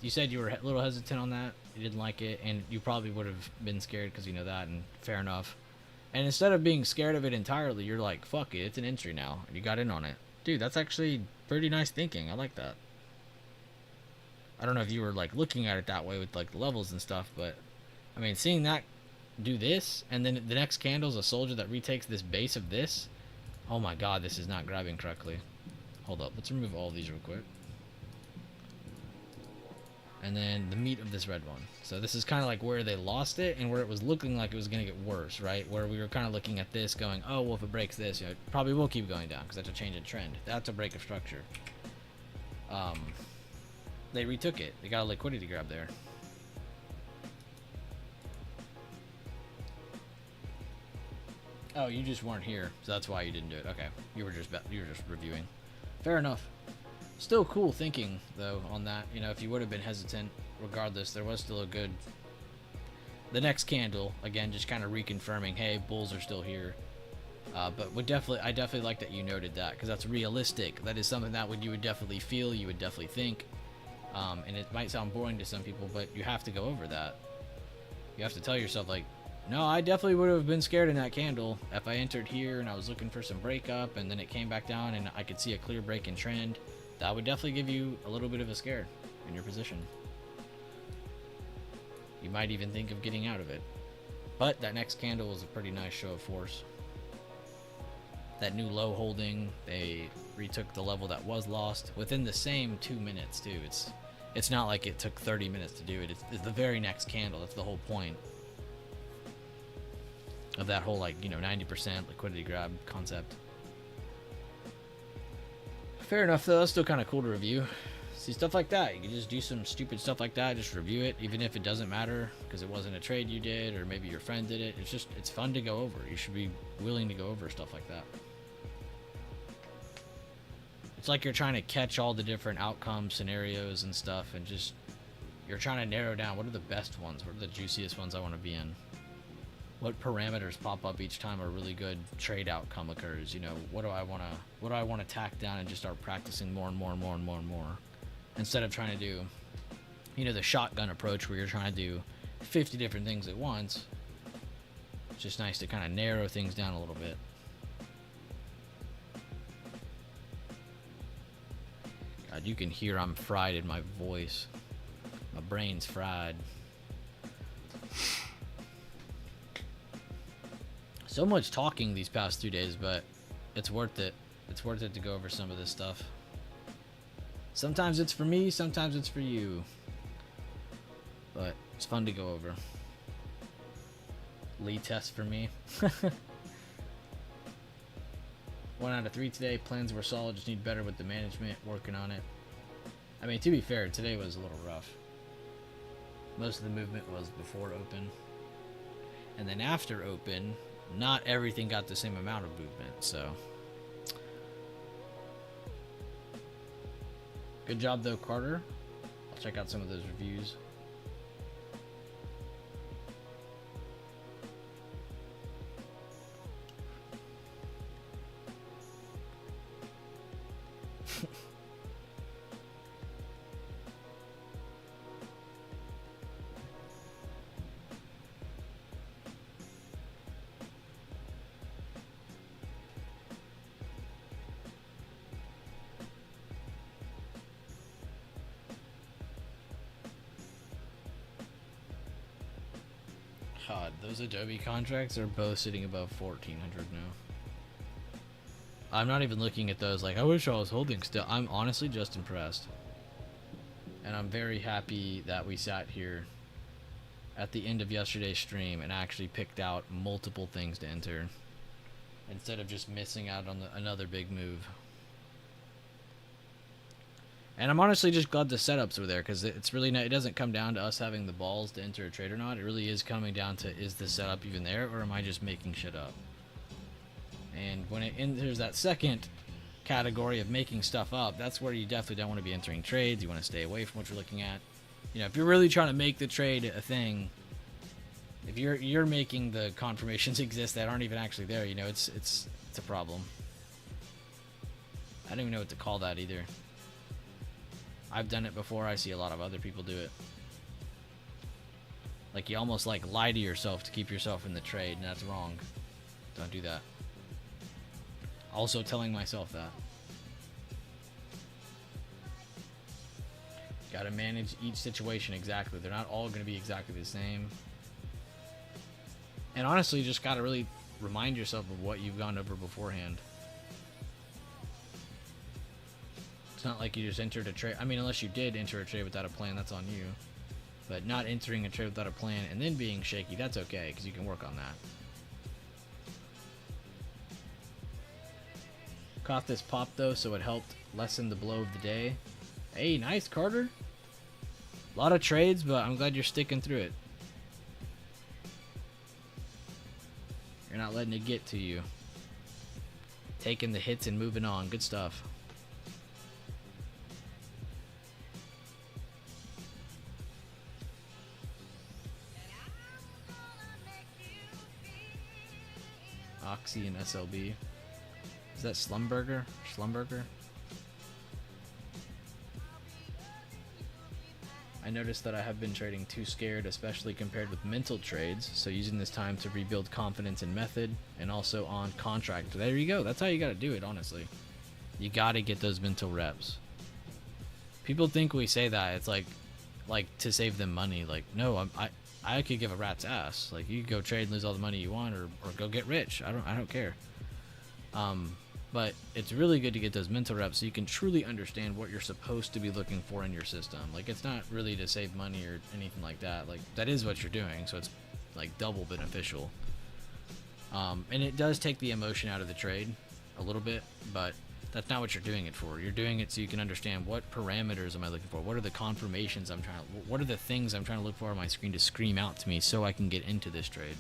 [SPEAKER 3] said you were a little hesitant on that. You didn't like it, and you probably would have been scared because you know that, and fair enough. And instead of being scared of it entirely, you're like, fuck it, it's an entry now. And you got in on it. Dude, that's actually pretty nice thinking. I like that. I don't know if you were like looking at it that way with like the levels and stuff, but I mean, seeing that do this, and then the next candle is a soldier that retakes this base of this. Oh my god, this is not grabbing correctly. Hold up, let's remove all of these real quick. And then the meat of this red one. So this is kind of like where they lost it and where it was looking like it was going to get worse, right? Where we were kind of looking at this going, oh, well, if it breaks this, you know, it probably will keep going down because that's a change in trend. That's a break of structure. They retook it. They got a liquidity grab there. Oh, you just weren't here, so that's why you didn't do it. Okay, you were just reviewing. Fair enough. Still cool thinking though on that. You know, if you would have been hesitant, regardless, there was still a good. The next candle again, just kind of reconfirming, hey, bulls are still here. But I definitely like that you noted that because that's realistic. That is something that you would definitely feel, you would definitely think. And it might sound boring to some people, but you have to go over that. You have to tell yourself like, no, I definitely would have been scared in that candle if I entered here and I was looking for some breakup and then it came back down and I could see a clear break in trend. That would definitely give you a little bit of a scare in your position. You might even think of getting out of it. But that next candle was a pretty nice show of force. That new low holding, they retook the level that was lost within the same 2 minutes too. It's not like it took 30 minutes to do it. It's the very next candle. That's the whole point of that whole, like, you know, 90% liquidity grab concept. Fair enough though, that's still kind of cool to review. See, stuff like that, you can just do some stupid stuff like that, just review it, even if it doesn't matter because it wasn't a trade you did or maybe your friend did it. It's fun to go over. You should be willing to go over stuff like that. It's like you're trying to catch all the different outcome scenarios and stuff, and just you're trying to narrow down what are the best ones, what are the juiciest ones I want to be in. What parameters pop up each time a really good trade outcome occurs? You know, what do I want to tack down and just start practicing more and more and more and more and more, instead of trying to do, you know, the shotgun approach where you're trying to do 50 different things at once. It's just nice to kind of narrow things down a little bit. God, you can hear I'm fried in my voice. My brain's fried. So much talking these past 2 days, but it's worth it. It's worth it to go over some of this stuff. Sometimes it's for me, sometimes it's for you. But it's fun to go over. Lead test for me. 1 out of 3 today. Plans were solid, just need better with the management, working on it. I mean, to be fair, today was a little rough. Most of the movement was before open. And then after open, not everything got the same amount of movement, so. Good job though, Carter. I'll check out some of those reviews. God, those Adobe contracts are both sitting above 1,400 now. I'm not even looking at those like, I wish I was holding still. I'm honestly just impressed. And I'm very happy that we sat here at the end of yesterday's stream and actually picked out multiple things to enter instead of just missing out on another big move. And I'm honestly just glad the setups were there, because it's really not, it doesn't come down to us having the balls to enter a trade or not. It really is coming down to, is the setup even there, or am I just making shit up? And when it enters that second category of making stuff up, that's where you definitely don't want to be entering trades. You want to stay away from what you're looking at. You know, if you're really trying to make the trade a thing, if you're making the confirmations exist that aren't even actually there, you know, it's a problem. I don't even know what to call that either. I've done it before. I see a lot of other people do it. Like, you almost like lie to yourself to keep yourself in the trade, and that's wrong. Don't do that. Also telling myself that. Gotta manage each situation exactly. They're not all gonna be exactly the same. And honestly, you just gotta really remind yourself of what you've gone over beforehand. It's not like you just entered a trade. I mean, unless you did enter a trade without a plan, that's on you. But not entering a trade without a plan and then being shaky, that's okay, because you can work on that. Caught this pop though, so it helped lessen the blow of the day. Hey, nice, Carter. A lot of trades, but I'm glad you're sticking through it. You're not letting it get to you. Taking the hits and moving on. Good stuff. Oxy and SLB. Is that Slumberger? Schlumberger? I noticed that I have been trading too scared, especially compared with mental trades, so using this time to rebuild confidence in method and also on contract. There you go. That's how you gotta do it, honestly. You gotta get those mental reps. People think we say that it's like to save them money. Like, no, I could give a rat's ass. Like, you could go trade and lose all the money you want, or go get rich. I don't care. But it's really good to get those mental reps so you can truly understand what you're supposed to be looking for in your system. Like, it's not really to save money or anything like that. Like, that is what you're doing, so it's like double beneficial. And it does take the emotion out of the trade a little bit, but that's not what you're doing it for. You're doing it so you can understand, what parameters am I looking for? What are the confirmations I'm trying to, what are the things I'm trying to look for on my screen to scream out to me so I can get into this trade?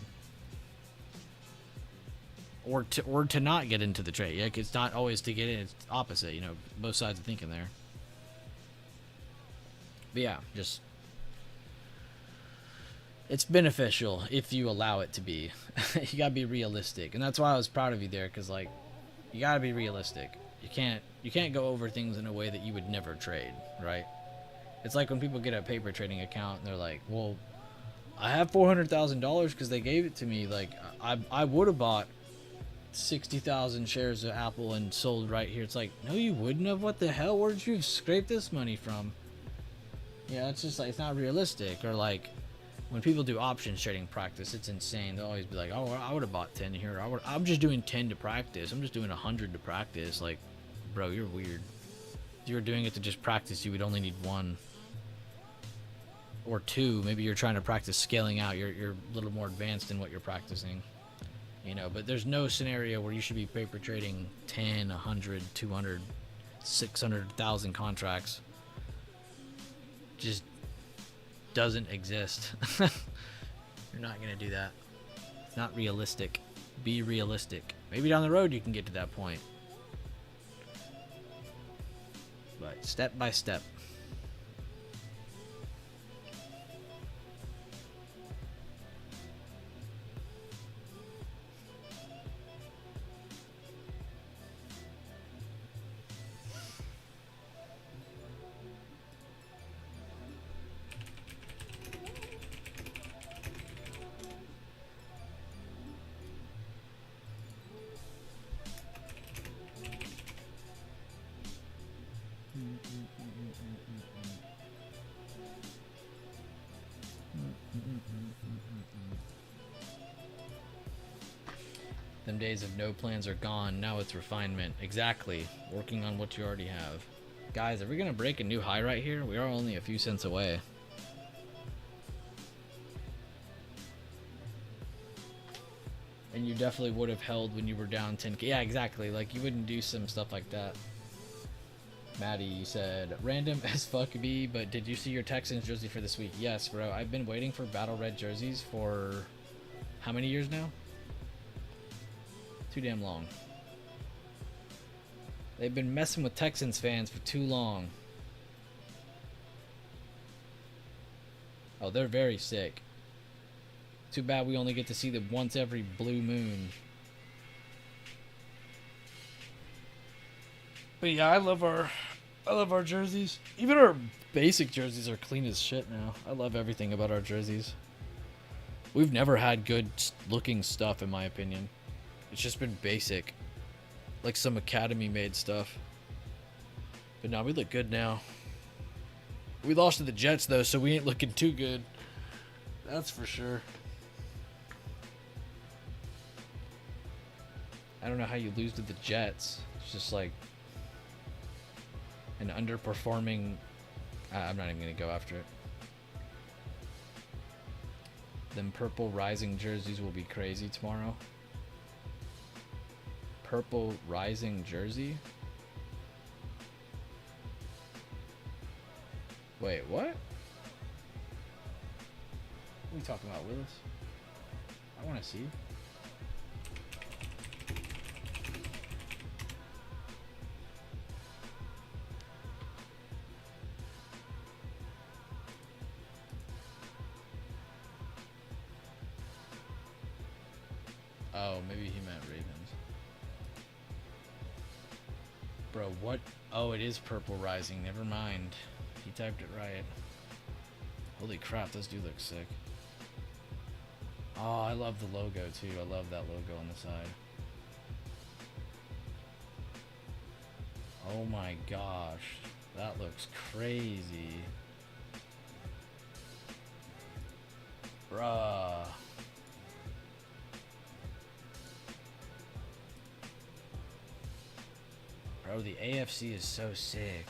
[SPEAKER 3] Or to not get into the trade. Like, it's not always to get in, it's opposite, you know, both sides of thinking there. But yeah, just, it's beneficial if you allow it to be. You gotta be realistic, and that's why I was proud of you there, because, like, you gotta be realistic. You can't go over things in a way that you would never trade, right? It's like when people get a paper trading account and they're like, well, I have $400,000 because they gave it to me. Like, I would have bought 60,000 shares of Apple and sold right here. It's like, no, you wouldn't have. What the hell? Where did you scrape this money from? Yeah, it's just like, it's not realistic. Or like, when people do options trading practice, it's insane. They'll always be like, oh, I would have bought 10 here. I'm just doing 10 to practice. I'm just doing 100 to practice. Like, bro, you're weird. If you were doing it to just practice, you would only need 1 or 2. Maybe you're trying to practice scaling out. You're a little more advanced in what you're practicing. You know, but there's no scenario where you should be paper trading 10, 100, 200, 600,000 contracts. Just doesn't exist. You're not going to do that. It's not realistic. Be realistic. Maybe down the road you can get to that point. But step by step. Them days of no plans are gone. Now it's refinement. Exactly. Working on what you already have. Guys, are we going to break a new high right here? We are only a few cents away. And you definitely would have held when you were down 10k. Yeah, exactly. Like, you wouldn't do some stuff like that. Maddie, you said, random as fuck me, but did you see your Texans jersey for this week? Yes, bro. I've been waiting for Battle Red jerseys for how many years now? Too damn long. They've been messing with Texans fans for too long. Oh, they're very sick. Too bad we only get to see them once every blue moon. But yeah, I love our jerseys. Even our basic jerseys are clean as shit now. I love everything about our jerseys. We've never had good looking stuff, in my opinion. It's just been basic. Like some Academy made stuff. But no, we look good now. We lost to the Jets though, so we ain't looking too good. That's for sure. I don't know how you lose to the Jets. It's just like an underperforming. I'm not even gonna go after it. Them purple rising jerseys will be crazy tomorrow. Purple rising jersey? Wait, what? What are we talking about, Willis? I want to see. Oh, maybe he meant Ravens. Bro, what? Oh, it is purple rising. Never mind. He typed it right. Holy crap, those do look sick. Oh, I love the logo too. I love that logo on the side. Oh my gosh. That looks crazy. Bruh. Bro, the AFC is so sick.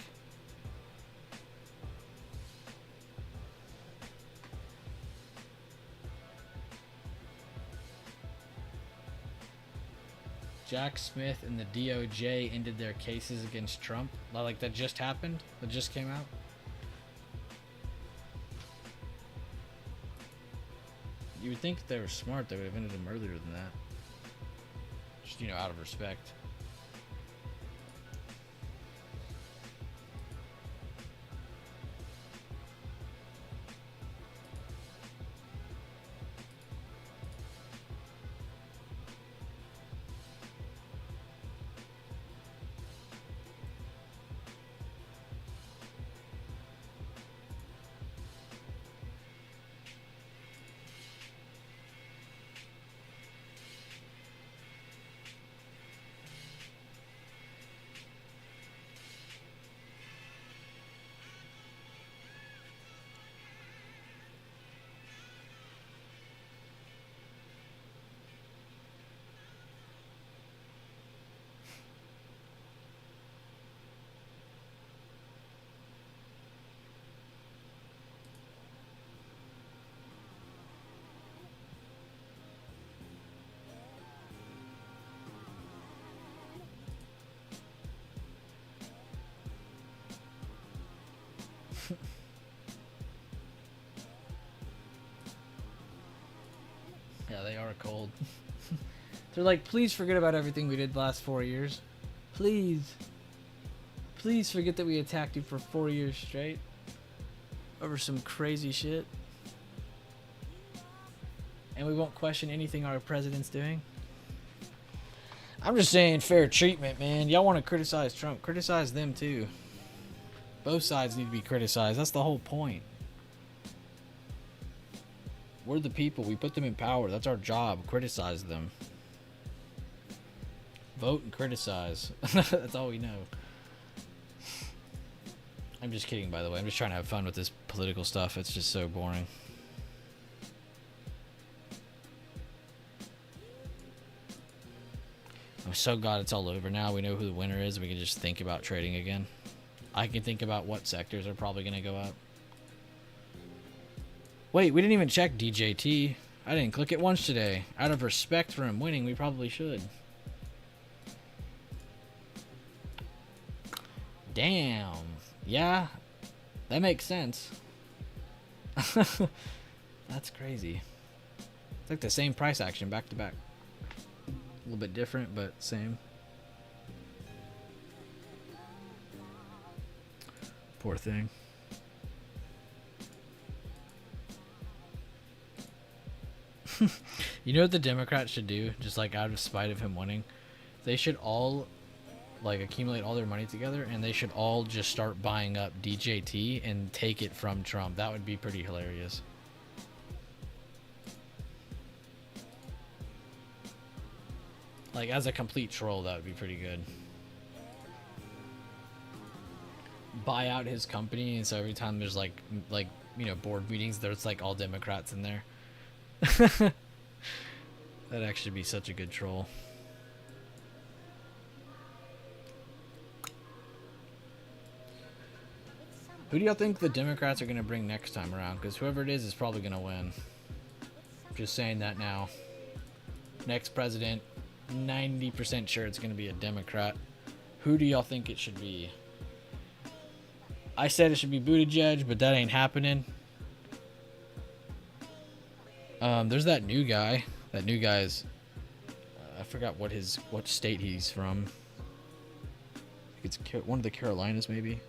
[SPEAKER 3] Jack Smith and the DOJ ended their cases against Trump. Like that just happened? That just came out? You would think if they were smart, they would have ended him earlier than that. Just, you know, out of respect. Yeah, they are cold. They're like, please forget about everything we did the last 4 years. Please. Please forget that we attacked you for 4 years straight. Over some crazy shit. And we won't question anything our president's doing. I'm just saying fair treatment, man. Y'all want to criticize Trump. Criticize them too. Both sides need to be criticized. That's the whole point. We're the people. We put them in power. That's our job. Criticize them. Vote and criticize. That's all we know. I'm just kidding, by the way. I'm just trying to have fun with this political stuff. It's just so boring. I'm so glad it's all over now. We know who the winner is. We can just think about trading again. I can think about what sectors are probably going to go up. Wait, we didn't even check DJT. I didn't click it once today. Out of respect for him winning, we probably should. Damn. Yeah, that makes sense. That's crazy. It's like the same price action back to back. A little bit different, but same. Poor thing. You know what the Democrats should do? Just like out of spite of him winning, they should all like accumulate all their money together, and they should all just start buying up DJT and take it from Trump. That would be pretty hilarious. Like as a complete troll, that would be pretty good. Buy out his company, and so every time there's like you know, board meetings, there's like all Democrats in there. That'd actually be such a good troll. Who do y'all think the Democrats are going to bring next time around? Because whoever it is probably going to win. Just saying that now. Next president, 90% sure it's going to be a Democrat. Who do y'all think it should be? I said it should be Buttigieg, but that ain't happening. There's that new guy. That new guy's... I forgot what state he's from. It's one of the Carolinas, maybe.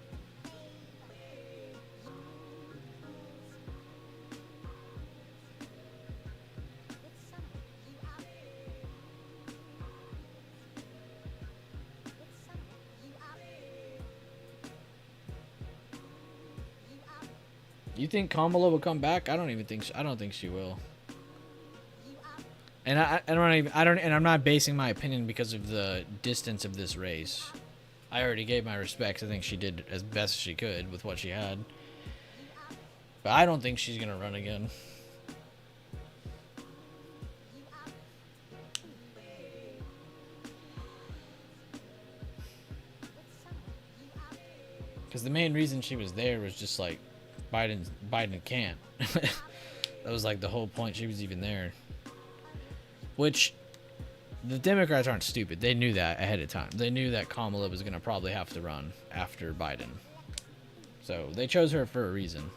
[SPEAKER 3] You think Kamala will come back? I don't think she will. And I'm not basing my opinion because of the distance of this race. I already gave my respects. I think she did as best she could with what she had. But I don't think she's gonna run again. Because the main reason she was there was just like Biden can't. That was like the whole point she was even there. Which, the Democrats aren't stupid. They knew that ahead of time. They knew that Kamala was going to probably have to run after Biden. So, they chose her for a reason.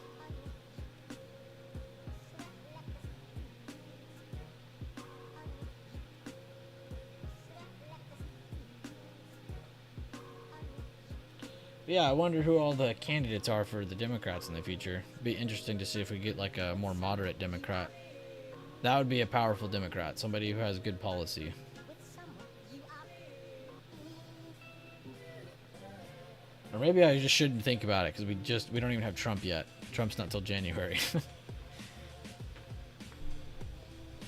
[SPEAKER 3] Yeah, I wonder who all the candidates are for the Democrats in the future. Be interesting to see if we get like a more moderate Democrat. That would be a powerful Democrat, somebody who has good policy. Or maybe I just shouldn't think about it because we don't even have Trump yet. Trump's not till January.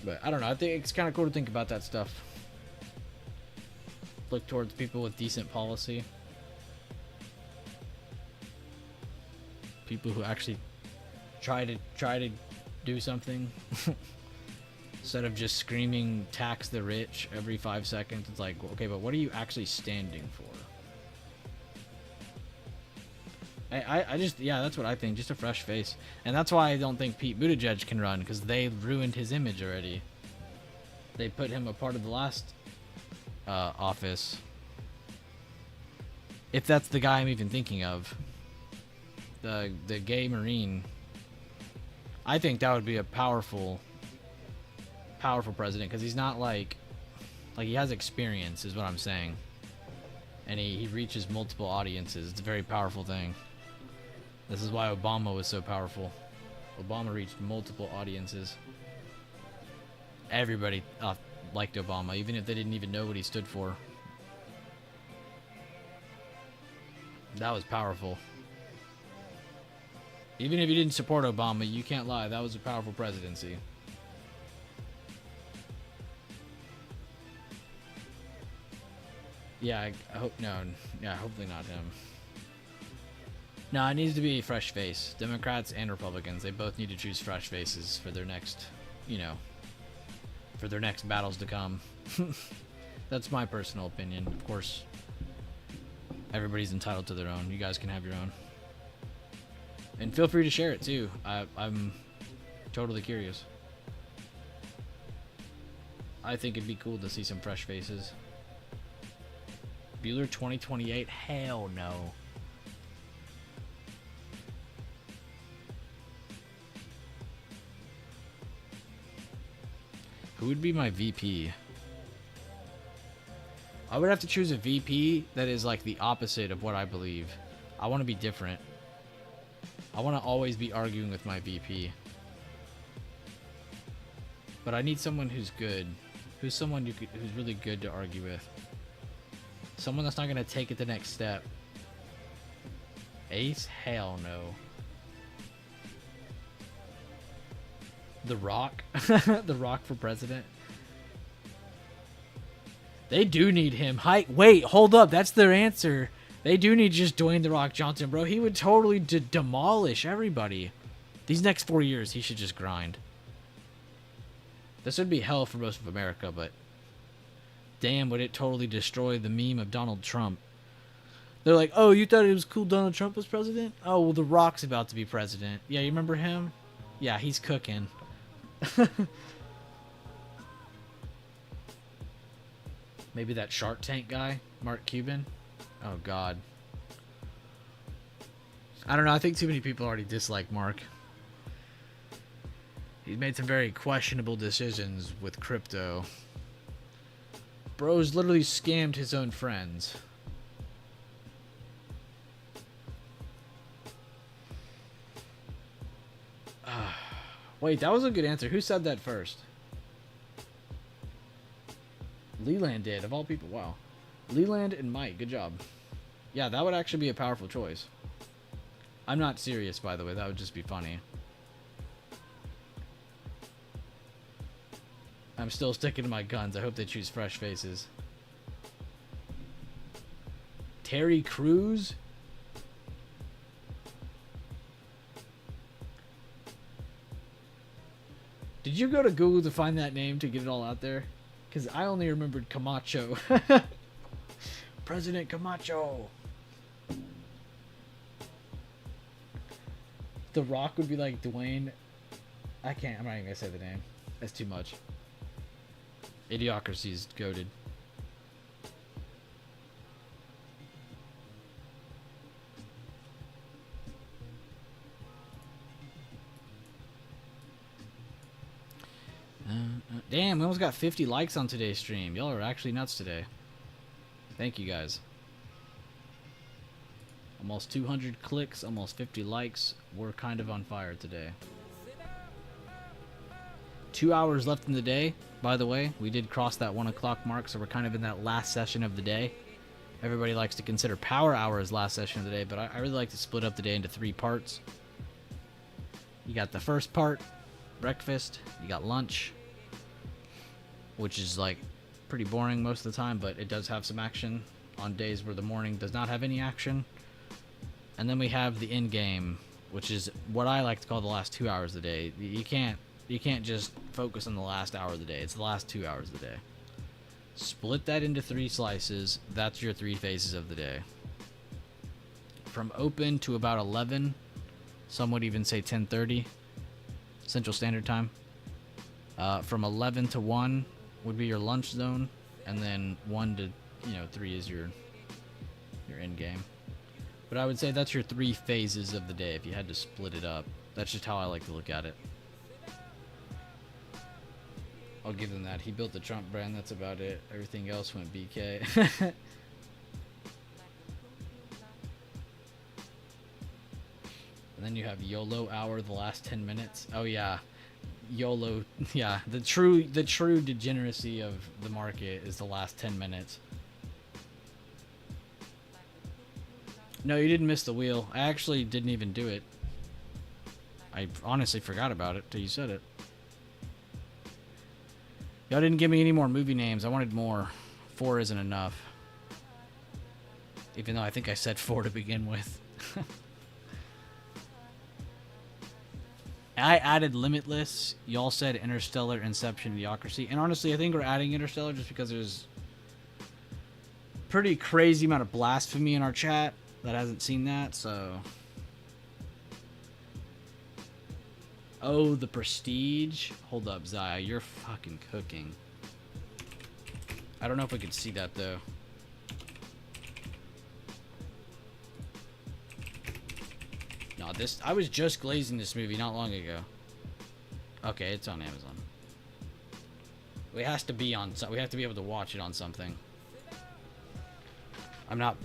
[SPEAKER 3] But I don't know. I think it's kind of cool to think about that stuff. Look towards people with decent policy. People who actually try to do something. Instead of just screaming tax the rich every 5 seconds, it's like, okay, but what are you actually standing for? I just, yeah, that's what I think. Just a fresh face. And that's why I don't think Pete Buttigieg can run, because they ruined his image already. They put him a part of the last office. If that's the guy I'm even thinking of. The gay Marine. I think that would be a powerful president, because he's not like he has experience, is what I'm saying. And he reaches multiple audiences. It's a very powerful thing. This is why Obama was so powerful. Obama reached multiple audiences. Everybody liked Obama, even if they didn't even know what he stood for. That was powerful. Even if you didn't support Obama, you can't lie. That was a powerful presidency. Yeah, I hope hopefully not him. No, it needs to be a fresh face. Democrats and Republicans, they both need to choose fresh faces for their next, for their next battles to come. That's my personal opinion. Of course, everybody's entitled to their own. You guys can have your own. And feel free to share it too. I'm totally curious. I think it'd be cool to see some fresh faces. Bueller 2028? Hell no. Who would be my VP? I would have to choose a VP that is like the opposite of what I believe. I want to be different. I want to always be arguing with my VP. But I need someone who's good. Who's someone who's really good to argue with. Someone that's not going to take it the next step. Ace? Hell no. The Rock? The Rock for president? They do need him. Wait, hold up. That's their answer. They do need just Dwayne The Rock Johnson, bro. He would totally demolish everybody. These next 4 years, he should just grind. This would be hell for most of America, but damn, would it totally destroy the meme of Donald Trump. They're like, oh, you thought it was cool Donald Trump was president? Oh, well, The Rock's about to be president. Yeah, you remember him? Yeah, he's cooking. Maybe that Shark Tank guy, Mark Cuban. Oh, God. I don't know. I think too many people already dislike Mark. He's made some very questionable decisions with crypto. Bro's literally scammed his own friends. Wait, that was a good answer. Who said that first? Leland did, of all people. Wow. Leland and Mike, good job. Yeah, that would actually be a powerful choice. I'm not serious, by the way. That would just be funny. I'm still sticking to my guns. I hope they choose fresh faces. Terry Crews? Did you go to Google to find that name to get it all out there? Because I only remembered Camacho. President Camacho. The Rock would be like Dwayne. I'm not even going to say the name. That's too much. Idiocracy's goated. Damn, we almost got 50 likes on today's stream. Y'all are actually nuts today. Thank you guys. Almost 200 clicks, almost 50 likes. We're kind of on fire today. 2 hours left in the day. By the way, we did cross that 1 o'clock mark, so we're kind of in that last session of the day. Everybody likes to consider power hour as last session of the day, but I really like to split up the day into 3 parts. You got the first part, breakfast. You got lunch, which is like pretty boring most of the time, but it does have some action on days where the morning does not have any action. And then we have the end game, which is what I like to call the last 2 hours of the day. You can't just focus on the last hour of the day. It's the last 2 hours of the day. Split that into 3 slices. That's your 3 phases of the day. From open to about 11, some would even say 10:30 Central Standard Time. From 11 to 1 would be your lunch zone, and then 1 to 3 is your end game. But I would say that's your 3 phases of the day if you had to split it up. That's just how I like to look at it. I'll give them that. He built the Trump brand. That's about it. Everything else went BK. And then you have YOLO hour, the last 10 minutes. Oh yeah, YOLO. Yeah, the true degeneracy of the market is the last 10 minutes. No, you didn't miss the wheel. I actually didn't even do it. I honestly forgot about it till you said it. Y'all didn't give me any more movie names. I wanted more. 4 isn't enough. Even though I think I said 4 to begin with. I added Limitless. Y'all said Interstellar, Inception, Idiocracy. And honestly, I think we're adding Interstellar just because there's pretty crazy amount of blasphemy in our chat that hasn't seen that, so. Oh, the Prestige. Hold up, Zaya. You're fucking cooking. I don't know if we can see that, though. No, this... I was just glazing this movie not long ago. Okay, it's on Amazon. It has to be on... We have to be able to watch it on something. I'm not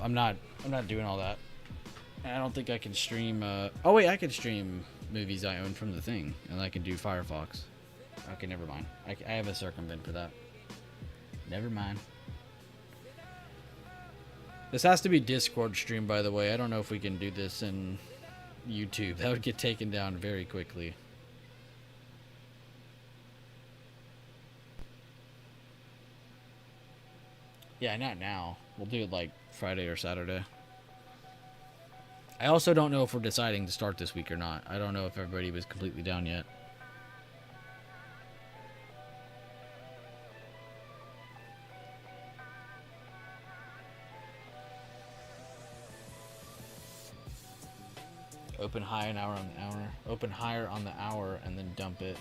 [SPEAKER 3] doing all that. I don't think I can stream... Oh, wait, I can stream movies I own from the thing. And I can do Firefox. Okay, never mind. I have a circumvent for that. Never mind. This has to be Discord stream, by the way. I don't know if we can do this in YouTube. That would get taken down very quickly. Yeah, not now. We'll do it like Friday or Saturday. I also don't know if we're deciding to start this week or not. I don't know if everybody was completely down yet. Open high an hour on the hour. Open higher on the hour and then dump it.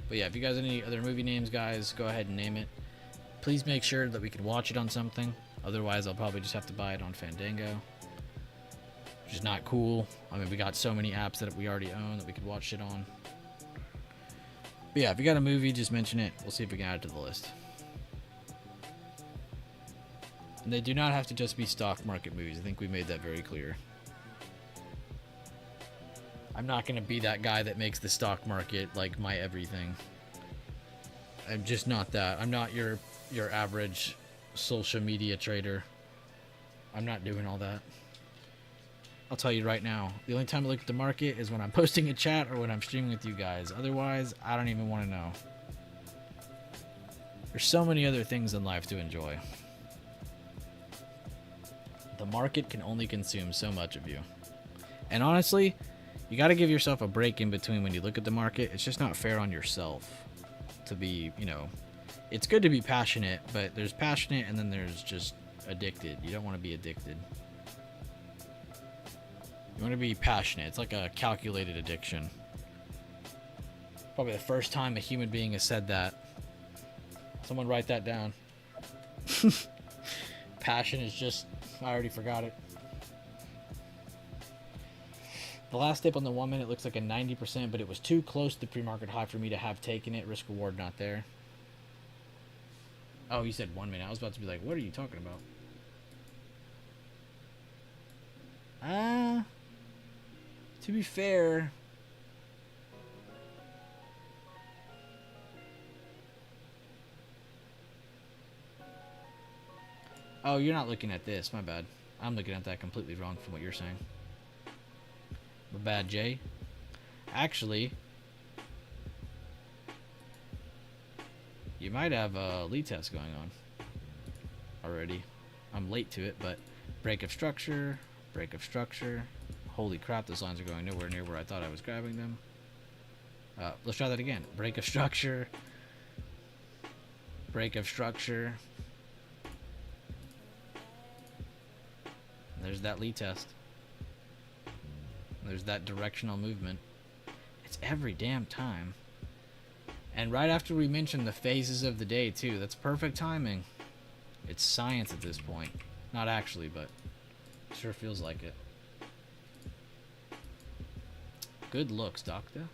[SPEAKER 3] But yeah, if you guys have any other movie names, guys, go ahead and name it. Please make sure that we can watch it on something. Otherwise, I'll probably just have to buy it on Fandango. Which is not cool. I mean, we got so many apps that we already own that we could watch it on. But yeah, if you got a movie, just mention it. We'll see if we can add it to the list. And they do not have to just be stock market movies. I think we made that very clear. I'm not going to be that guy that makes the stock market like my everything. I'm just not that. I'm not your average social media trader. I'm not doing all that. I'll tell you right now. The only time I look at the market is when I'm posting a chat or when I'm streaming with you guys. Otherwise, I don't even want to know. There's so many other things in life to enjoy. The market can only consume so much of you. And honestly, you got to give yourself a break in between when you look at the market. It's just not fair on yourself to be, you know, it's good to be passionate, but there's passionate and then there's just addicted. You don't want to be addicted. You want to be passionate. It's like a calculated addiction. Probably the first time a human being has said that. Someone write that down. Passion is just... I already forgot it. The last dip on the 1 minute looks like a 90%, but it was too close to the pre-market high for me to have taken it. Risk reward not there. Oh, you said 1 minute. I was about to be like, what are you talking about? To be fair... Oh, you're not looking at this. My bad. I'm looking at that completely wrong from what you're saying. My bad, Jay. Actually, you might have a lead test going on already. I'm late to it, but break of structure, break of structure. Holy crap, those lines are going nowhere near where I thought I was grabbing them. Let's try that again. Break of structure, break of structure. There's that lead test. There's that directional movement. It's every damn time. And right after we mentioned the phases of the day, too. That's perfect timing. It's science at this point. Not actually, but it sure feels like it. Good looks, doctor.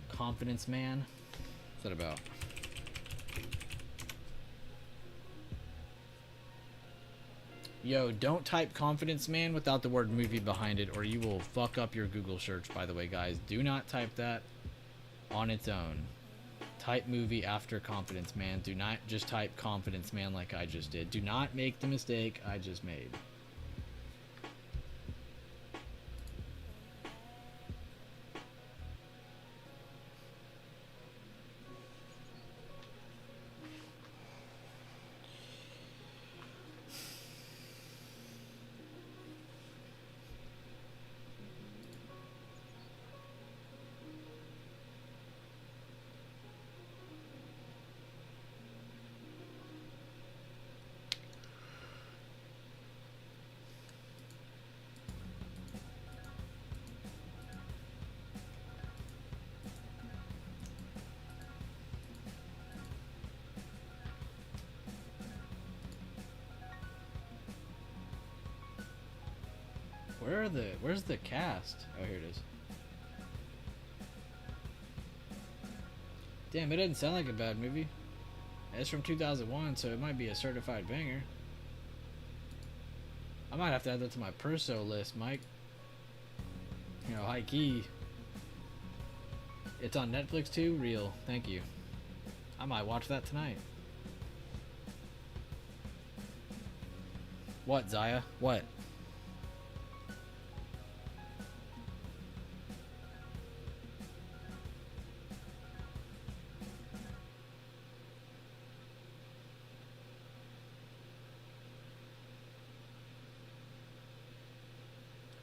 [SPEAKER 3] Confidence man. What's that about? Yo, don't type confidence man without the word movie behind it or you will fuck up your Google search, by the way, guys. Do not type that on its own. Type movie after confidence man. Do not just type confidence man like I just did. Do not make the mistake I just made. Where's the cast? Oh, here it is. Damn, it doesn't sound like a bad movie. It's from 2001, so it might be a certified banger. I might have to add that to my perso list, Mike. You know, high key. It's on Netflix too? Real. Thank you. I might watch that tonight. What, Zaya? What?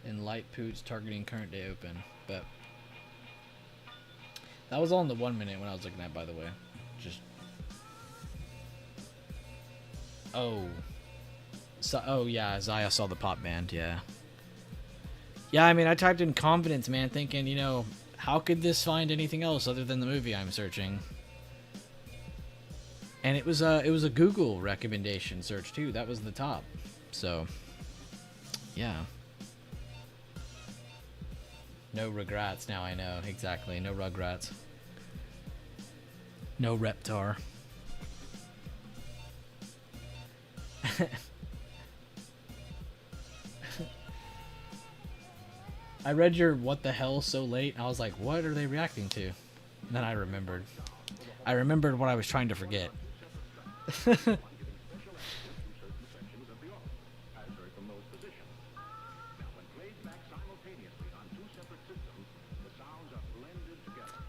[SPEAKER 3] In light poots targeting current day open. But that was all in the 1 minute when I was looking at, by the way. Just. Oh. So, oh yeah, Zaya saw the pop band, yeah. Yeah, I mean, I typed in confidence, man, thinking, you know, how could this find anything else other than the movie I'm searching? And it was a Google recommendation search too. That was the top. So, yeah. No regrets now, I know. Exactly. No Rugrats. No Reptar. I read your what the hell so late, and I was like, what are they reacting to? And then I remembered. I remembered what I was trying to forget.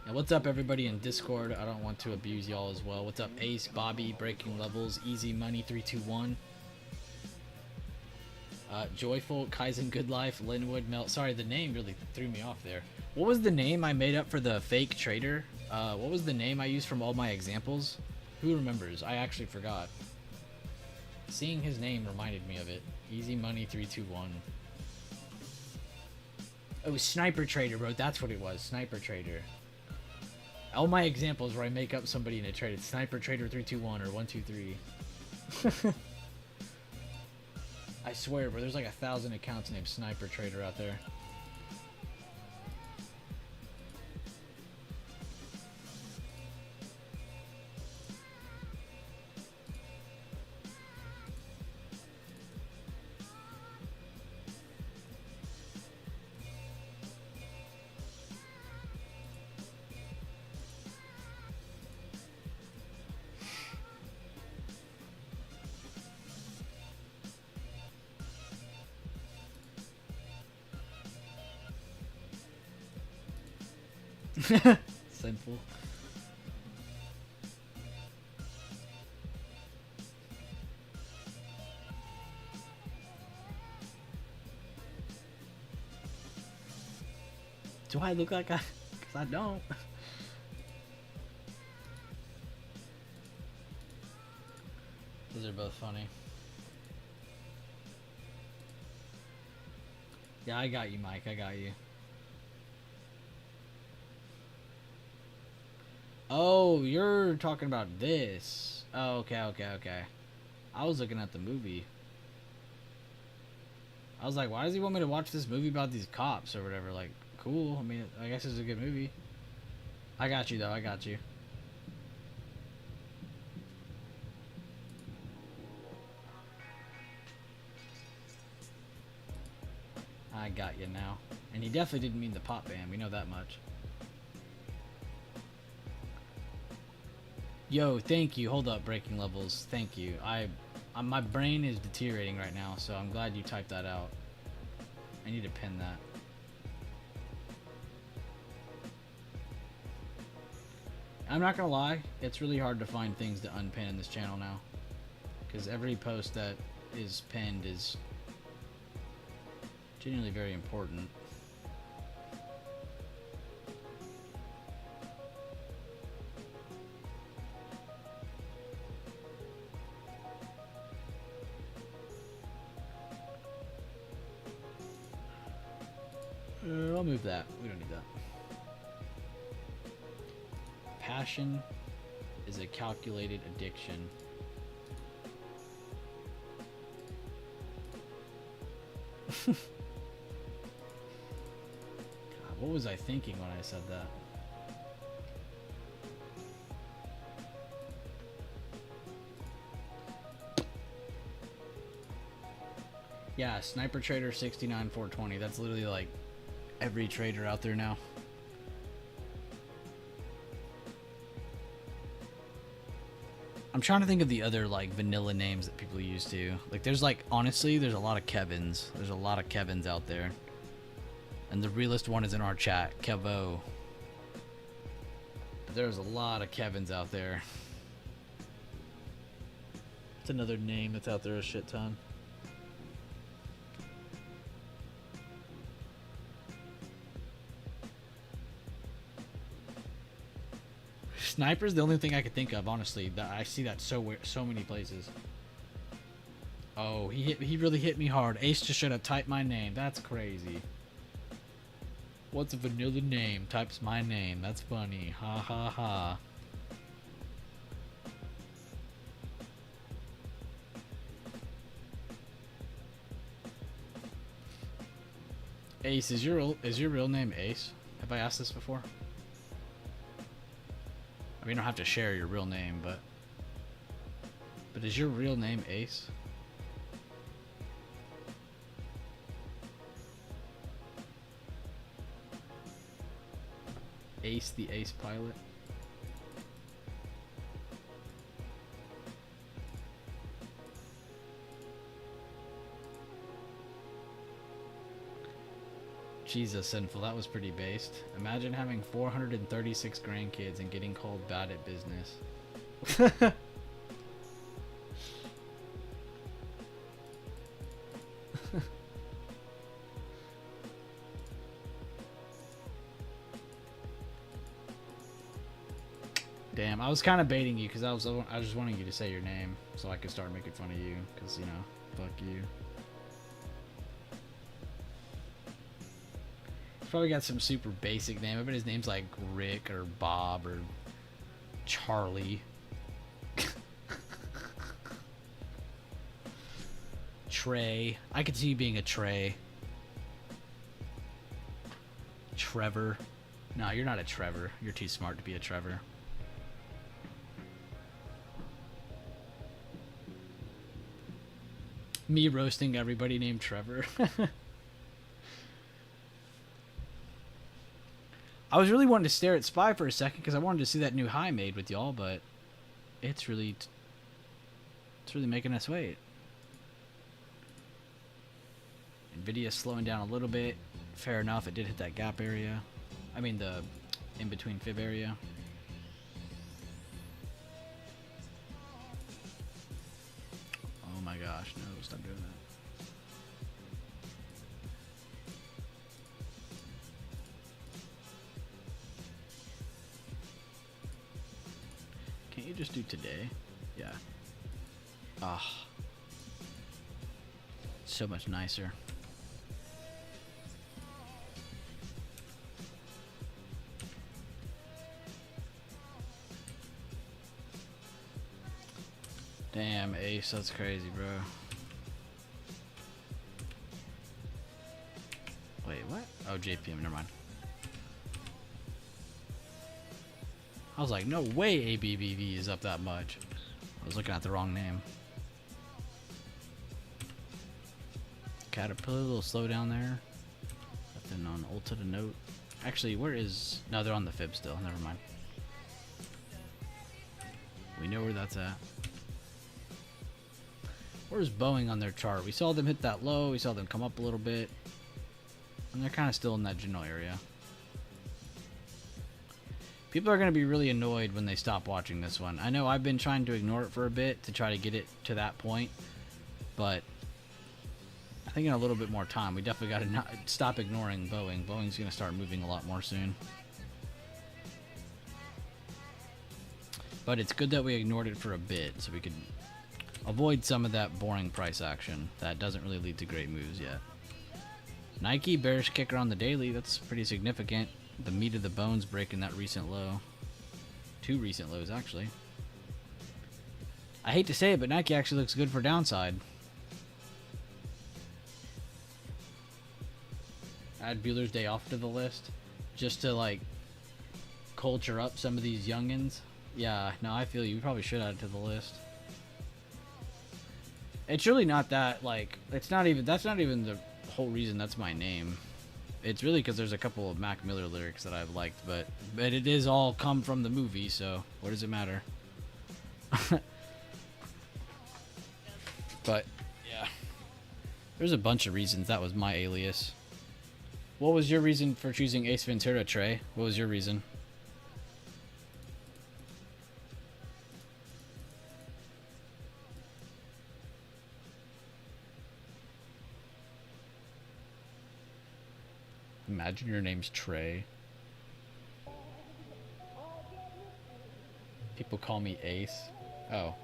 [SPEAKER 3] And what's up, everybody in Discord? I don't want to abuse y'all as well. What's up, Ace, Bobby, Breaking Levels, Easy Money 321, Joyful, Kaizen Good Life, Linwood, Melt. Sorry, the name really threw me off there. What was the name I made up for the fake trader? What was the name I used from all my examples? Who remembers? I actually forgot. Seeing his name reminded me of it. Easy Money 321. It was Sniper Trader, bro. That's what it was. Sniper Trader. All my examples where I make up somebody in a trade. It's Sniper Trader 321 or 123. I swear, bro. There's like 1,000 accounts named Sniper Trader out there. Sinful. Do I look like I? Cause I don't. These are both funny. Yeah, I got you, Mike. I got you. Oh, you're talking about this. Oh, okay. I was looking at the movie. I was like, why does he want me to watch this movie about these cops or whatever? Like, cool. I mean, I guess it's a good movie. I got you, though. I got you. I got you now. And he definitely didn't mean the pop band. We know that much. Yo, thank you. Hold up, Breaking Levels. Thank you. My brain is deteriorating right now, so I'm glad you typed that out. I need to pin that. I'm not gonna lie, it's really hard to find things to unpin in this channel now, because every post that is pinned is genuinely very important. I'll move that. We don't need that. Passion is a calculated addiction. What was I thinking when I said that? Yeah, Sniper Trader 69420. That's literally like every trader out there now. I'm trying to think of the other like vanilla names that people use to. Like there's like honestly there's a lot of Kevins. There's a lot of Kevins out there. And the realest one is in our chat, Kevo. But there's a lot of Kevins out there. It's another name that's out there a shit ton. Sniper's the only thing I could think of, honestly. That I see that so many places. Oh, he really hit me hard. Ace just should have typed my name. That's crazy. What's a vanilla name? Types my name. That's funny. Ha ha ha. Ace, is your real name Ace? Have I asked this before? I mean, you don't have to share your real name, but is your real name Ace? Ace the Ace Pilot? Jesus, Sinful, that was pretty based. Imagine having 436 grandkids and getting called bad at business. Damn, I was kind of baiting you because I was just wanting you to say your name so I could start making fun of you because, you know, fuck you. Probably got some super basic name. I bet his name's like Rick or Bob or Charlie. Trey. I could see you being a Trey. Trevor. No, you're not a Trevor. You're too smart to be a Trevor. Me roasting everybody named Trevor. I was really wanting to stare at Spy for a second because I wanted to see that new high made with y'all, but it's really making us wait. Nvidia's slowing down a little bit. Fair enough, it did hit that gap area. I mean the in-between fib area. Oh my gosh, no, stop doing that. Can't you just do today? Yeah. Ah. So much nicer. Damn, Ace, that's crazy, bro. Wait, what? Oh, JPM, never mind. I was like, no way ABBV is up that much. I was looking at the wrong name. Caterpillar, a little slow down there. Nothing on Ulta to note. Actually, where is... No, they're on the fib still. Never mind. We know where that's at. Where's Boeing on their chart? We saw them hit that low. We saw them come up a little bit. And they're kind of still in that general area. People are going to be really annoyed when they stop watching this one. I know I've been trying to ignore it for a bit to try to get it to that point. But I think in a little bit more time, we definitely got to not stop ignoring Boeing. Boeing's going to start moving a lot more soon. But it's good that we ignored it for a bit so we could avoid some of that boring price action that doesn't really lead to great moves yet. Nike bearish kicker on the daily. That's pretty significant. The meat of the bones breaking that recent low. Two recent lows, actually. I hate to say it, but Nike actually looks good for downside. Add Bueller's Day Off to the list. just to like culture up some of these youngins. Yeah, no, I feel you. We probably should add it to the list. It's really not that, like, it's not even, that's not even the whole reason that's my name. It's really because there's a couple of Mac Miller lyrics that I've liked, but it is all come from the movie, so what does it matter? But, yeah. There's a bunch of reasons that was my alias. What was your reason for choosing Ace Ventura, Trey? What was your reason? Imagine your name's Trey. People call me Ace. Oh.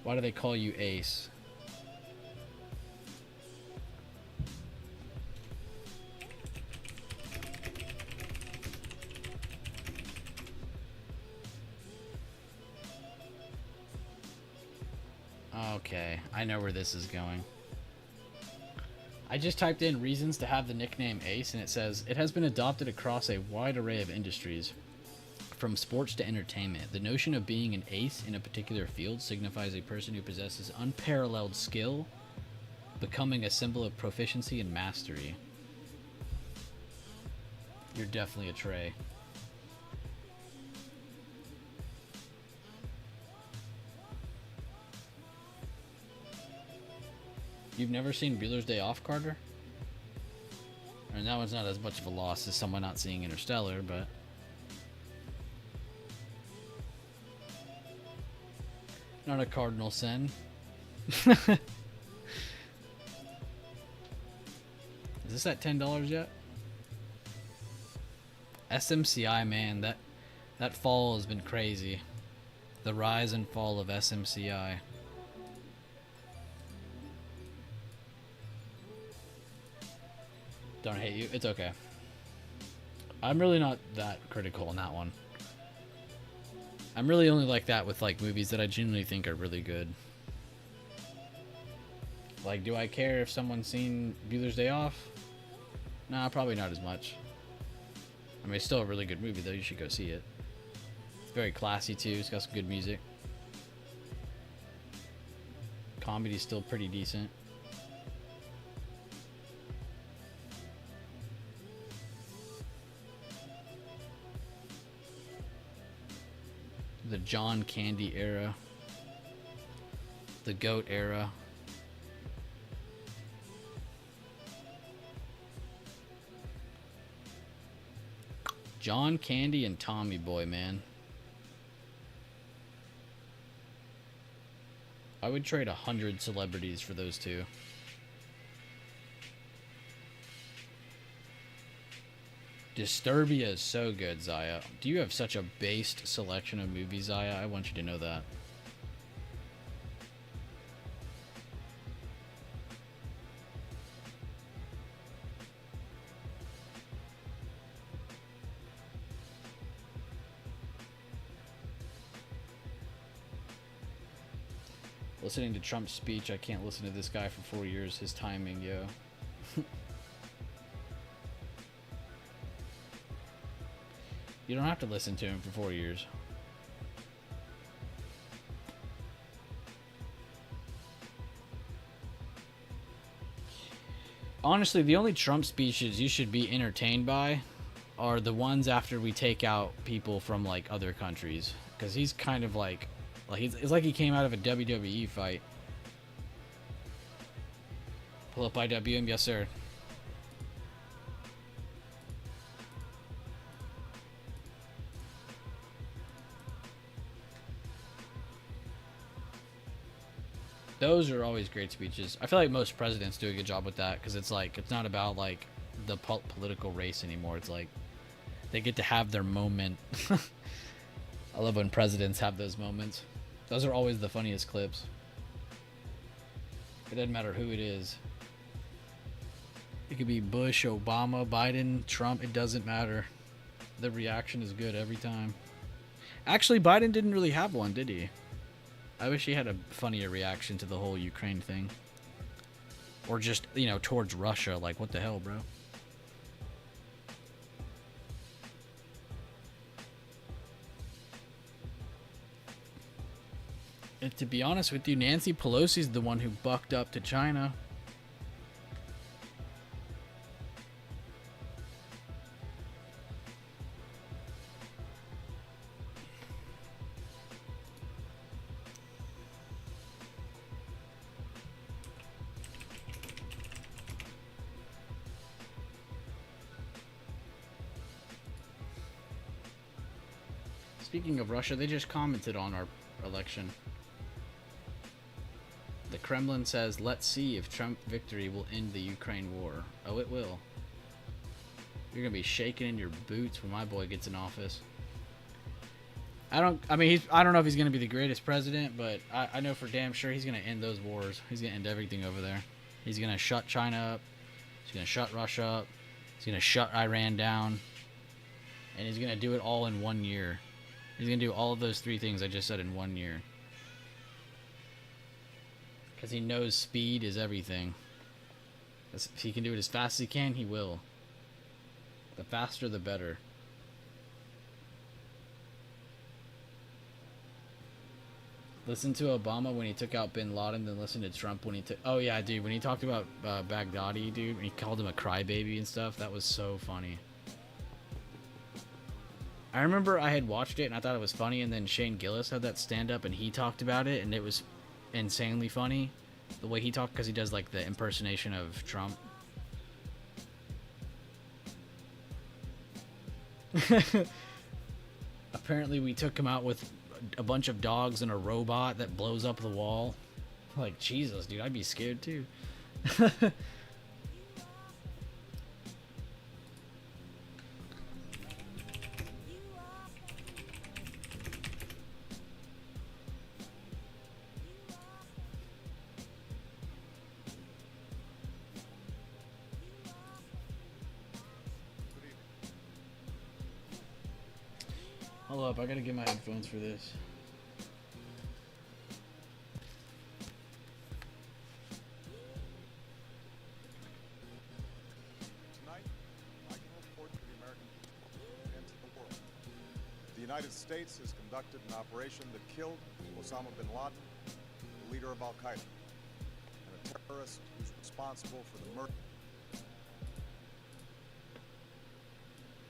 [SPEAKER 3] Why do they call you Ace? Okay, I know where this is going. I just typed in reasons to have the nickname Ace, and it says, it has been adopted across a wide array of industries, from sports to entertainment. The notion of being an ace in a particular field signifies a person who possesses unparalleled skill, becoming a symbol of proficiency and mastery. You're definitely a Trey. You've never seen Bueller's Day Off, Carter? I mean, that one's not as much of a loss as someone not seeing Interstellar, but... Not a cardinal sin. Is this at $10 yet? SMCI, man, that fall has been crazy. The rise and fall of SMCI. Don't hate you. It's okay. I'm really not that critical on that one. I'm really only like that with like movies that I genuinely think are really good. Like, do I care if someone's seen Bueller's Day Off? Nah, probably not as much. I mean, it's still a really good movie though. You should go see it. It's very classy too. It's got some good music. Comedy's still pretty decent. The John Candy era. The GOAT era. John Candy and Tommy Boy, man. I would trade 100 celebrities for those two. Disturbia is so good, Zaya. Do you have such a based selection of movies, Zaya? I want you to know that. Listening to Trump's speech, I can't listen to this guy for 4 years. His timing, yo. You don't have to listen to him for 4 years. Honestly, the only Trump speeches you should be entertained by are the ones after we take out people from like other countries, because he's kind of like it's like he came out of a WWE fight. Pull up IWM, yes sir. Those are always great speeches. I feel like most presidents do a good job with that, because it's like, it's not about like the political race anymore. It's like they get to have their moment. I love when presidents have those moments. Those are always the funniest clips. It doesn't matter who it is. It could be Bush, Obama, Biden, Trump. It doesn't matter. The reaction is good every time. Actually, Biden didn't really have one, did he? I wish he had a funnier reaction to the whole Ukraine thing. or just, you know, towards Russia. Like, what the hell, bro? And to be honest with you, Nancy Pelosi's the one who bucked up to China. Speaking of Russia, they just commented on our election. The Kremlin says, let's see if Trump victory will end the Ukraine war. Oh, it will. You're going to be shaking in your boots when my boy gets in office. I don't know if he's going to be the greatest president, but I know for damn sure he's going to end those wars. He's going to end everything over there. He's going to shut China up. He's going to shut Russia up. He's going to shut Iran down. And he's going to do it all in 1 year. He's going to do all of those three things I just said in 1 year. Because he knows speed is everything. If he can do it as fast as he can, he will. The faster, the better. Listen to Obama when he took out Bin Laden, then listen to Trump when he took... Oh, yeah, dude. When he talked about Baghdadi, dude, when he called him a crybaby and stuff, that was so funny. I remember I had watched it, and I thought it was funny, and then Shane Gillis had that stand-up, and he talked about it, and it was insanely funny. The way he talked, because he does, like, the impersonation of Trump. Apparently, we took him out with a bunch of dogs and a robot that blows up the wall. Like, Jesus, dude, I'd be scared too. Hold up, I gotta get my headphones for this.
[SPEAKER 4] Tonight, I can report to the American people and to the world. The United States has conducted an operation that killed Osama bin Laden, the leader of Al Qaeda, and a terrorist who's responsible for the murder.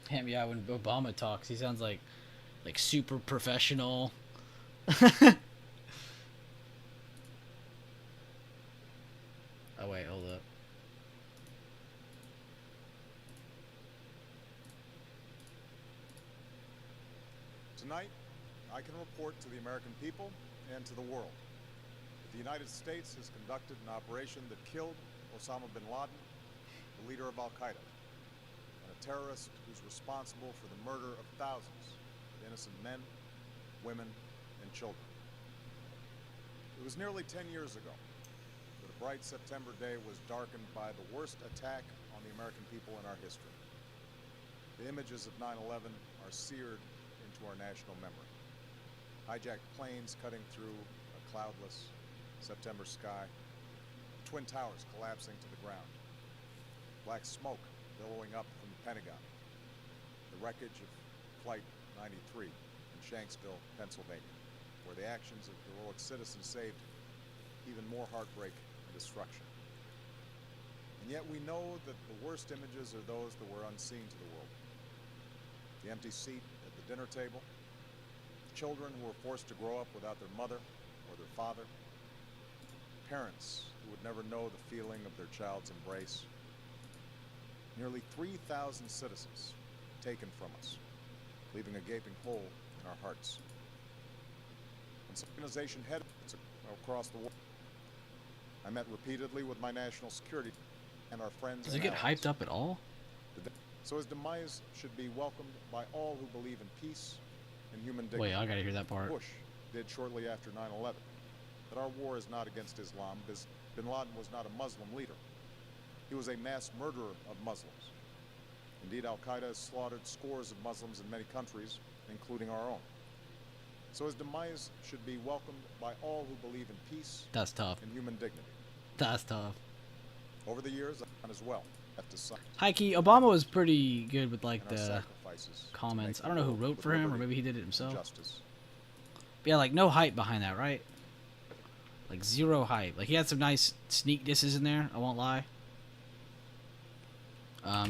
[SPEAKER 3] Damn, yeah, when Obama talks, he sounds like super professional. Oh wait, hold up.
[SPEAKER 4] Tonight, I can report to the American people and to the world that the United States has conducted an operation that killed Osama bin Laden, the leader of Al Qaeda, and a terrorist who's responsible for the murder of thousands of innocent men, women, and children. It was nearly 10 years ago that a bright September day was darkened by the worst attack on the American people in our history. The images of 9/11 are seared into our national memory. Hijacked planes cutting through a cloudless September sky, Twin Towers collapsing to the ground, black smoke billowing up from the Pentagon, the wreckage of Flight 93 in Shanksville, Pennsylvania, where the actions of heroic citizens saved even more heartbreak and destruction. And yet we know that the worst images are those that were unseen to the world. The empty seat at the dinner table, children who were forced to grow up without their mother or their father, parents who would never know the feeling of their child's embrace. Nearly 3,000 citizens taken from us, leaving a gaping hole in our hearts. When some organization headed across the world, I met repeatedly with my national security and our friends.
[SPEAKER 3] Does it get hyped up at all?
[SPEAKER 4] So his demise should be welcomed by all who believe in peace and human dignity.
[SPEAKER 3] Wait, I gotta hear that part.
[SPEAKER 4] Bush did shortly after 9/11. That our war is not against Islam, because bin Laden was not a Muslim leader. He was a mass murderer of Muslims. Indeed, Al Qaeda has slaughtered scores of Muslims in many countries, including our own. So his demise should be welcomed by all who believe in peace
[SPEAKER 3] That's tough.
[SPEAKER 4] and human dignity.
[SPEAKER 3] That's tough.
[SPEAKER 4] Over the years, I've as well have to sign
[SPEAKER 3] High key, Obama was pretty good with like
[SPEAKER 4] our
[SPEAKER 3] the
[SPEAKER 4] sacrifices to
[SPEAKER 3] comments.
[SPEAKER 4] make
[SPEAKER 3] I don't know
[SPEAKER 4] the
[SPEAKER 3] who
[SPEAKER 4] world
[SPEAKER 3] wrote
[SPEAKER 4] with
[SPEAKER 3] for him, or
[SPEAKER 4] liberty
[SPEAKER 3] maybe he did it
[SPEAKER 4] and
[SPEAKER 3] himself.
[SPEAKER 4] justice.
[SPEAKER 3] But yeah, like no hype behind that, right? Like zero hype. Like he had some nice sneak disses in there. I won't lie.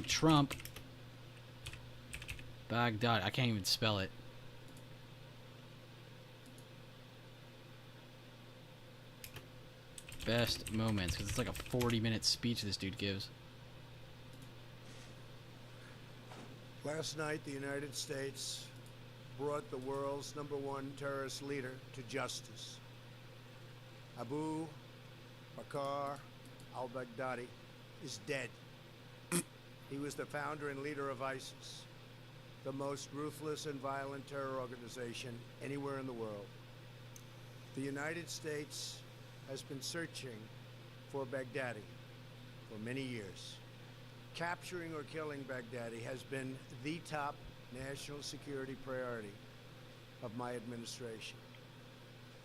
[SPEAKER 3] Trump. Baghdad. I can't even spell it. Best moments, because it's like a 40-minute speech this dude gives.
[SPEAKER 5] Last night, the United States brought the world's #1 terrorist leader to justice. Abu Bakr al-Baghdadi is dead. He was the founder and leader of ISIS, the most ruthless and violent terror organization anywhere in the world. The United States has been searching for Baghdadi for many years. Capturing or killing Baghdadi has been the top national security priority of my administration.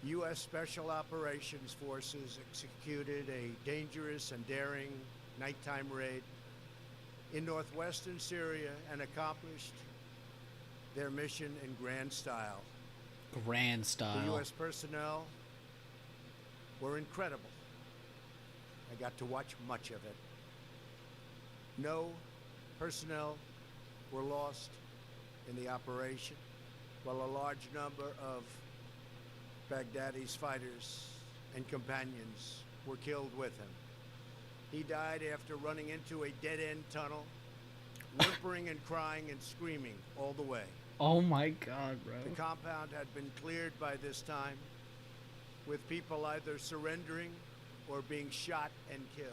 [SPEAKER 5] U.S. Special Operations Forces executed a dangerous and daring nighttime raid in northwestern Syria and accomplished their mission in grand style.
[SPEAKER 3] Grand
[SPEAKER 5] The
[SPEAKER 3] style.
[SPEAKER 5] U.S. personnel were incredible. I got to watch much of it. No personnel were lost in the operation, while a large number of Baghdadi's fighters and companions were killed with him. He died after running into a dead-end tunnel, whimpering and crying and screaming all the way.
[SPEAKER 3] Oh my god, bro.
[SPEAKER 5] The compound had been cleared by this time, with people either surrendering or being shot and killed.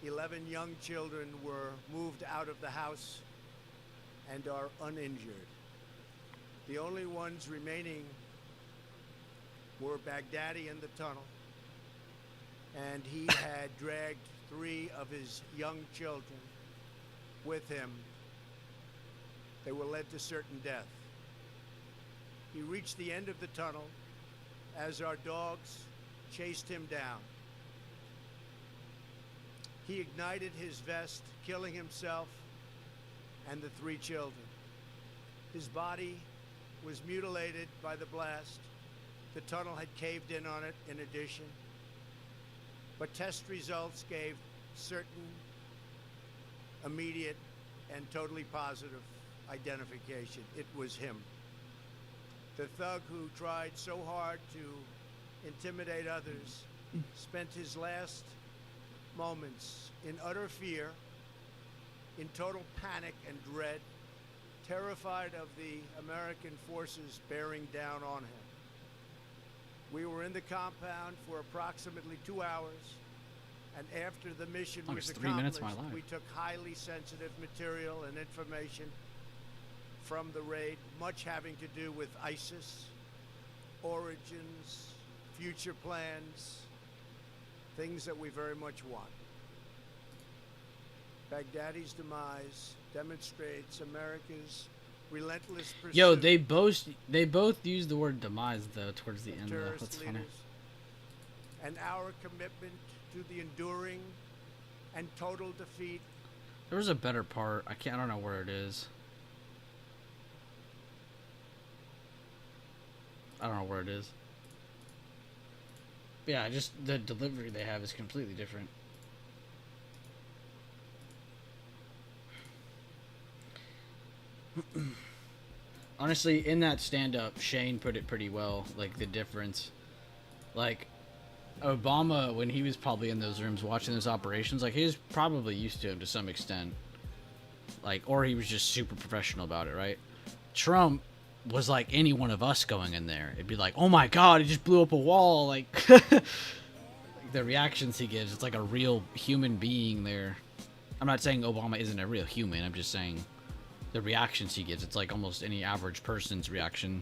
[SPEAKER 5] 11 young children were moved out of the house and are uninjured. The only ones remaining were Baghdadi in the tunnel, and he had dragged 3 of his young children with him. They were led to certain death. He reached the end of the tunnel as our dogs chased him down. He ignited his vest, killing himself and the 3 children. His body was mutilated by the blast. The tunnel had caved in on it in addition. But test results gave certain, immediate, and totally positive identification. It was him. The thug who tried so hard to intimidate others spent his last moments in utter fear, in total panic and dread, terrified of the American forces bearing down on him. We were in the compound for approximately 2 hours, and after the mission was
[SPEAKER 3] Longest 3 minutes
[SPEAKER 5] accomplished,
[SPEAKER 3] of my life.
[SPEAKER 5] we took highly sensitive material and information from the raid, much having to do with ISIS, origins, future plans, things that we very much want. Baghdadi's demise demonstrates America's relentless pursuit
[SPEAKER 3] Yo, they both use the word demise though towards the
[SPEAKER 5] of
[SPEAKER 3] end though.
[SPEAKER 5] terrorist
[SPEAKER 3] That's funny.
[SPEAKER 5] leaders and our commitment to the enduring and total defeat
[SPEAKER 3] There was a better part. I don't know where it is. I don't know where it is. But yeah, just the delivery they have is completely different. Honestly, in that stand-up, Shane put it pretty well, like the difference. Like, Obama, when he was probably in those rooms watching those operations, like, he was probably used to him to some extent. Like, or he was just super professional about it, right? Trump was like any one of us going in there. It'd be like, oh my god, he just blew up a wall. Like, the reactions he gives, it's like a real human being there. I'm not saying Obama isn't a real human, I'm just saying the reactions he gives, it's like almost any average person's reaction.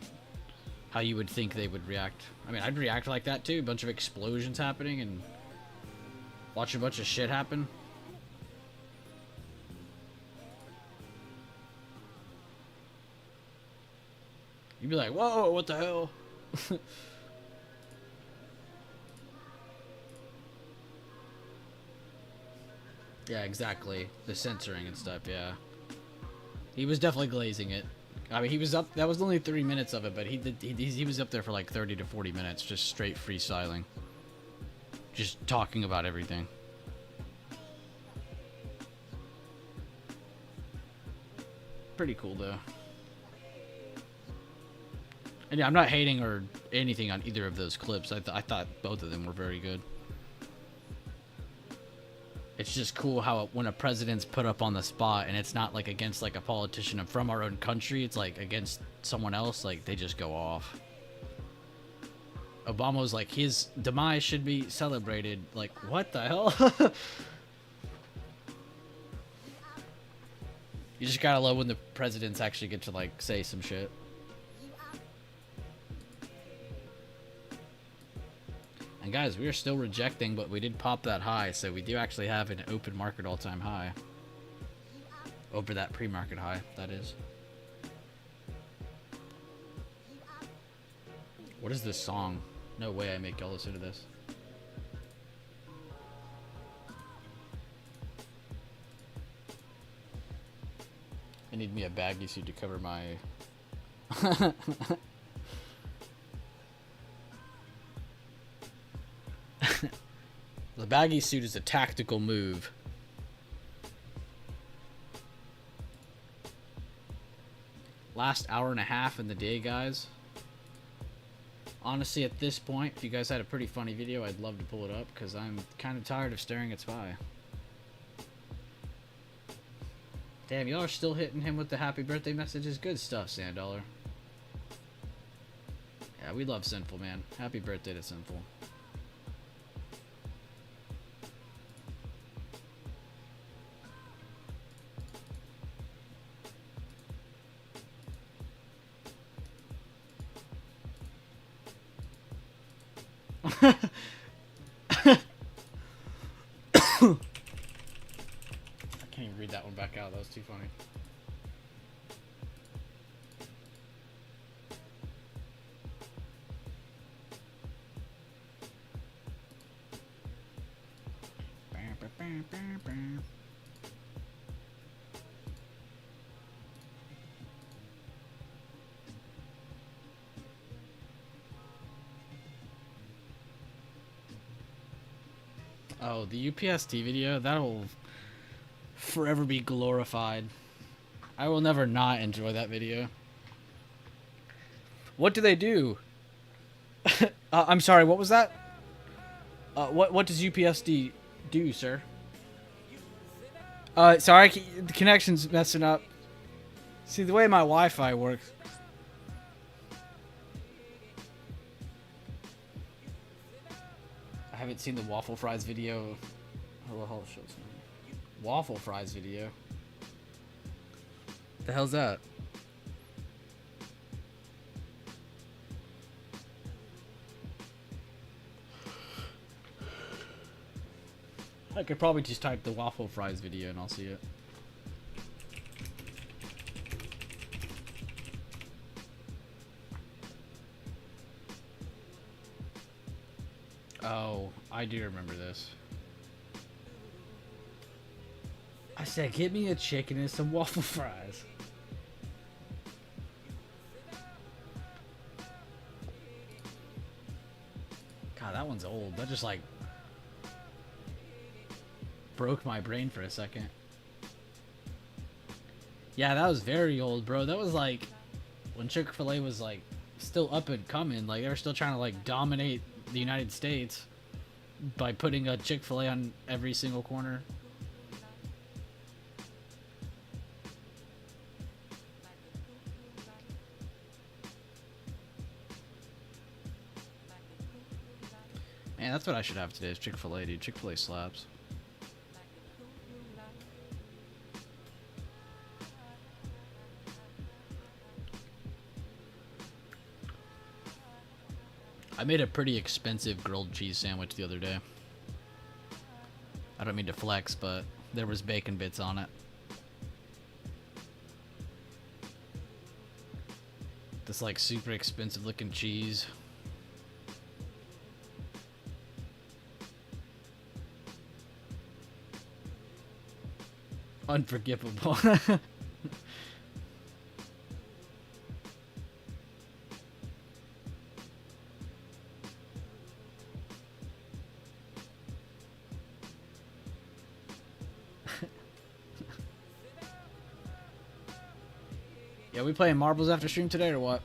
[SPEAKER 3] How you would think they would react. I mean, I'd react like that too. A bunch of explosions happening and watch a bunch of shit happen. You'd be like, whoa, what the hell? Yeah, exactly. The censoring and stuff, yeah. He was definitely glazing it. I mean, he was up. That was only 3 minutes of it, but he was up there for like 30 to 40 minutes, just straight freestyling, just talking about everything. Pretty cool though. And yeah, I'm not hating or anything on either of those clips. I thought both of them were very good. It's just cool how when a president's put up on the spot and it's not like against like a politician from our own country, it's like against someone else, like they just go off. Obama was like, his demise should be celebrated. Like, what the hell? You just gotta love when the presidents actually get to like say some shit. And guys, we are still rejecting, but we did pop that high, so we do actually have an open market all-time high. Over that pre-market high, that is. What is this song? No way I make y'all listen to this. I need me a baggy suit to cover my... The baggy suit is a tactical move. Last hour and a half in the day, guys. Honestly, at this point, if you guys had a pretty funny video, I'd love to pull it up, because I'm kind of tired of staring at Spy. Damn, y'all are still hitting him with the happy birthday messages. Good stuff, Sandollar. Yeah, we love Sinful, man. Happy birthday to Sinful. I can't even read that one back out. That was too funny. Oh, the UPST video, that'll forever be glorified. I will never not enjoy that video. What do they do? I'm sorry, what was that? What does UPSD do, sir? Sorry, the connection's messing up. See, the way my Wi-Fi works. I haven't seen the waffle fries video. Hello, shows me. Waffle fries video. The hell's that? I could probably just type the waffle fries video and I'll see it. Oh, I do remember this. I said, get me a chicken and some waffle fries. God, that one's old. That just like broke my brain for a second. Yeah, that was very old, bro. That was like when Chick-fil-A was like still up and coming. Like they were still trying to like dominate the United States by putting a Chick-fil-A on every single corner. Man, that's what I should have today is Chick-fil-A, dude. Chick-fil-A slaps. I made a pretty expensive grilled cheese sandwich the other day. I don't mean to flex, but there was bacon bits on it. This like super expensive looking cheese. Unforgivable. Yeah, we playing marbles after stream today or what?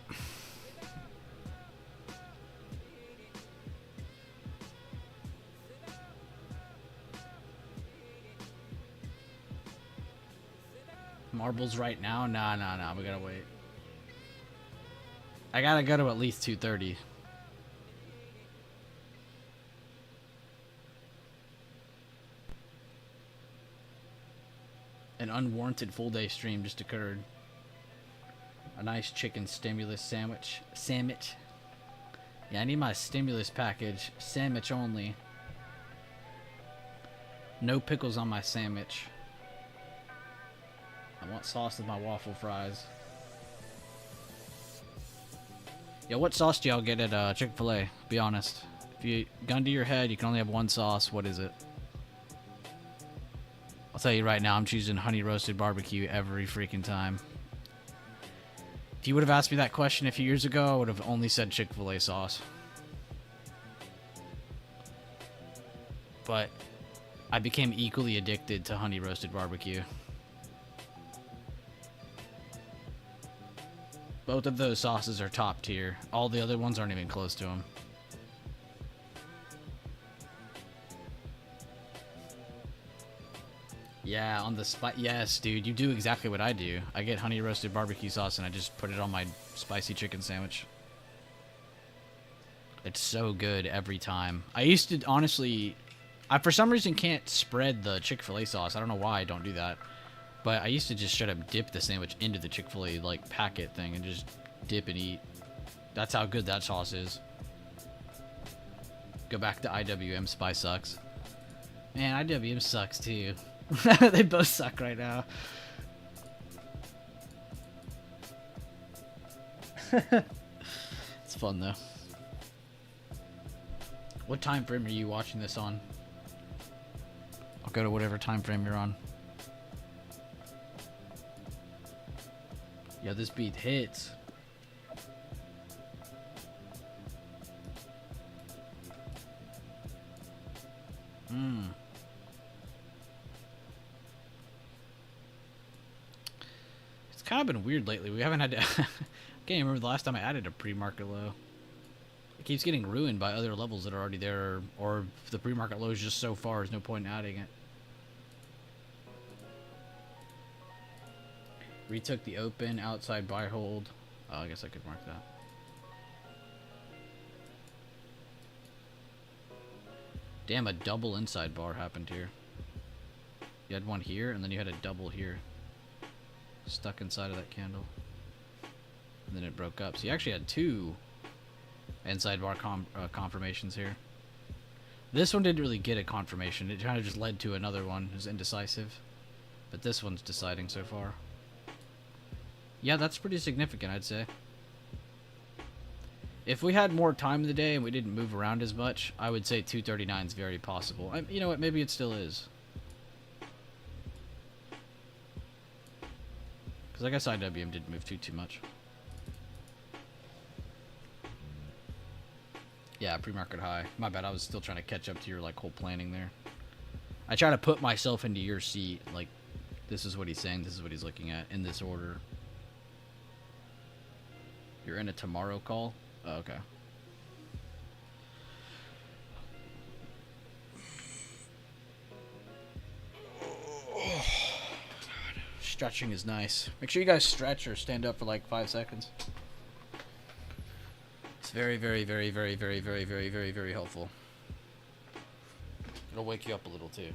[SPEAKER 3] Marbles right now? Nah. We gotta wait. I gotta go to at least 2:30. An unwarranted full day stream just occurred. A nice chicken stimulus sandwich. Sandwich. Yeah, I need my stimulus package. Sandwich only. No pickles on my sandwich. I want sauce with my waffle fries. Yo, what sauce do y'all get at Chick-fil-A? Be honest. If you gun to your head, you can only have one sauce. What is it? I'll tell you right now, I'm choosing honey roasted barbecue every freaking time. If you would have asked me that question a few years ago, I would have only said Chick-fil-A sauce. But I became equally addicted to honey roasted barbecue. Both of those sauces are top tier. All the other ones aren't even close to them. Yeah, on the yes, dude, you do exactly what I do. I get honey roasted barbecue sauce and I just put it on my spicy chicken sandwich. It's so good every time. I used to, honestly, I for some reason can't spread the Chick-fil-A sauce. I don't know why I don't do that. But I used to just straight up dip the sandwich into the Chick-fil-A like packet thing and just dip and eat. That's how good that sauce is. Go back to IWM, Spy sucks. Man, IWM sucks too. They both suck right now. It's fun though. What time frame are you watching this on? I'll go to whatever time frame you're on. Yeah, this beat hits. It's kind of been weird lately. We haven't had to... I can't even remember the last time I added a pre-market low. It keeps getting ruined by other levels that are already there, or if the pre-market low is just so far, there's no point in adding it. Retook the open, outside buy hold. Oh, I guess I could mark that. Damn, a double inside bar happened here. You had one here, and then you had a double here. Stuck inside of that candle. And then it broke up. So you actually had two inside bar confirmations here. This one didn't really get a confirmation. It kind of just led to another one. It was indecisive. But this one's deciding so far. Yeah, that's pretty significant, I'd say. If we had more time in the day and we didn't move around as much, I would say 239 is very possible. You know what? Maybe it still is. Because I guess IWM didn't move too much. Yeah, pre-market high. My bad, I was still trying to catch up to your like whole planning there. I try to put myself into your seat. Like, this is what he's saying, this is what he's looking at, in this order. You're in a tomorrow call? Oh, okay. Stretching is nice. Make sure you guys stretch or stand up for like 5 seconds. It's very, very, very, very, very, very, very, very, very helpful. It'll wake you up a little too.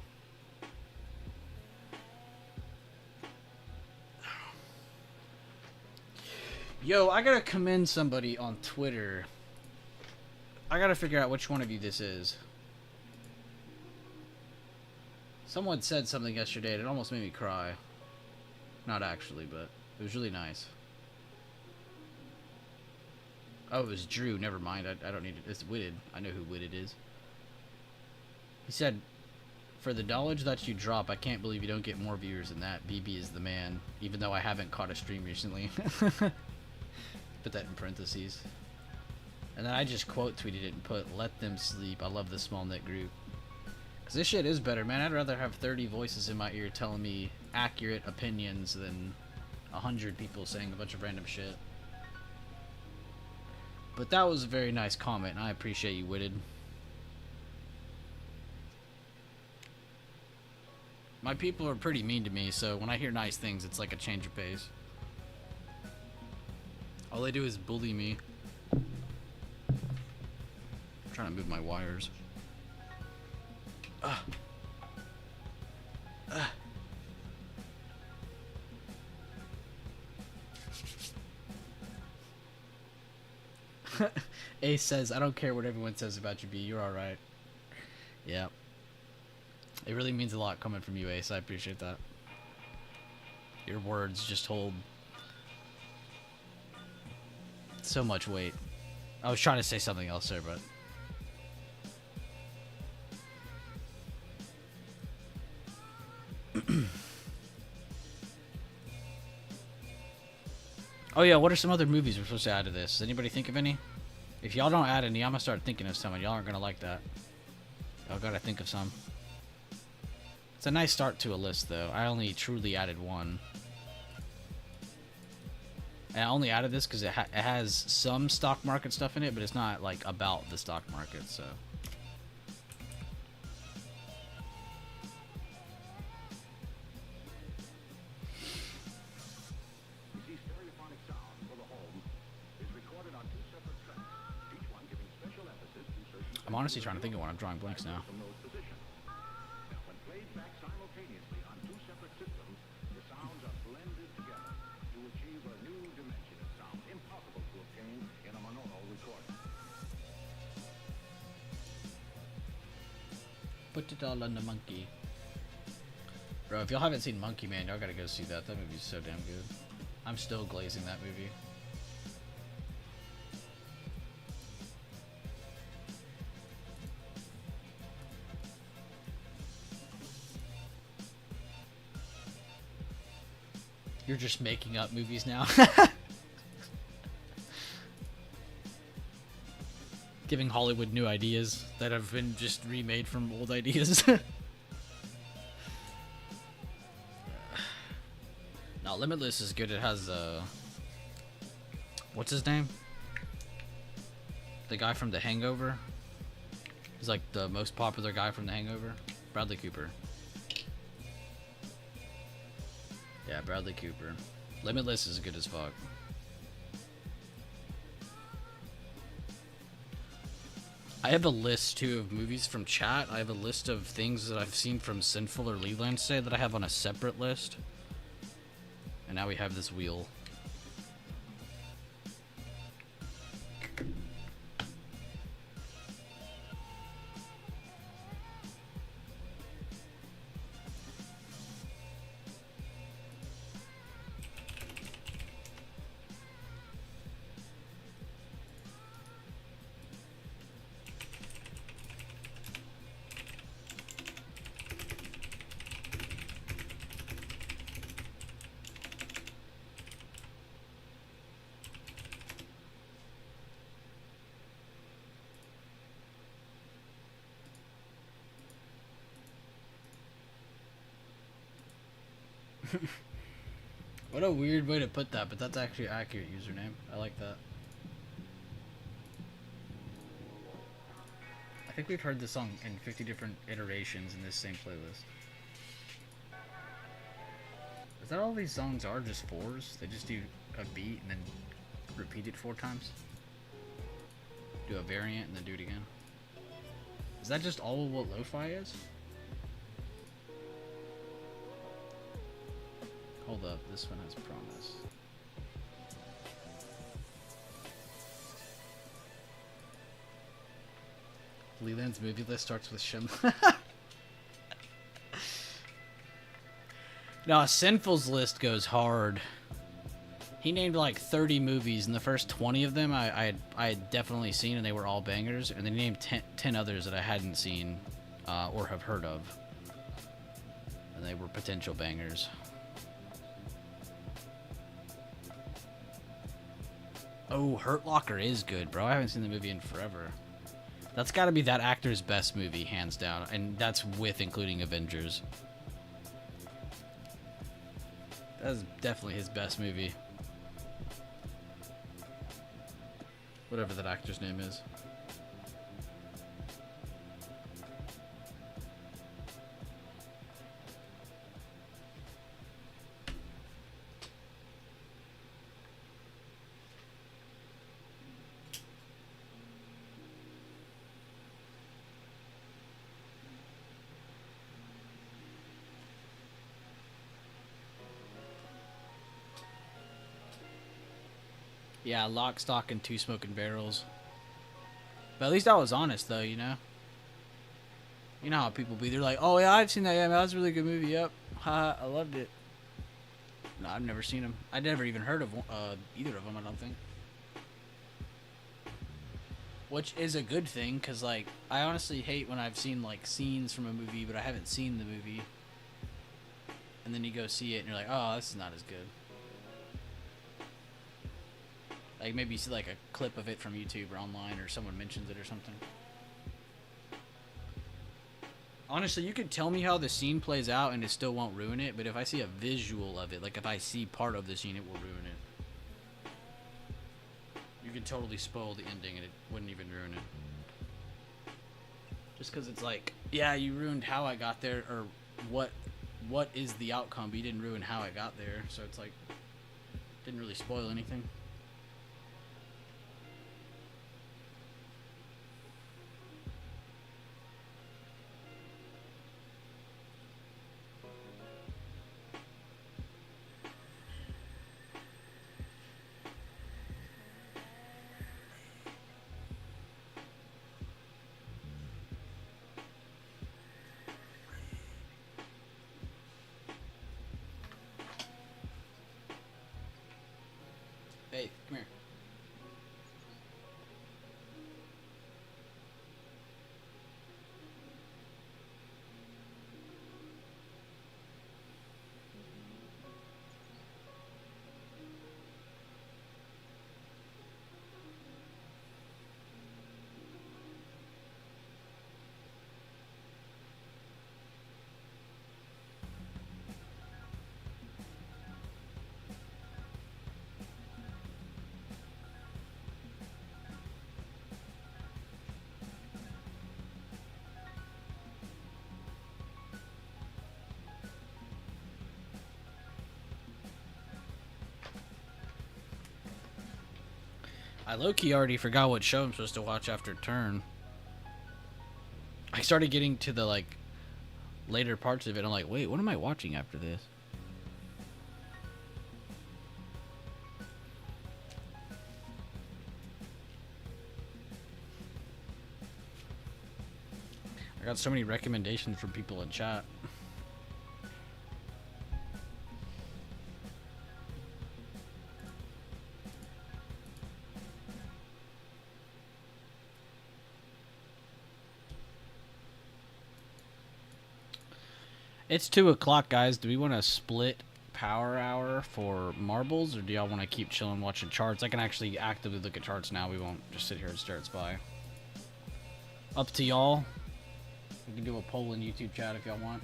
[SPEAKER 3] Yo, I gotta commend somebody on Twitter. I gotta figure out which one of you this is. Someone said something yesterday and it almost made me cry. Not actually, but it was really nice. Oh, it was Drew. Never mind. I don't need it. It's Witted. I know who Witted is. He said, For the knowledge that you drop, I can't believe you don't get more viewers than that. BB is the man, even though I haven't caught a stream recently. Put that in parentheses. And then I just quote tweeted it and put, "Let them sleep. I love the small knit group." Because this shit is better, man. I'd rather have 30 voices in my ear telling me accurate opinions than 100 people saying a bunch of random shit. But that was a very nice comment, and I appreciate you, Witted. My people are pretty mean to me, so when I hear nice things, it's like a change of pace. All they do is bully me. I'm trying to move my wires. Ace says, "I don't care what everyone says about you, B. You're alright." Yeah. It really means a lot coming from you, Ace. I appreciate that. Your words just hold so much weight. I was trying to say something else there, but... Oh yeah, what are some other movies we're supposed to add to this? Does anybody think of any? If y'all don't add any, I'm gonna start thinking of some, and y'all aren't gonna like that. Y'all gotta think of some. It's a nice start to a list, though. I only truly added one. And I only added this because it has some stock market stuff in it, but it's not, like, about the stock market, so...
[SPEAKER 2] You see, stereophonic sound for the home is recorded on 2 separate tracks, each one giving special emphasis to certain
[SPEAKER 3] I'm honestly trying to think of one. I'm drawing blanks now.
[SPEAKER 2] from those positions. Now, when played back simultaneously on 2 separate systems, the sounds are blended together to achieve a new dimension of sound impossible to obtain in a monaural recording.
[SPEAKER 3] Put it all on the monkey. Bro, if y'all haven't seen Monkey Man, y'all gotta go see that. That movie's so damn good. I'm still glazing that movie. You're just making up movies now. Giving Hollywood new ideas that have been just remade from old ideas. No, Limitless is good. It has, what's his name? The guy from The Hangover. He's like the most popular guy from The Hangover. Bradley Cooper. Yeah, Bradley Cooper. Limitless is good as fuck. I have a list, too, of movies from chat. I have a list of things that I've seen from Sinful or Leland say that I have on a separate list. And now we have this wheel. What a weird way to put that, but that's actually an accurate username. I like that. I think we've heard this song in 50 different iterations in this same playlist. Is that all these songs are, just fours? They just do a beat and then repeat it 4 times? Do a variant and then do it again? Is that just all what lo-fi is? Hold up, this one has promise. Leland's movie list starts with Shim. No, Sinful's list goes hard. He named like 30 movies, and the first 20 of them I had definitely seen, and they were all bangers. And then he named 10 others that I hadn't seen or have heard of. and they were potential bangers. Oh, Hurt Locker is good, bro. I haven't seen the movie in forever. That's got to be that actor's best movie, hands down, and that's with including Avengers. That's definitely his best movie. Whatever that actor's name is. Yeah, Lock, Stock, and Two Smoking Barrels. But at least I was honest, though, you know? You know how people be. They're like, oh, yeah, I've seen that. Yeah, man, that was a really good movie. Yep. Haha, I loved it. No, I've never seen them. I never even heard of either of them, I don't think. Which is a good thing, because, like, I honestly hate when I've seen, like, scenes from a movie, but I haven't seen the movie. And then you go see it, and you're like, oh, this is not as good. Like, maybe you see, like, a clip of it from YouTube or online, or someone mentions it or something. Honestly, you could tell me how the scene plays out, and it still won't ruin it, but if I see a visual of it, like, if I see part of the scene, it will ruin it. You could totally spoil the ending, and it wouldn't even ruin it. Just because it's like, yeah, you ruined how I got there, or what is the outcome, but you didn't ruin how I got there, so it's like, didn't really spoil anything. Hey, come here. I low-key already forgot what show I'm supposed to watch after Turn. I started getting to the, like, later parts of it. I'm like, wait, what am I watching after this? I got so many recommendations from people in chat. It's 2 o'clock, guys. Do we want to split power hour for marbles, or do y'all want to keep chilling watching charts? I can actually actively look at charts now. We won't just sit here and stare at Spy. Up to y'all. We can do a poll in YouTube chat if y'all want.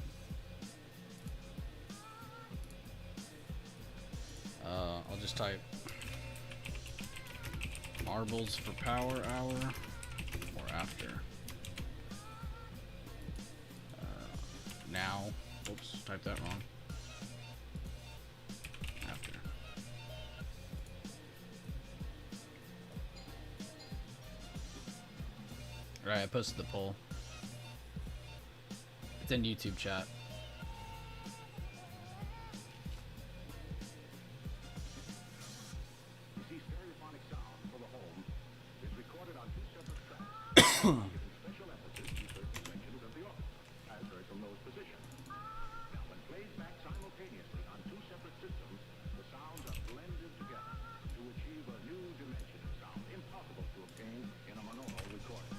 [SPEAKER 3] I'll just type marbles for power hour or after. Now. Oops, typed that wrong. After. Alright, I posted the poll. It's in YouTube chat.
[SPEAKER 2] You see, stereophonic sound for the home is recorded on 2 separate tracks, giving special emphasis to certain sections of the orchestra, as heard from those positions. Now, when played back simultaneously on 2 separate systems, the sounds are blended together to achieve a new dimension of sound impossible to obtain in a monaural recording.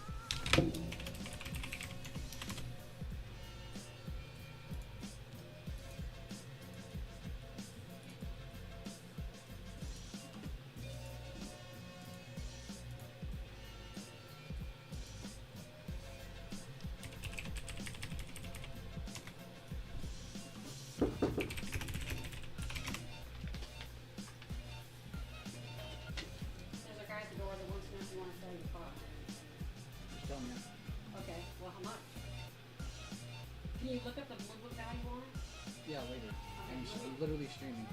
[SPEAKER 6] much? Can you look up the blue book value on it?
[SPEAKER 1] Yeah, later. I'm literally streaming.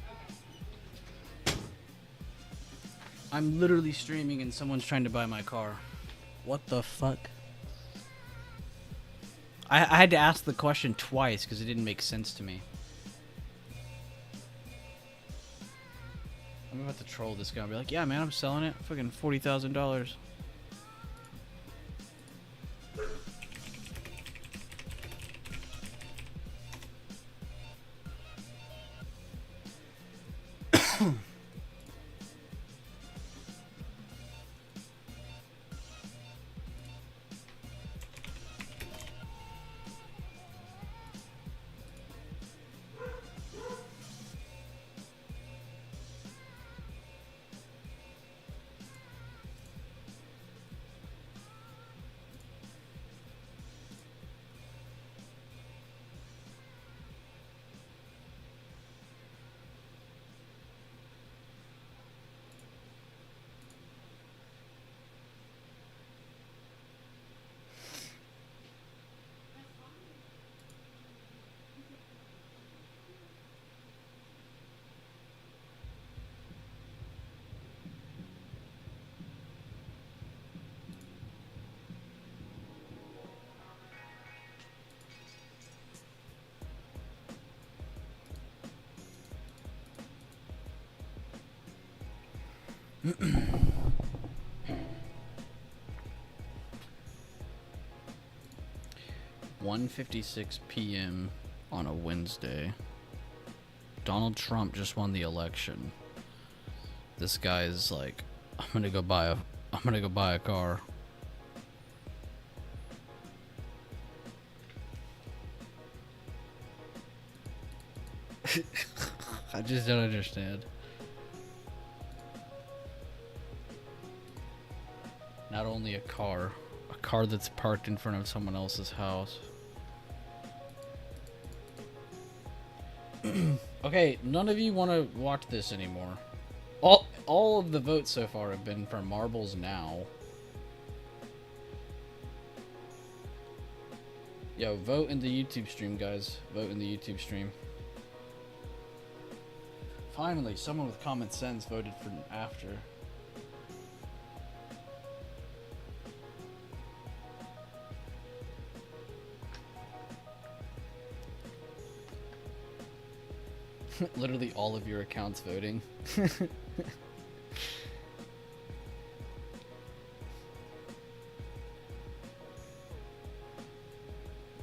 [SPEAKER 3] I'm literally streaming and someone's trying to buy my car. What the fuck? I had to ask the question twice because it didn't make sense to me. I'm about to troll this guy and be like, yeah, man, I'm selling it. Fucking $40,000. $1:56 p.m. on a Wednesday. Donald Trump just won the election. This guy is like, I'm gonna go buy a car. I just don't understand. Not only a car that's parked in front of someone else's house. Okay, none of you want to watch this anymore. All of the votes so far have been for Marbles Now. Yo, vote in the YouTube stream, guys. Vote in the YouTube stream. Finally, someone with common sense voted for after. Literally all of your accounts voting.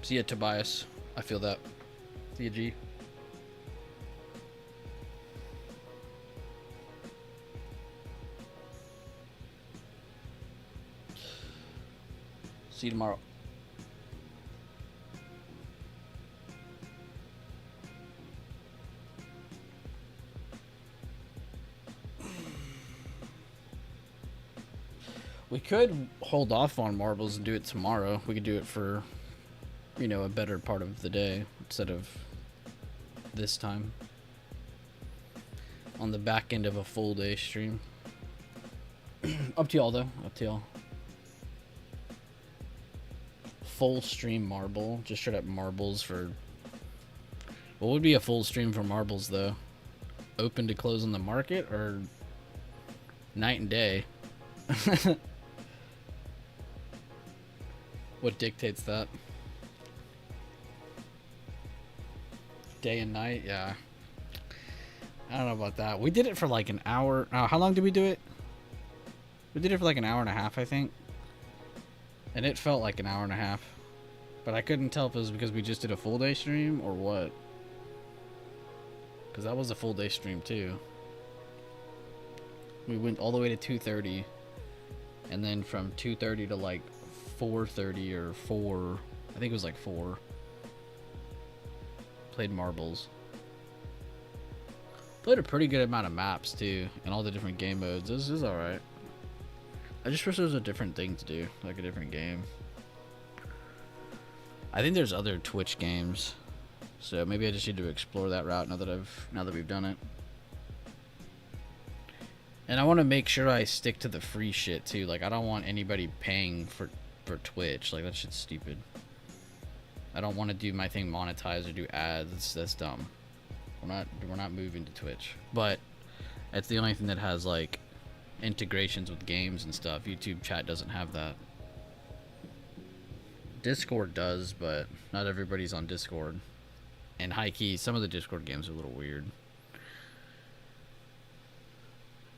[SPEAKER 3] See ya, Tobias. I feel that. See ya, G. See you tomorrow. We could hold off on marbles and do it tomorrow. We could do it for, you know, a better part of the day instead of this time. On the back end of a full day stream. Up to y'all though. Up to y'all. Full stream marble. Just straight up marbles for... What would be a full stream for marbles though? Open to close on the market or night and day? What dictates that? Day and night? Yeah. I don't know about that. We did it for like an hour. How long did we do it? We did it for like an hour and a half, I think. And it felt like an hour and a half. But I couldn't tell if it was because we just did a full day stream or what. Because that was a full day stream too. We went all the way to 2:30. And then from 2:30 to like 4:30 or 4, I think it was like 4. Played marbles. Played a pretty good amount of maps too, and all the different game modes. This is alright. I just wish there was a different thing to do, like a different game. I think there's other Twitch games, so maybe I just need to explore that route now that we've done it. And I want to make sure I stick to the free shit too. Like I don't want anybody paying for Twitch. Like that shit's stupid. I don't want to do my thing monetized or do ads. That's dumb. We're not moving to Twitch. But it's the only thing that has like integrations with games and stuff. YouTube chat doesn't have that. Discord does, but not everybody's on Discord. And high key, some of the Discord games are a little weird.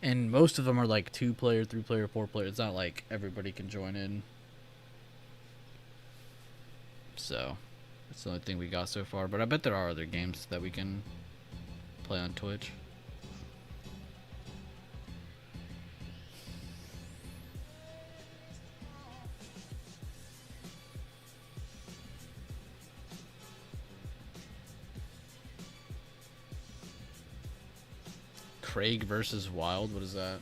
[SPEAKER 3] And most of them are like 2-player, 3-player, 4-player. It's not like everybody can join in. So, that's the only thing we got so far. But I bet there are other games that we can play on Twitch. Craig versus Wild, what is that?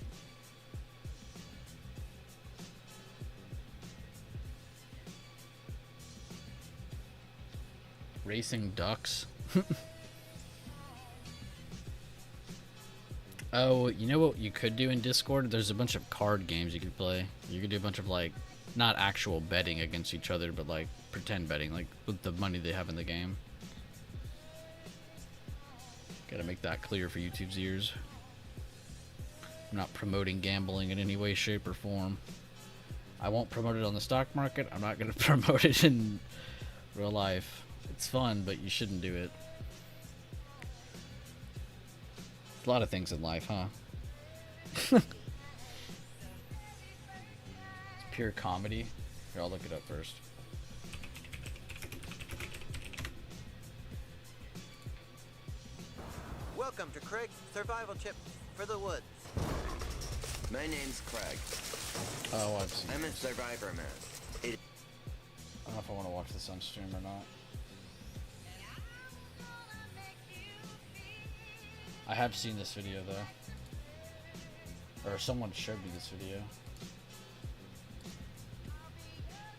[SPEAKER 3] Racing Ducks. Oh, you know what you could do in Discord? There's a bunch of card games you could play. You could do a bunch of like, not actual betting against each other, but like pretend betting, like with the money they have in the game. Gotta make that clear for YouTube's ears. I'm not promoting gambling in any way, shape, or form. I won't promote it on the stock market. I'm not going to promote it in real life. It's fun, but you shouldn't do it. A lot of things in life, huh? It's pure comedy. Here, I'll look it up first.
[SPEAKER 7] Welcome to Craig's Survival Chip for the Woods. My name's Craig.
[SPEAKER 3] Oh, I've seen
[SPEAKER 7] I'm a
[SPEAKER 3] this.
[SPEAKER 7] survivor man.
[SPEAKER 3] I don't know if I want to watch this on stream or not. I have seen this video though. Or someone showed me this video.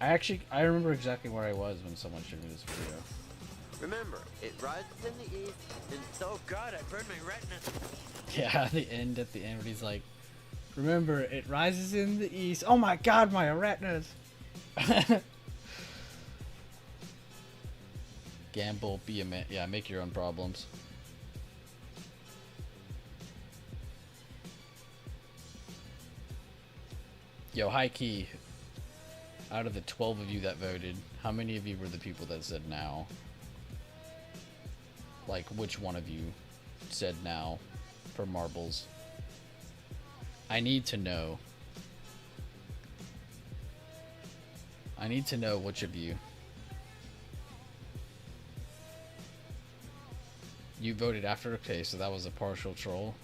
[SPEAKER 3] I remember exactly where I was when someone showed me this video.
[SPEAKER 7] Remember, it rises in the east, and oh god, I burned my retinas.
[SPEAKER 3] Yeah, at the end when he's like, remember, it rises in the east. Oh my god, my retinas. Gamble, be a man. Yeah, make your own problems. Yo, high key. Out of the 12 of you that voted, how many of you were the people that said now? Like, which one of you said now for marbles? I need to know. I need to know which of you. You voted after? Okay, so that was a partial troll.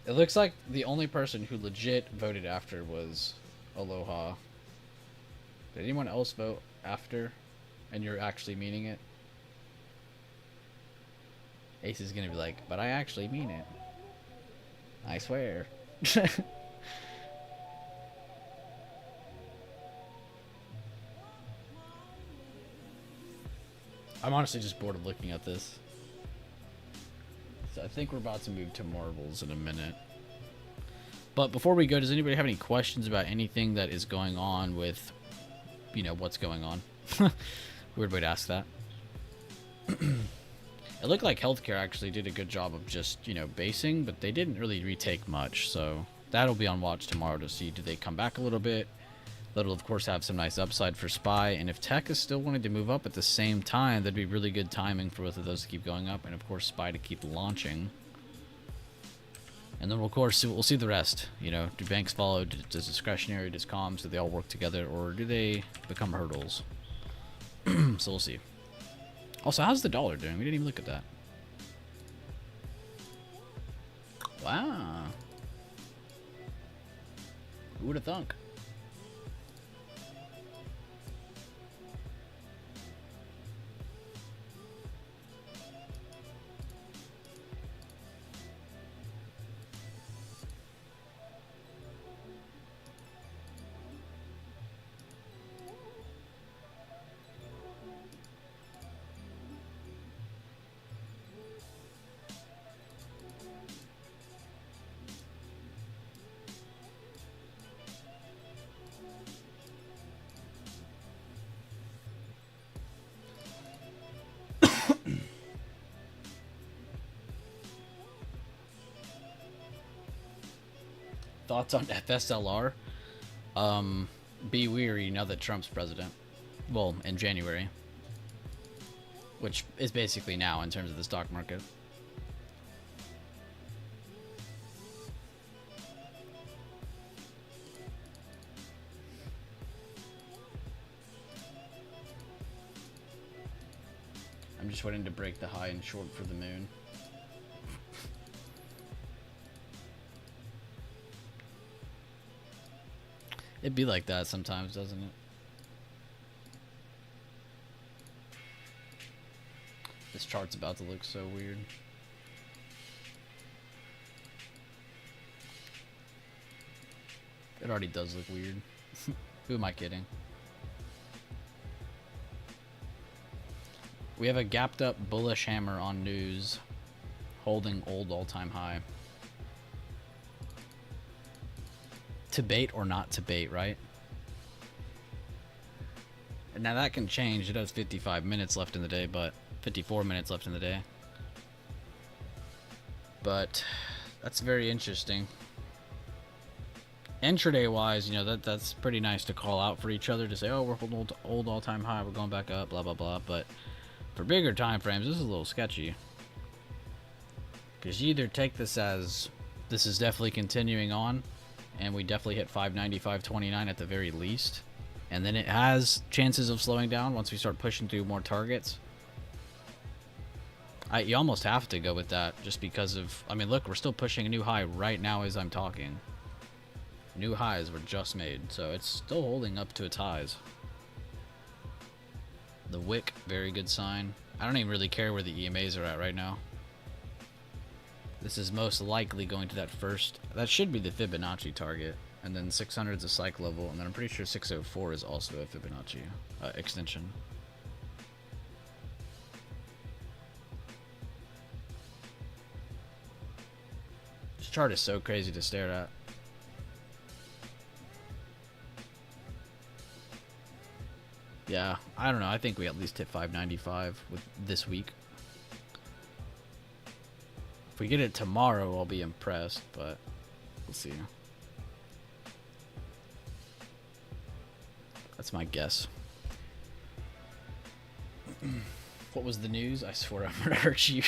[SPEAKER 3] It looks like the only person who legit voted after was Aloha. Did anyone else vote after? And you're actually meaning it? Ace is gonna be like, but I actually mean it. I swear. I'm honestly just bored of looking at this. So I think we're about to move to marbles in a minute. But before we go, does anybody have any questions about anything that is going on with, you know, what's going on? Weird way to ask that. It looked like healthcare actually did a good job of just, you know, basing, but they didn't really retake much. So that'll be on watch tomorrow to see, do they come back a little bit? That'll, of course, have some nice upside for Spy. And if Tech is still wanting to move up at the same time, that'd be really good timing for both of those to keep going up. And, of course, Spy to keep launching. And then, of course, we'll see the rest. You know, do banks follow? Does discretionary, does comms, do they all work together? Or do they become hurdles? So we'll see. Also, how's the dollar doing? We didn't even look at that. Wow. Who would have thunk? Thoughts on FSLR? Be weary now that Trump's president. Well, in January. Which is basically now in terms of the stock market. I'm just waiting to break the high and short for the moon. It'd be like that sometimes, doesn't it? This chart's about to look so weird. It already does look weird. Who am I kidding? We have a gapped up bullish hammer on news, holding old all-time high. To bait or not to bait, right? And now that can change. It has 55 minutes left in the day, but 54 minutes left in the day. But that's very interesting. Intraday wise, you know, that's pretty nice to call out for each other to say, oh, we're holding old all-time high, we're going back up, blah blah blah. But for bigger time frames, this is a little sketchy. Because you either take this as this is definitely continuing on, and we definitely hit 595.29 at the very least, and then it has chances of slowing down once we start pushing through more targets. You almost have to go with that just because of, I mean, look, we're still pushing a new high right now as I'm talking. New highs were just made, so it's still holding up to its highs. The wick, very good sign. I don't even really care where the EMAs are at right now. This is most likely going to that first, that should be the Fibonacci target, and then 600 is a psych level, and then I'm pretty sure 604 is also a Fibonacci extension. This chart is so crazy to stare at. Yeah, I don't know. I think we at least hit 595 with this week. If we get it tomorrow, I'll be impressed, but we'll see. That's my guess. What was the news? I swear I'm gonna hurt you.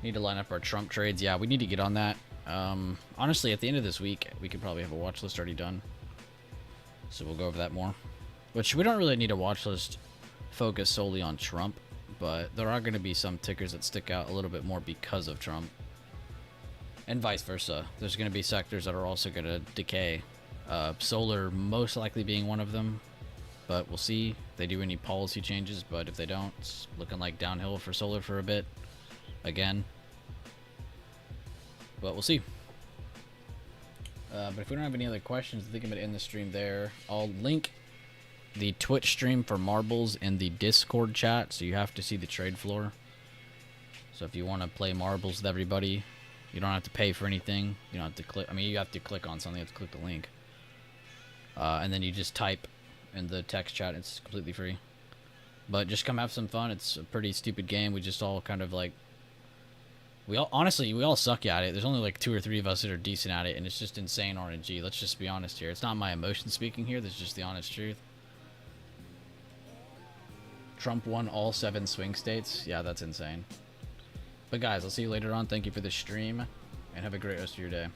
[SPEAKER 3] Need to line up our Trump trades. Yeah, we need to get on that. Honestly, at the end of this week, we could probably have a watch list already done. So we'll go over that more. Which we don't really need a watch list focused solely on Trump, but there are going to be some tickers that stick out a little bit more because of Trump. And vice versa. There's going to be sectors that are also going to decay. Solar most likely being one of them. But we'll see if they do any policy changes. But if they don't, it's looking like downhill for solar for a bit. Again. But we'll see. But if we don't have any other questions, I think I'm going to end the stream there. I'll link the Twitch stream for marbles in the Discord chat, so you have to see the trade floor. So if you want to play marbles with everybody, you don't have to pay for anything. You don't have to click. I mean, you have to click on something. You have to click the link. And then you just type in the text chat. It's completely free. But just come have some fun. It's a pretty stupid game. We just all kind of like... honestly, we all suck at it. There's only like 2 or 3 of us that are decent at it, and it's just insane RNG. Let's just be honest here. It's not my emotion speaking here. That's just the honest truth. Trump won all 7 swing states. Yeah, that's insane. But guys, I'll see you later on. Thank you for the stream, and have a great rest of your day.